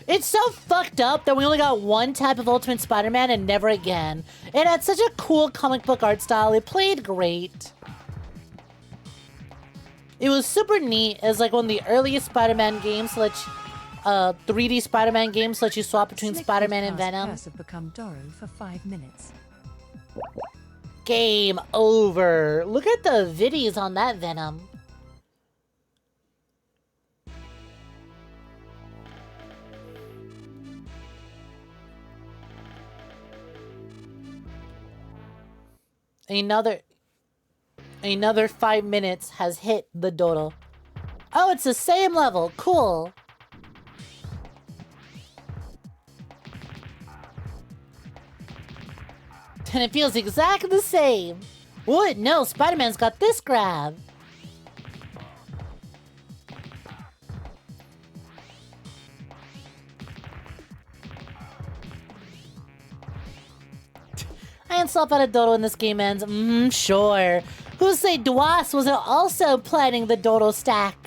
It's so fucked up that we only got one type of Ultimate Spider-Man and never again. It had such a cool comic book art style. It played great. It was super neat. It was like one of the earliest Spider-Man games to let you, 3D Spider-Man games to let you swap between Spider-Man and Venom. Have become Doro for 5 minutes. Game over. Look at the viddies on that Venom. Another 5 minutes has hit the dodo. Oh, it's the same level. Cool. And it feels exactly the same. What? No, Spider-Man's got this grab. I ain't slept out a dodo when this game ends. Sure. Who say Dwas wasn't also planning the dodo stack?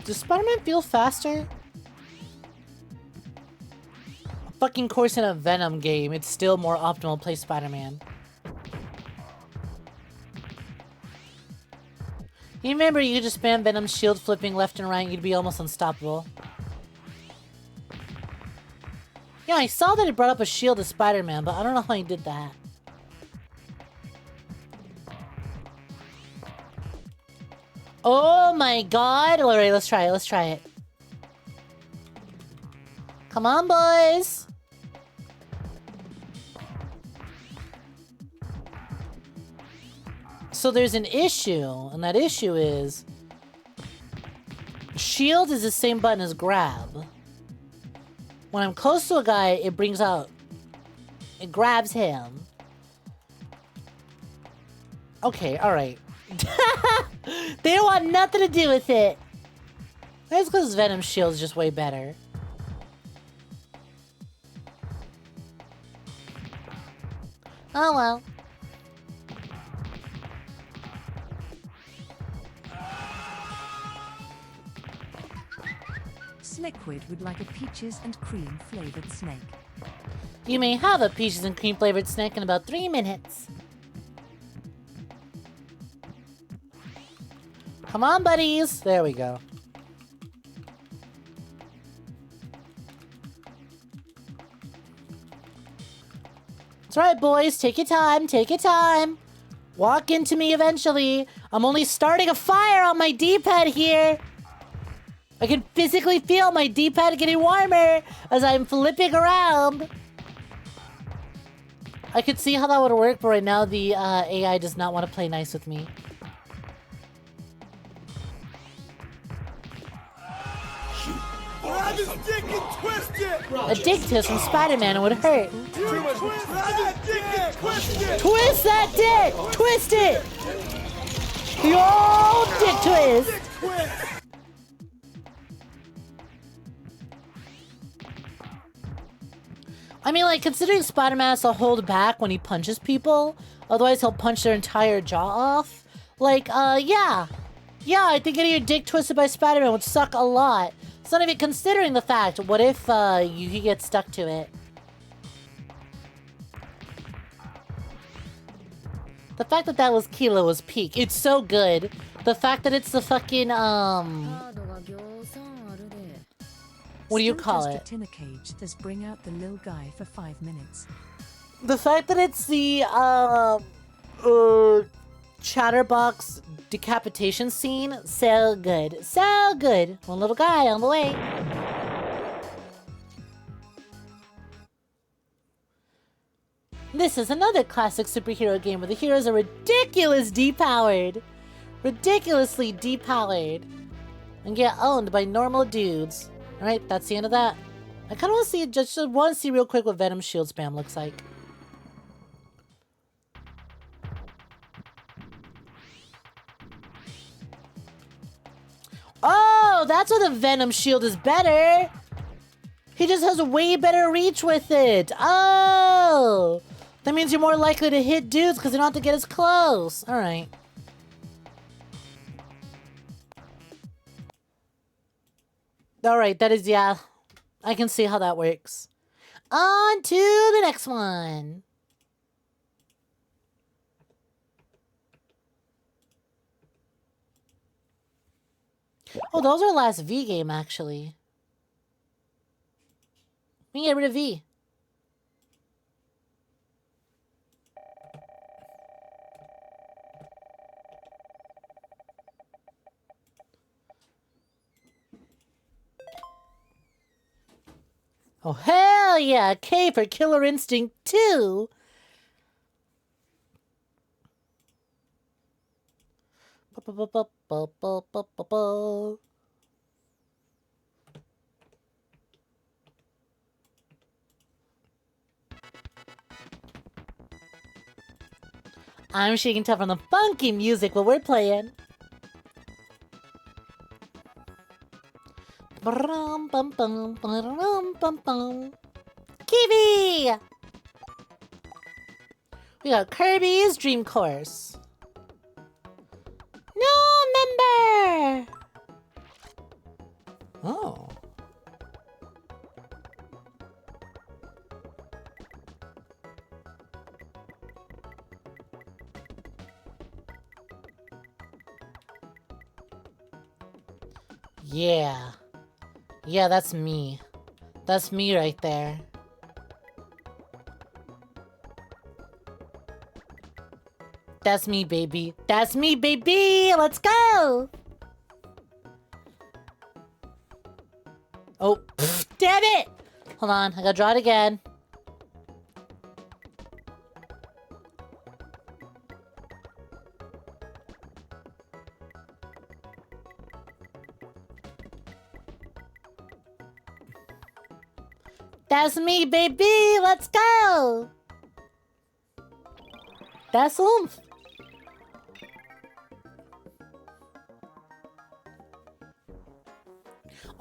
Does Spider-Man feel faster? Fucking course in a Venom game, it's still more optimal to play Spider-Man. You remember you could just spam Venom's shield flipping left and right, you'd be almost unstoppable. Yeah, I saw that it brought up a shield to Spider-Man, but I don't know how he did that. Oh my god! Alright, let's try it, let's try it. Come on, boys! So there's an issue, and that issue is... Shield is the same button as grab. When I'm close to a guy, it brings out... It grabs him. Okay, alright. They don't want nothing to do with it. That's because Venom's shield is just way better. Oh well. Sliquid would like a peaches and cream flavored snake. You may have a peaches and cream flavored snack in about 3 minutes. Come on, buddies. There we go. That's right, boys. Take your time. Take your time. Walk into me eventually. I'm only starting a fire on my D-pad here. I can physically feel my D-pad getting warmer as I'm flipping around. I could see how that would work, but right now the AI does not want to play nice with me. Grab his dick and twist it! A dick twist from Spider-Man would hurt. Too much. Grab that dick and twist it! Twist that dick! Twist it! The old dick twist! I mean, like, considering Spider-Man has to hold back when he punches people, otherwise he'll punch their entire jaw off. Like, yeah. Yeah, I think getting your dick twisted by Spider-Man would suck a lot. It's not even considering the fact, what if, he gets stuck to it? The fact that that was Kilo was peak. It's so good. The fact that it's the fucking, what do you call it? 𝐼𝐚𝐭𝐜𝐡 does bring out the lil guy for 5 minutes. The fact that it's the, Chatterbox decapitation scene, so good. So good. One little guy on the way. This is another classic superhero game where the heroes are ridiculous depowered. Ridiculously depowered. And get owned by normal dudes. Alright, that's the end of that. I kind of want to see, just want to see real quick what Venom shield spam looks like. Oh, that's why the Venom shield is better. He just has a way better reach with it. Oh, that means you're more likely to hit dudes because they don't have to get as close. All right. All right, that is, yeah. I can see how that works. On to the next one. Oh, that was our last V game, actually. We can get rid of V. Oh, hell yeah! K for Killer Instinct 2! I'm sure you can tell from the funky music what we're playing. Kiwi! We got Kirby's Dream Course. No member! Oh. Yeah. Yeah, that's me. That's me right there. That's me, baby. That's me, baby! Let's go! Oh, pfft, damn it! Hold on, I gotta draw it again. That's me, baby! Let's go! That's oomph.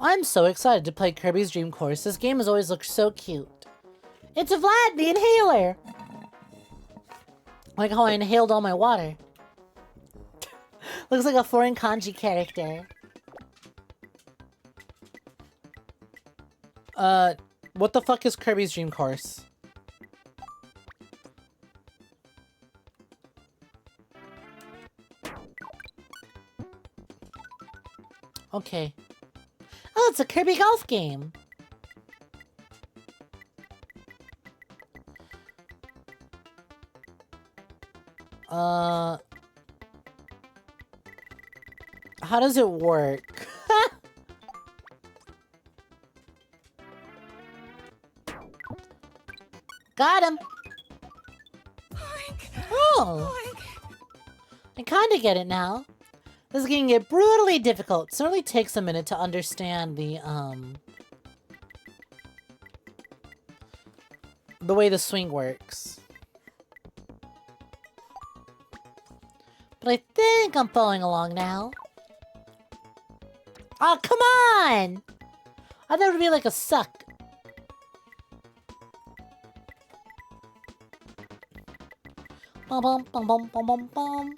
I'm so excited to play Kirby's Dream Course. This game has always looked so cute. It's Vlad, the inhaler! Like how I inhaled all my water. Looks like a foreign kanji character. What the fuck is Kirby's Dream Course? Okay. Oh, it's a Kirby golf game. How does it work? Got him. Oh. I kind of get it now. This is going to get brutally difficult. It certainly takes a minute to understand the way the swing works. But I think I'm following along now. Oh, come on! I thought it would be like a suck. Bum bum bum bum bum bum bum.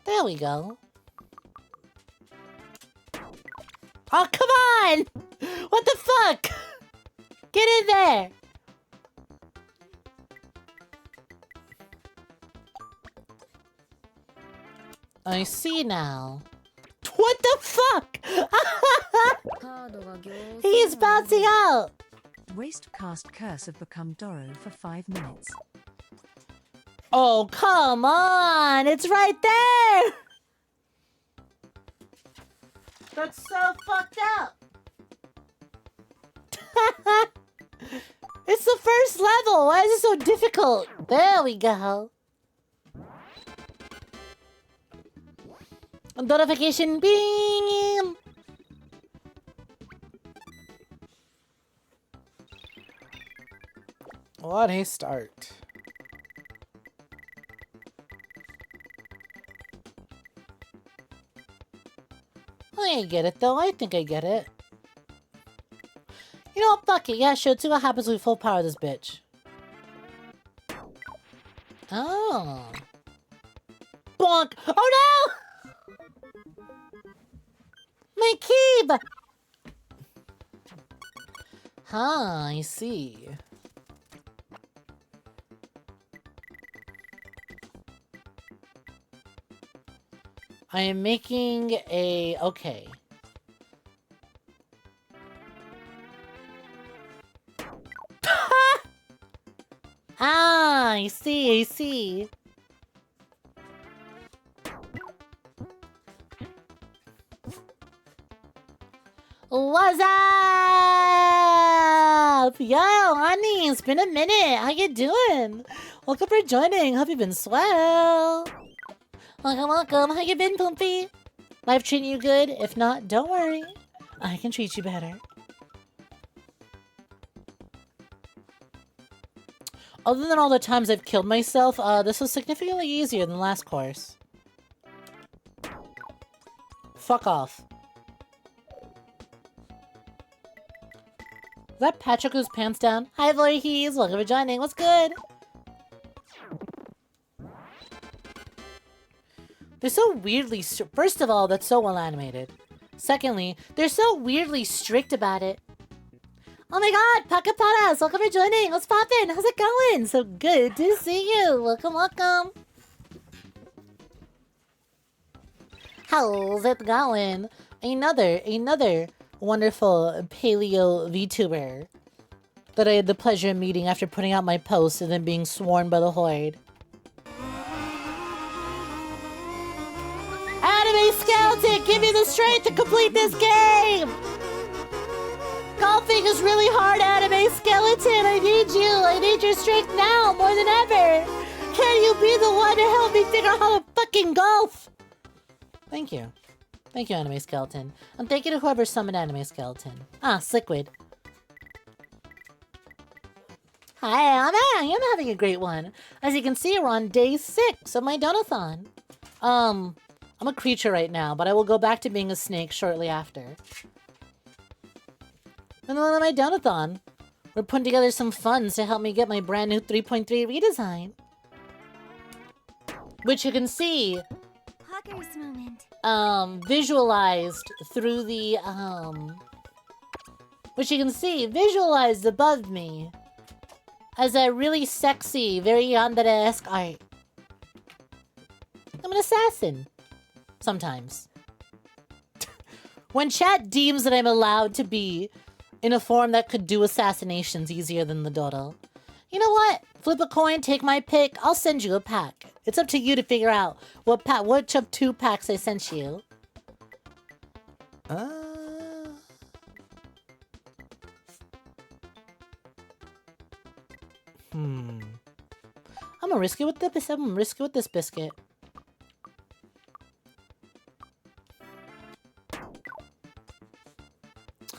There we go. Oh, come on! What the fuck? Get in there! I see now. What the fuck? He's bouncing out! Waste cast Curse of Vtubers for 5 minutes. Oh, come on! It's right there! That's so fucked up! It's the first level! Why is it so difficult? There we go. Notification beam! What a start. I get it though, I think I get it. You know what, fuck it, yeah sure, see what happens when we full power this bitch. Oh. Bonk! Oh no! My keyb! Huh, I see. I am making a... Okay. Ah, I see, I see. What's up? Yo, honey, it's been a minute. How you doing? Welcome for joining. Hope you've been swell. Welcome, welcome. How you been, Pumpy? Life treating you good? If not, don't worry. I can treat you better. Other than all the times I've killed myself, this was significantly easier than the last course. Fuck off. Is that Patrick whose pants down? Hi, Voorhees. Welcome for joining. What's good? They're so weirdly... First of all, that's so well animated. Secondly, they're so weirdly strict about it. Oh my god, Pakaparas, welcome for joining. What's poppin'? How's it going? So good to see you. Welcome, welcome. How's it going? Another wonderful paleo VTuber that I had the pleasure of meeting after putting out my post and then being sworn by the Horde. Anime Skeleton, give me the strength to complete this game! Golfing is really hard, Anime Skeleton. I need you. I need your strength now more than ever. Can you be the one to help me figure out how to fucking golf? Thank you. Thank you, Anime Skeleton. And thank you to whoever summoned Anime Skeleton. Ah, Sliquid. Hi, I am having a great one. As you can see, we're on day 6 of my donathon. I'm a creature right now, but I will go back to being a snake shortly after. And then on my donathon, we're putting together some funds to help me get my brand new 3.3 redesign. Which you can see Hawker's moment. Visualized through the which you can see visualized above me as a really sexy, very yandere-esque art. I'm an assassin. Sometimes. When chat deems that I'm allowed to be in a form that could do assassinations easier than the dodo. You know what? Flip a coin, take my pick, I'll send you a pack. It's up to you to figure out which of 2 packs I sent you. I'm gonna risk it with this. I'm gonna risk it with this biscuit.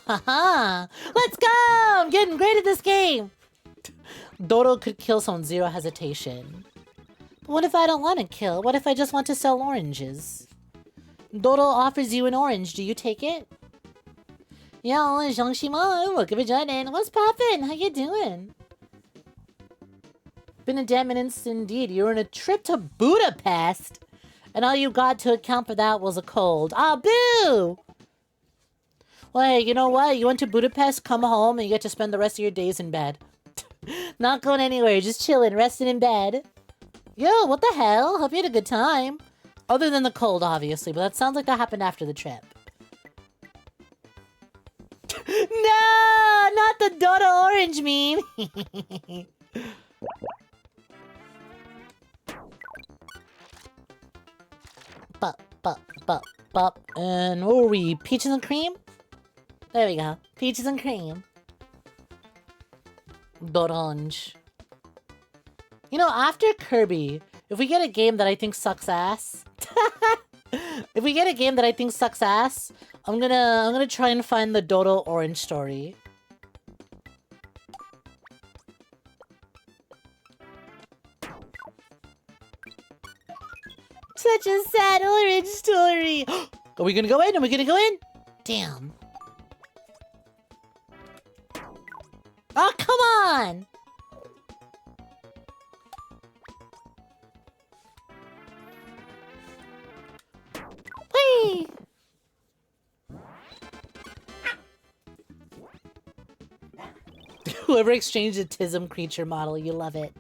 Haha! Let's go! I'm getting great at this game! Dodo could kill someone, zero hesitation. But what if I don't want to kill? What if I just want to sell oranges? Dodo offers you an orange. Do you take it? Yo, 𝐒𝐤 welcome for joining. What's poppin'? How you doing? Been a damn minute indeed. You were on a trip to Budapest, and all you got to account for that was a cold. Ah, boo! Well, hey, you know what? You went to Budapest, come home, and you get to spend the rest of your days in bed. Not going anywhere, just chilling, resting in bed. Yo, what the hell? Hope you had a good time. Other than the cold, obviously, but that sounds like that happened after the trip. No! Not the Dodo orange meme! Bop. And what were we? Peaches and cream? There we go. Peaches and cream. Dorange. You know, after Kirby, if we get a game that I think sucks ass... if we get a game that I think sucks ass, I'm gonna try and find the Dodo orange story. Such a sad orange story. Are we gonna go in? Are we gonna go in? Damn. Oh, come on! Whee! Whoever exchanged a Tism creature model, you love it.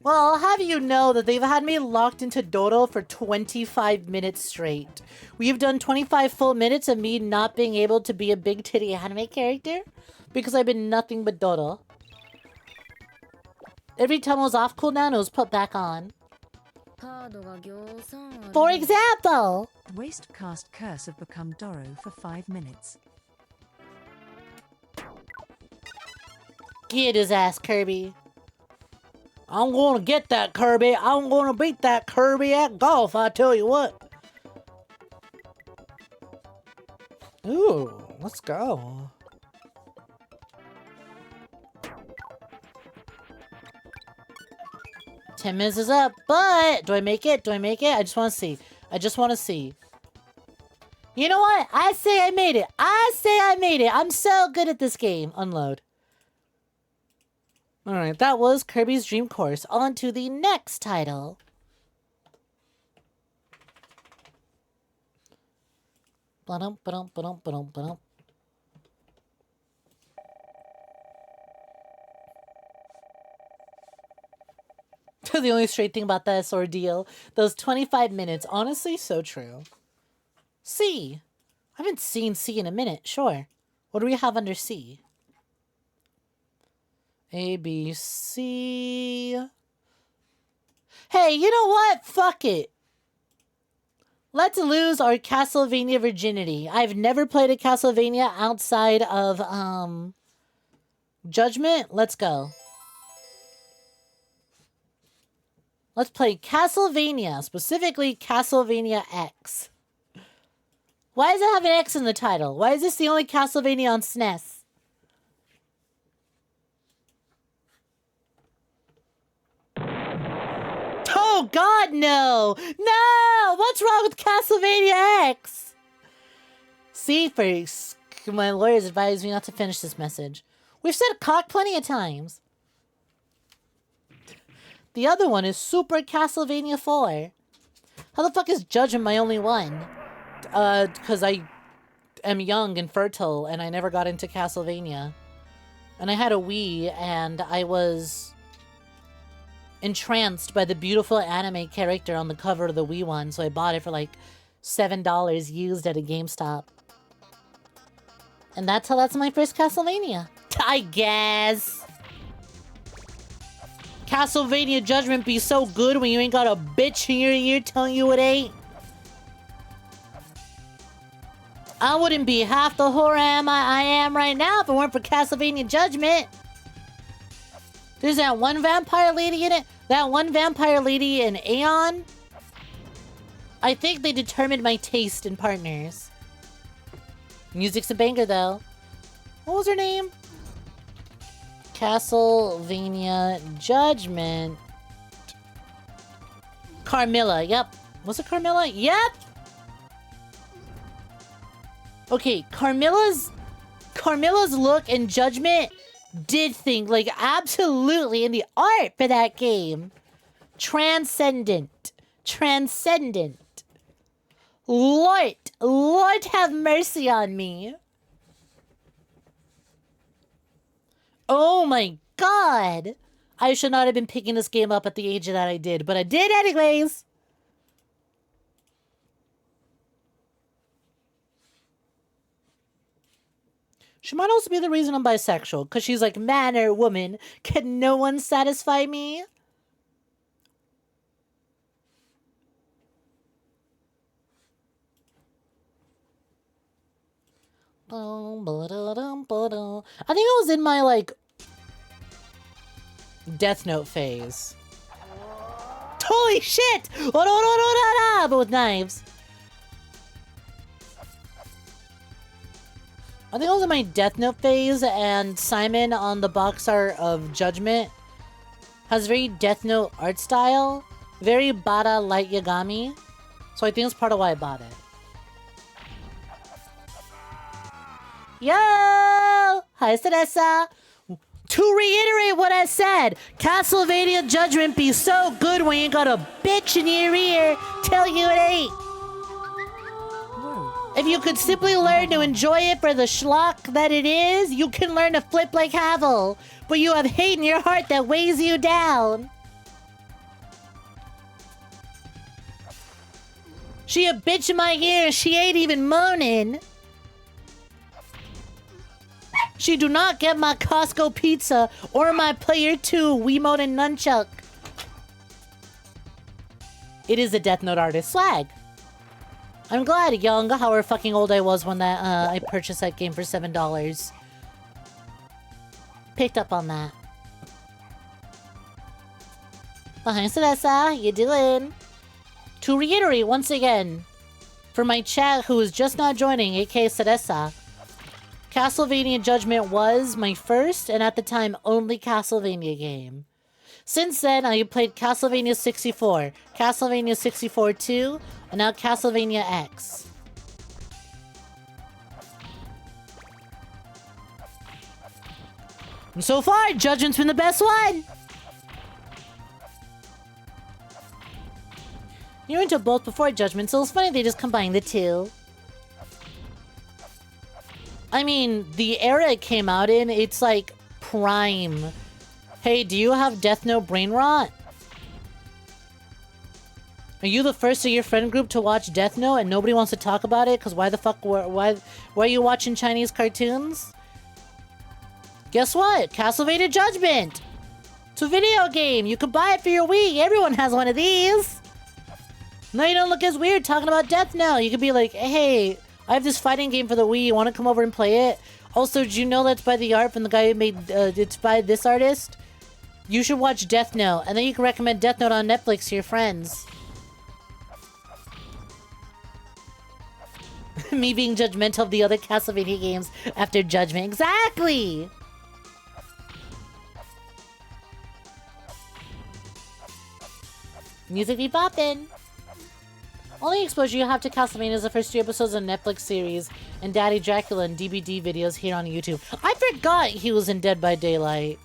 Well, I'll have you know that they've had me locked into Dodo for 25 minutes straight. We've done 25 full minutes of me not being able to be a big titty anime character because I've been nothing but Dodo. Every time I was off cooldown, it was put back on. For example, Wastecast Curse have become Doro for 5 minutes. Get his ass, Kirby. I'm gonna get that Kirby. I'm gonna beat that Kirby at golf, I tell you what. Ooh, let's go. Ten minutes is up, but do I make it? Do I make it? I just want to see. I just want to see. You know what? I say I made it. I say I made it. I'm so good at this game. Unload. Alright, that was Kirby's Dream Course. On to the next title. Ba-dum, ba-dum, ba-dum, ba-dum, ba-dum. The only straight thing about this ordeal, those 25 minutes, honestly, so true. C. I haven't seen C in a minute, sure. What do we have under C? A, B, C. Hey, you know what? Fuck it. Let's lose our Castlevania virginity. I've never played a Castlevania outside of, Judgment. Let's go. Let's play Castlevania, specifically Castlevania X. Why does it have an X in the title? Why is this the only Castlevania on SNES? Oh God, no! No! What's wrong with Castlevania X? See, first, my lawyers advised me not to finish this message. We've said cock plenty of times. The other one is Super Castlevania 4. How the fuck is Judgment my only one? Because I am young and fertile and I never got into Castlevania. And I had a Wii and I was entranced by the beautiful anime character on the cover of the Wii one, so I bought it for like $7 used at a GameStop. And that's my first Castlevania. I guess. Castlevania Judgment be so good when you ain't got a bitch in your ear telling you it ain't. I wouldn't be half the whore I am right now if it weren't for Castlevania Judgment. There's that one vampire lady in it. That one vampire lady in Aeon. I think they determined my taste in partners. Music's a banger though. What was her name? Castlevania Judgment. Carmilla, yep. Was it Carmilla? Yep! Okay, Carmilla's look in Judgment did think, like, absolutely in the art for that game. Transcendent. Transcendent. Lord have mercy on me. Oh my God. I should not have been picking this game up at the age that I did, but I did anyways. She might also be the reason I'm bisexual, because she's like, man or woman, can no one satisfy me? I think I was in my, like, Death Note phase. Holy shit! But with knives. I think I was in my Death Note phase, and Simon on the box art of Judgment has very Death Note art style. Very Bada Light Yagami. So I think that's part of why I bought it. Yo! Hi, Teresa. To reiterate what I said, Castlevania Judgment be so good when you got a bitch in your ear tell you it ain't. If you could simply learn to enjoy it for the schlock that it is, you can learn to flip like Havel. But you have hate in your heart that weighs you down. She a bitch in my ear. She ain't even moaning. She do not get my Costco pizza or my Player 2 Wiimote and Nunchuck. It is a Death Note artist swag. I'm glad, young, however fucking old I was when that I purchased that game for $7. Picked up on that. Hi, Celesta. How you doing? To reiterate once again, for my chat who is just not joining, aka Celesta, Castlevania Judgment was my first, and at the time, only Castlevania game. Since then, I played Castlevania 64, Castlevania 64 2, and now Castlevania X. And so far, Judgment's been the best one! You were into both before Judgment, so it's funny they just combined the two. I mean, the era it came out in, it's like prime. Hey, do you have Death Note brain rot? Are you the first of your friend group to watch Death Note and nobody wants to talk about it? Because why the fuck, why are you watching Chinese cartoons? Guess what? Castlevania Judgment! It's a video game! You could buy it for your Wii! Everyone has one of these! No, you don't look as weird talking about Death Note. You could be like, hey, I have this fighting game for the Wii. You want to come over and play it? Also, did you know that's by the art from the guy who made, it's by this artist? You should watch Death Note. And then you can recommend Death Note on Netflix to your friends. Me being judgmental of the other Castlevania games after Judgment. Exactly! Music be boppin'. Only exposure you have to Castlevania is the first 3 episodes of the Netflix series and Daddy Dracula and DVD videos here on YouTube. I forgot he was in Dead by Daylight.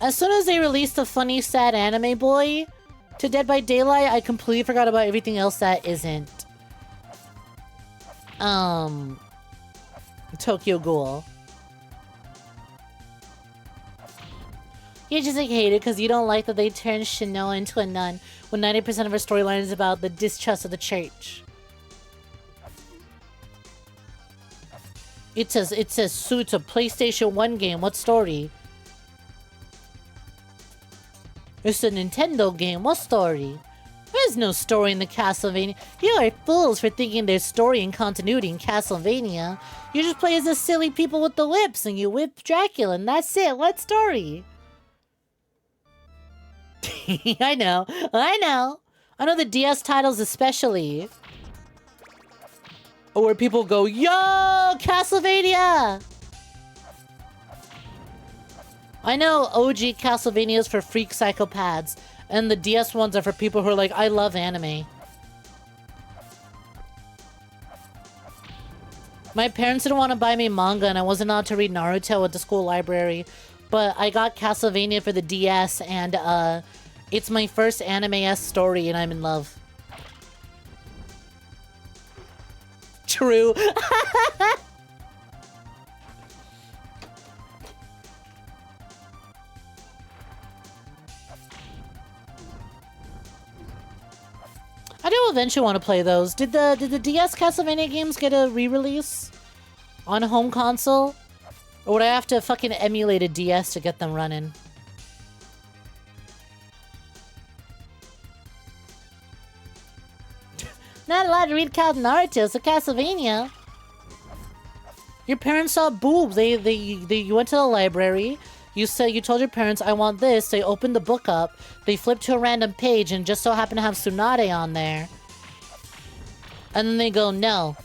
As soon as they released the funny, sad anime boy to Dead by Daylight, I completely forgot about everything else that isn't. Tokyo Ghoul. You just like hate it because you don't like that they turned Shinoa into a nun when 90% of her storyline is about the distrust of the church. It says, so it's a PlayStation 1 game. What story? It's a Nintendo game. What story? There's no story in the Castlevania. You are fools for thinking there's story and continuity in Castlevania. You just play as the silly people with the whips and you whip Dracula and that's it. What story? I know. I know the DS titles especially. Or where people go, yo, Castlevania! I know OG Castlevania is for freak psychopaths, and the DS ones are for people who are like, I love anime. My parents didn't want to buy me manga, and I wasn't allowed to read Naruto at the school library. But I got Castlevania for the DS, and it's my first anime-esque story, and I'm in love. True. I do eventually want to play those. Did the DS Castlevania games get a re-release on a home console? Or would I have to fucking emulate a DS to get them running? Not allowed to read Naruto, so Castlevania. Your parents saw boobs. You went to the library. You told your parents, I want this. They opened the book up. They flipped to a random page and just so happened to have Tsunade on there. And then they go, no.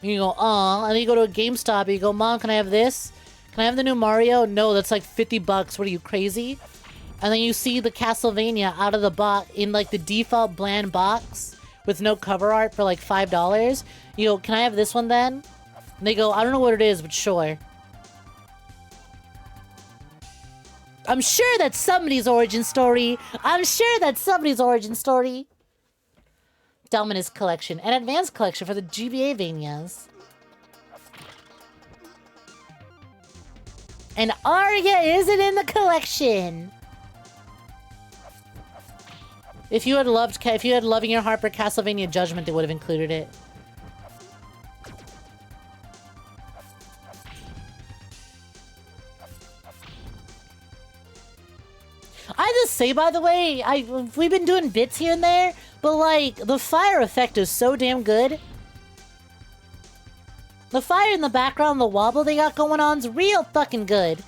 You go, aw. And then you go to a GameStop and you go, Mom, can I have this? Can I have the new Mario? No, that's like $50. What are you, crazy? And then you see the Castlevania out of the box in like the default bland box with no cover art for like $5. You go, can I have this one then? And they go, I don't know what it is, but sure. I'm sure that's somebody's origin story. Dominus collection. An advanced collection for the GBA Vanias. And Arya isn't in the collection. If you had Loving Your Heart for Castlevania Judgment, they would have included it. I just say, by the way, we've been doing bits here and there, but like the fire effect is so damn good. The fire in the background, the wobble they got going on is real fucking good.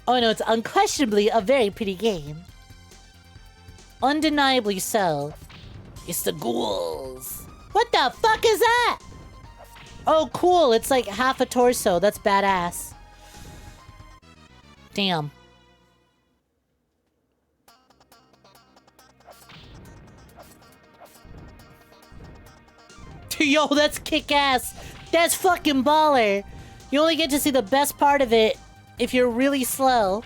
Oh no, it's unquestionably a very pretty game. Undeniably so. It's the ghouls. What the fuck is that? Oh, cool. It's like half a torso. That's badass. Damn. Yo, that's kick-ass. That's fucking baller. You only get to see the best part of it if you're really slow.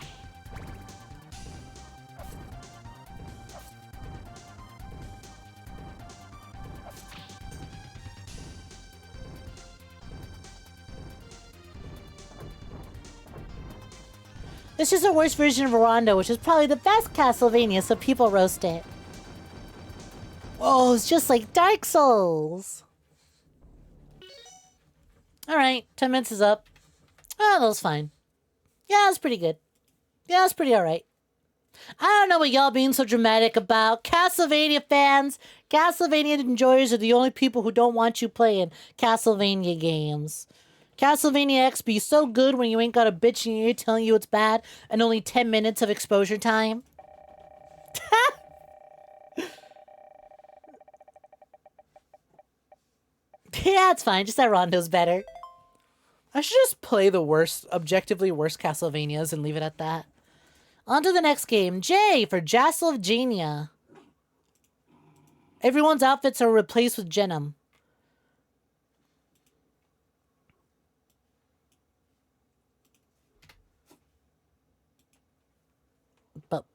This is a worse version of Rondo, which is probably the best Castlevania, so people roast it. Whoa, it's just like Dark Souls. Alright, 10 minutes is up. Oh, that was fine. Yeah, that's pretty good. Yeah, that's pretty alright. I don't know what y'all being so dramatic about. Castlevania fans, Castlevania enjoyers are the only people who don't want you playing Castlevania games. Castlevania X be so good when you ain't got a bitch in your ear telling you it's bad and only 10 minutes of exposure time. Yeah, it's fine. Just that Rondo's better. I should just play the worst, objectively worst Castlevanias and leave it at that. On to the next game. J for Jassel of Genia. Everyone's outfits are replaced with Genom. Bup.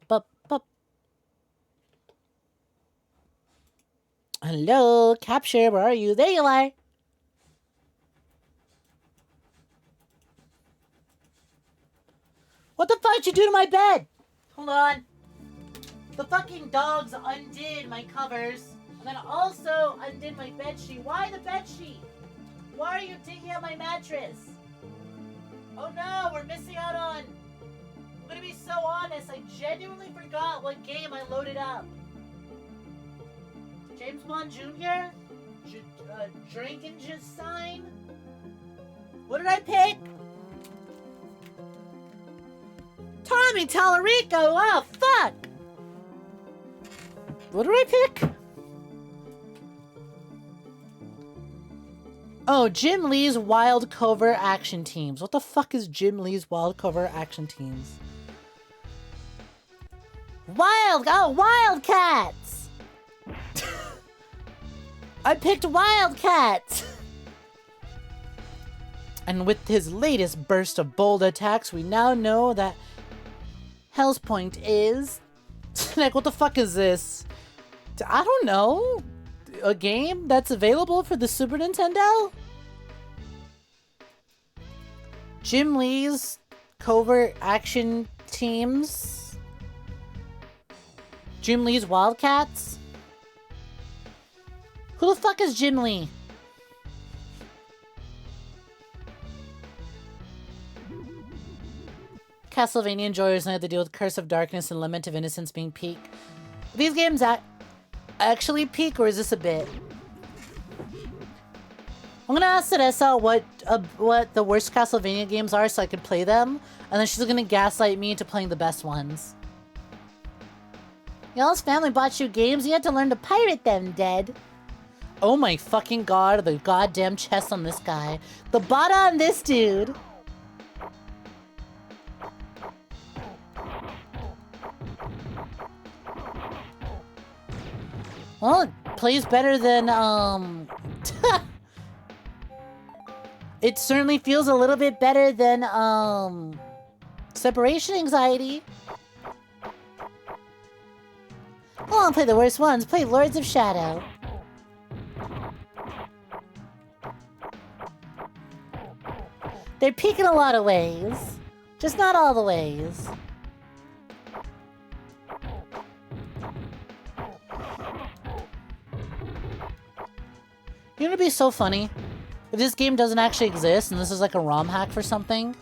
Hello, Capture, where are you? There you are. What the fuck did you do to my bed? Hold on. The fucking dogs undid my covers. And then also undid my bed sheet. Why the bed sheet? Why are you taking out my mattress? Oh no, we're missing out on... I'm gonna be so honest, I genuinely forgot what game I loaded up. James Bond Jr.? 𝐒𝐴𝐚𝐥𝐬? What did I pick? Tommy Tallarico! Oh, fuck! What did I pick? Oh, Jim Lee's Wild Covert Action Teams. What the fuck is Jim Lee's Wild Covert Action Teams? Wildcats! I picked Wildcats! And with his latest burst of bold attacks, we now know that Hell's Point is... Snek, what the fuck is this? I don't know. A game that's available for the Super Nintendo? Jim Lee's Covert Action Teams? Jim Lee's Wildcats? Who the fuck is Jim Lee? Castlevania enjoyers now have to deal with Curse of Darkness and Lament of Innocence being peak. Are these games actually peak, or is this a bit? I'm gonna ask Teresa what the worst Castlevania games are so I can play them, and then she's gonna gaslight me into playing the best ones. Y'all's family bought you games, you had to learn to pirate them, dead. Oh my fucking god, the goddamn chest on this guy. The bot on this dude. Well, it plays better than, It certainly feels a little bit better than, Separation anxiety. I won't play the worst ones. Play Lords of Shadow. They're peak in a lot of ways. Just not all the ways. You know, it'd be so funny if this game doesn't actually exist and this is like a ROM hack for something.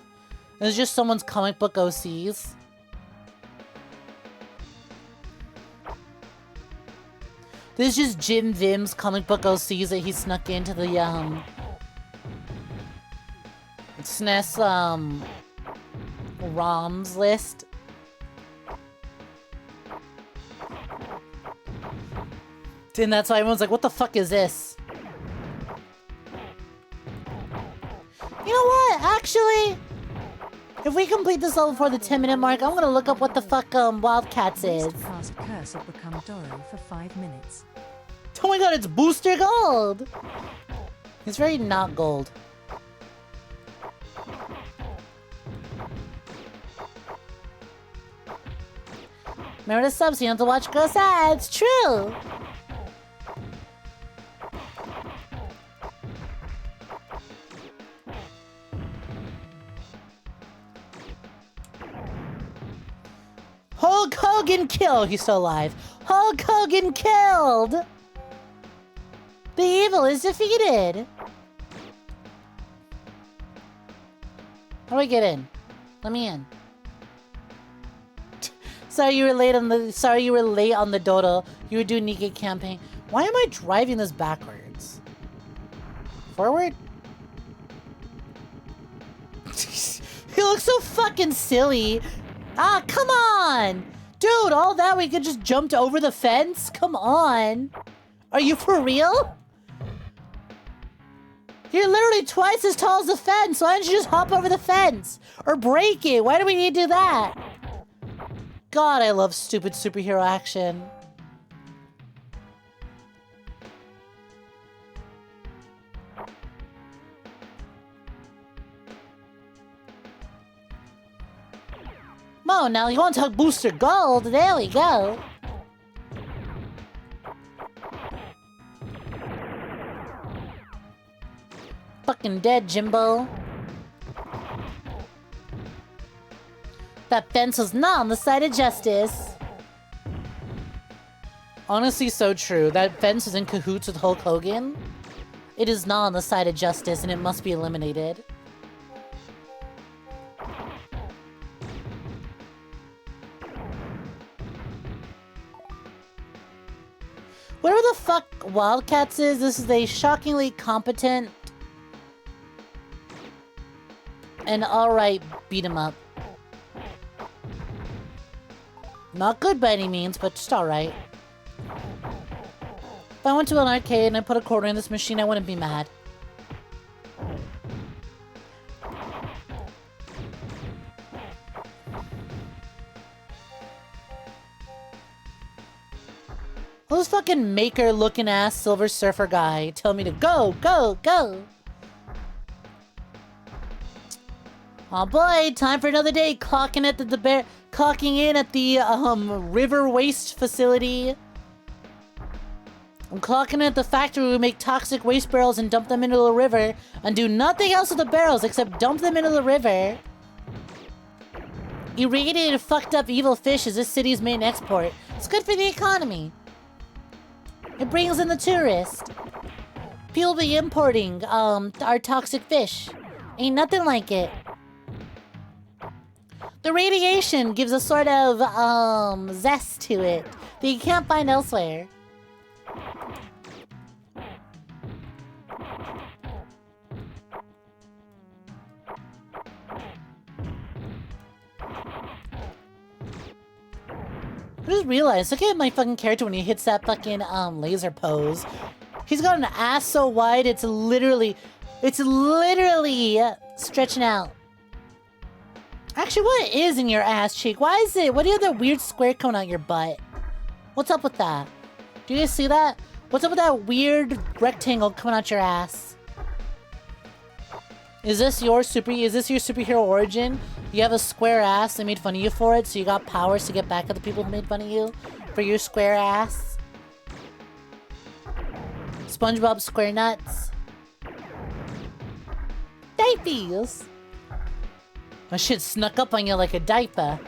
And it's just someone's comic book OCs. This is just Jim Vim's comic book OCs that he snuck into the SNES ROMs list. And that's why everyone's like, what the fuck is this? You know what? Actually, if we complete this level before the 10-minute mark, I'm gonna look up what the fuck Wildcats is. Cast Curse of Become Doro for 5 minutes. Oh my god, it's Booster Gold! It's very not gold. Remember the subs, you don't have to watch gross ads. True! Hulk Hogan killed! He's still alive. Hulk Hogan killed! The evil is defeated! How do I get in? Let me in. Sorry you were late on the Dodo. You were doing Nikkei campaign. Why am I driving this backwards? Forward? He looks so fucking silly. Ah, come on! Dude, all that we could just jumped over the fence? Come on. Are you for real? You're literally twice as tall as the fence. Why don't you just hop over the fence? Or break it? Why do we need to do that? God, I love stupid superhero action. Mo, now you want to talk Booster Gold? There we go. Fucking dead, Jimbo. That fence was not on the side of justice. Honestly, so true. That fence is in cahoots with Hulk Hogan. It is not on the side of justice, and it must be eliminated. Whatever the fuck Wildcats is, this is a shockingly competent and alright beat 'em up. Not good by any means, but just alright. If I went to an arcade and I put a quarter in this machine, I wouldn't be mad. Well, this fucking maker-looking ass Silver Surfer guy tell me to go, go, go! Oh boy, time for another day clocking in at the river waste facility. I'm clocking in at the factory where we make toxic waste barrels and dump them into the river and do nothing else with the barrels except dump them into the river. Irradiated fucked up evil fish is this city's main export. It's good for the economy. It brings in the tourist. People be importing our toxic fish. Ain't nothing like it. The radiation gives a sort of zest to it that you can't find elsewhere. I just realized, look at my fucking character when he hits that fucking laser pose. He's got an ass so wide it's literally stretching out. Actually, what is in your ass cheek? Why is it? What do you have that weird square coming out your butt? What's up with that? Do you guys see that? What's up with that weird rectangle coming out your ass? Is this your superhero origin? You have a square ass, they made fun of you for it, so you got powers to get back at the people who made fun of you for your square ass. SpongeBob Square Nuts. Diapers! My shit snuck up on you like a diaper.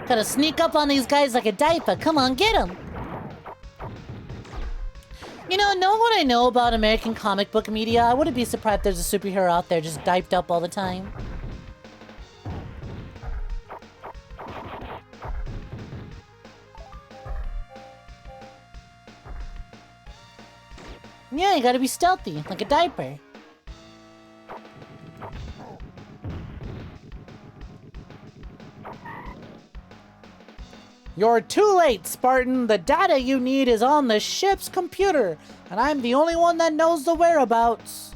Gotta sneak up on these guys like a diaper. Come on, get them! You know, knowing what I know about American comic book media, I wouldn't be surprised if there's a superhero out there just diped up all the time. Yeah, you gotta be stealthy, like a diaper. You're too late, Spartan. The data you need is on the ship's computer, and I'm the only one that knows the whereabouts.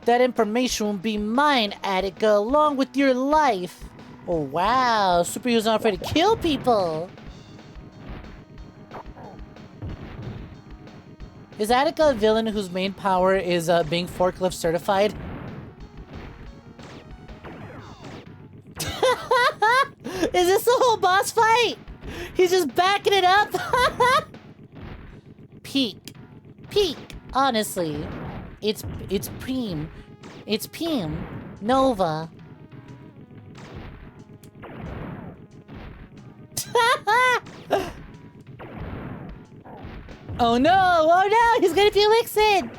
That information will be mine, Attica, along with your life. Oh, wow. Superheroes not afraid to kill people. Is Attica a villain whose main power is being forklift certified? Is this the whole boss fight? He's just backing it up? Peak. Honestly. It's Preem. It's Peem. Nova. Oh no, he's gonna be elixir!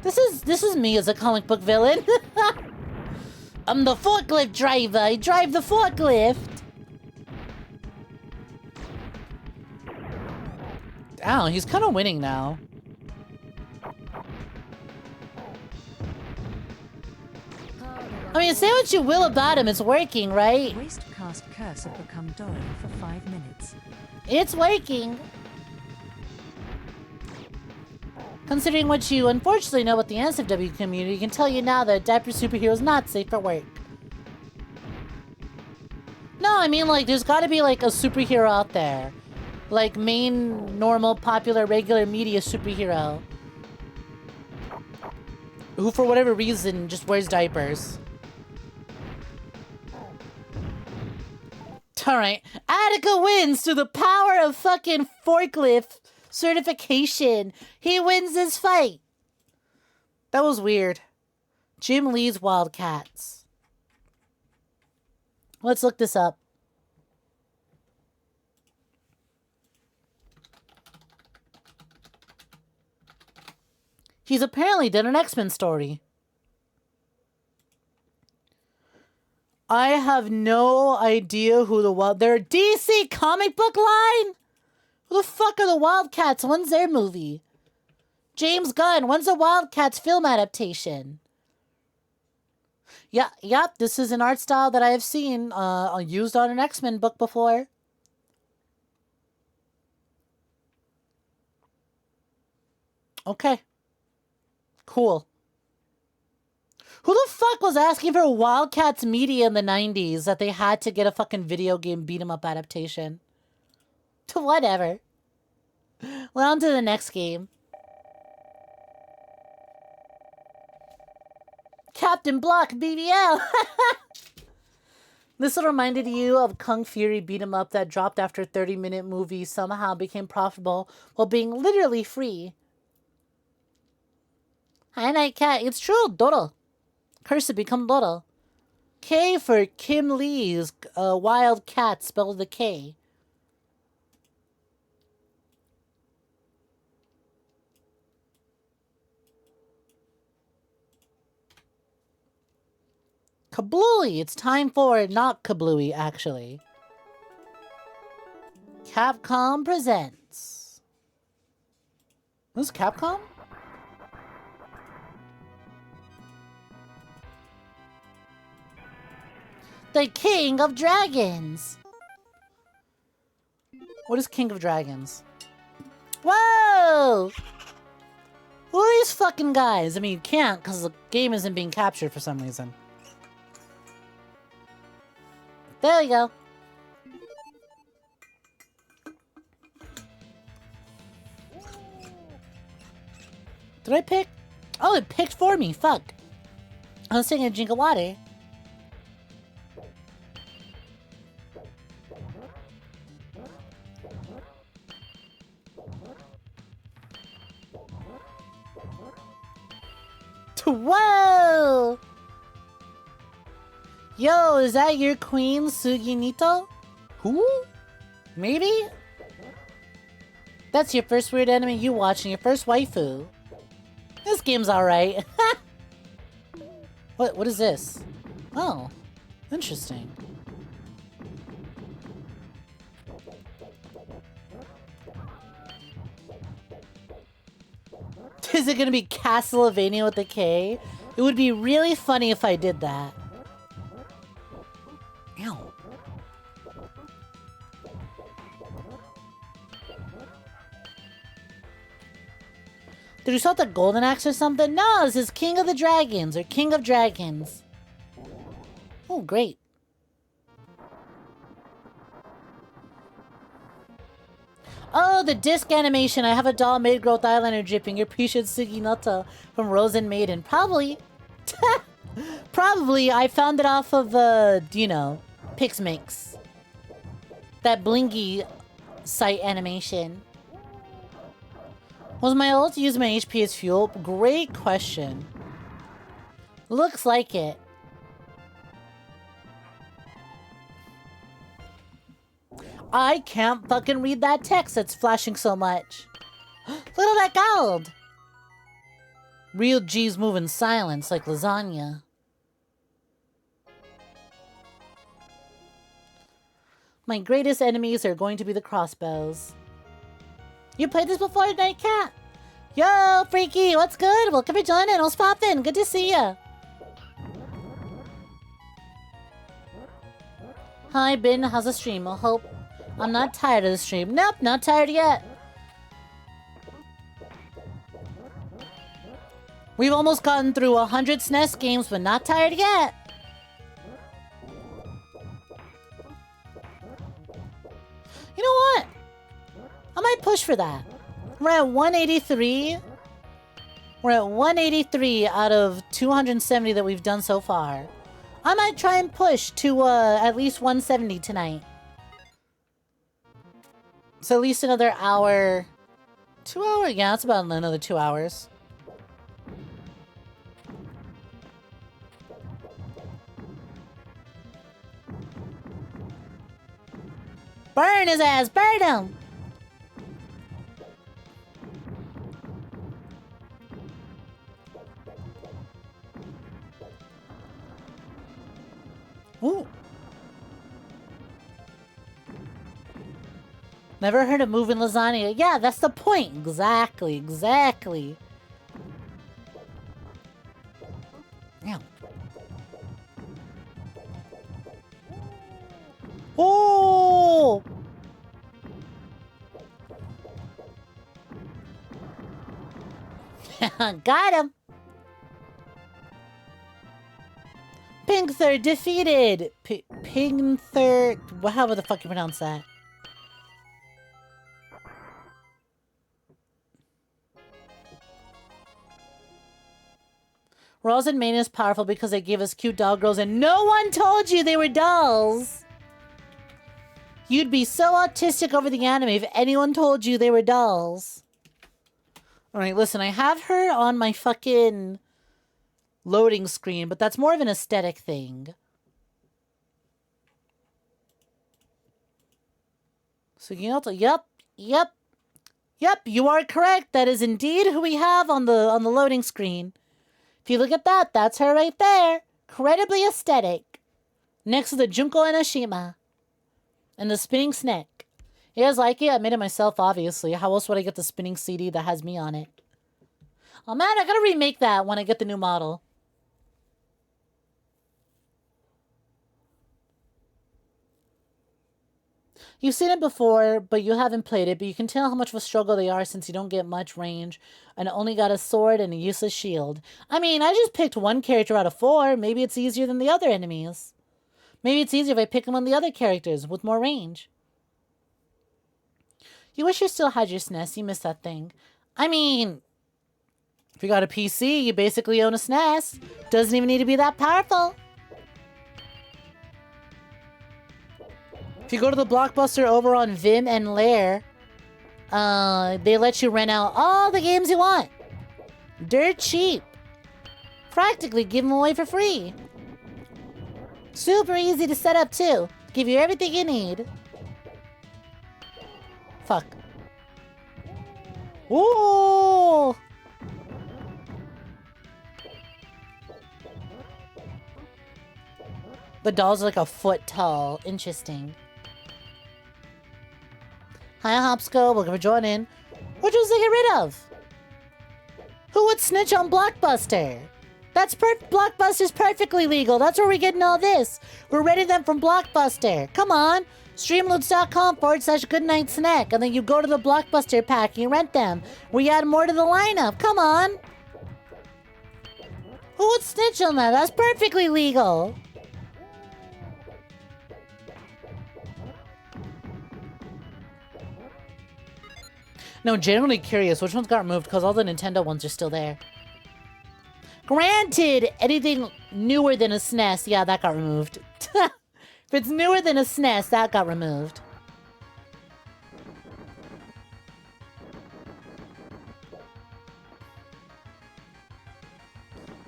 This is me as a comic book villain. I'm the forklift driver, I drive the forklift! Ow, he's kinda winning now. I mean, say what you will about him, it's working, right? Waste cast curse have become Dory for 5 minutes. It's working. Considering what you unfortunately know about the NSFW community, I can tell you now that a diaper superhero is not safe for work. No, I mean, like, there's gotta be, like, a superhero out there. Like, main, normal, popular, regular media superhero. Who, for whatever reason, just wears diapers. Alright, Attica wins through the power of fucking forklift certification. He wins this fight. That was weird. Jim Lee's Wildcats. Let's look this up. He's apparently done an X-Men story. I have no idea who the They're a DC comic book line? Who the fuck are the Wildcats? When's their movie? James Gunn, when's the Wildcats film adaptation? Yeah, yep, this is an art style that I have seen used on an X-Men book before. Okay. Cool. Who the fuck was asking for Wildcats media in the 90s that they had to get a fucking video game beat 'em up adaptation? Whatever. Well, on to the next game. Captain Block BBL! This one reminded you of Kung Fury beat 'em up that dropped after a 30-minute movie somehow became profitable while being literally free. Hi, Night Cat. It's true, Doodle. Cursed become Doodle. K for Kim Lee's Wild Cat, spelled the K. Kablooey! It's time for not Kablooey, actually. Capcom presents. This is Capcom? The King of Dragons! What is King of Dragons? Whoa! Who are these fucking guys? I mean, you can't, because the game isn't being captured for some reason. There we go. Did I pick? Oh, it picked for me. Fuck. I was taking a drink of water. Whoa! Yo, is that your queen, Suginito? Who? Maybe? That's your first weird anime you watch and your first waifu. This game's alright. What is this? Oh, interesting. Is it gonna be Castlevania with a K? It would be really funny if I did that. Ow. Did you start the golden axe or something? No, this is King of the Dragons or King of Dragons. Oh, great. Oh, the disc animation. I have a doll made growth eyeliner dripping. You appreciate Suginata from Rosen Maiden. Probably. Probably. I found it off of, you know, Pixmix. That blingy site animation. Was my ult to use my HP as fuel? Great question. Looks like it. I can't fucking read that text that's flashing so much. Look at that gold! Real G's move in silence like lasagna. My greatest enemies are going to be the crossbows. You played this before, Night Cat? Yo, Freaky, what's good? Welcome for joining. What's poppin'? Good to see ya. Hi, Ben. How's the stream? I hope I'm not tired of the stream. Nope, not tired yet. We've almost gotten through 100 SNES games, but not tired yet. You know what? I might push for that. We're at 183. We're at 183 out of 270 that we've done so far. I might try and push to at least 170 tonight. So at least another hour. 2 hours? Yeah, it's about another 2 hours. Burn his ass! Burn him! Ooh. Never heard of moving lasagna. Yeah, that's the point. Exactly, exactly. Ow. Oh! Got him. Pingther defeated. Pingther. How the fuck you pronounce that? Rose and Main is powerful because they gave us cute doll girls and no one told you they were dolls. You'd be so autistic over the anime if anyone told you they were dolls. Alright, listen, I have her on my fucking loading screen, but that's more of an aesthetic thing. So, you know, yep, you are correct. That is indeed who we have on the loading screen. If you look at that, that's her right there. Incredibly aesthetic. Next to the Junko Enoshima. And the spinning Snek. You guys like it? I made it myself, obviously. How else would I get the spinning CD that has me on it? Oh man, I gotta remake that when I get the new model. You've seen it before, but you haven't played it, but you can tell how much of a struggle they are since you don't get much range and only got a sword and a useless shield. I mean, I just picked one character out of 4. Maybe it's easier than the other enemies. Maybe it's easier if I pick one of the other characters with more range. You wish you still had your SNES. You missed that thing. I mean, If you got a PC, you basically own a SNES. Doesn't even need to be that powerful. If you go to the Blockbuster over on Vim and Lair, they let you rent out all the games you want. Dirt cheap. Practically give them away for free. Super easy to set up too. Give you everything you need. Fuck. Ooh! The dolls are like a foot tall. Interesting. Hi, Hopsco. Welcome for joining. What you get rid of? Who would snitch on Blockbuster? That's Blockbuster's perfectly legal. That's where we're getting all this. We're renting them from Blockbuster. Come on. Streamloots.com/GoodnightSnek. And then you go to the Blockbuster pack and you rent them. We add more to the lineup. Come on. Who would snitch on that? That's perfectly legal. No, genuinely curious. Which ones got removed? Because all the Nintendo ones are still there. Granted, anything newer than a SNES, yeah, that got removed. If it's newer than a SNES, that got removed.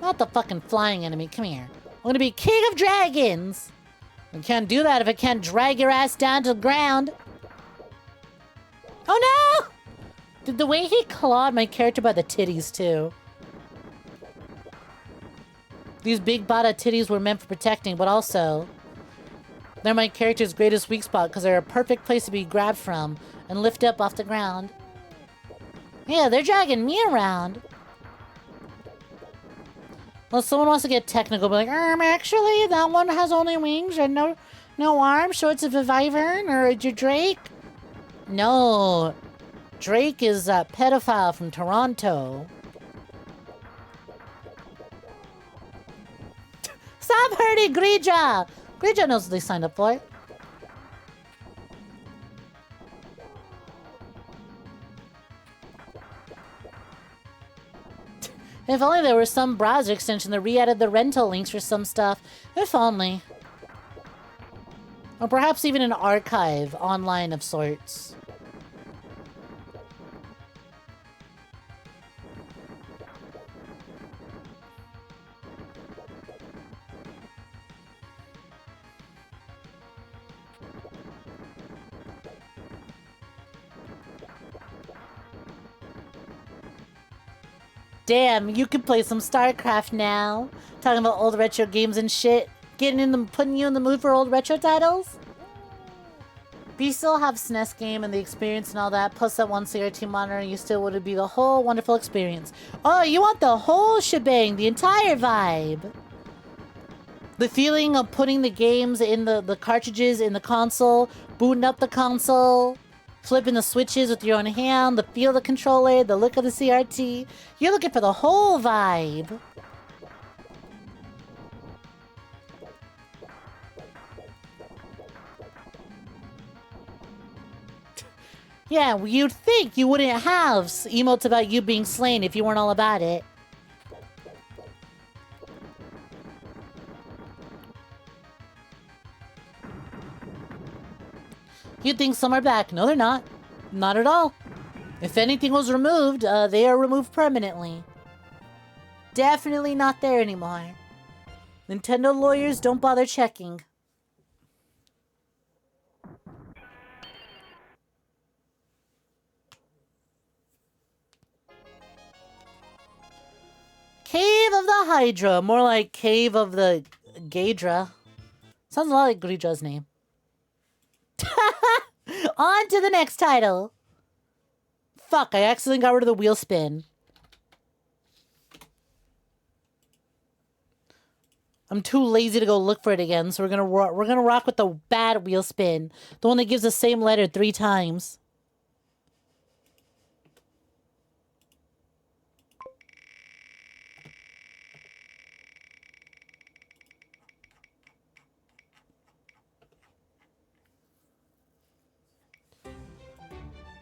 Not the fucking flying enemy. Come here. I'm gonna be King of Dragons. I can't do that if I can't drag your ass down to the ground. Oh no! Did the way he clawed my character by the titties, too. These big bada titties were meant for protecting, but also... they're my character's greatest weak spot, because they're a perfect place to be grabbed from and lift up off the ground. Yeah, they're dragging me around. Well, someone wants to get technical, but like, actually, that one has only wings and no arms, so it's a Vyvern or a Drake? No. Drake is a pedophile from Toronto. Stop hurting Grija! Grija knows what they signed up for. If only there was some browser extension that re-added the rental links for some stuff. If only. Or perhaps even an archive online of sorts. Damn, you can play some StarCraft now. Talking about old retro games and shit. Putting you in the mood for old retro titles. But you still have SNES game and the experience and all that. Plus that one CRT monitor, you still would be the whole wonderful experience. Oh, you want the whole shebang, the entire vibe. The feeling of putting the games in the cartridges in the console, booting up the console, flipping the switches with your own hand, the feel of the controller, the look of the CRT. You're looking for the whole vibe. Yeah, you'd think you wouldn't have emotes about you being slain if you weren't all about it. You'd think some are back. No, they're not. Not at all. If anything was removed, they are removed permanently. Definitely not there anymore. Nintendo lawyers don't bother checking. Cave of the Hydra. More like Cave of the Gaydra. Sounds a lot like Grija's name. On to the next title. Fuck, I accidentally got rid of the wheel spin. I'm too lazy to go look for it again, so we're gonna rock with the bad wheel spin. The one that gives the same letter 3 times.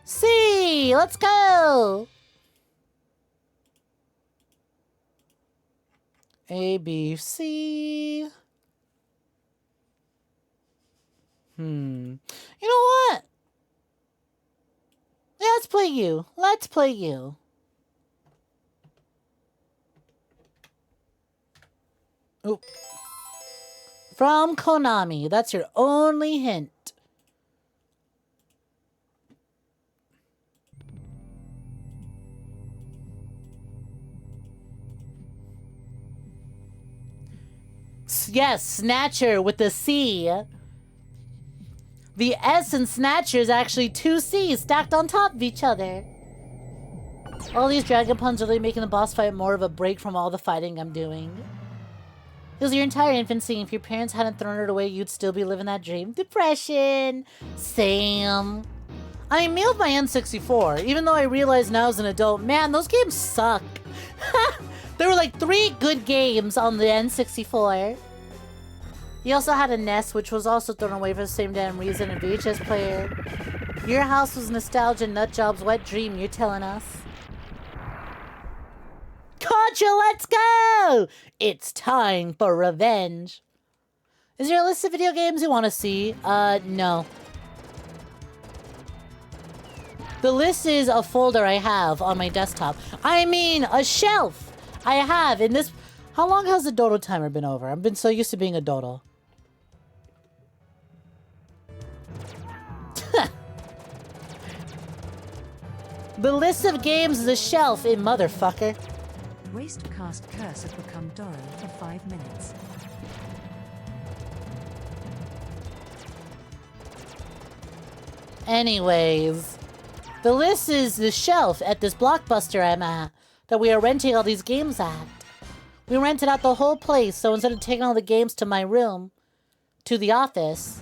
See, let's go. A, B, C. You know what? Yeah, let's play you. Let's play you. Oop. From Konami. That's your only hint. Yes, Snatcher with the C. The S in Snatcher is actually 2 C's stacked on top of each other. All these dragon puns are really making the boss fight more of a break from all the fighting I'm doing. It was your entire infancy. If your parents hadn't thrown it away, you'd still be living that dream. Depression. Sam. I mean, me with my N64, even though I realize now as an adult, man, those games suck. There were like 3 good games on the N64. He also had a NES, which was also thrown away for the same damn reason, a VHS player. Your house was nostalgia, nutjob's wet dream, you're telling us. Contra, let's go! It's time for revenge. Is there a list of video games you want to see? No. The list is a folder I have on my desktop. I mean, a shelf I have in this... How long has the dodo timer been over? I've been so used to being a dodo. The list of games is a shelf in motherfucker. Wastecast curse has become Doro for 5 minutes. Anyways, the list is the shelf at this Blockbuster I'm at that we are renting all these games at. We rented out the whole place, so instead of taking all the games to my room, to the office,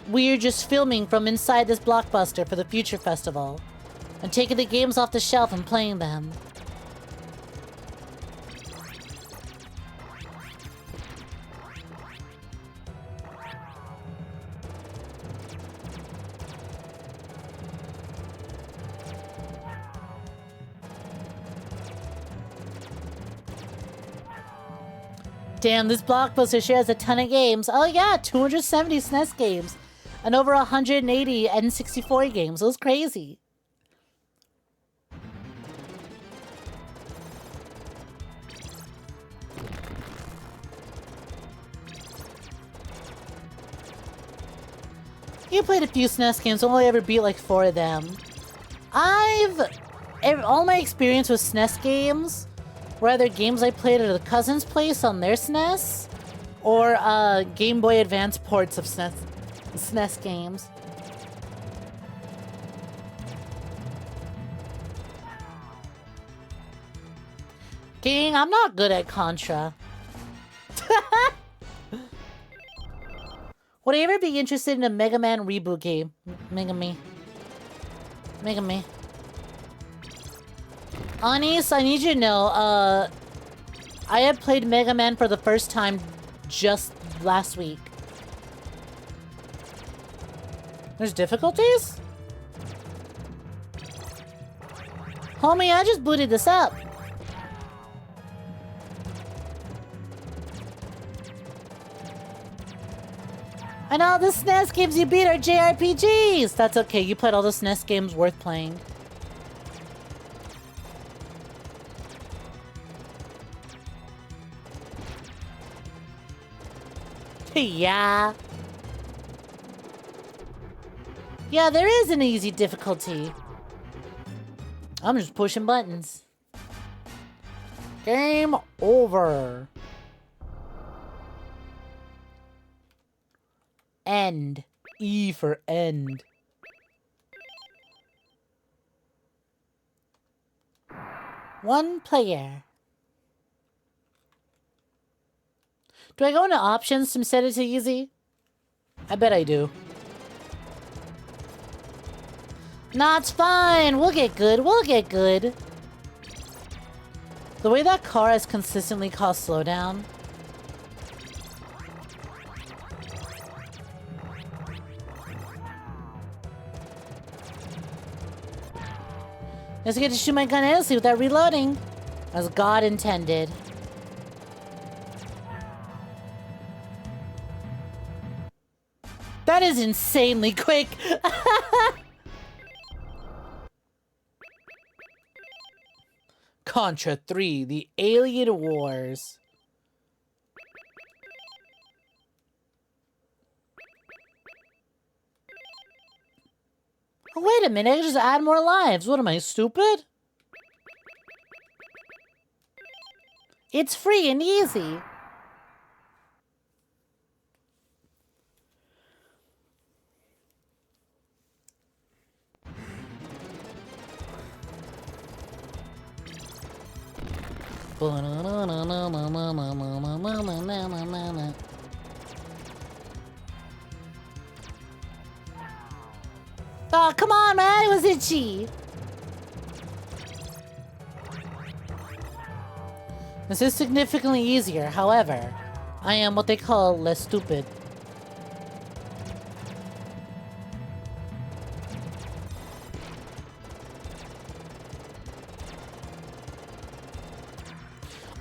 we're just filming from inside this Blockbuster for the Future Festival and taking the games off the shelf and playing them. Damn, this Blockbuster sure has a ton of games. Oh yeah, 270 SNES games and over 180 N64 games. It was crazy. You played a few SNES games, only ever beat like 4 of them. All my experience with SNES games were either games I played at a cousin's place on their SNES, or Game Boy Advance ports of SNES games. Gang, I'm not good at Contra. Would I ever be interested in a Mega Man reboot game? Mega Me. Anis, I need you to know, I had played Mega Man for the first time just last week. There's difficulties? Homie, I just booted this up. And all the SNES games you beat are JRPGs! That's okay, you played all the SNES games worth playing. Yeah. Yeah, there is an easy difficulty. I'm just pushing buttons. Game over. End. E for end. One player. Do I go into options to set it to easy? I bet I do. Nah, it's fine. We'll get good. We'll get good. The way that car has consistently caused slowdown. Let's get to shoot my gun endlessly without reloading. As God intended. is insanely quick. Contra 3, the Alien Wars. Oh, wait a minute, I can just add more lives. What am I, stupid? It's free and easy. Oh, come on, man. It was itchy. This is significantly easier. However, I am what they call less stupid.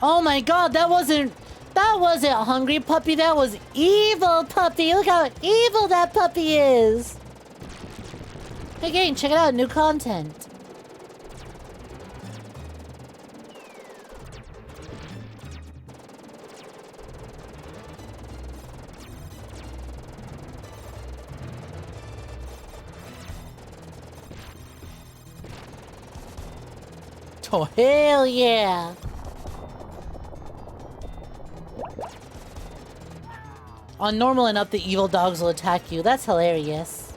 Oh my god, that wasn't Hungry Puppy, that was Evil Puppy. Look how evil that puppy is. Hey gang, check it out, new content. Oh hell yeah. On normal and up, the evil dogs will attack you. That's hilarious.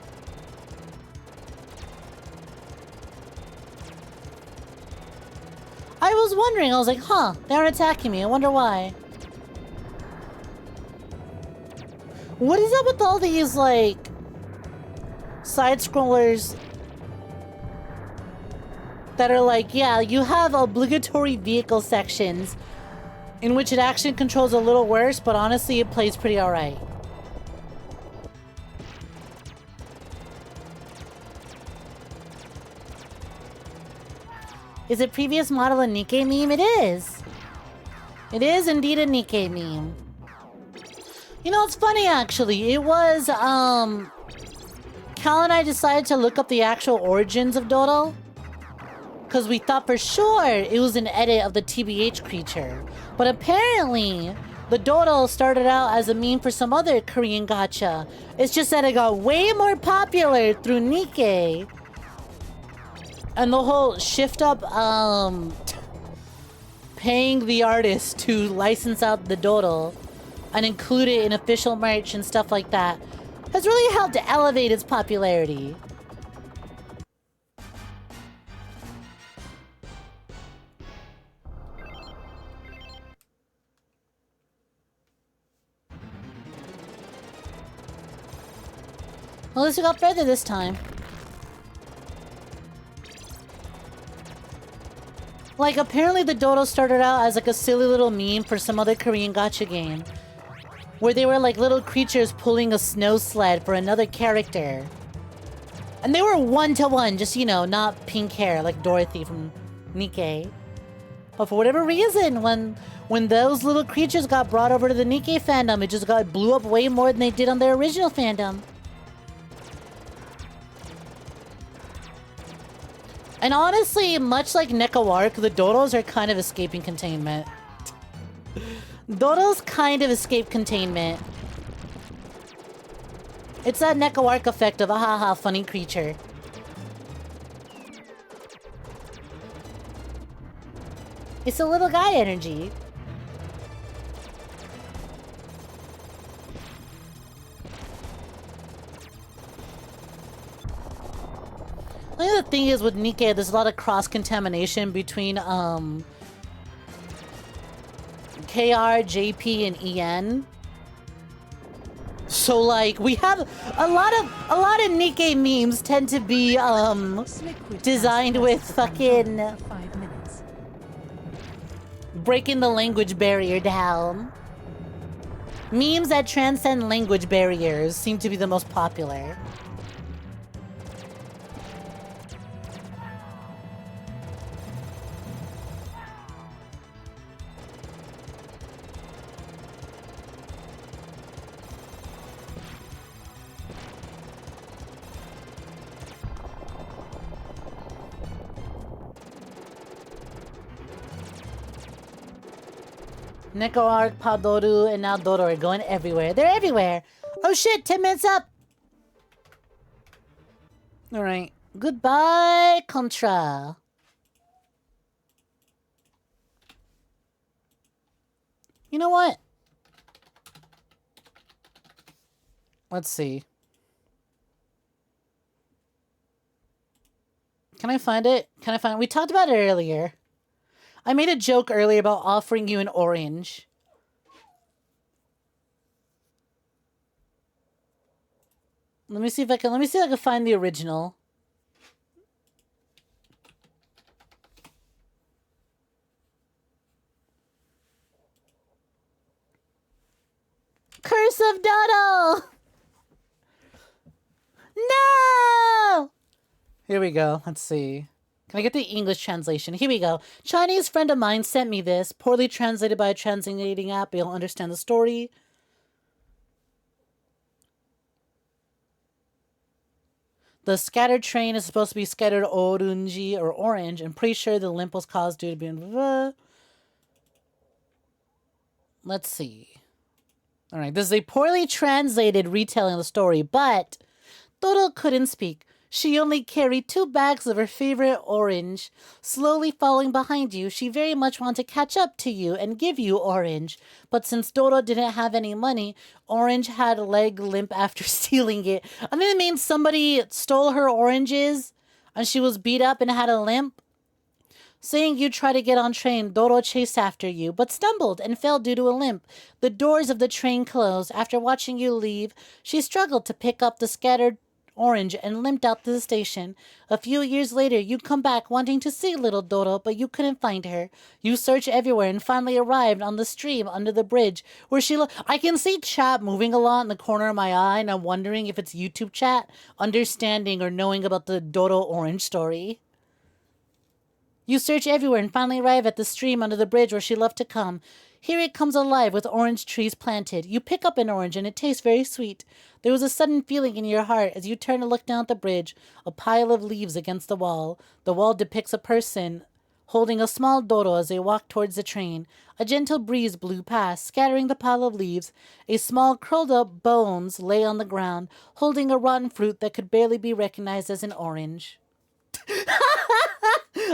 I was wondering, I was like, huh, they aren't attacking me. I wonder why. What is up with all these, like, side-scrollers that are like, yeah, you have obligatory vehicle sections in which it action controls a little worse, but honestly, it plays pretty alright. Is it previous model a Nikkei meme? It is. It is indeed a Nikkei meme. You know, it's funny actually. It was, Cal and I decided to look up the actual origins of Dodo, because we thought for sure it was an edit of the TBH creature. But apparently, the Dodo started out as a meme for some other Korean gacha. It's just that it got way more popular through Nikkei. And the whole shift up, paying the artist to license out the Dodo and include it in official merch and stuff like that has really helped to elevate its popularity. Well, at least we got further this time. Like, apparently the Dodo started out as like a silly little meme for some other Korean gacha game, where they were like little creatures pulling a snow sled for another character. And they were one-to-one, just, you know, not pink hair like Dorothy from Nikkei. But for whatever reason, when those little creatures got brought over to the Nikkei fandom, it just blew up way more than they did on their original fandom. And honestly, much like 𝐒𝐈𝐕𝐄, the Dodos are kind of escaping containment. Dodos kind of escape containment. It's that 𝐒𝐈𝐕𝐄 effect of a haha funny creature. It's a little guy energy. I think the thing is with Nikkei, there's a lot of cross-contamination between KR, JP, and EN. So like we have a lot of Nikkei memes tend to be designed with fucking breaking the language barrier down. Memes that transcend language barriers seem to be the most popular. Neko Arc, Padoru, and now Dodo are going everywhere. They're everywhere. Oh shit, 10 minutes up. Alright. Goodbye, Contra. You know what? Let's see. Can I find it? Can I find it? We talked about it earlier. I made a joke earlier about offering you an orange. Let me see if I can find the original. Curse of Dodo! No! Here we go. Let's see. Can I get the English translation? Here we go. Chinese friend of mine sent me this. Poorly translated by a translating app. You'll understand the story. The scattered train is supposed to be scattered orunji or orange. I'm pretty sure the limp was caused due to being... Let's see. All right, this is a poorly translated retelling of the story, but Dodo couldn't speak. She only carried 2 bags of her favorite orange. Slowly following behind you, she very much wanted to catch up to you and give you orange. But since Dodo didn't have any money, Orange had a leg limp after stealing it. I think it means somebody stole her oranges and she was beat up and had a limp. Seeing you try to get on train, Dodo chased after you, but stumbled and fell due to a limp. The doors of the train closed. After watching you leave, she struggled to pick up the scattered orange and limped out to the station. A few years later, you come back wanting to see little Dodo, but you couldn't find her. You searched everywhere and finally arrived on the stream under the bridge where she I can see chat moving a lot in the corner of my eye, and I'm wondering if it's YouTube chat understanding or knowing about the Dodo orange story. You search everywhere and finally arrive at the stream under the bridge where she loved to come. Here it comes alive with orange trees planted. You pick up an orange and it tastes very sweet. There was a sudden feeling in your heart as you turn to look down at the bridge, a pile of leaves against the wall. The wall depicts a person holding a small Dodo as they walk towards the train. A gentle breeze blew past, scattering the pile of leaves. A small curled up bones lay on the ground, holding a rotten fruit that could barely be recognized as an orange.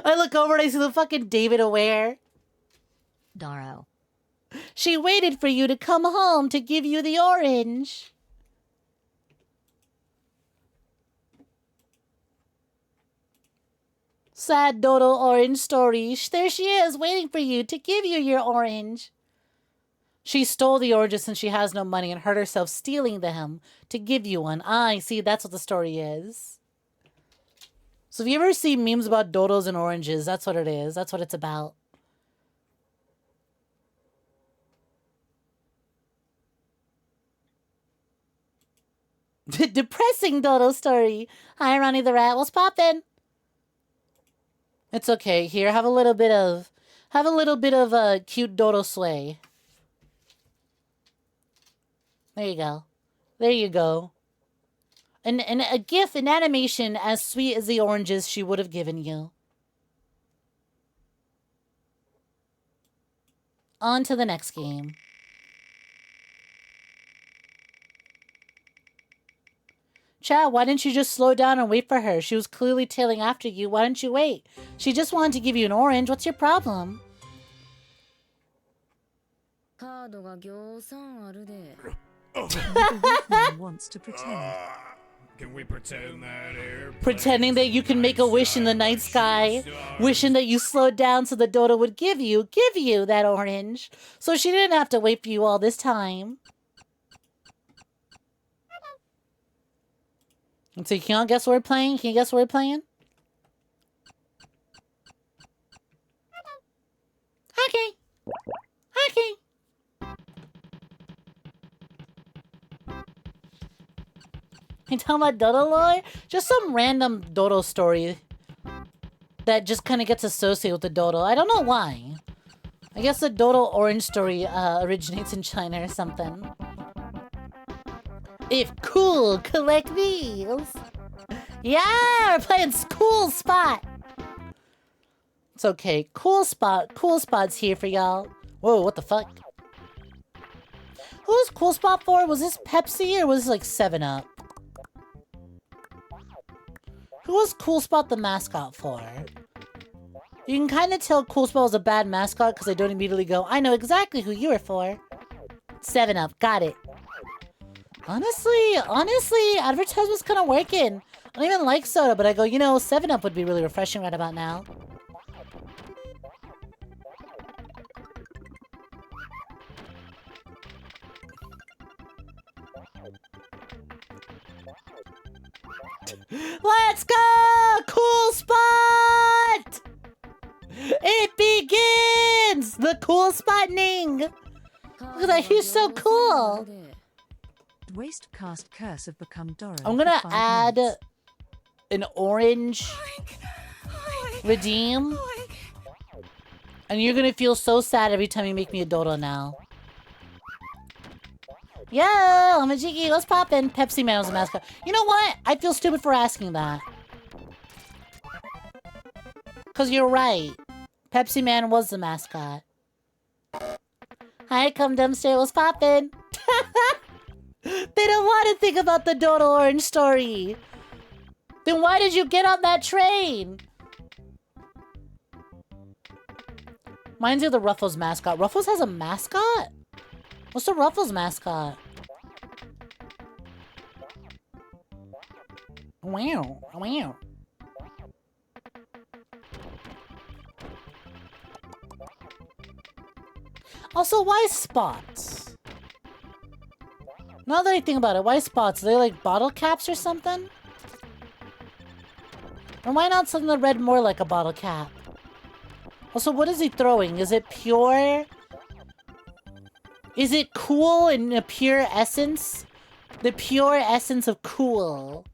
I look over and I see the fucking David Aware. Daro. She waited for you to come home to give you the orange. Sad Dodo orange story. There she is, waiting for you to give you your orange. She stole the oranges since she has no money and hurt herself stealing them to give you one. I see, that's what the story is. So if you ever see memes about dodos and oranges, that's what it is. That's what it's about. The depressing Dodo story. Hi, Ronnie the Rat. What's poppin'? It's okay. Here, have a little bit of cute Dodo sway. There you go. There you go. And a gif, an animation as sweet as the oranges she would have given you. On to the next game. Chat, why didn't you just slow down and wait for her? She was clearly tailing after you. Why didn't you wait? She just wanted to give you an orange. What's your problem? Wants to pretend. Can we pretend that Pretending that you can make a wish in the night sky. Wishing that you slowed down so the Dodo would give you that orange. So she didn't have to wait for you all this time. Let's see, can y'all guess what we're playing? Can you guess what we're playing? Okay. Okay. You talking about Dodo lore? Just some random Dodo story that just kind of gets associated with the Dodo. I don't know why. I guess the Dodo orange story originates in China or something. If cool, collect these. Yeah, we're playing Cool Spot. It's okay. Cool Spot's here for y'all. Whoa, what the fuck? Who was Cool Spot for? Was this Pepsi or was this like 7-Up? Who was Cool Spot the mascot for? You can kind of tell Cool Spot was a bad mascot because I don't immediately go, I know exactly who you were for. 7-Up, got it. Honestly, advertisement's kind of working. I don't even like soda, but I go, you know, 7-Up would be really refreshing right about now. Let's go! Cool Spot! It begins! The cool spotting! Look at that, he's so cool! Wastecast Curse of Become Doro. I'm gonna for 5 add minutes. an orange redeem. And you're gonna feel so sad every time you make me a dodo now. Yo, I'm a Jiggy, what's poppin'? Pepsi Man was a mascot. You know what? I feel stupid for asking that. Cause you're right. Pepsi Man was the mascot. Hi, come dumpster, what's poppin'? They don't want to think about the Dodo Orange story. Then why did you get on that train? Reminds me of the Ruffles mascot. Ruffles has a mascot? What's the Ruffles mascot? Wow, wow. Also, why spots? Now that I think about it, why spots? Are they like bottle caps or something? Or why not something that read more like a bottle cap? Also, what is he throwing? Is it pure? Is it cool in a pure essence? The pure essence of cool.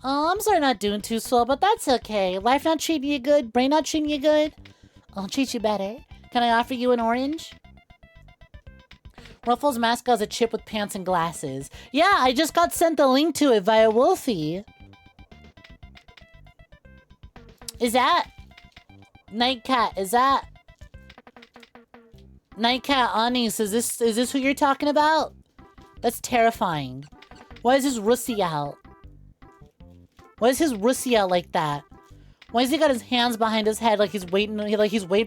Oh, I'm sorry not doing too swell, but that's okay. Life not treating you good, brain not treating you good. I'll treat you better. Can I offer you an orange? Ruffles mascot is a chip with pants and glasses. Yeah, I just got sent the link to it via Wolfie. Is that Nightcat? Is that Nightcat Anis? Is this who you're talking about? That's terrifying. Why is his Russie out? Why is his Russie out like that? Why has he got his hands behind his head like he's waiting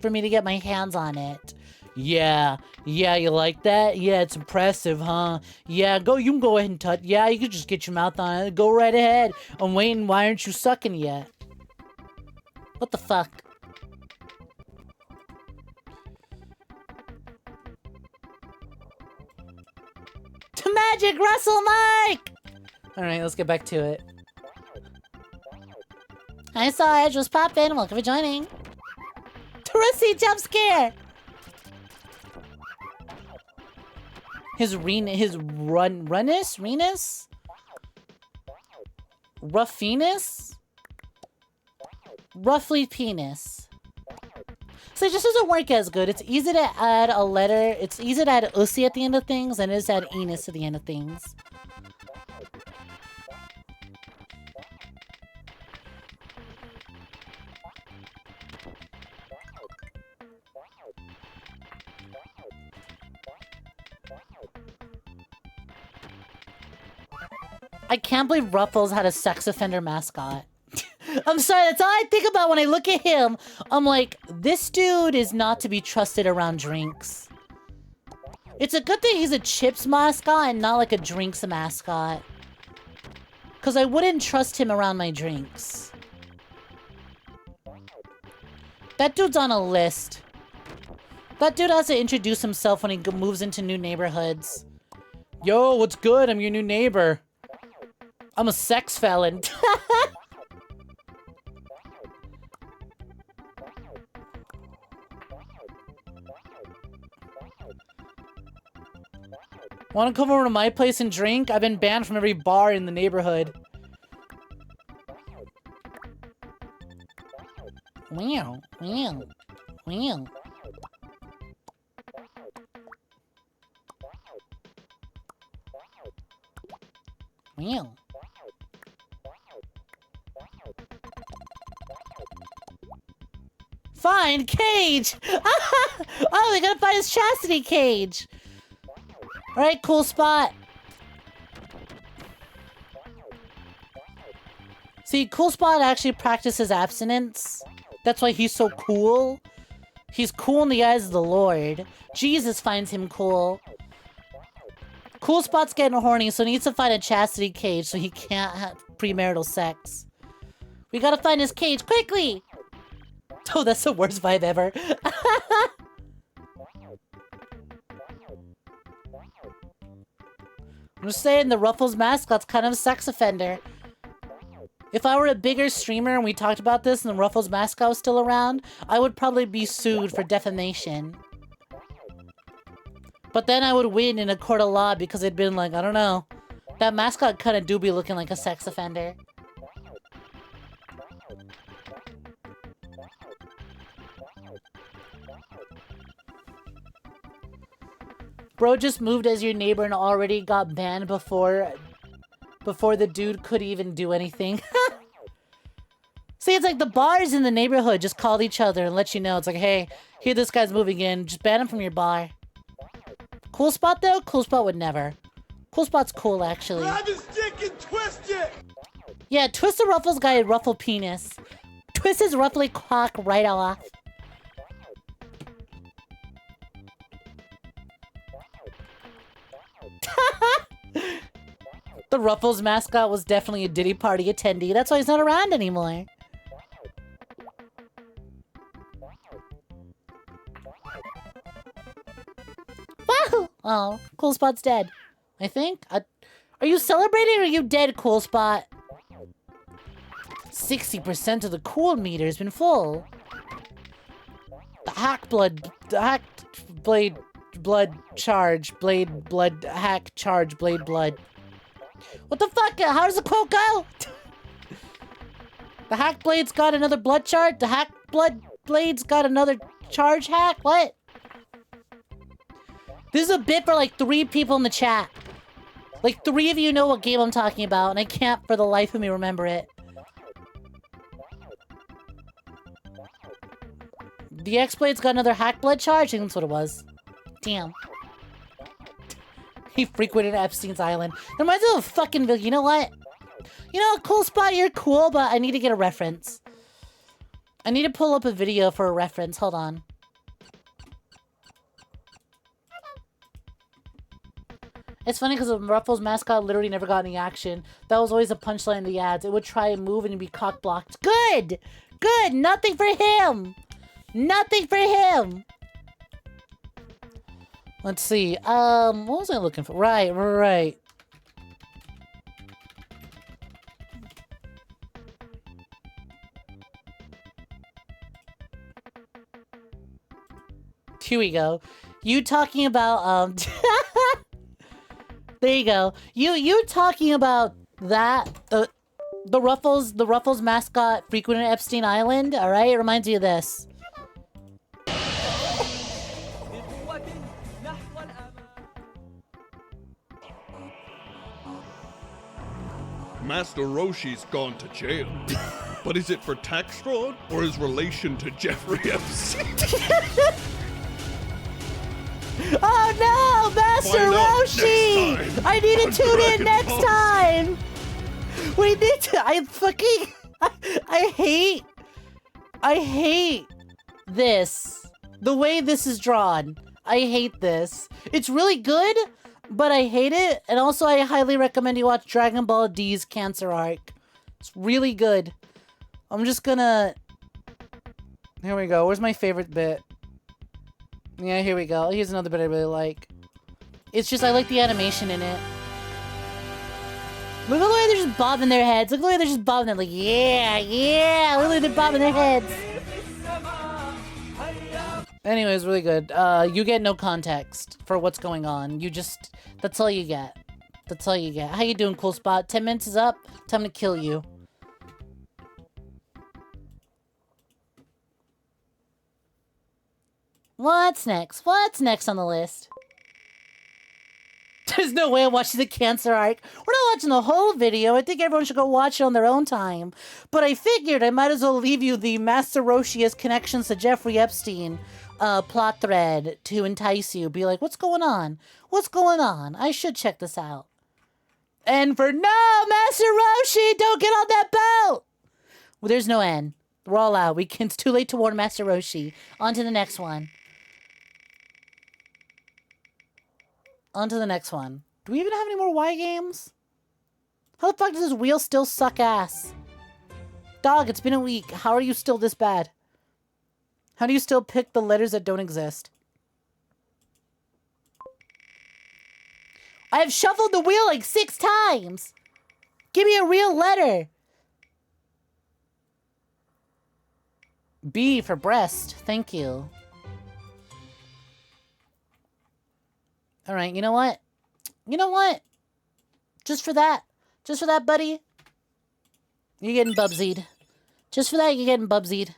for me to get my hands on it? Yeah, you like that? Yeah, it's impressive, huh? Yeah, you can go ahead and touch. Yeah, you can just get your mouth on it. Go right ahead. I'm waiting. Why aren't you sucking yet? What the fuck? To Magic Russell Mike! Alright, let's get back to it. Hi, Sarge. What's poppin'? Welcome for joining. Russie jump scare! His Renus? Ruffiness? Roughly penis. So it just doesn't work as good. It's easy to add a letter. It's easy to add ussy at the end of things, and it is to add enis at the end of things. I can't believe Ruffles had a sex offender mascot. I'm sorry, that's all I think about when I look at him. I'm like, this dude is not to be trusted around drinks. It's a good thing he's a chips mascot and not like a drinks mascot. Because I wouldn't trust him around my drinks. That dude's on a list. That dude has to introduce himself when he moves into new neighborhoods. Yo, what's good? I'm your new neighbor. I'm a sex felon. Want to come over to my place and drink? I've been banned from every bar in the neighborhood. Wow, wow, wow. Wow. Find cage! Oh, we gotta find his chastity cage! Alright, cool spot. See, Cool Spot actually practices abstinence. That's why he's so cool. He's cool in the eyes of the Lord. Jesus finds him cool. Cool Spot's getting horny, so he needs to find a chastity cage so he can't have premarital sex. We gotta find his cage, quickly! Oh, that's the worst vibe ever. I'm just saying, the Ruffles mascot's kind of a sex offender. If I were a bigger streamer and we talked about this and the Ruffles mascot was still around, I would probably be sued for defamation. But then I would win in a court of law because it'd been like, I don't know. That mascot kind of do be looking like a sex offender. Bro just moved as your neighbor and already got banned before the dude could even do anything. See, it's like the bars in the neighborhood just called each other and let you know. It's like, hey, here this guy's moving in. Just ban him from your bar. Cool Spot, though? Cool Spot would never. Cool Spot's cool, actually. Grab his dick and twist it! Yeah, twist the Ruffles guy and ruffle penis. Twist his ruffly cock right off. The Ruffles mascot was definitely a Diddy Party attendee. That's why he's not around anymore. Wahoo! Oh, Cool Spot's dead. I think. Are you celebrating or are you dead, Cool Spot? 60% of the cool meter has been full. The hack blade blood charge, blade blood hack charge, blade blood. What the fuck? How does the quote go? The hack blade's got another blood charge? The hack blood blade's got another charge hack? What? This is a bit for like 3 people in the chat. Like 3 of you know what game I'm talking about, and I can't for the life of me remember it. The X-Blade's got another hack blood charge? I think that's what it was. Damn. He frequented Epstein's Island. That reminds me of a fucking video. You know what? You know, Cool Spot, you're cool, but I need to get a reference. I need to pull up a video for a reference. Hold on. It's funny because the Ruffles mascot literally never got any action. That was always a punchline in the ads. It would try and move and it'd be cock blocked. Good! Good! Nothing for him! Nothing for him! Let's see. What was I looking for? Right. Here we go. You talking about, there you go. You talking about that, the Ruffles mascot frequented Epstein Island, alright? It reminds me of this. Master Roshi's gone to jail. But is it for tax fraud or his relation to Jeffrey Epstein? Oh no, Master Roshi! I need to tune in next time! We need to, I hate this. The way this is drawn. I hate this. It's really good, but I hate it. And also I highly recommend you watch Dragon Ball D's Cancer arc. It's really good. I'm just gonna... Here we go. Where's my favorite bit? Yeah, here we go. Here's another bit I really like. It's just, I like the animation in it. Look at the way they're just bobbing their heads. Look at the way they're just bobbing their, like, yeah. Look at the way they're bobbing their heads. Anyways, really good. You get no context for what's going on. You just, that's all you get. That's all you get. How you doing, Cool Spot? 10 minutes is up. Time to kill you. What's next? What's next on the list? There's no way I'm watching the cancer arc. We're not watching the whole video. I think everyone should go watch it on their own time. But I figured I might as well leave you the Master Roshi's connections to Jeffrey Epstein plot thread to entice you. Be like, what's going on? What's going on? I should check this out. And for no, Master Roshi, don't get on that boat! Well, there's no end. We're all out. It's too late to warn Master Roshi. On to the next one. On to the next one. Do we even have any more Y games? How the fuck does this wheel still suck ass? Dog, it's been a week. How are you still this bad? How do you still pick the letters that don't exist? I've shuffled the wheel like 6 times. Give me a real letter. B for breast. Thank you. All right, you know what? You know what? Just for that, buddy, you're getting bubsied. Just for that, you're getting bubsied.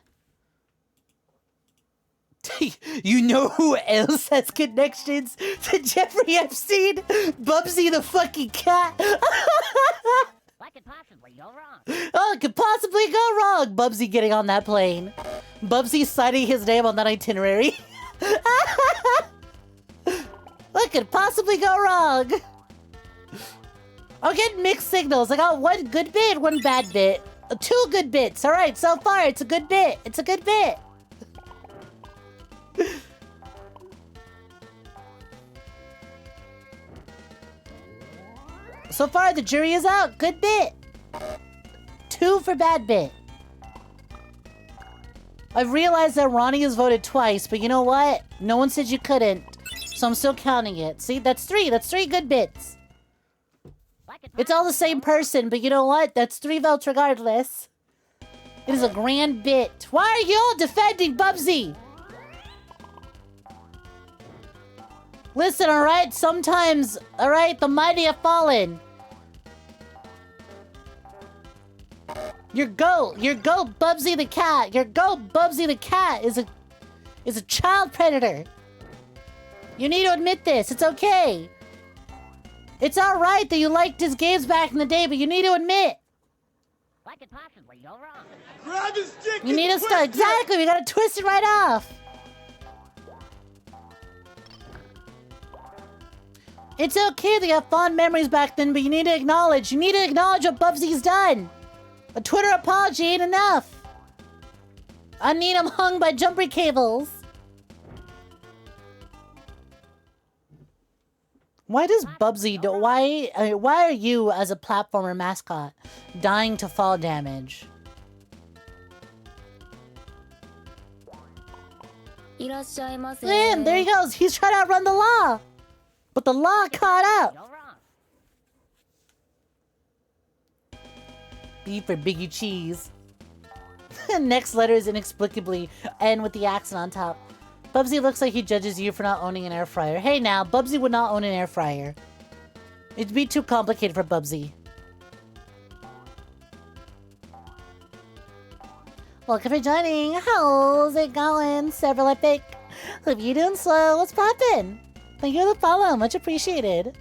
You know who else has connections to Jeffrey Epstein? Bubsy the fucking cat. What could possibly go wrong? Oh, it could possibly go wrong. Bubsy getting on that plane. Bubsy signing his name on that itinerary. What could possibly go wrong? I'm getting mixed signals. I got one good bit, one bad bit. 2 good bits. All right, so far it's a good bit. It's a good bit. So far the jury is out. Good bit. 2 for bad bit. I've realized that Ronnie has voted twice, but you know what? No one said you couldn't. So I'm still counting it. See, that's 3. That's 3 good bits. It's all the same person, but you know what? That's 3 votes regardless. It is a grand bit. Why are you all defending Bubsy? Listen, alright? Sometimes, alright? The mighty have fallen. Your goat, Bubsy the cat. Your goat, Bubsy the cat, is a child predator. You need to admit this. It's okay. It's alright that you liked his games back in the day, but you need to admit. What could possibly go wrong? Grab his stick. You need to start. Exactly. We gotta twist it right off. It's okay that you have fond memories back then, but you need to acknowledge. You need to acknowledge what Bubsy's done. A Twitter apology ain't enough. I need him hung by jumper cables. Why does Bubsy do? Why are you, as a platformer mascot, dying to fall damage? Man, there he goes. He's trying to outrun the law, but the law caught up. B for Biggie Cheese. Next letter is inexplicably N with the accent on top. Bubsy looks like he judges you for not owning an air fryer. Hey now, Bubsy would not own an air fryer. It'd be too complicated for Bubsy. Welcome for joining. How's it going? Several epic. Hope you doing slow. What's poppin'? Thank you for the follow. Much appreciated.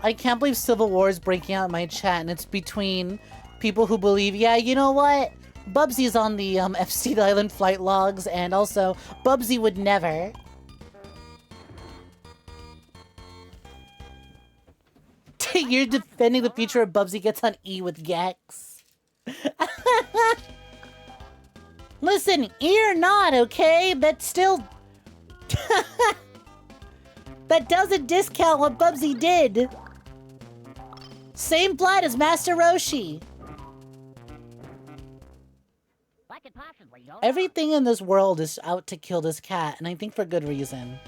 I can't believe Civil War is breaking out in my chat, and it's between people who believe, yeah, you know what? Bubsy's on the Epstein Island flight logs, and also, Bubsy would never. You're defending the future of Bubsy gets on E with Gex. Listen, E or not, okay? That's still... That doesn't discount what Bubsy did. Same flight as Master Roshi. Everything in this world is out to kill this cat, and I think for good reason.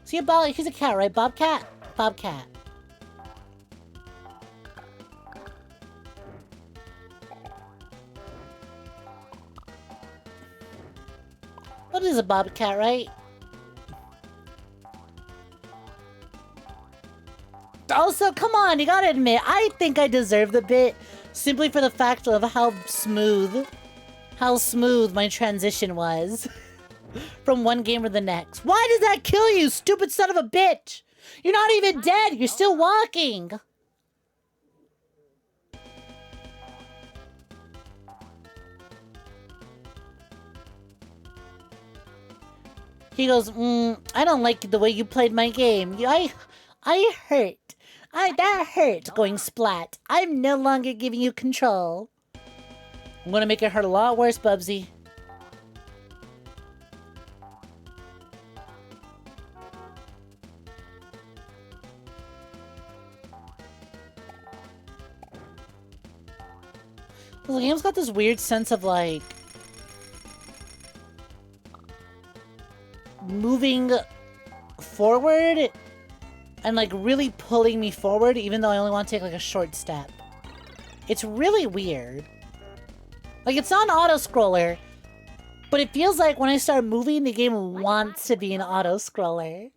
See, he's a cat, right? Bobcat? Bobcat. What is a bobcat, right? Also, come on, you gotta admit, I think I deserve the bit simply for the fact of how smooth my transition was. from one game to the next. Why does that kill you, stupid son of a bitch? You're not even dead. You're still walking. He goes, I don't like the way you played my game. I hurt. That hurt going splat. I'm no longer giving you control. I'm gonna make it hurt a lot worse, Bubsy. The game's got this weird sense of like moving forward and like really pulling me forward even though I only want to take like a short step. It's really weird. Like it's not an auto-scroller, but it feels like when I start moving the game wants to be an auto-scroller.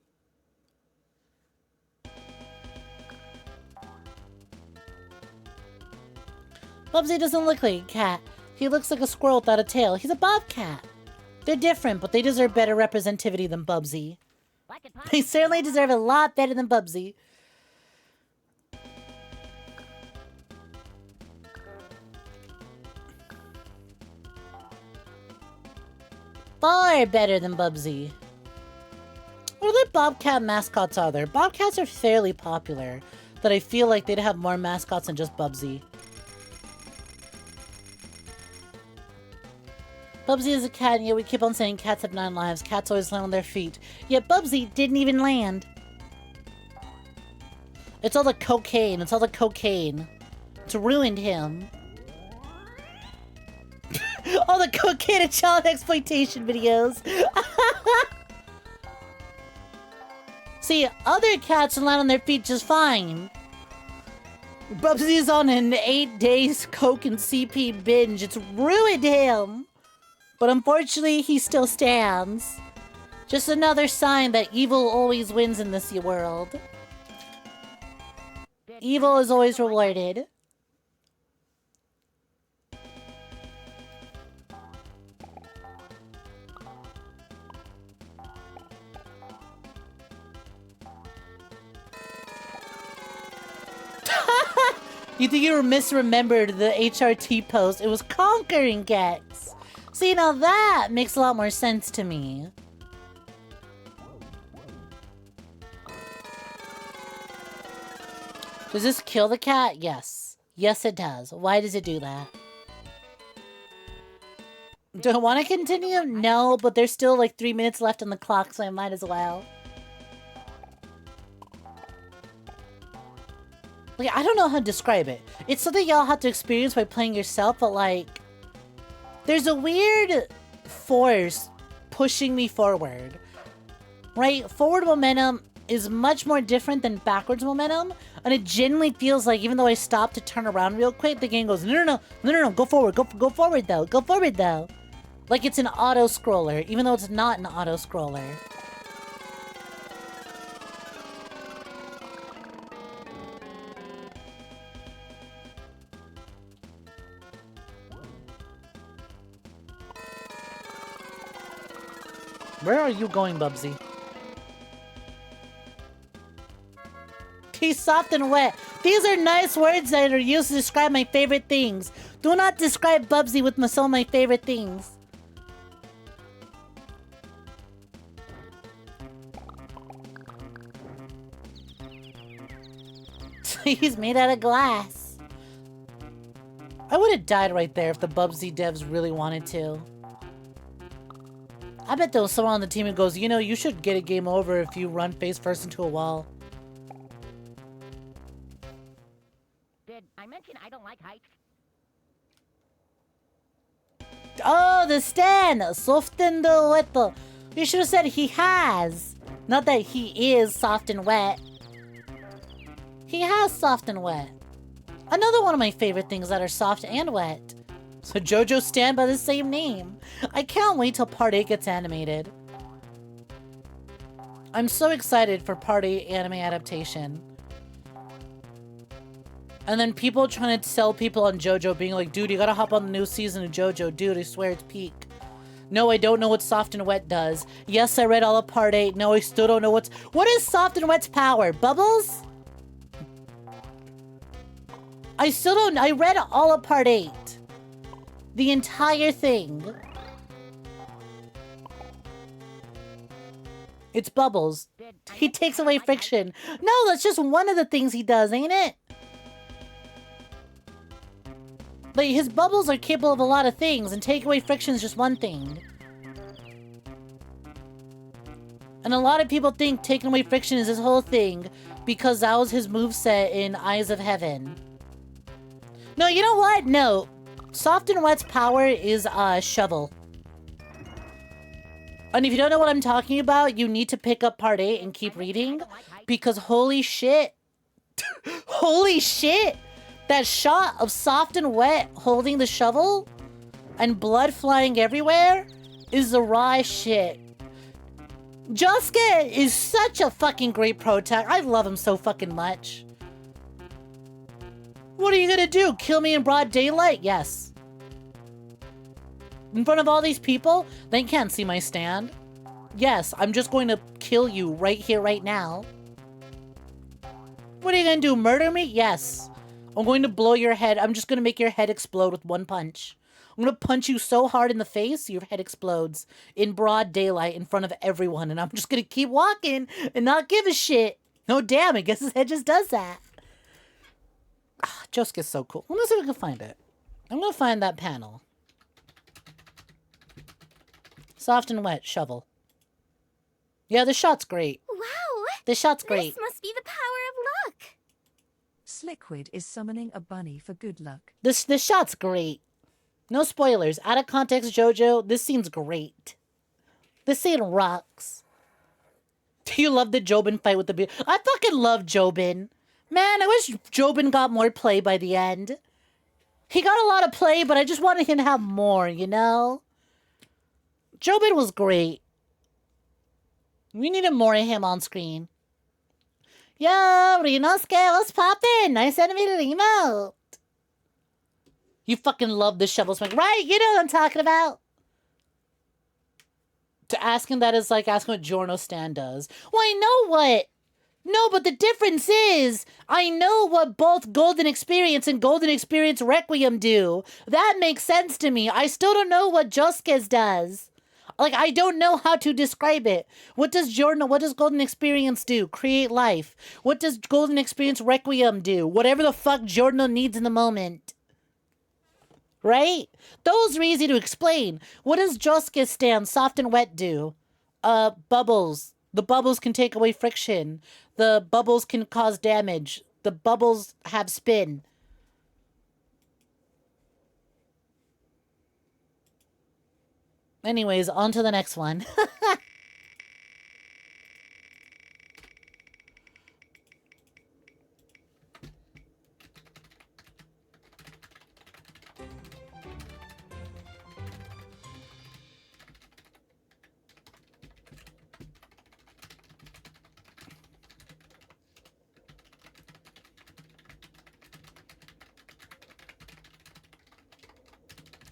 Bubsy doesn't look like a cat. He looks like a squirrel without a tail. He's a bobcat. They're different, but they deserve better representativity than Bubsy. They certainly deserve a lot better than Bubsy. Far better than Bubsy. What other bobcat mascots are there? Bobcats are fairly popular, that I feel like they'd have more mascots than just Bubsy. Bubsy is a cat, and yet we keep on saying cats have 9 lives. Cats always land on their feet. Yet Bubsy didn't even land. It's all the cocaine. It's all the cocaine. It's ruined him. All the cocaine and child exploitation videos. See, other cats land on their feet just fine. Bubsy's on an 8 days coke and CP binge. It's ruined him. But unfortunately, he still stands. Just another sign that evil always wins in this world. Evil is always rewarded. You think you were misremembered the HRT post? It was conquering Gex. See, now that makes a lot more sense to me. Does this kill the cat? Yes. Yes, it does. Why does it do that? Do I want to continue? No, but there's still like 3 minutes left on the clock, so I might as well. Like, I don't know how to describe it. It's something y'all have to experience by playing yourself, but like, there's a weird force pushing me forward, right? Forward momentum is much more different than backwards momentum, and it genuinely feels like even though I stop to turn around real quick, the game goes, no, go forward, go forward though. Like it's an auto-scroller, even though it's not an auto-scroller. Where are you going, Bubsy? He's soft and wet. These are nice words that are used to describe my favorite things. Do not describe Bubsy with some of my favorite things. He's made out of glass. I would have died right there if the Bubsy devs really wanted to. I bet there was someone on the team who goes, you know, you should get a game over if you run face first into a wall. Did I mention I don't like heights? Oh, the stand! Soft and wet. You should have said he has. Not that he is soft and wet. He has soft and wet. Another one of my favorite things that are soft and wet. So JoJo stand by the same name. I can't wait till Part 8 gets animated. I'm so excited for Part 8 anime adaptation. And then people trying to sell people on JoJo being like, dude, you gotta hop on the new season of JoJo. Dude, I swear it's peak. No, I don't know what Soft and Wet does. Yes, I read all of Part 8. No, I still don't know what's... What is Soft and Wet's power? Bubbles? I still don't... I read all of Part 8. The entire thing. It's bubbles. He takes away friction. No, that's just one of the things he does, ain't it? Like, his bubbles are capable of a lot of things, and take away friction is just one thing. And a lot of people think taking away friction is his whole thing, because that was his moveset in Eyes of Heaven. No, you know what? No. Soft and Wet's power is shovel. And if you don't know what I'm talking about, you need to pick up Part 8 and keep reading, because holy shit. Holy shit! That shot of Soft and Wet holding the shovel and blood flying everywhere is the raw shit. 𝐒𝐴 is such a fucking great protag. I love him so fucking much. What are you gonna do? Kill me in broad daylight? Yes. In front of all these people? They can't see my stand. Yes, I'm just going to kill you right here, right now. What are you gonna do? Murder me? Yes. I'm going to blow your head. I'm just going to make your head explode with one punch. I'm going to punch you so hard in the face, your head explodes in broad daylight in front of everyone. And I'm just going to keep walking and not give a shit. No, damn, I guess his head just does that. Ah, 𝐒𝐴's so cool. Let me see if I can find it. I'm going to find that panel. Soft and Wet, shovel. Yeah, the shot's great. Wow! The shot's great. This must be the power of luck. Sliquid is summoning a bunny for good luck. This shot's great. No spoilers. Out of context, JoJo, this scene's great. This scene rocks. Do you love the Jobin fight with the... I fucking love Jobin. Man, I wish Jobin got more play by the end. He got a lot of play, but I just wanted him to have more, you know? Jobin was great. We needed more of him on screen. Yo, Rinosuke, what's poppin'? Nice enemy to emote. You fucking love the shovel swing, right? You know what I'm talking about. To ask him that is like asking what Giorno Stan does. Well, I know what. No, but the difference is, I know what both Golden Experience and Golden Experience Requiem do. That makes sense to me. I still don't know what 𝐒𝐴's does. Like, I don't know how to describe it. What does Golden Experience do? Create life. What does Golden Experience Requiem do? Whatever the fuck Giorno needs in the moment. Right? Those are easy to explain. What does 𝐒𝐴's stand, Soft and Wet do? Bubbles. The bubbles can take away friction. The bubbles can cause damage. The bubbles have spin. Anyways, on to the next one.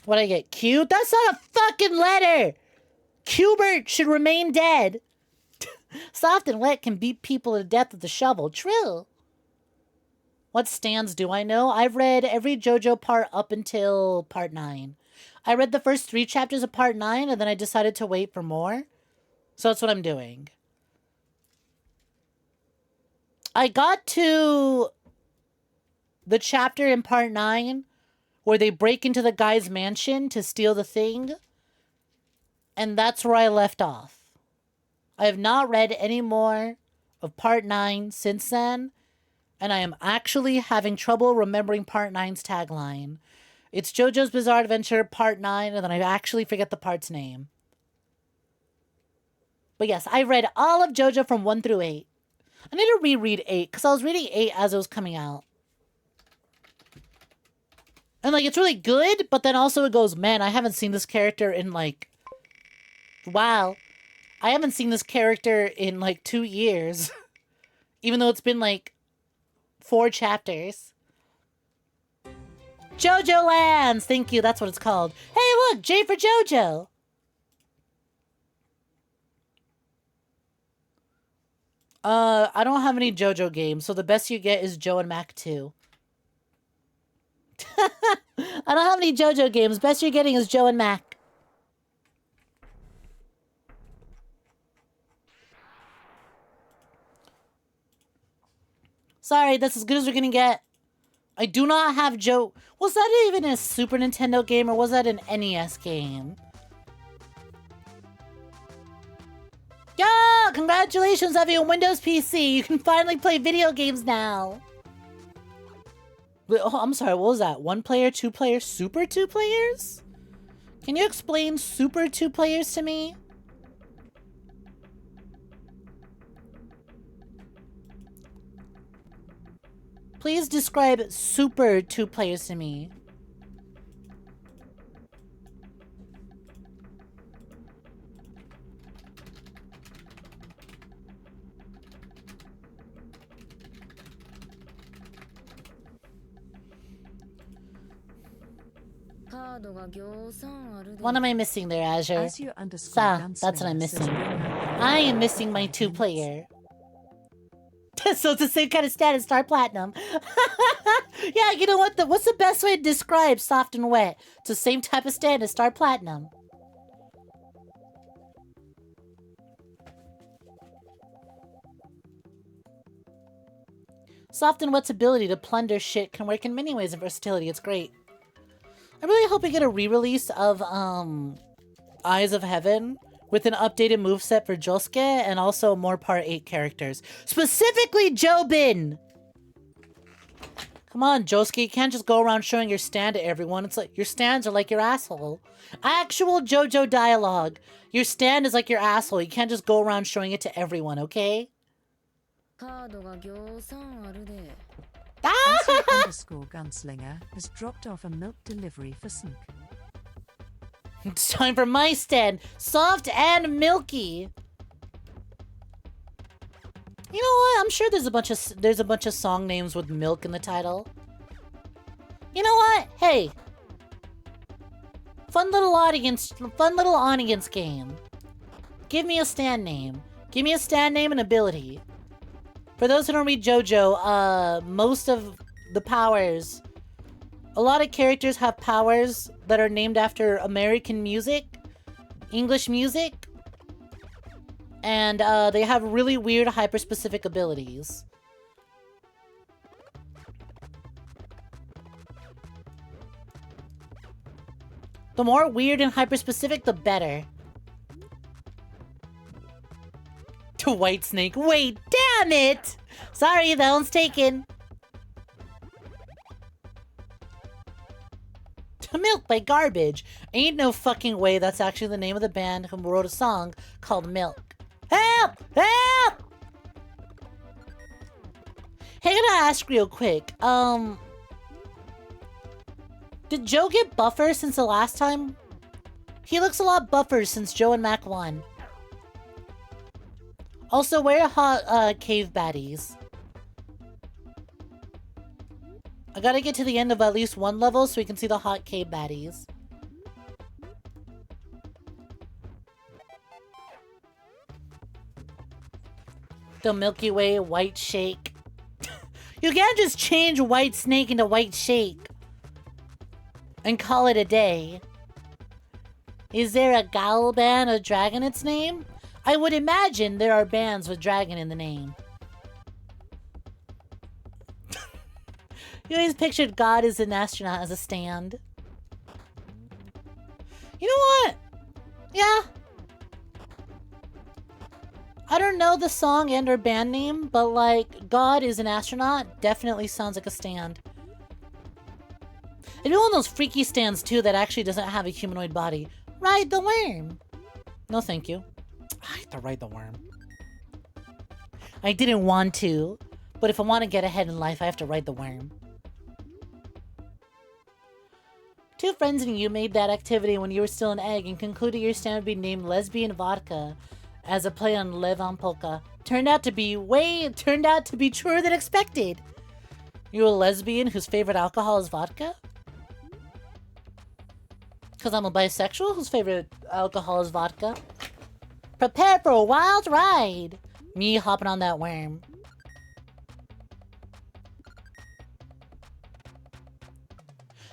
What'd I get? Q? That's not a fucking letter! 𝐞𝐵ERT should remain dead. Soft and Wet can beat people to death with a shovel. True. What stands do I know? I've read every JoJo part up until part 9. I read the first 3 chapters of part 9, and then I decided to wait for more. So that's what I'm doing. I got to the chapter in part 9 where they break into the guy's mansion to steal the thing. And that's where I left off. I have not read any more of part 9 since then. And I am actually having trouble remembering part 9's tagline. It's JoJo's Bizarre Adventure part 9, and then I actually forget the part's name. But yes, I read all of JoJo from 1 through 8. I need to reread 8, because I was reading 8 as it was coming out. And, like, it's really good, but then also it goes, man, I haven't seen this character in, like... Wow. I haven't seen this character in, like, 2 years. Even though it's been, like, 4 chapters. JoJo Lands! Thank you, that's what it's called. Hey, look! J for JoJo! I don't have any JoJo games, so the best you get is Joe and Mac 2. I don't have any JoJo games. Best you're getting is Joe and Mac. Sorry, that's as good as we're gonna get. I do not have Joe. Was that even a Super Nintendo game or was that an NES game? Yeah! Congratulations, have you on Windows PC. You can finally play video games now. Wait, oh, I'm sorry, what was that? 1 player, 2 players, super 2 players? Can you explain super 2 players to me? Please describe super 2 players to me. What am I missing there, Azure? As you underscore That's what I'm missing. I am missing my 2 player. So it's the same kind of stat as Star Platinum. Yeah, you know what? What's the best way to describe soft and wet? It's the same type of stat as Star Platinum. Soft and wet's ability to plunder shit can work in many ways of versatility. It's great. I really hope we get a re-release of Eyes of Heaven with an updated moveset for Josuke and also more Part 8 characters. Specifically Jobin! Come on, Josuke, you can't just go around showing your stand to everyone. It's like, your stands are like your asshole. Actual JoJo dialogue. Your stand is like your asshole. You can't just go around showing it to everyone, okay? Underscore Gunslinger has dropped off a milk delivery for Snek. It's time for my stand. Soft and milky. You know what? I'm sure there's a bunch of song names with milk in the title. You know what? Hey. Fun little audience game. Give me a stand name. Give me a stand name and ability. For those who don't read JoJo, most of the powers, a lot of characters have powers that are named after American music, English music, and they have really weird hyper-specific abilities. The more weird and hyper-specific, the better. To White Snake. Wait, damn it! Sorry, that one's taken. To Milk by Garbage. Ain't no fucking way that's actually the name of the band who wrote a song called Milk. Help! Help! Hey, I gotta ask real quick. Did Joe get buffer since the last time? He looks a lot buffer since Joe and Mac won. Also, where are hot cave baddies? I gotta get to the end of at least one level so we can see the hot cave baddies. The Milky Way White Shake. You can't just change White Snake into White Shake and call it a day. Is there a gal band with dragon in its name? I would imagine there are bands with dragon in the name. You always pictured God as an astronaut as a stand. You know what? Yeah. I don't know the song and or band name, but like, God is an astronaut definitely sounds like a stand. It'd be one of those freaky stands too that actually doesn't have a humanoid body. Ride the worm. No thank you. I have to ride the worm. I didn't want to, but if I want to get ahead in life, I have to ride the worm. Two friends and you made that activity when you were still an egg and concluded your stand would be named Lesbian Vodka as a play on Lev on Polka. Turned out to be truer than expected. You a lesbian whose favorite alcohol is vodka? Because I'm a bisexual whose favorite alcohol is vodka. Prepare for a wild ride. Me hopping on that worm.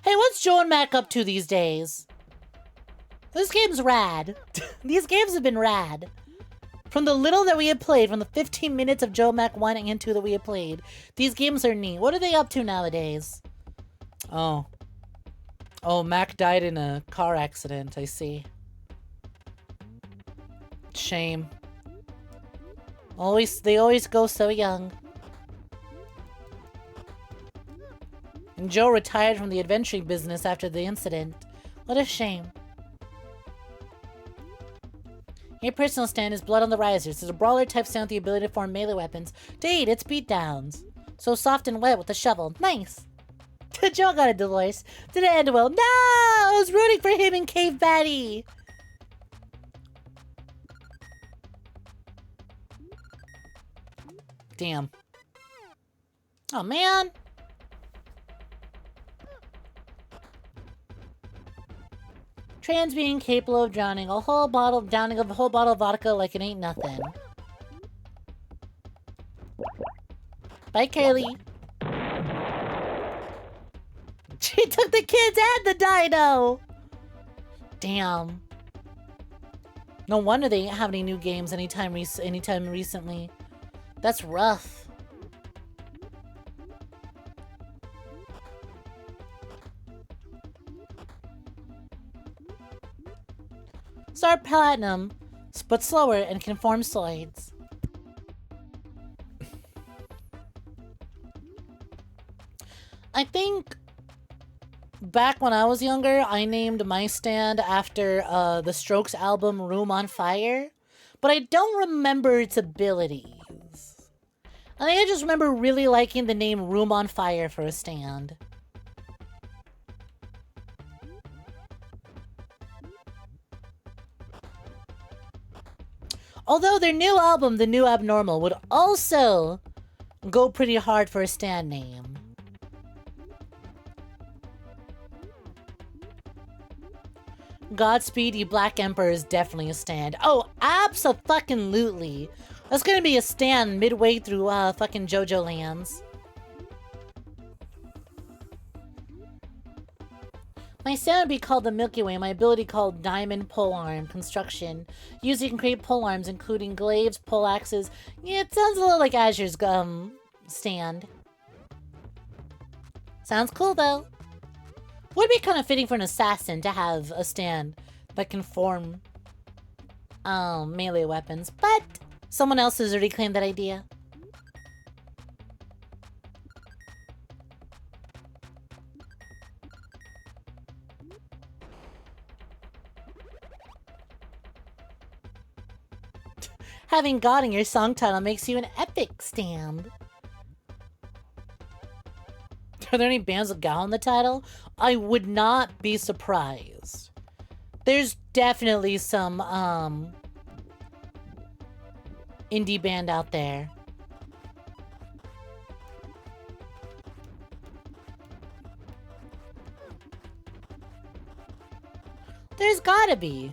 Hey, what's Joe and Mac up to these days? This game's rad. These games have been rad. From the little that we had played, from the 15 minutes of Joe Mac 1 and 2 that we had played, these games are neat. What are they up to nowadays? Oh. Oh, Mac died in a car accident, I see. Shame. They always go so young. And Joe retired from the adventuring business after the incident. What a shame. Your personal stand is Blood on the Risers. It's a brawler-type stand with the ability to form melee weapons. Date, it's beatdowns. So soft and wet with a shovel. Nice. Joe got a divorce. Did it end well? No! I was rooting for him in Cave Batty. Damn. Oh, man. Trans being capable of drowning a whole bottle of vodka like it ain't nothing. Bye, Curly. She took the kids and the dino. Damn. No wonder they ain't have any new games anytime recently. That's rough. Start platinum, but slower and can form slides. I think back when I was younger, I named my stand after the Strokes album Room on Fire, but I don't remember its abilities. I think I just remember really liking the name Room on Fire for a stand. Although their new album, The New Abnormal, would also go pretty hard for a stand name. Godspeed, you Black Emperor is definitely a stand. Oh, abso-fucking-lutely. That's gonna be a stand midway through fucking JoJo lands. My stand would be called the Milky Way, my ability called Diamond Polearm Construction. Used you can create polearms, including glaives, poleaxes. Yeah, it sounds a little like Azure's stand. Sounds cool though. Would be kind of fitting for an assassin to have a stand that can form melee weapons, but someone else has already claimed that idea. Having God in your song title makes you an epic stand. Are there any bands with Gal in the title? I would not be surprised. There's definitely some indie band out there. There's gotta be.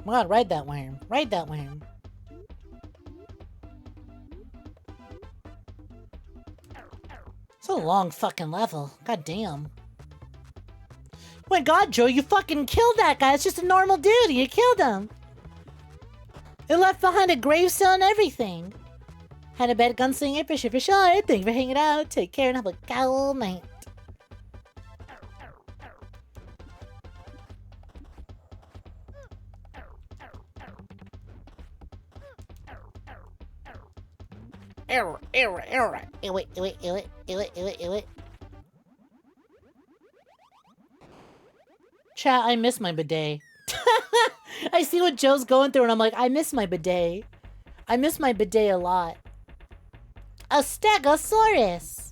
Oh my God, ride that worm. Ride that worm. It's a long fucking level. God damn. Oh my God, Joe, you fucking killed that guy. It's just a normal dude. You killed him. It left behind a gravestone and everything. Had a bad gunslinger for sure. Thank you for hanging out. Take care and have a cool night. Error. Ew it. Chat, I miss my bidet. I see what Joe's going through and I'm like, I miss my bidet. I miss my bidet a lot. A Stegosaurus.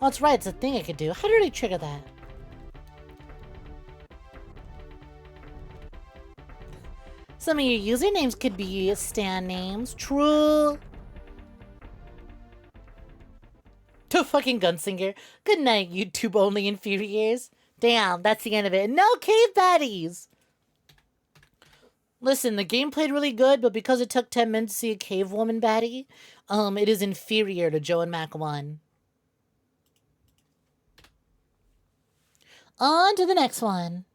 Oh, that's right. It's a thing I could do. How did I trigger that? Some of your usernames could be stand names. True. To fucking Gunslinger. Good night, YouTube only inferiors. Damn, that's the end of it. No cave baddies! Listen, the game played really good, but because it took 10 minutes to see a cave woman baddie, it is inferior to Joe and Mac 1. On to the next one.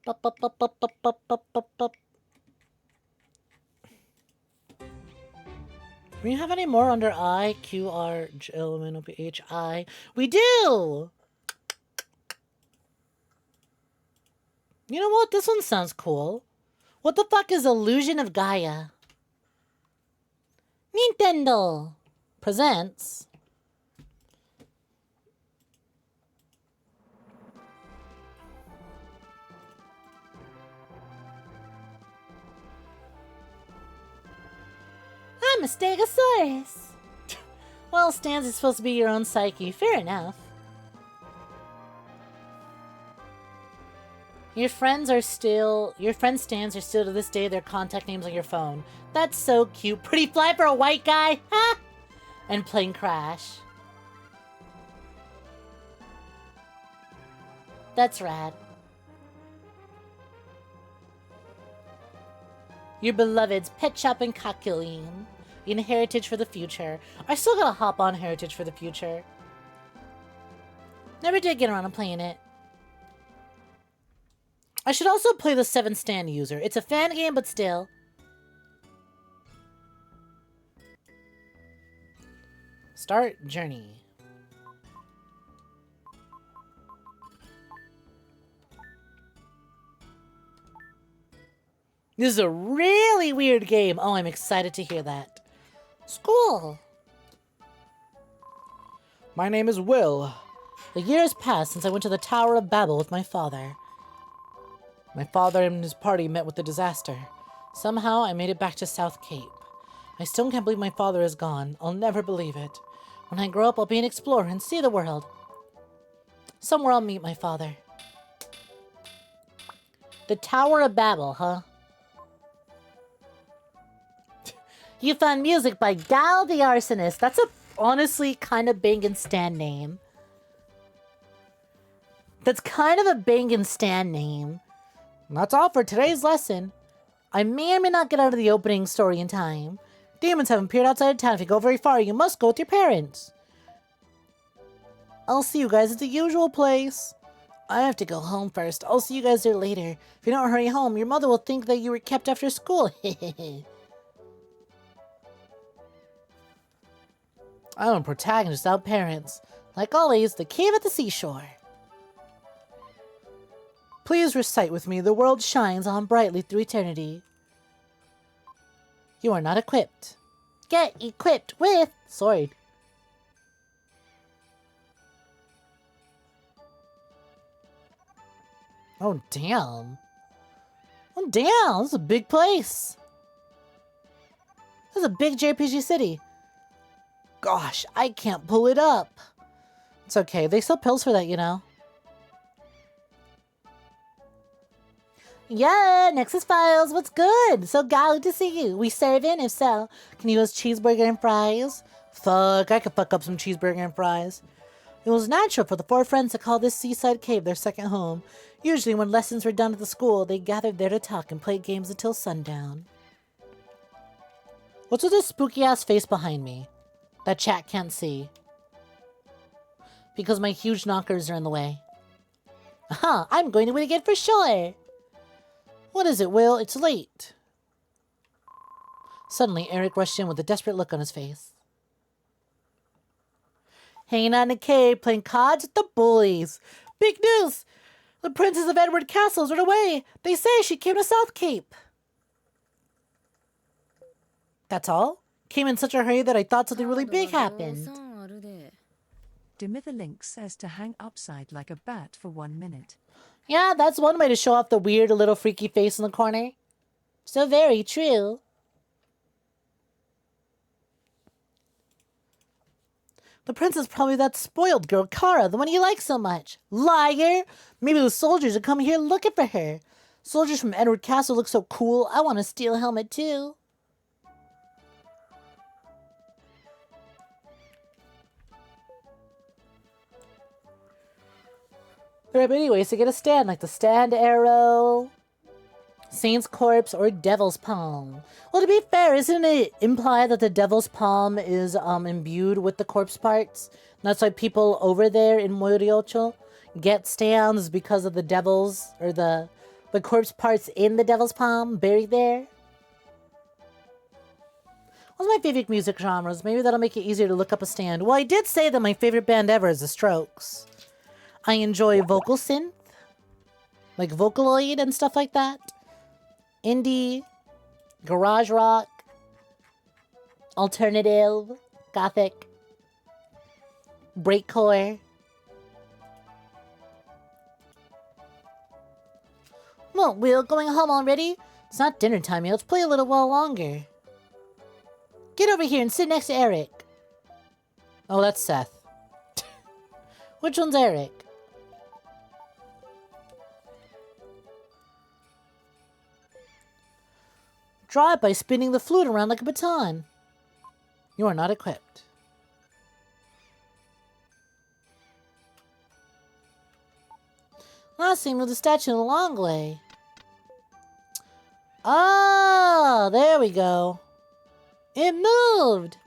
Do we have any more under I, Q, R, G, L, M, N, O, P, H, I? We do! You know what? This one sounds cool. What the fuck is Illusion of Gaia? Nintendo presents I'm a Stegosaurus. Well, Stans is supposed to be your own psyche. Fair enough. Your friends Stans are still to this day their contact names on your phone. That's so cute. Pretty fly for a white guy. Ha! And Plane Crash. That's rad. Your beloved's Pet Shop and 𝐾𝐞𝐤 in Heritage for the Future. I still gotta hop on Heritage for the Future. Never did get around to playing it. I should also play the 7 Stand User. It's a fan game, but still. Start journey. This is a really weird game. Oh, I'm excited to hear that. School. My name is Will. A year has passed since I went to the Tower of Babel with my father. My father and his party met with a disaster. Somehow, I made it back to South Cape. I still can't believe my father is gone. I'll never believe it. When I grow up, I'll be an explorer and see the world. Somewhere I'll meet my father. The Tower of Babel, huh? You found music by Gal the Arsonist. That's a honestly kind of bangin' stand name. That's kind of a bangin' stand name. And that's all for today's lesson. I may or may not get out of the opening story in time. Demons have appeared outside of town. If you go very far, you must go with your parents. I'll see you guys at the usual place. I have to go home first. I'll see you guys there later. If you don't hurry home, your mother will think that you were kept after school. I'm a protagonist without parents. Like always, the cave at the seashore. Please recite with me, the world shines on brightly through eternity. You are not equipped. Get equipped with sword. Oh, damn. Oh, damn. This is a big place. This is a big JRPG city. Gosh, I can't pull it up. It's okay. They sell pills for that, you know. Yeah, Nexus Files, what's good? So good to see you. We serving? If so, can you use cheeseburger and fries? Fuck, I could fuck up some cheeseburger and fries. It was natural for the 4 friends to call this seaside cave their second home. Usually when lessons were done at the school, they gathered there to talk and play games until sundown. What's with this spooky-ass face behind me? That chat can't see. Because my huge knockers are in the way. Aha, I'm going to win again for sure. What is it, Will? It's late. Suddenly, Eric rushed in with a desperate look on his face. Hanging out in a cave, playing cards with the bullies. Big news! The Princess of Edward Castle's run away. They say she came to South Cape. That's all? Came in such a hurry that I thought something really big happened. Demither says to hang upside like a bat for 1 minute. Yeah, that's one way to show off the weird little freaky face in the corner. So very true. The prince is probably that spoiled girl, Kara, the one you like so much. Liar! Maybe the soldiers are coming here looking for her. Soldiers from Edward Castle look so cool. I want to steal a helmet too. There are many ways to get a stand, like the stand arrow, Saint's Corpse, or Devil's Palm. Well, to be fair, isn't it implied that the Devil's Palm is imbued with the corpse parts? And that's why people over there in Moriocho get stands because of the devils, or the corpse parts in the Devil's Palm buried there. What's my favorite music genres? Maybe that'll make it easier to look up a stand. Well, I did say that my favorite band ever is The Strokes. I enjoy vocal synth, like Vocaloid and stuff like that. Indie, garage rock, alternative, gothic, breakcore. Well, we're going home already? It's not dinner time yet. Let's play a little while longer. Get over here and sit next to Eric. Oh, that's Seth. Which one's Eric? Draw it by spinning the flute around like a baton. You are not equipped. Last scene with the statue in the long way. Ah, there we go. It moved.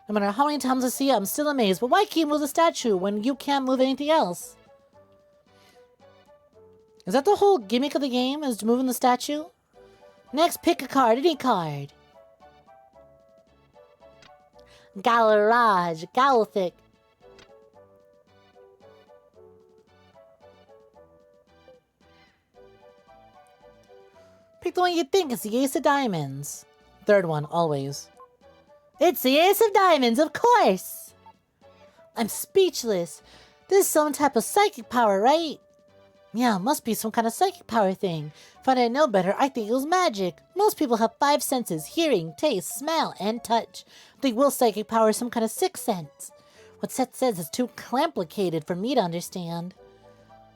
No matter how many times I see it, I'm still amazed. But why keep move the statue when you can't move anything else? Is that the whole gimmick of the game, is moving the statue? Next, pick a card, any card. Garage, Gothic. Pick the one you think is the Ace of Diamonds. Third one, always. It's the Ace of Diamonds, of course! I'm speechless. This is some type of psychic power, right? Yeah, must be some kind of psychic power thing. If I didn't know better, I think it was magic. Most people have 5 senses: hearing, taste, smell, and touch. I think Will's psychic power is some kind of 6th sense. What Seth says is too complicated for me to understand.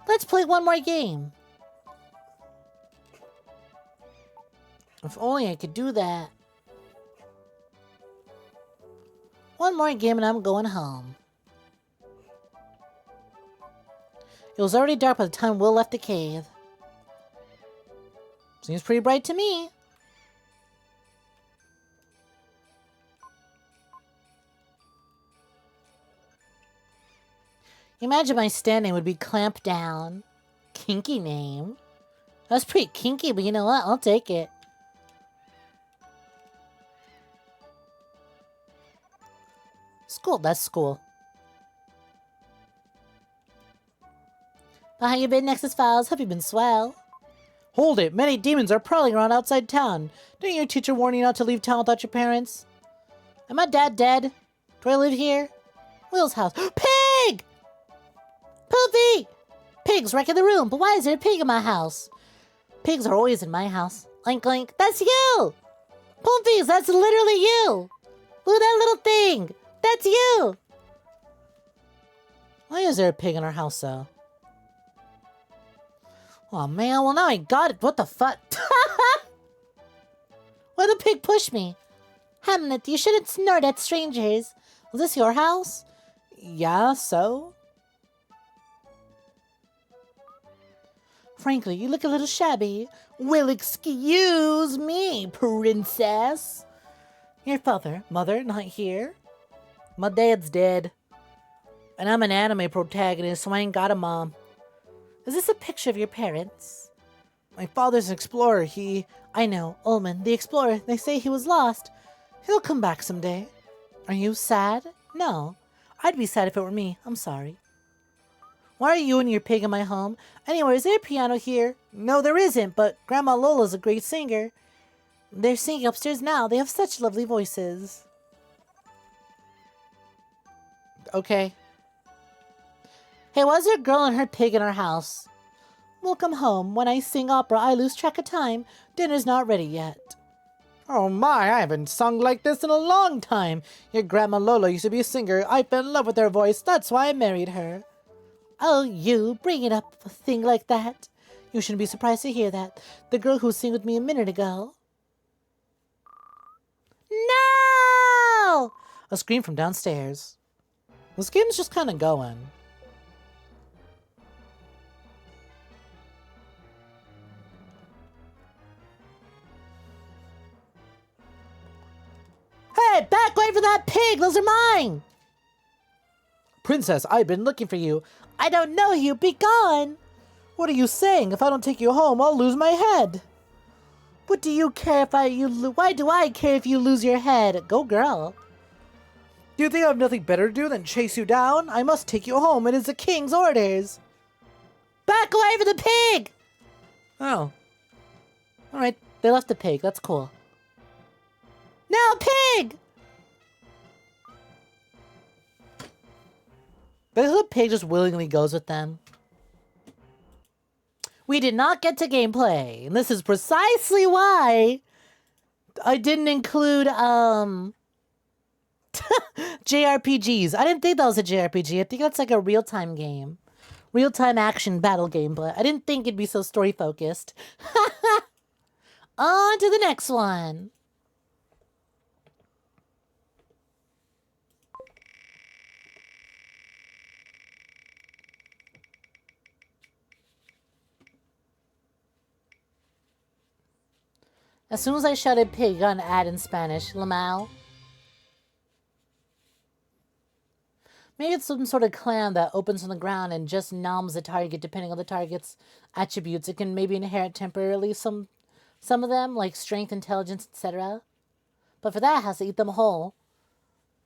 Let's play one more game. If only I could do that. One more game and I'm going home. It was already dark by the time Will left the cave. Seems pretty bright to me. Imagine my stand name would be Clamp Down. Kinky name. That's pretty kinky, but you know what? I'll take it. School, that's school. But how you been, Nexus Files? Have you been swell? Hold it! Many demons are prowling around outside town. Didn't your teacher warn you not to leave town without your parents? Am my dad dead? Do I live here? Will's house. Pig! Poopy! Pigs wrecking the room, but why is there a pig in my house? Pigs are always in my house. Link, link. That's you! Poopies, that's literally you! Look at that little thing! That's you! Why is there a pig in our house, though? Oh man, well now I got it. What the fuck? Why the pig push me? Hamlet, you shouldn't snort at strangers. Was this your house? Yeah, so? Frankly, you look a little shabby. Well, excuse me, princess. Your father, mother, not here? My dad's dead. And I'm an anime protagonist, so I ain't got a mom. Is this a picture of your parents? My father's an explorer. I know, Ullman, the explorer. They say he was lost. He'll come back someday. Are you sad? No. I'd be sad if it were me. I'm sorry. Why are you and your pig in my home? Anyway, is there a piano here? No, there isn't, but Grandma Lola's a great singer. They're singing upstairs now. They have such lovely voices. Okay. Hey, why is there a girl and her pig in our house? Welcome home. When I sing opera, I lose track of time. Dinner's not ready yet. Oh my, I haven't sung like this in a long time. Your grandma Lola used to be a singer. I fell in love with her voice. That's why I married her. Oh, you bringing up a thing like that? You shouldn't be surprised to hear that. The girl who sang with me a minute ago. No! A scream from downstairs. This game's just kind of going. Hey, back away from that pig! Those are mine! Princess, I've been looking for you. I don't know you. Be gone! What are you saying? If I don't take you home, I'll lose my head. What do you care if why do I care if you lose your head? Go girl. Do you think I have nothing better to do than chase you down? I must take you home. It is the king's orders. Back away from the pig! Oh. Alright, they left the pig. That's cool. Now pig! But the pig just willingly goes with them. We did not get to gameplay, and this is precisely why I didn't include JRPGs. I didn't think that was a JRPG. I think that's like a real-time game. Real-time action battle game, but I didn't think it'd be so story-focused. On to the next one. As soon as I shouted pig, I got an ad in Spanish. Lamau. Maybe it's some sort of clam that opens on the ground and just noms the target depending on the target's attributes. It can maybe inherit temporarily some of them, like strength, intelligence, etc. But for that, it has to eat them whole.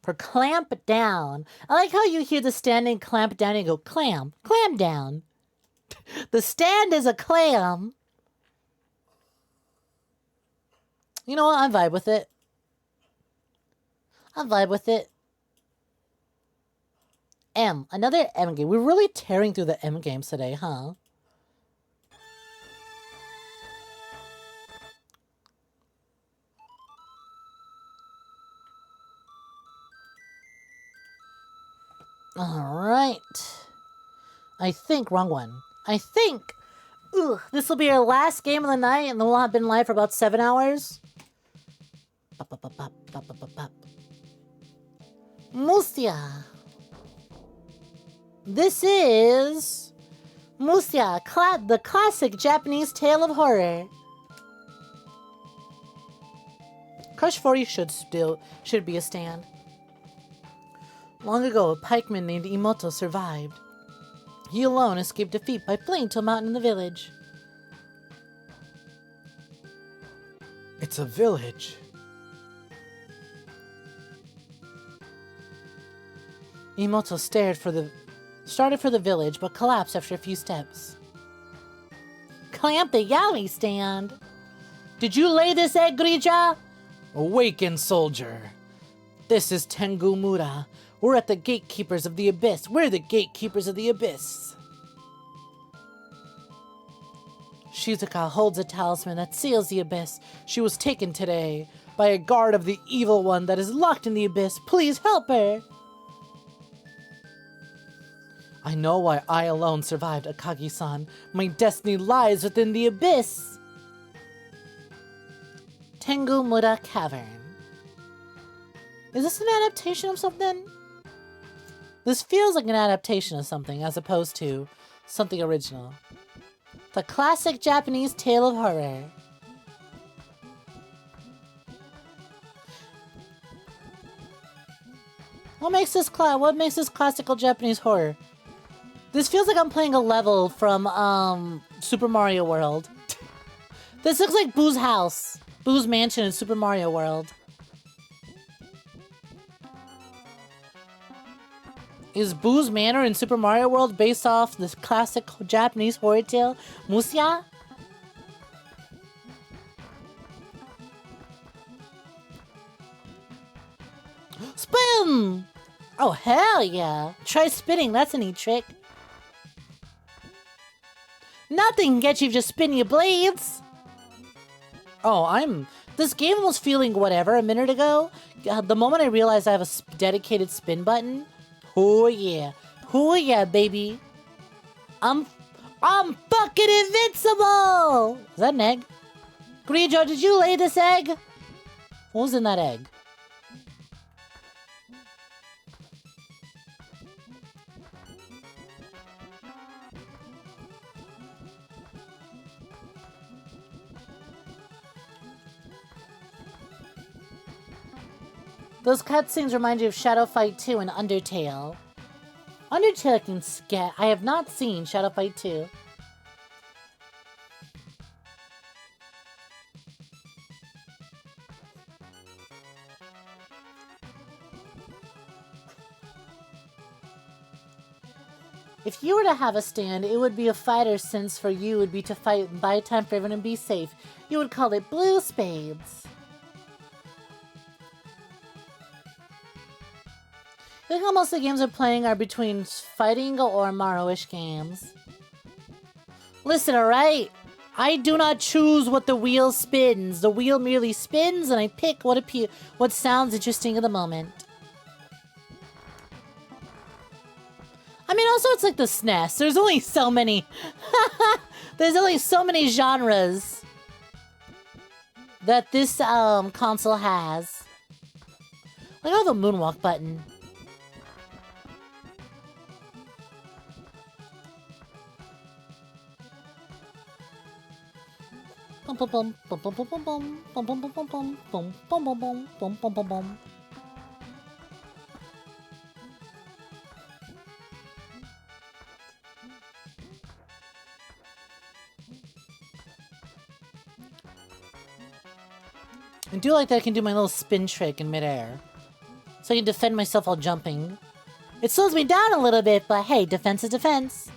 For clamp down. I like how you hear the standing clamp down and you go, clam down. The stand is a clam. You know what? I vibe with it. Another M game. We're really tearing through the M games today, huh? Alright. Wrong one. This will be our last game of the night, and then we'll have been live for about 7 hours. Musia. This is Musia, the classic Japanese tale of horror. Crush 40 should be a stand. Long ago, a pikeman named Imoto survived. He alone escaped defeat by fleeing to a mountain in the village. It's a village. Imoto started for the village, but collapsed after a few steps. Clamp the yaoi stand. Did you lay this egg, Grija? Awaken, soldier. This is Tengu Mura. We're at the gatekeepers of the abyss. We're the gatekeepers of the abyss. Shizuka holds a talisman that seals the abyss. She was taken today by a guard of the evil one that is locked in the abyss. Please help her. I know why I alone survived, Akagi-san. My destiny lies within the abyss. Tengu Mura Cavern. Is this an adaptation of something? This feels like an adaptation of something as opposed to something original. The classic Japanese tale of horror. What makes this classical Japanese horror? This feels like I'm playing a level from Super Mario World. This looks like Boo's house. Boo's mansion in Super Mario World. Is Boo's Manor in Super Mario World based off this classic Japanese horror tale, Musia? Spin! Oh, hell yeah. Try spinning, that's a neat trick. Nothing can get you if you just spin your blades. Oh, This game was feeling whatever a minute ago. The moment I realized I have a dedicated spin button, oh yeah, baby. I'm fucking invincible! Is that an egg? 𝐒𝐳𝐤, did you lay this egg? What was in that egg? Those cutscenes remind you of Shadow Fight 2 and Undertale. Undertale can scat. I have not seen Shadow Fight 2. If you were to have a stand, it would be a fighter, since for you would be to fight and buy time for everyone and be safe. You would call it Blue Spades. I think most of the games I'm playing are between fighting or Mario-ish games. Listen, alright? I do not choose what the wheel spins. The wheel merely spins and I pick what sounds interesting at the moment. I mean, also it's like the SNES. There's only so many... There's only so many genres that this console has. Like, I have a moonwalk button. Bum bum bum bum bum bum bum bum bum bum bum bum bum bum bum bum bum bum bum bum. I do like that I can do my little spin trick in midair, so I can defend myself while jumping. It slows me down a little bit, but hey, defense is defense.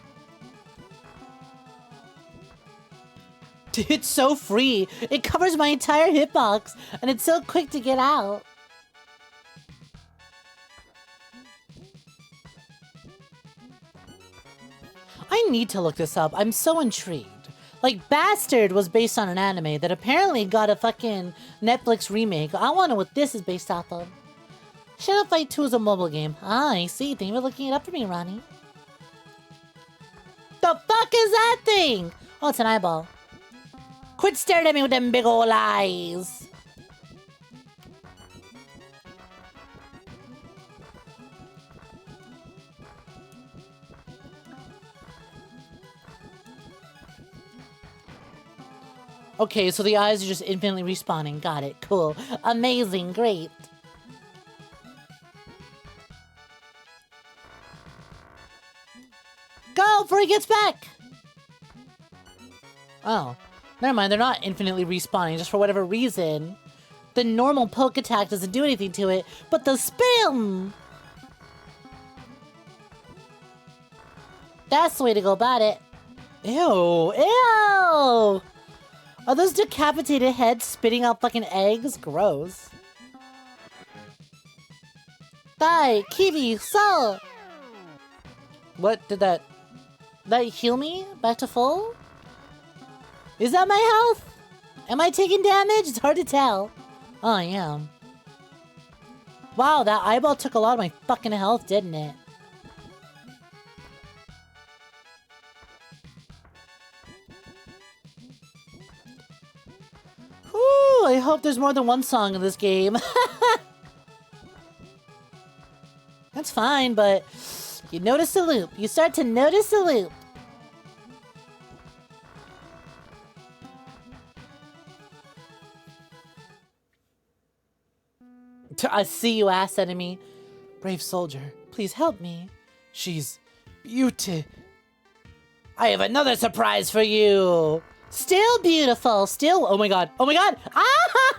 It's so free. It covers my entire hitbox, and it's so quick to get out. I need to look this up. I'm so intrigued. Like, Bastard was based on an anime that apparently got a fucking Netflix remake. I want to know what this is based off of. Shadow Fight 2 is a mobile game. Ah, I see. Thank you for looking it up for me, Ronnie. The fuck is that thing? Oh, it's an eyeball. Quit staring at me with them big old eyes. Okay, so the eyes are just infinitely respawning. Got it. Cool. Amazing. Great. Go before he gets back! Oh. Never mind, they're not infinitely respawning, just for whatever reason. The normal poke attack doesn't do anything to it, but the spin! That's the way to go about it. Ew, ew! Are those decapitated heads spitting out fucking eggs? Gross. Die, Kiwi, so! What did that heal me? Back to full? Is that my health? Am I taking damage? It's hard to tell. Oh, I am. Wow, that eyeball took a lot of my fucking health, didn't it? Whew, I hope there's more than one song in this game. That's fine, but you notice the loop. You start to notice the loop. I see you, ass enemy. Brave soldier, please help me. She's beauty. I have another surprise for you. Still beautiful. Still. Oh my god. Oh my god. Ah!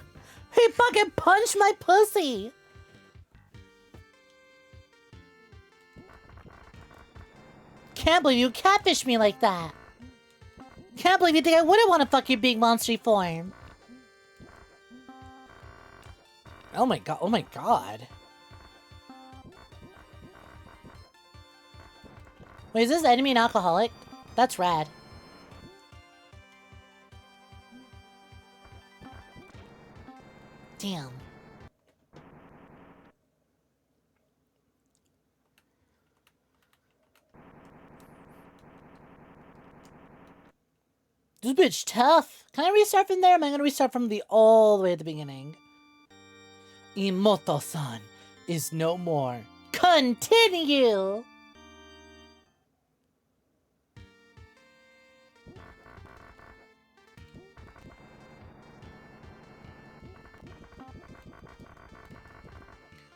He fucking punched my pussy. Can't believe you catfished me like that. Can't believe you think I wouldn't want to fuck your big monstery form. Oh my god, oh my god. Wait, is this enemy an alcoholic? That's rad. Damn. This bitch tough. Can I restart from there? Am I gonna restart from all the way at the beginning? Imoto-san is no more. Continue!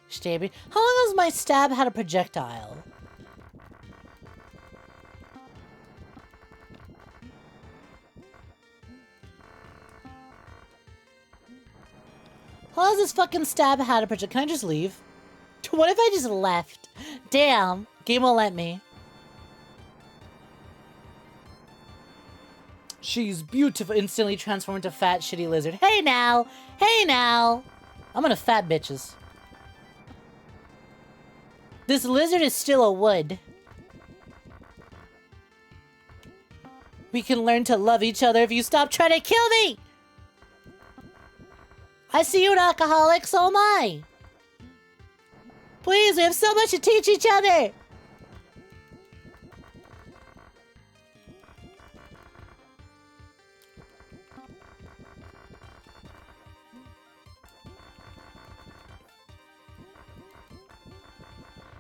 Stabby. How long has my stab had a projectile? How long has this fucking stab had a projectile? Can I just leave? What if I just left? Damn. Game won't let me. She's beautiful. Instantly transformed into fat, shitty lizard. Hey now! Hey now! I'm gonna fat bitches. This lizard is still a wood. We can learn to love each other if you stop trying to kill me! I see you an alcoholic, so am I. Please, we have so much to teach each other.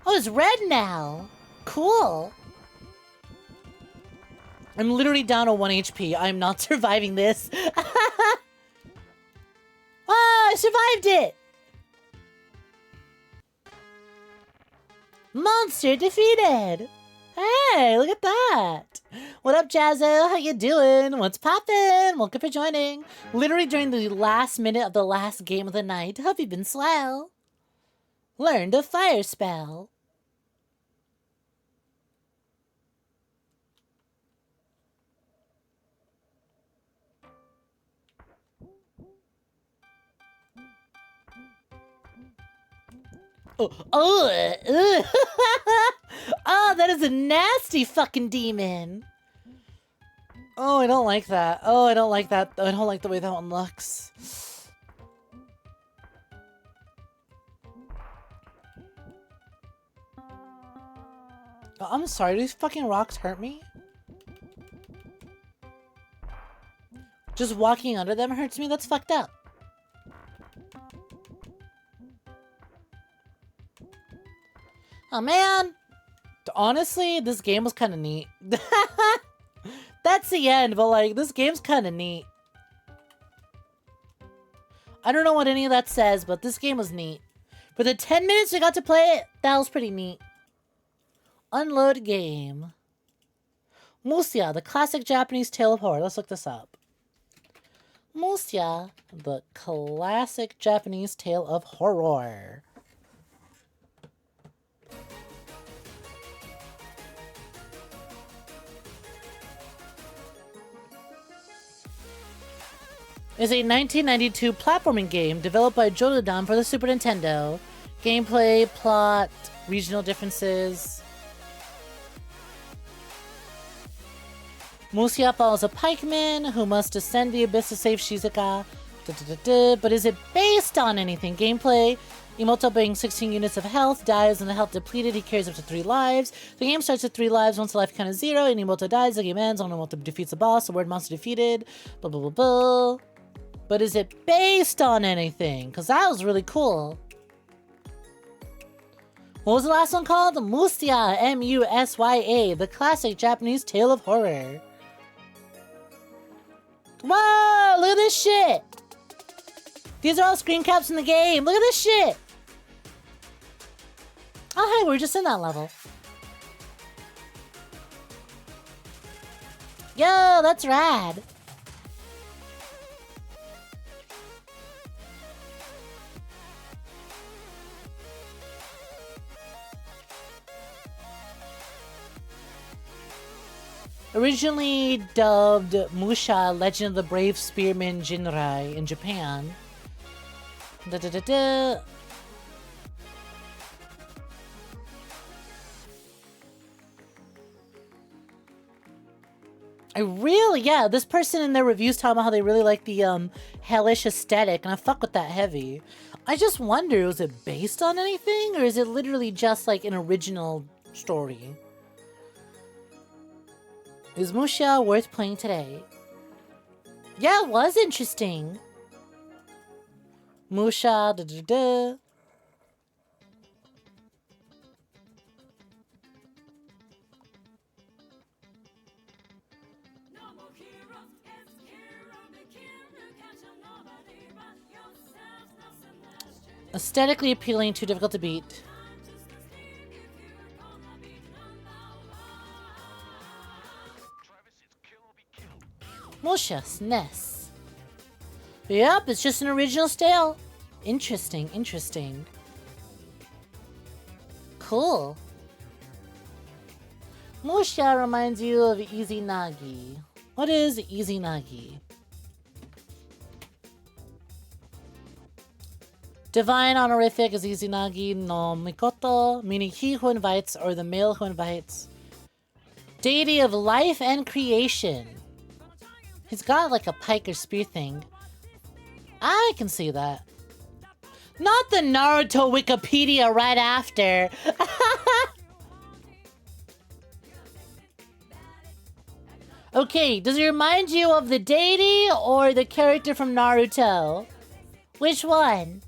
Oh, it's red now. Cool. I'm literally down to 1 HP. I'm not surviving this. Ah, I survived it! Monster defeated! Hey, look at that! What up, Jazzo? How you doing? What's poppin'? Welcome for joining. Literally during the last minute of the last game of the night. Hope you've been swell. Learned a fire spell. Oh, oh, that is a nasty fucking demon. Oh, I don't like that. Oh, I don't like that. I don't like the way that one looks. Oh, I'm sorry, do these fucking rocks hurt me? Just walking under them hurts me? That's fucked up. Oh man, honestly, this game was kind of neat. That's the end, but like, this game's kind of neat. I don't know what any of that says, but this game was neat. For the 10 minutes we got to play it, that was pretty neat. Unload game. Musya, the classic Japanese tale of horror. Let's look this up. Musya, the classic Japanese tale of horror. Is a 1992 platforming game developed by Jododan for the Super Nintendo. Gameplay, plot, regional differences. Musya follows a pikeman who must descend the abyss to save Shizuka. But is it based on anything? Gameplay, Imoto brings 16 units of health, dies, and the health depleted, he carries up to 3 lives. The game starts at 3 lives, once the life count is 0, and Imoto dies, the game ends, Imoto defeats the boss, the word monster defeated, blah blah blah blah. But is it based on anything? Because that was really cool. What was the last one called? Musya, M-U-S-Y-A, the classic Japanese tale of horror. Whoa, look at this shit. These are all screen caps in the game. Look at this shit. Oh, hey, we're just in that level. Yo, that's rad. Originally dubbed Musha, Legend of the Brave Spearman Jinrai in Japan. Yeah, this person in their reviews talking about how they really like the hellish aesthetic, and I fuck with that heavy. I just wonder, was it based on anything, or is it literally just like an original story? Is Musha worth playing today? Yeah, it was interesting. Musha, da-da-da. Aesthetically appealing, too difficult to beat. Musha, SNES. Yep, it's just an original style. Interesting, interesting. Cool. Musha reminds you of 𝐒𝐳𝐬𝐧. What is 𝐒𝐳𝐬𝐧? Divine honorific is 𝐒𝐳𝐬𝐧 no Mikoto, meaning he who invites, or the male who invites. Deity of life and creation. He's got like a pike or spear thing. I can see that. Not the Naruto Wikipedia right after. Okay, does it remind you of the deity or the character from Naruto? Which one?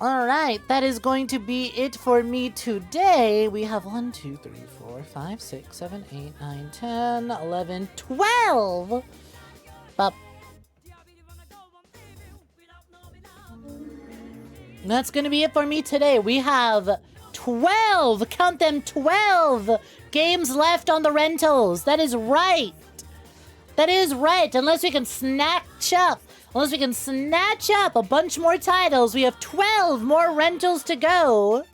Alright, that is going to be it for me today. We have 1, 2, 3, 4, 5, 6, 7, 8, 9, 10, 11, 12! But that's gonna be it for me today. We have 12, count them, 12 games left on the rentals. That is right. That is right, unless we can snatch up a bunch more titles. We have 12 more rentals to go.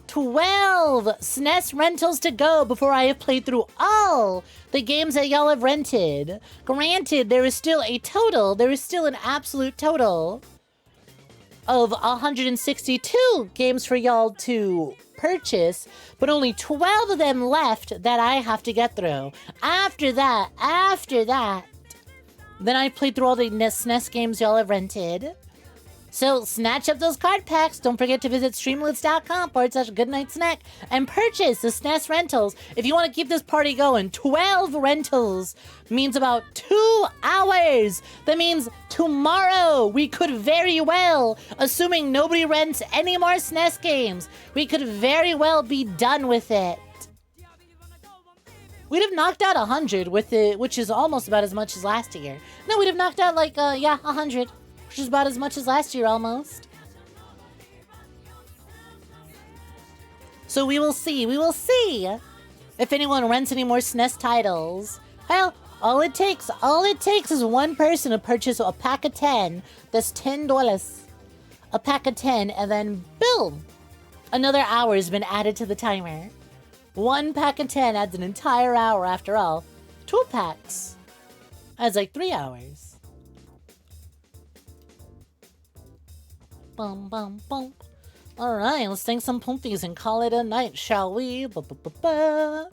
12 SNES rentals to go before I have played through all the games that y'all have rented. Granted, there is still an absolute total of 162 games for y'all to purchase, but only 12 of them left that I have to get through. After that, then I played through all the SNES games y'all have rented. So snatch up those card packs. Don't forget to visit streamloots.com/GoodnightSnek and purchase the SNES rentals. If you want to keep this party going, 12 rentals means about 2 hours. That means tomorrow we could very well, assuming nobody rents any more SNES games, we could very well be done with it. We'd have knocked out 100 with it, which is almost about as much as last year. No, we'd have knocked out like, 100, which is about as much as last year almost. So we will see if anyone rents any more SNES titles. Well, all it takes is one person to purchase a pack of 10. That's $10. A pack of 10, and then boom! Another hour has been added to the timer. One pack of 10 adds an entire hour after all. 2 packs adds like 3 hours. Bum, bum, bum. Alright, let's thank some pumpies and call it a night, shall we? Ba-ba-ba-ba.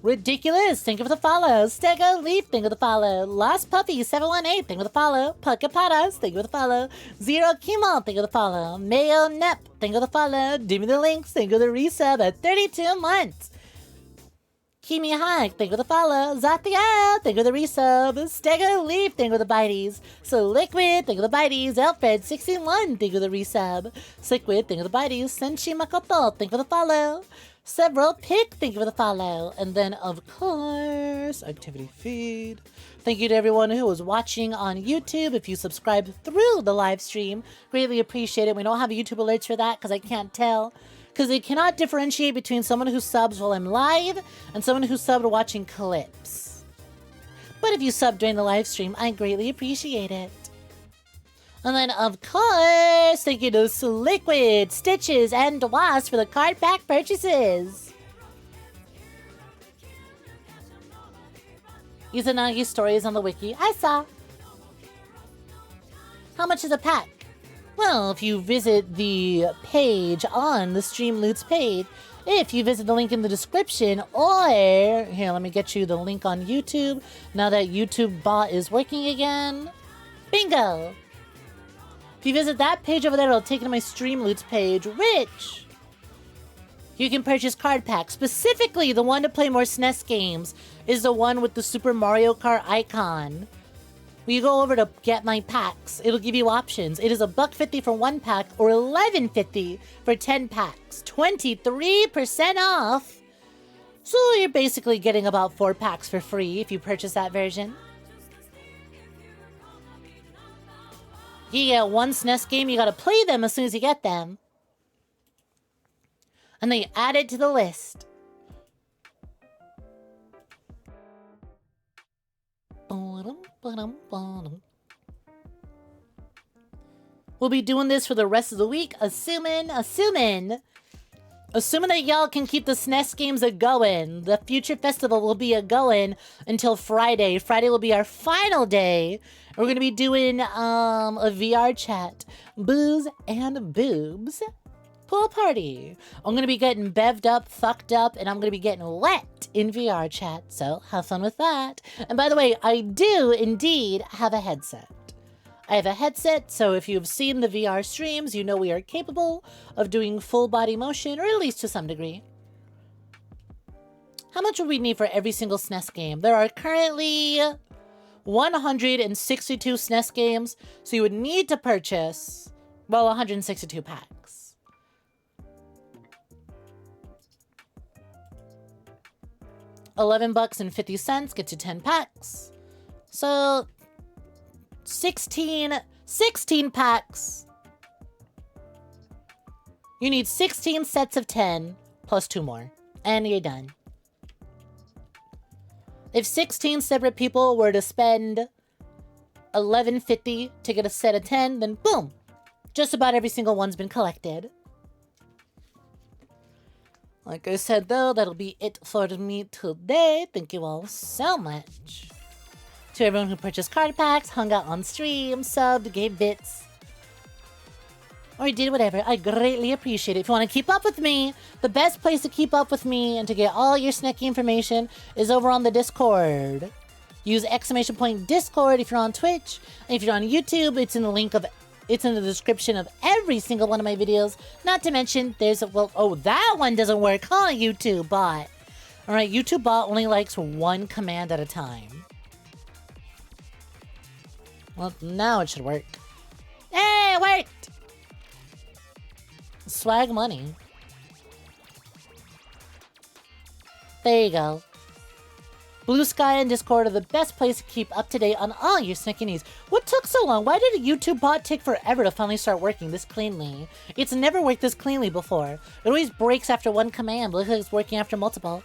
Ridiculous, thank you for the follow. Stego Leaf, thank you for the follow. Lost Puppy 718, thank you for the follow. Puckapatas, thank you for the follow. Zero Kimo, thank you for the follow. Mayo Nep, thank you for the follow. Dimmy the Links, thank you for the resub at 32 months. Kimi Hike, thank you for the follow. Zathia, thank you for the resub. Stego Leaf, thank you for the bites. So Liquid, thank you for the bites. Elfred61, thank you for the resub. Sliquid, thank you for the bites. Senshi Makoto, thank you for the follow. Several Pick, thank you for the follow. And then, of course, activity feed. Thank you to everyone who was watching on YouTube. If you subscribe through the live stream, greatly appreciate it. We don't have YouTube alerts for that because I can't tell. Because they cannot differentiate between someone who subs while I'm live and someone who subbed watching clips. But if you sub during the live stream, I greatly appreciate it. And then, of course, thank you to Liquid, Stitches, and Wasp for the card pack purchases. Izanagi's story is on the wiki. I saw. How much is a pack? Well, if you visit the page on the Stream Loots page, if you visit the link in the description, or here, let me get you the link on YouTube now that YouTube bot is working again. Bingo! If you visit that page over there, it'll take you to my Stream Loots page, which you can purchase card packs. Specifically, the one to play more SNES games is the one with the Super Mario Kart icon. When you go over to get my packs, it'll give you options. It is $1.50 for 1 pack or $11.50 for 10 packs. 23% off. So you're basically getting about 4 packs for free if you purchase that version. You get 1 SNES game, you gotta play them as soon as you get them. And then you add it to the list. We'll be doing this for the rest of the week, assuming that y'all can keep the SNES games a-going. The Future Festival will be a-going until Friday. Friday will be our final day. We're going to be doing a VR chat. Booze and boobs. Pool party. I'm going to be getting bevved up, fucked up, and I'm going to be getting wet in VR chat. So have fun with that. And by the way, I do indeed have a headset. I have a headset, so if you've seen the VR streams, you know we are capable of doing full body motion, or at least to some degree. How much would we need for every single SNES game? There are currently 162 SNES games, so you would need to purchase, well, 162 packs. $11.50 gets you 10 packs. So 16 packs. You need 16 sets of 10 plus 2 more, and you're done. If 16 separate people were to spend $11.50 to get a set of 10, then boom, just about every single one's been collected. Like I said, though, that'll be it for me today. Thank you all so much. To everyone who purchased card packs, hung out on stream, subbed, gave bits, or did whatever, I greatly appreciate it. If you want to keep up with me, the best place to keep up with me and to get all your Sneky information is over on the Discord. Use !Discord if you're on Twitch, and if you're on YouTube, it's in the description of every single one of my videos. Not to mention, there's a, well, oh, that one doesn't work, huh, YouTube bot? Alright, YouTube bot only likes 1 command at a time. Well, now it should work. Hey, it worked! Swag money. There you go. Blue Sky and Discord are the best place to keep up to date on all your Sneky needs. What took so long? Why did a YouTube bot take forever to finally start working this cleanly? It's never worked this cleanly before. It always breaks after 1 command, but looks like it's working after multiple.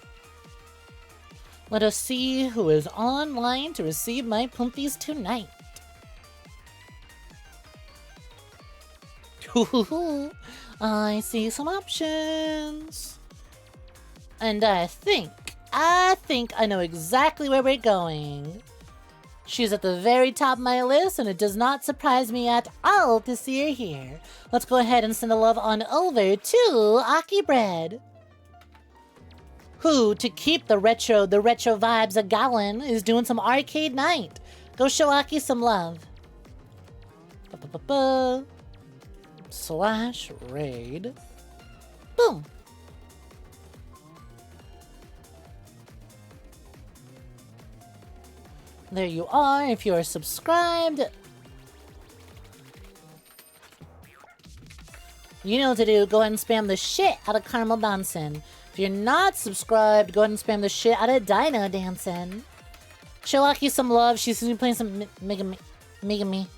Let us see who is online to receive my pumpies tonight. I see some options. And I think I know exactly where we're going. She's at the very top of my list, and it does not surprise me at all to see her here. Let's go ahead and send a love on over to Aki Bread, who, to keep the retro vibes a-going, is doing some arcade night. Go show Aki some love. /raid. Boom. There you are. If you are subscribed, you know what to do. Go ahead and spam the shit out of Caramel Dancing. If you're not subscribed, go ahead and spam the shit out of Dino Dancing. Show Aki some love. She's been playing some Mega Me.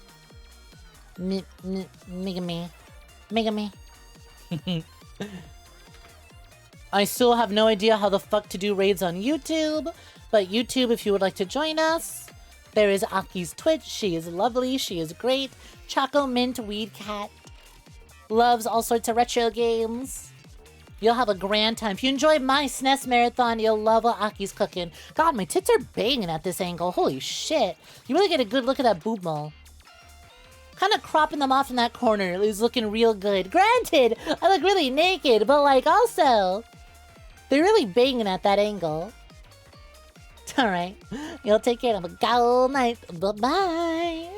I still have no idea how the fuck to do raids on YouTube, but YouTube, if you would like to join us, there is Aki's Twitch. She is lovely. She is great. Choco Mint Weed Cat. Loves all sorts of retro games. You'll have a grand time. If you enjoy my SNES marathon, you'll love what Aki's cooking. God, my tits are banging at this angle. Holy shit. You really get a good look at that boob mole. Kind of cropping them off in that corner is looking real good. Granted, I look really naked, but like also, They're really banging at that angle. Alright. You'll take care of a good night. Bye-bye.